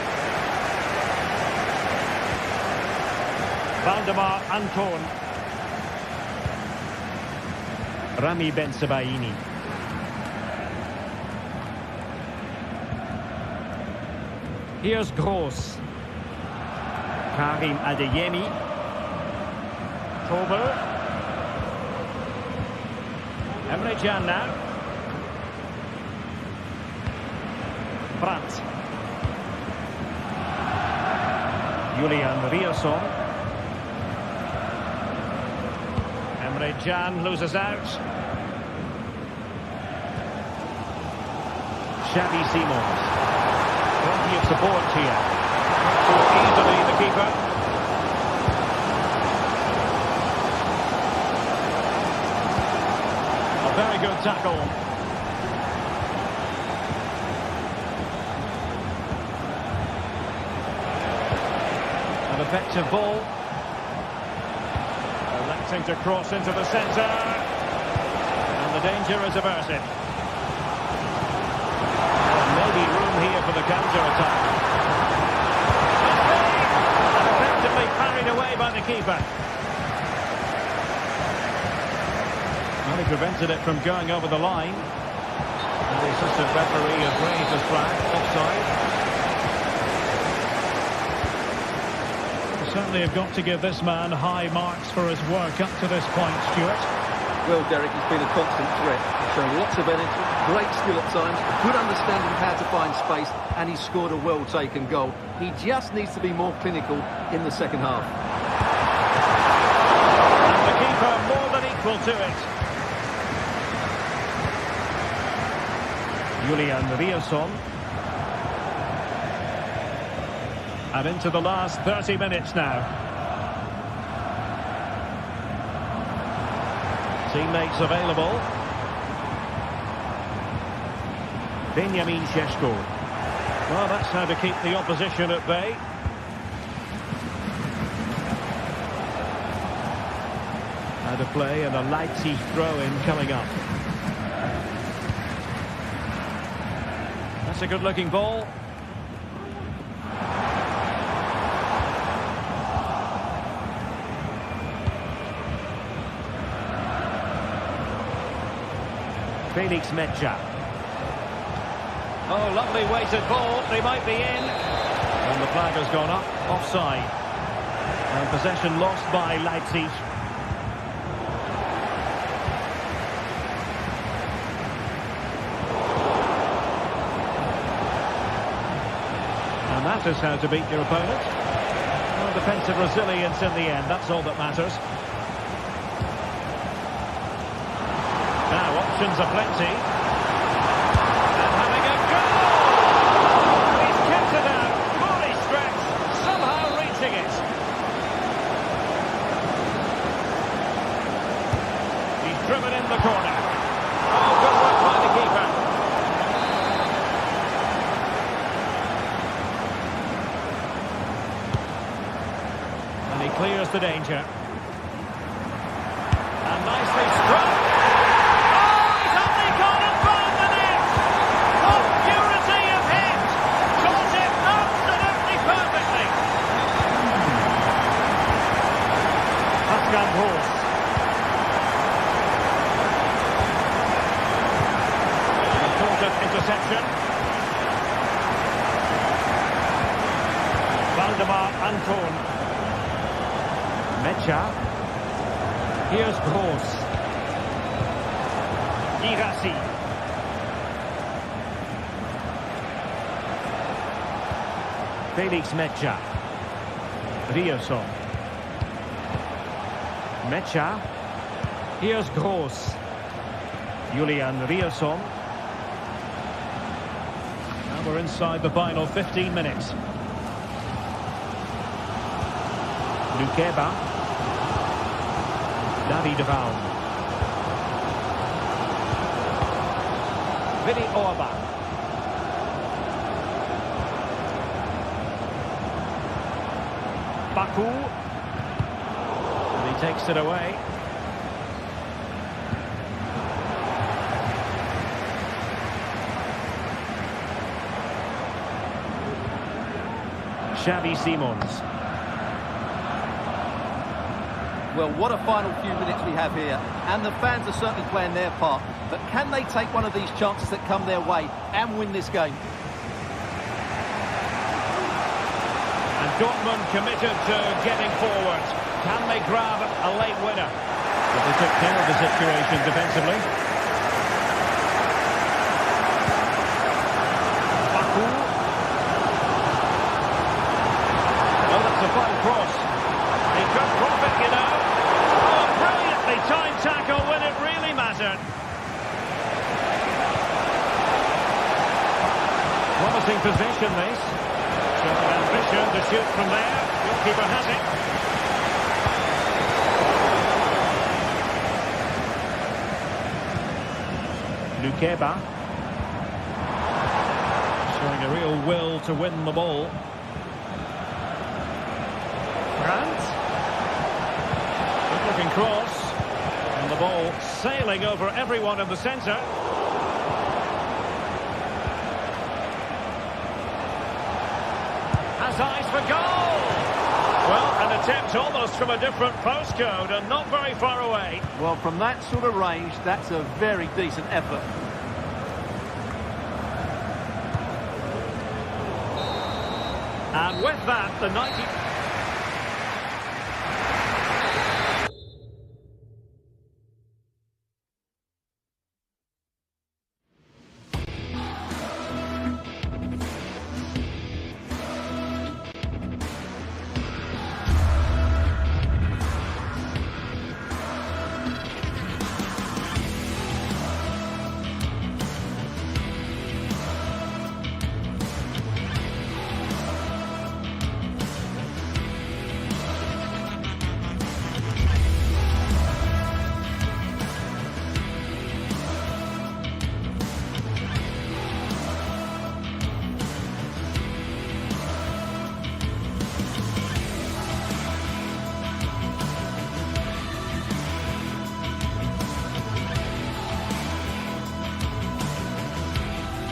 Valdemar Anton. Rami Bensebaini. Here's Gross. Karim Adeyemi. Tobel. Emre Can now. Brandt. Julian Rierson. Emre Can loses out. Xavi Simons. Plenty of support here. Too easily the keeper. Very good tackle. An effective ball. Electing to cross into the centre. And the danger is averted. Maybe room here for the counter-attack. And effectively parried away by the keeper. Well, he prevented it from going over the line. And the assistant referee has raised his flag. Offside. We certainly have got to give this man high marks for his work up to this point, Stuart. Well, Derek, he's been a constant threat. He's shown lots of energy, great skill at times, good understanding of how to find space, and he's scored a well-taken goal. He just needs to be more clinical in the second half. And the keeper more than equal to it. Julian Rierson. And into the last 30 minutes now. Teammates available. Benjamin Šeško. Well, that's how to keep the opposition at bay. How to play, and a Leipzig throw-in coming up. That's a good-looking ball. Felix Mecha. Oh, lovely weighted ball. They might be in. And the flag has gone up. Offside. And possession lost by Leipzig. And that is how to beat your opponent. Well, defensive resilience in the end. That's all that matters. Now, options are plenty. Driven in the corner. Oh, good work by the keeper. And he clears the danger. And nicely struck. Oh, he's only gone and found the net. What purity of hit. Caught it absolutely perfectly. Pascal Gross. Interception. Valdemar Anton. Mecha. Here's Gross. Girassi. Felix Mecha. Rierson. Mecha. Here's Gross. Julian Rierson. We're inside the final 15 minutes. Lukeba. David Vaughan. Vinny Orba. Baku. And he takes it away. Xavi Simons. Well, what a final few minutes we have here. And the fans are certainly playing their part. But can they take one of these chances that come their way and win this game? And Dortmund committed to getting forward. Can they grab a late winner? But they took care of the situation defensively. Baku. A fine cross. He could profit, you know. Oh, brilliantly timed tackle when it really mattered. Promising position, this. Showing ambition to shoot from there. Goalkeeper has it. Lukeba. Showing a real will to win the ball. Good-looking cross. And the ball sailing over everyone in the centre. Has eyes for goal. Well, an attempt almost from a different postcode and not very far away. Well, from that sort of range, that's a very decent effort. And with that, the 90...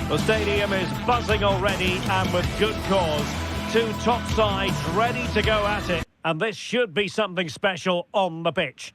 The stadium is buzzing already, and with good cause. Two top sides ready to go at it, and this should be something special on the pitch.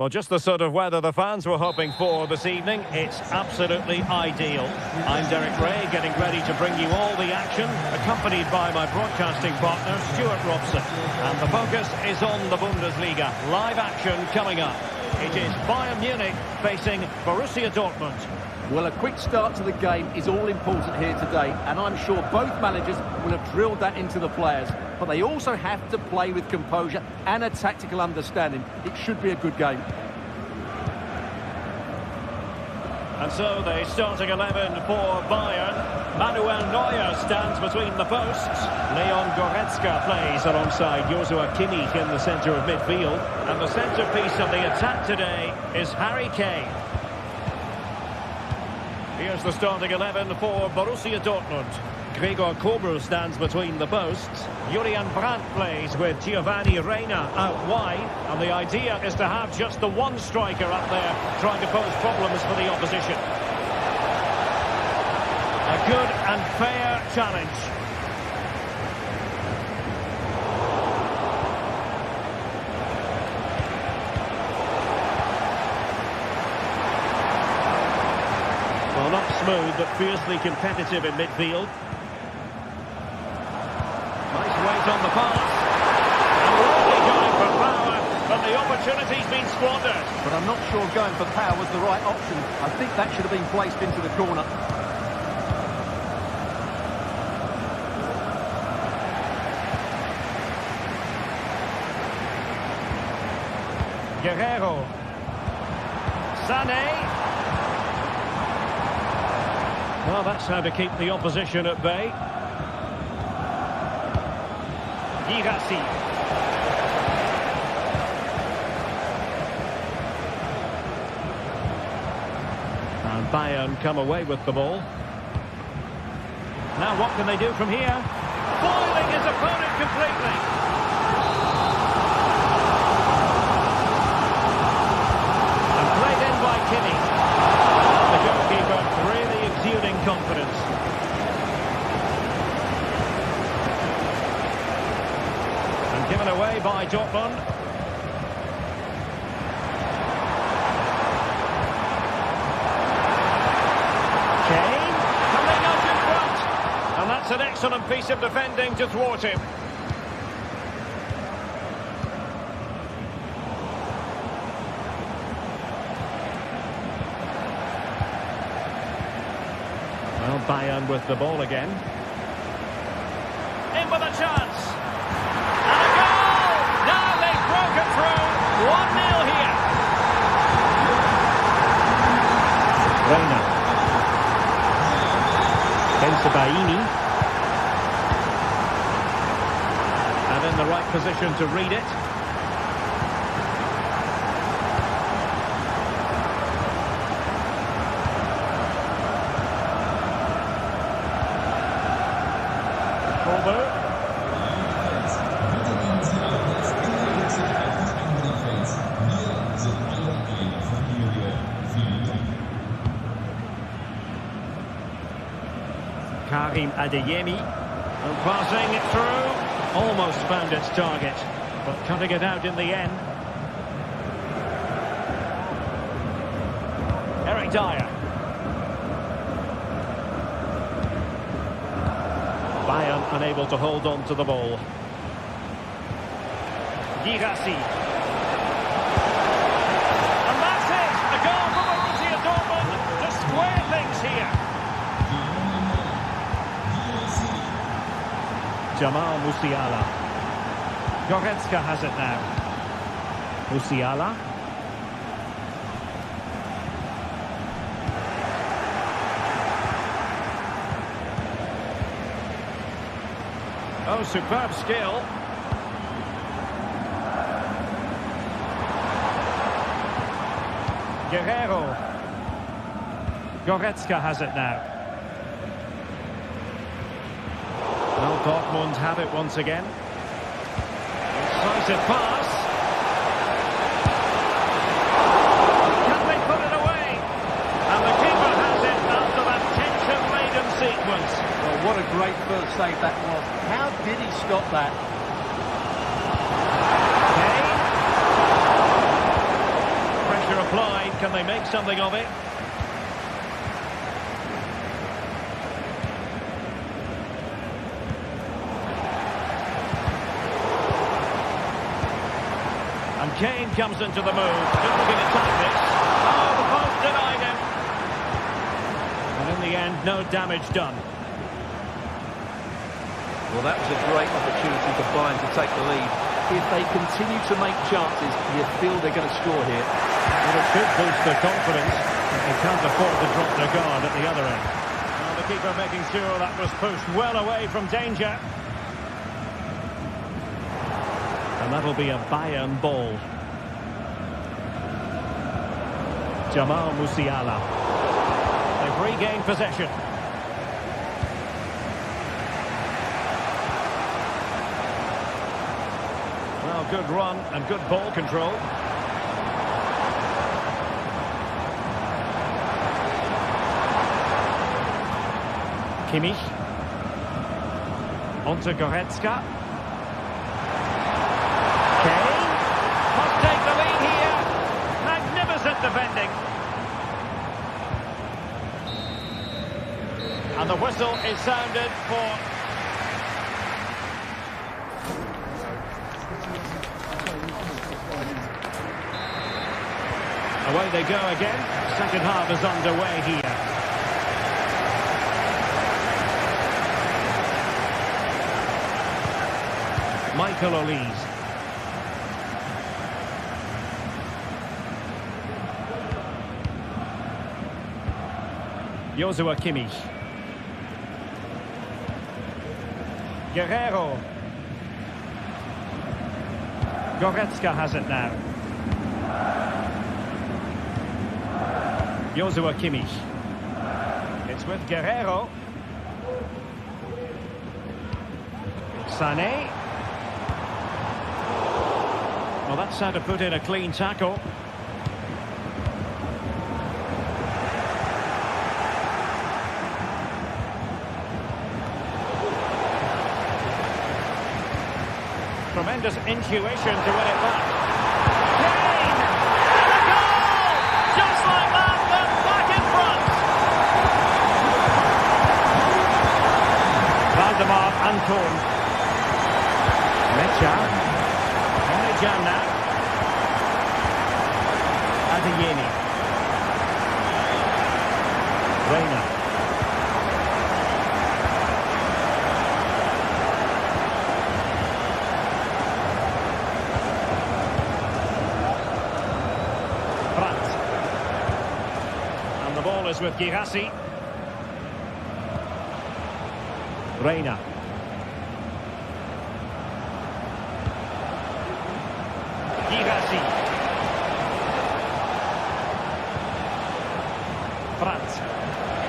Well, just the sort of weather the fans were hoping for this evening. It's absolutely ideal. I'm Derek Ray, getting ready to bring you all the action, accompanied by my broadcasting partner, Stuart Robson. And the focus is on the Bundesliga. Live action coming up. It is Bayern Munich facing Borussia Dortmund. Well, a quick start to the game is all important here today, and I'm sure both managers will have drilled that into the players. But they also have to play with composure and a tactical understanding. It should be a good game. And so the starting 11 for Bayern. Manuel Neuer stands between the posts. Leon Goretzka plays alongside Joshua Kimmich in the centre of midfield. And the centrepiece of the attack today is Harry Kane. Here's the starting 11 for Borussia Dortmund. Gregor Kobel stands between the posts. Julian Brandt plays with Giovanni Reina out wide. And the idea is to have just the one striker up there trying to pose problems for the opposition. A good and fair challenge. Well, not smooth, but fiercely competitive in midfield. Nice weight on the pass. And really going for power, but the opportunity's been squandered. But I'm not sure going for power was the right option. I think that should have been placed into the corner. Guerrero. Sané. Well, that's how to keep the opposition at bay. Girassi. And Bayern come away with the ball. Now what can they do from here? Foiling his opponent completely. And played in by Kimmich. The goalkeeper really exuding confidence. And given away by Dortmund. Kane coming up in front. And that's an excellent piece of defending to thwart him. Well, Bayern with the ball again. In with a chance. And a goal! Now they've broken through. 1-0 here. Reina. Bensebaini. And in the right position to read it. Karim Adeyemi, and passing it through, almost found its target, but cutting it out in the end. Eric Dyer. Bayern unable to hold on to the ball. Girassi. And that's it! A goal for Borussia Dortmund to square things here. Jamal Musiala. Goretzka has it now. Musiala. Oh, superb skill. Guerrero. Goretzka has it now. Well, Dortmund have it once again. Decisive pass. Can they put it away? And the keeper has it after that tension-laden sequence. Well, what a great first save that was. How did he stop that? Kane. Can they make something of it? And Kane comes into the move. Good looking attack this. Oh, the post denied him. And in the end, no damage done. Well, that was a great opportunity for Bayern to take the lead. If they continue to make chances, you feel they're going to score here. Well, it should boost their confidence. They can't afford to drop their guard at the other end. Well, the keeper making sure that was pushed well away from danger. And that'll be a Bayern ball. Jamal Musiala. They've regained possession. Well, good run and good ball control. Kimmich. On to Goretzka. Kane. Must take the lead here. Magnificent defending. And the whistle is sounded for... Away they go again. Second half is underway here. Michael Olise. Joshua Kimmich. Guerrero. Goretzka has it now. Joshua Kimmich. It's with Guerrero. Sané. Well, that's how to put in a clean tackle. Tremendous intuition to win it back. Kane! And a goal! Just like that, they're back in front. Valdemar Anton. Mecha. Jana. Adeyemi. Reina. Pratt. And the ball is with Girassi. Reina.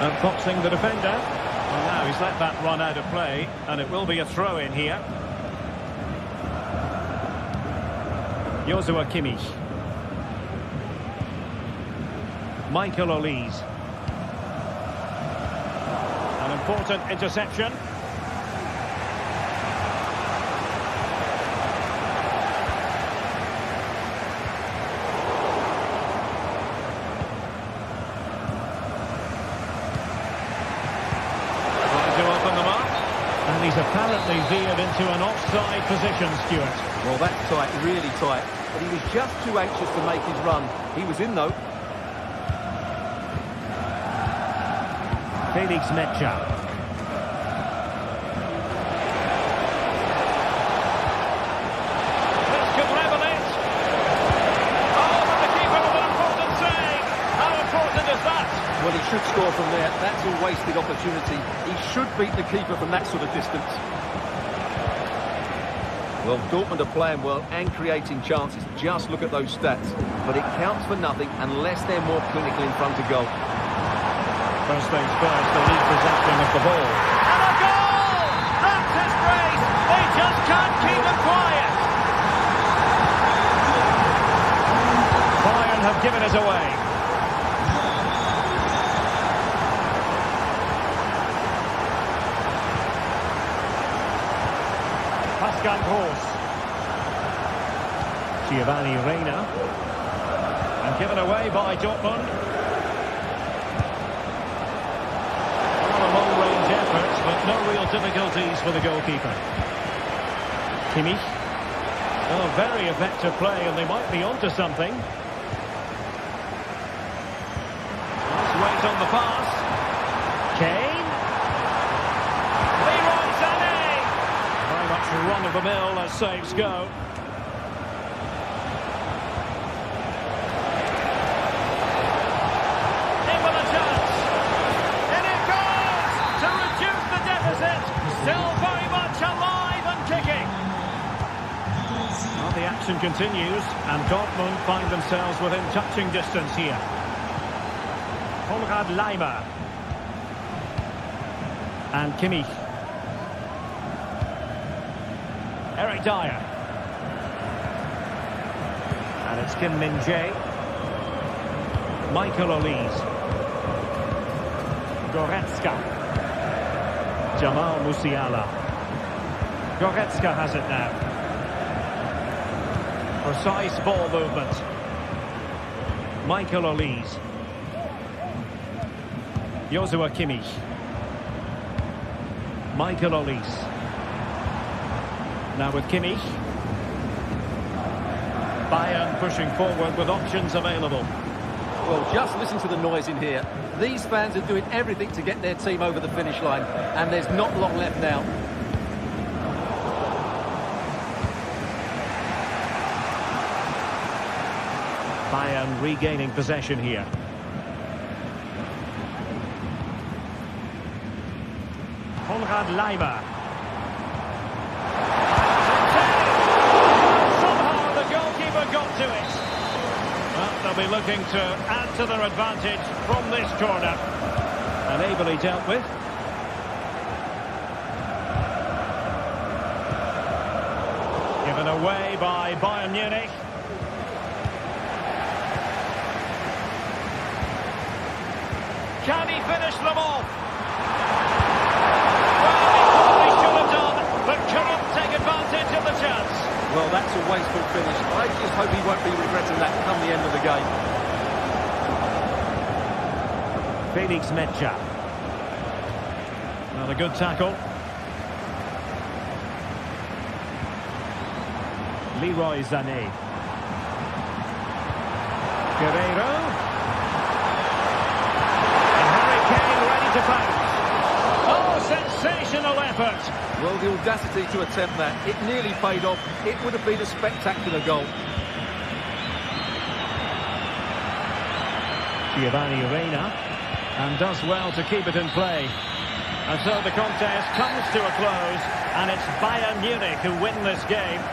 And boxing the defender. Well, now he's let that run out of play, and it will be a throw-in here. Joshua Kimmich. Michael Olise. An important interception. He's apparently veered into an offside position, Stuart. Well, that's tight, really tight. But he was just too anxious to make his run. He was in, though. Felix Mecha. This could level it. Oh, but the keeper with an important save. How important is that? Well, he should score from there. That's a wasted opportunity. He should beat the keeper from that sort of distance. Well, Dortmund are playing well and creating chances. Just look at those stats. But it counts for nothing unless they're more clinical in front of goal. First things first, they need possession of the ball. And a goal! That's his brace! They just can't keep him quiet. Bayern have given it away. Pascal Gross. Giovanni Reina. And given away by Dortmund. Well, a long-range effort, but no real difficulties for the goalkeeper. Kimmich. Oh, very effective play, and they might be onto something. Let's wait on the pass. Kane. Leroy Sané. Very much run-of-the-mill as saves go. In with a chance. And it goes to reduce the deficit. Still very much alive and kicking. Well, the action continues, and Dortmund find themselves within touching distance here. Konrad Laimer. And Kimmich. Eric Dyer. And it's Kim Min-jae. Michael Olise. Goretzka. Jamal Musiala. Goretzka has it now. Precise ball movement. Michael Olise. Joshua Kimmich. Michael Olise. Now with Kimmich. Bayern pushing forward with options available. Well, just listen to the noise in here. These fans are doing everything to get their team over the finish line, and there's not long left now. Bayern regaining possession here. Konrad Laimer. Somehow the goalkeeper got to it. Well, they'll be looking to add to their advantage from this corner. And ably dealt with. Given away by Bayern Munich. Can he finish them off? Well, he probably should have done, but couldn't take advantage of the chance. Well, that's a wasteful finish. I just hope he won't be regretting that come the end of the game. Felix Metja. Not a good tackle. Leroy Sané. Guerreiro. To pounce. Oh, sensational effort. Well, the audacity to attempt that, it nearly paid off. It would have been a spectacular goal. Giovanni Reina, and does well to keep it in play. And so the contest comes to a close, and it's Bayern Munich who win this game.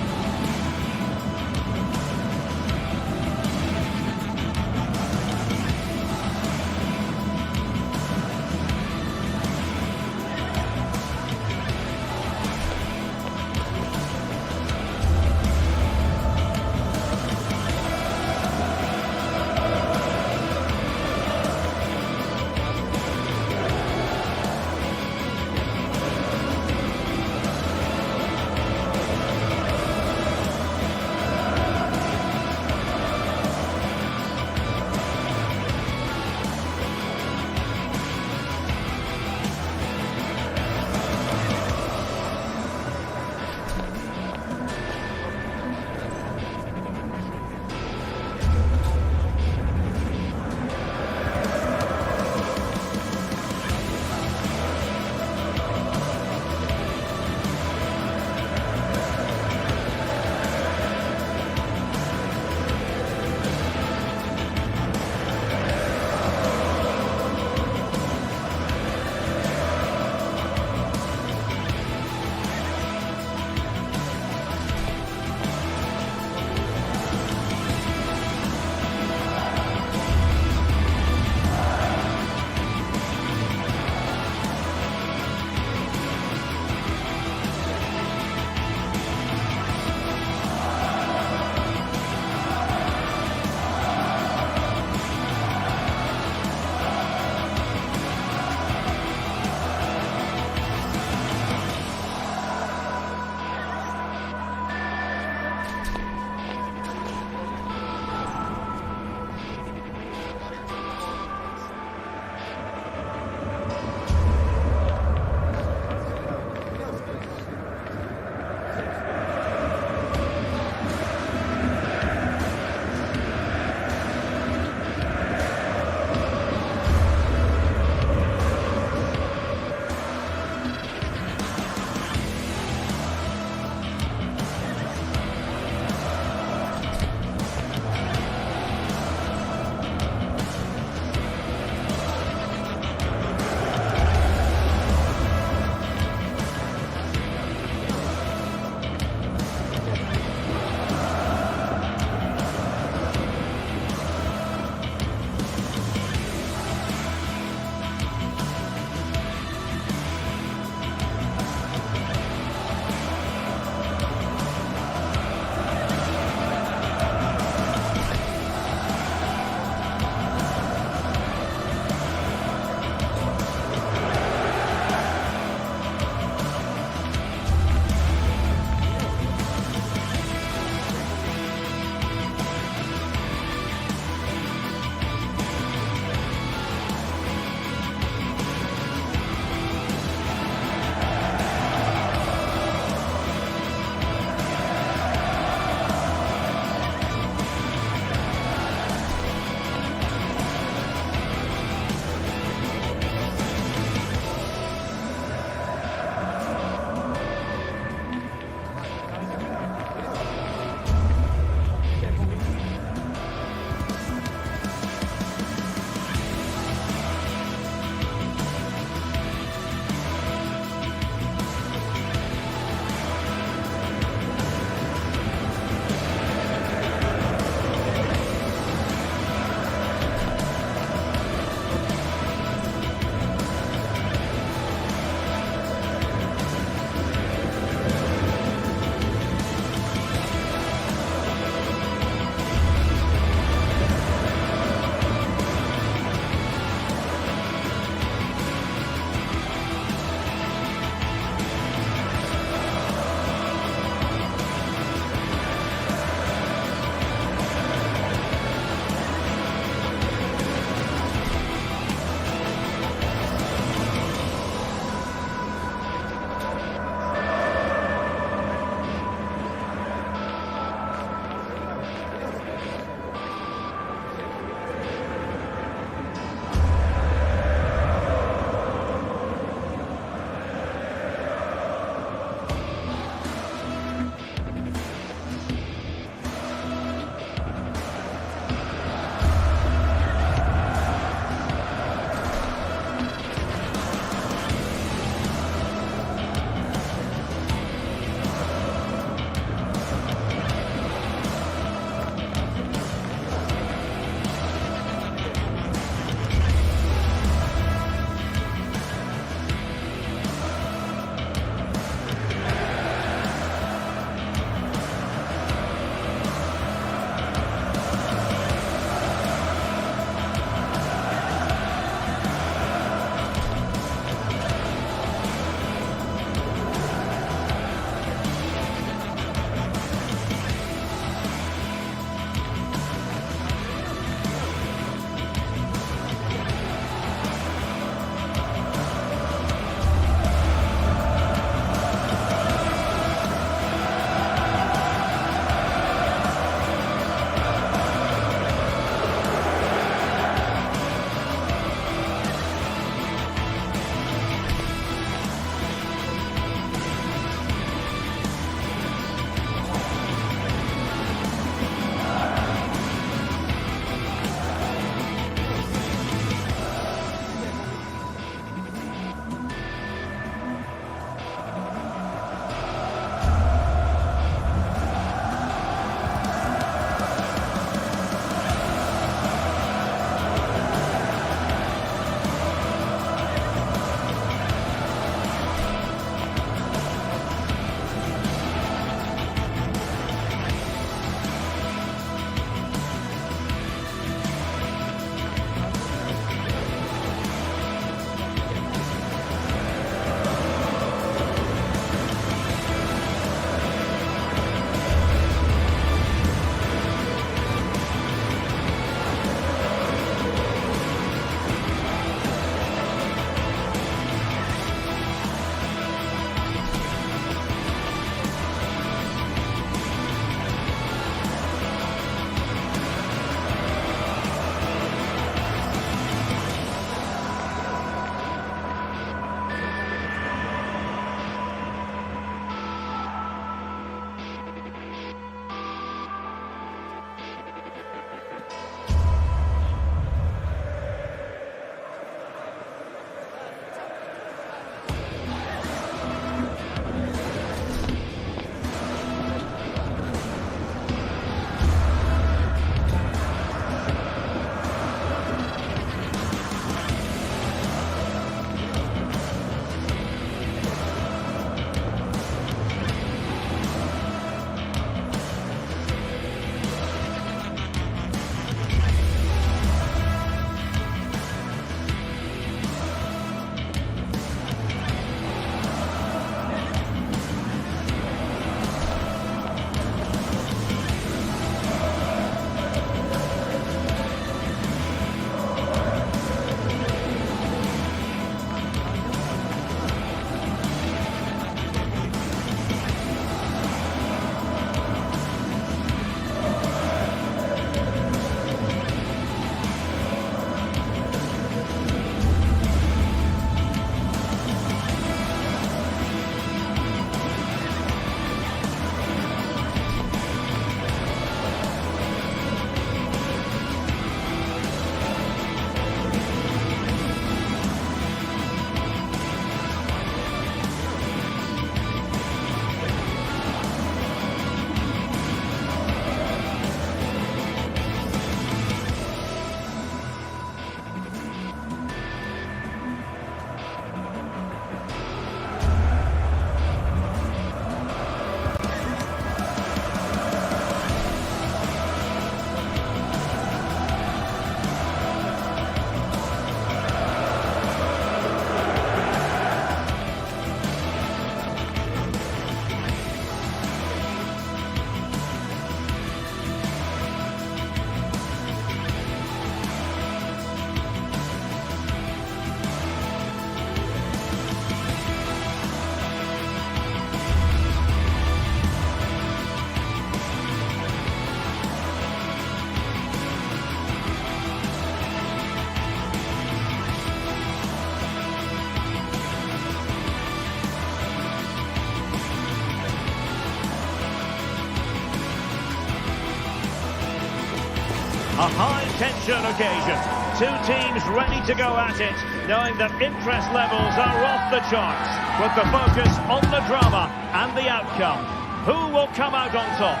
high-tension occasion. Two teams ready to go at it, knowing that interest levels are off the charts, with the focus on the drama and the outcome. Who will come out on top?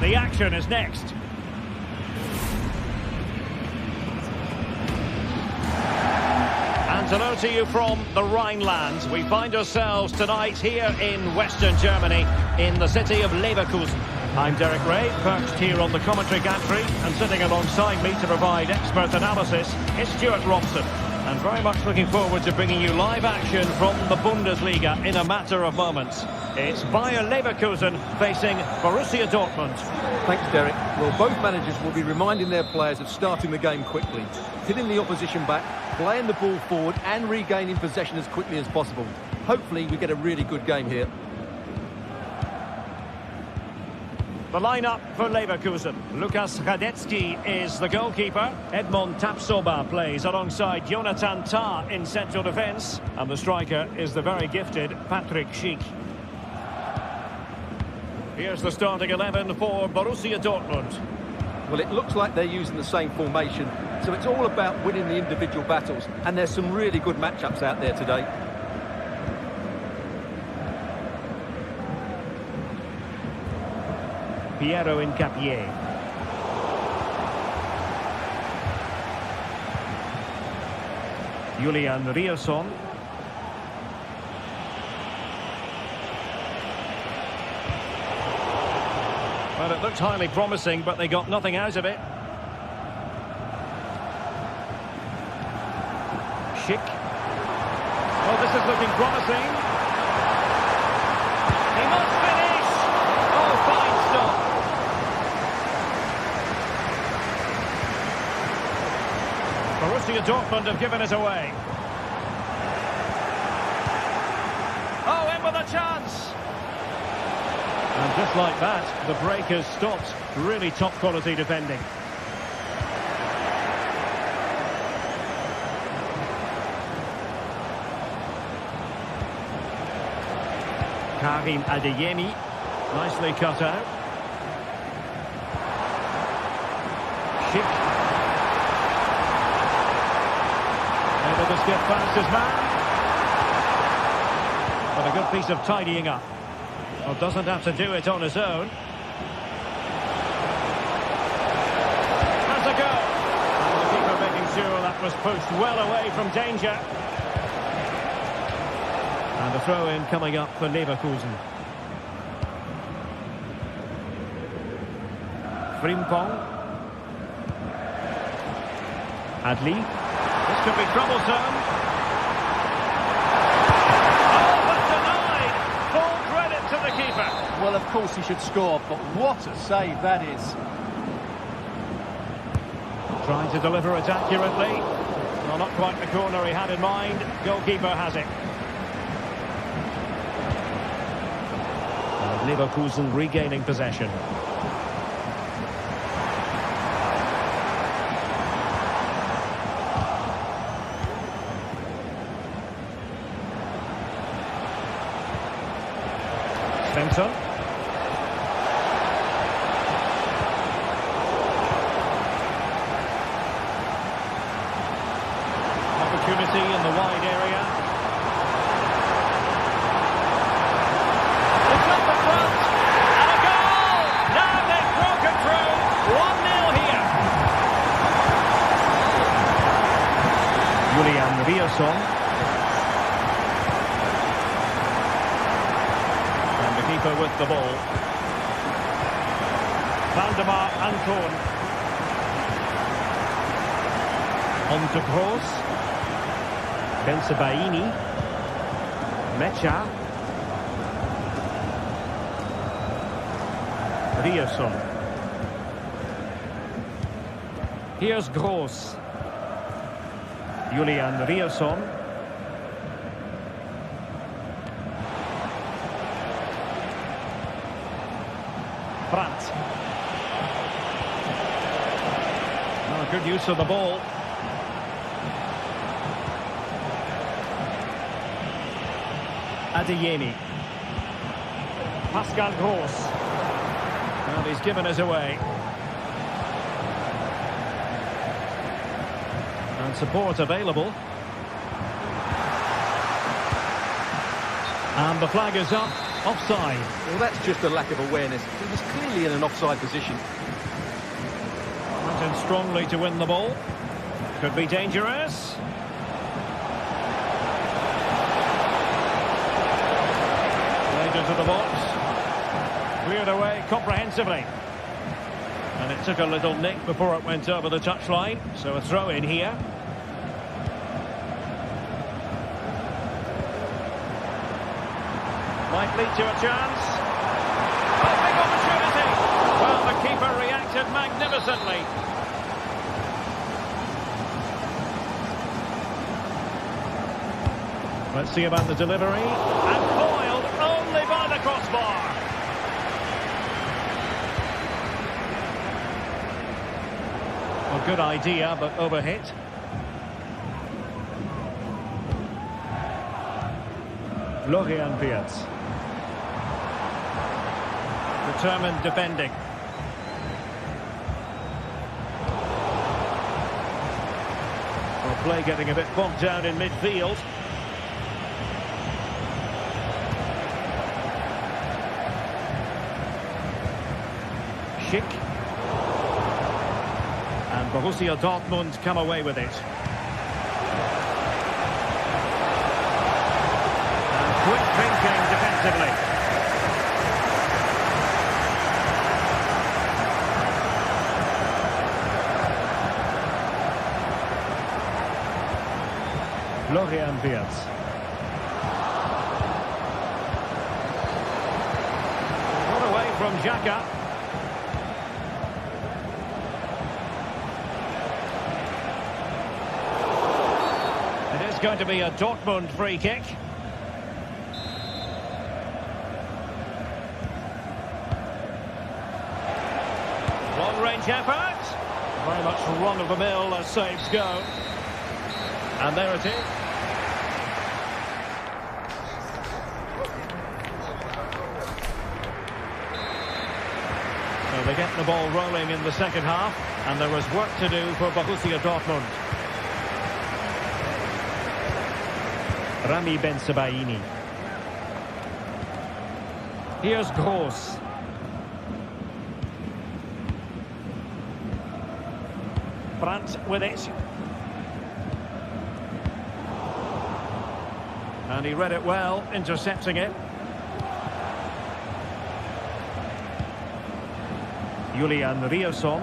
The action is next. And hello to you from the Rhineland. We find ourselves tonight here in Western Germany, in the city of Leverkusen. I'm Derek Ray, perched here on the commentary gantry, and sitting alongside me to provide expert analysis is Stuart Robson. And very much looking forward to bringing you live action from the Bundesliga in a matter of moments. It's Bayer Leverkusen facing Borussia Dortmund. Thanks, Derek. Well, both managers will be reminding their players of starting the game quickly, hitting the opposition back, playing the ball forward and regaining possession as quickly as possible. Hopefully we get a really good game here. The lineup for Leverkusen. Lukas Hradecky is the goalkeeper. Edmond Tapsoba plays alongside Jonathan Tah in central defence. And the striker is the very gifted Patrick Schick. Here's the starting 11 for Borussia Dortmund. Well, it looks like they're using the same formation, so it's all about winning the individual battles. And there's some really good matchups out there today. Piero Incapié. Julian Rierson. Well, it looked highly promising, but they got nothing out of it. Schick. Oh, this is looking promising. He must finish! Oh, fine stop. Borussia Dortmund have given it away. Oh, in with a chance! And just like that, the break has stopped. Really top quality defending. Karim Adeyemi, nicely cut out. Schick. Able to skip past his man. But a good piece of tidying up. Well, doesn't have to do it on his own. Has a go. And the keeper making sure that was pushed well away from danger. And a throw-in coming up for Leverkusen. Frimpong. Adli. This could be troublesome. Oh, but denied! Full credit to the keeper. Well, of course he should score, but what a save that is. Trying to deliver it accurately. Well, not quite the corner he had in mind. Goalkeeper has it. And Leverkusen regaining possession. Svensson. Opportunity in the wide area. It's up the front. And a goal! Now they've broken through. 1-0 here. Julian Rierson. Keeper with the ball. Valdemar Anton. On to Gross. Bensebaini. Mecha. Rierson. Here's Gross. Julian Rierson. Brandt. Oh, good use of the ball. Adeyemi. Pascal Gross. Well, he's given us away. support available. And the flag is up. Offside. Well, that's just a lack of awareness. He was clearly in an offside position. Went in strongly to win the ball. Could be dangerous. Played into the box. Cleared away comprehensively. And it took a little nick before it went over the touchline. So a throw in here. Might lead to a chance. A big opportunity. Well, the keeper reacted magnificently. Let's see about the delivery. And foiled only by the crossbar. A good idea, but overhit. Florian Wirtz. Determined defending. Well, play getting a bit bogged down in midfield. Schick. And Borussia Dortmund come away with it. And quick thinking defensively. Florian Wirtz. Got away from Xhaka. It is going to be a Dortmund free kick. Long-range effort. Very much run-of-the-mill as saves go. And there it is. So they get the ball rolling in the second half, and there is work to do for Borussia Dortmund. Rami Ben-Sebaini. Here's Gross. Brandt with it. And he read it well, intercepting it. Julian Riosson.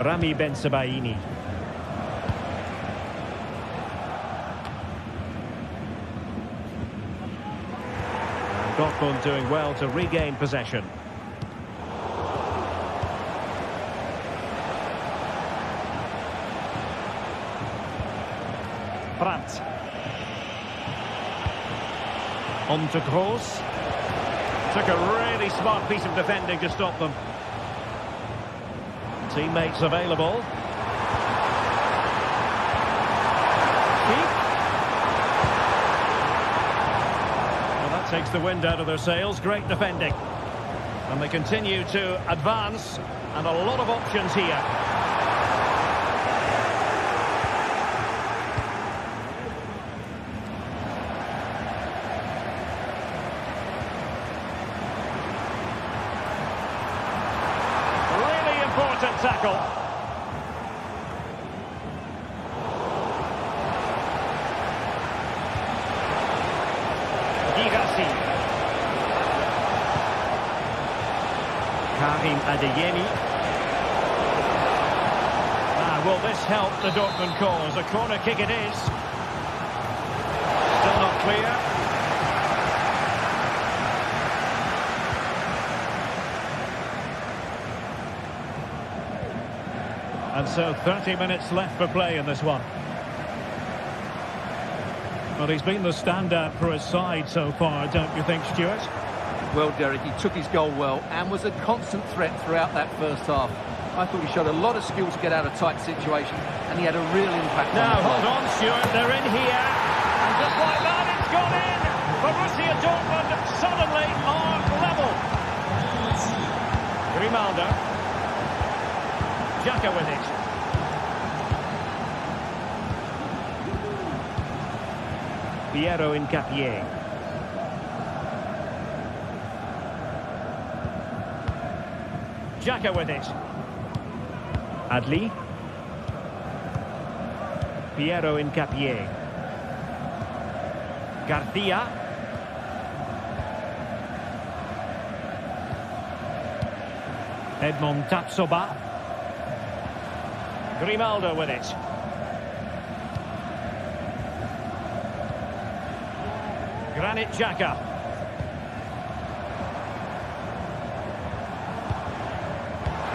Rami Ben-Sebaini. Dortmund doing well to regain possession. Brandt. On to Gross. Took a really smart piece of defending to stop them. Teammates available. Well, that takes the wind out of their sails. Great defending. And they continue to advance. And a lot of options here. Important tackle. Girassi. Karim Adeyemi. Will this help the Dortmund cause? A corner kick it is. Still not clear. And so 30 minutes left for play in this one. Well, he's been the standout for his side so far, don't you think, Stuart? Well, Derek, he took his goal well and was a constant threat throughout that first half. I thought he showed a lot of skill to get out of tight situations, and he had a real impact. Now, hold on, Stuart, they're in here. And just like that, it's gone in. Borussia Dortmund suddenly are level. Grimaldo. Xhaka with it. Piero Incapié. Xhaka with it. Adli. Piero Incapié. Garcia. Edmond Tapsoba. Grimaldo with it. Granit Xhaka.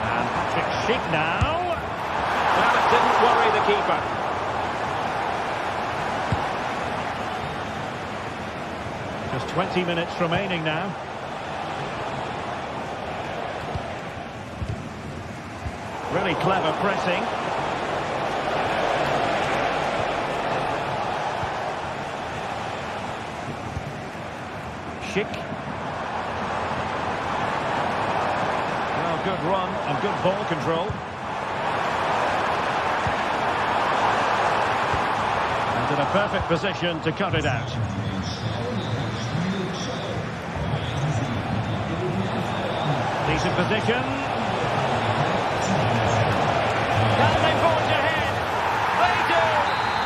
And Patrick Schick now. Well, it didn't worry the keeper. Just 20 minutes remaining now. Really clever pressing. Schick. Well, good run and good ball control. And in a perfect position to cut it out. Decent position. Can they forge ahead? They do!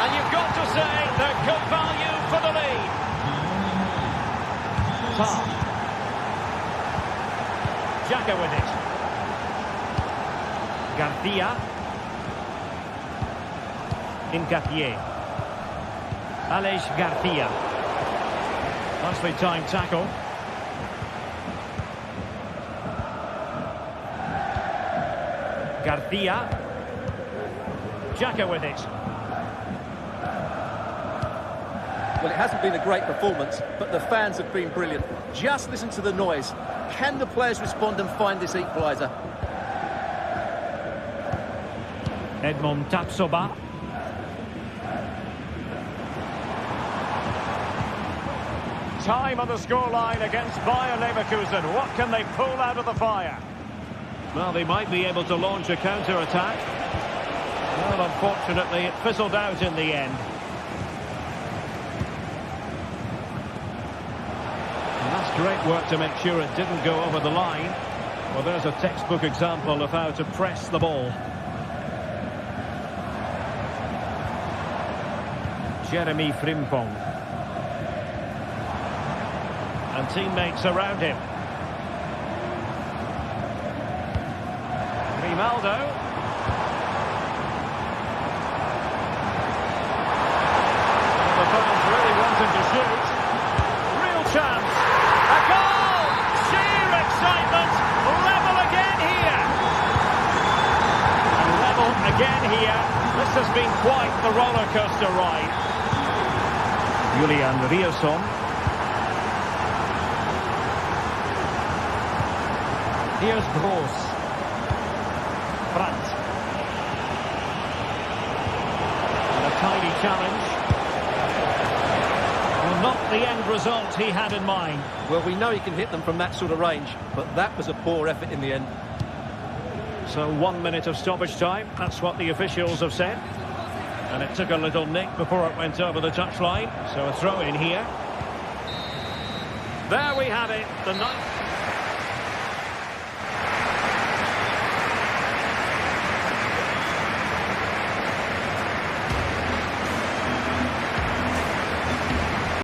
And you've got to say they're good value for the lead. Tar. Xhaka with it. Garcia. Incapié. Aleix Garcia. Nicely timed tackle. Garcia. Xhaka with it. Well, it hasn't been a great performance, but the fans have been brilliant. Just listen to the noise. Can the players respond and find this equaliser? Edmond Tapsoba. Time on the scoreline against Bayer Leverkusen. What can they pull out of the fire? Well, they might be able to launch a counter-attack. Well, unfortunately, it fizzled out in the end. And that's great work to make sure it didn't go over the line. Well, there's a textbook example of how to press the ball. Jeremy Frimpong. And teammates around him. Grimaldo. The fans really wanting to shoot. Real chance. A goal! Sheer excitement. Level again here. And level again here. This has been quite the roller coaster ride. Julian Rierson. Here's Gross. Brandt. And a tidy challenge. Well, not the end result he had in mind. Well, we know he can hit them from that sort of range, but that was a poor effort in the end. So 1 minute of stoppage time. That's what the officials have said. And it took a little nick before it went over the touchline. So a throw in here. There we have it. The ninth.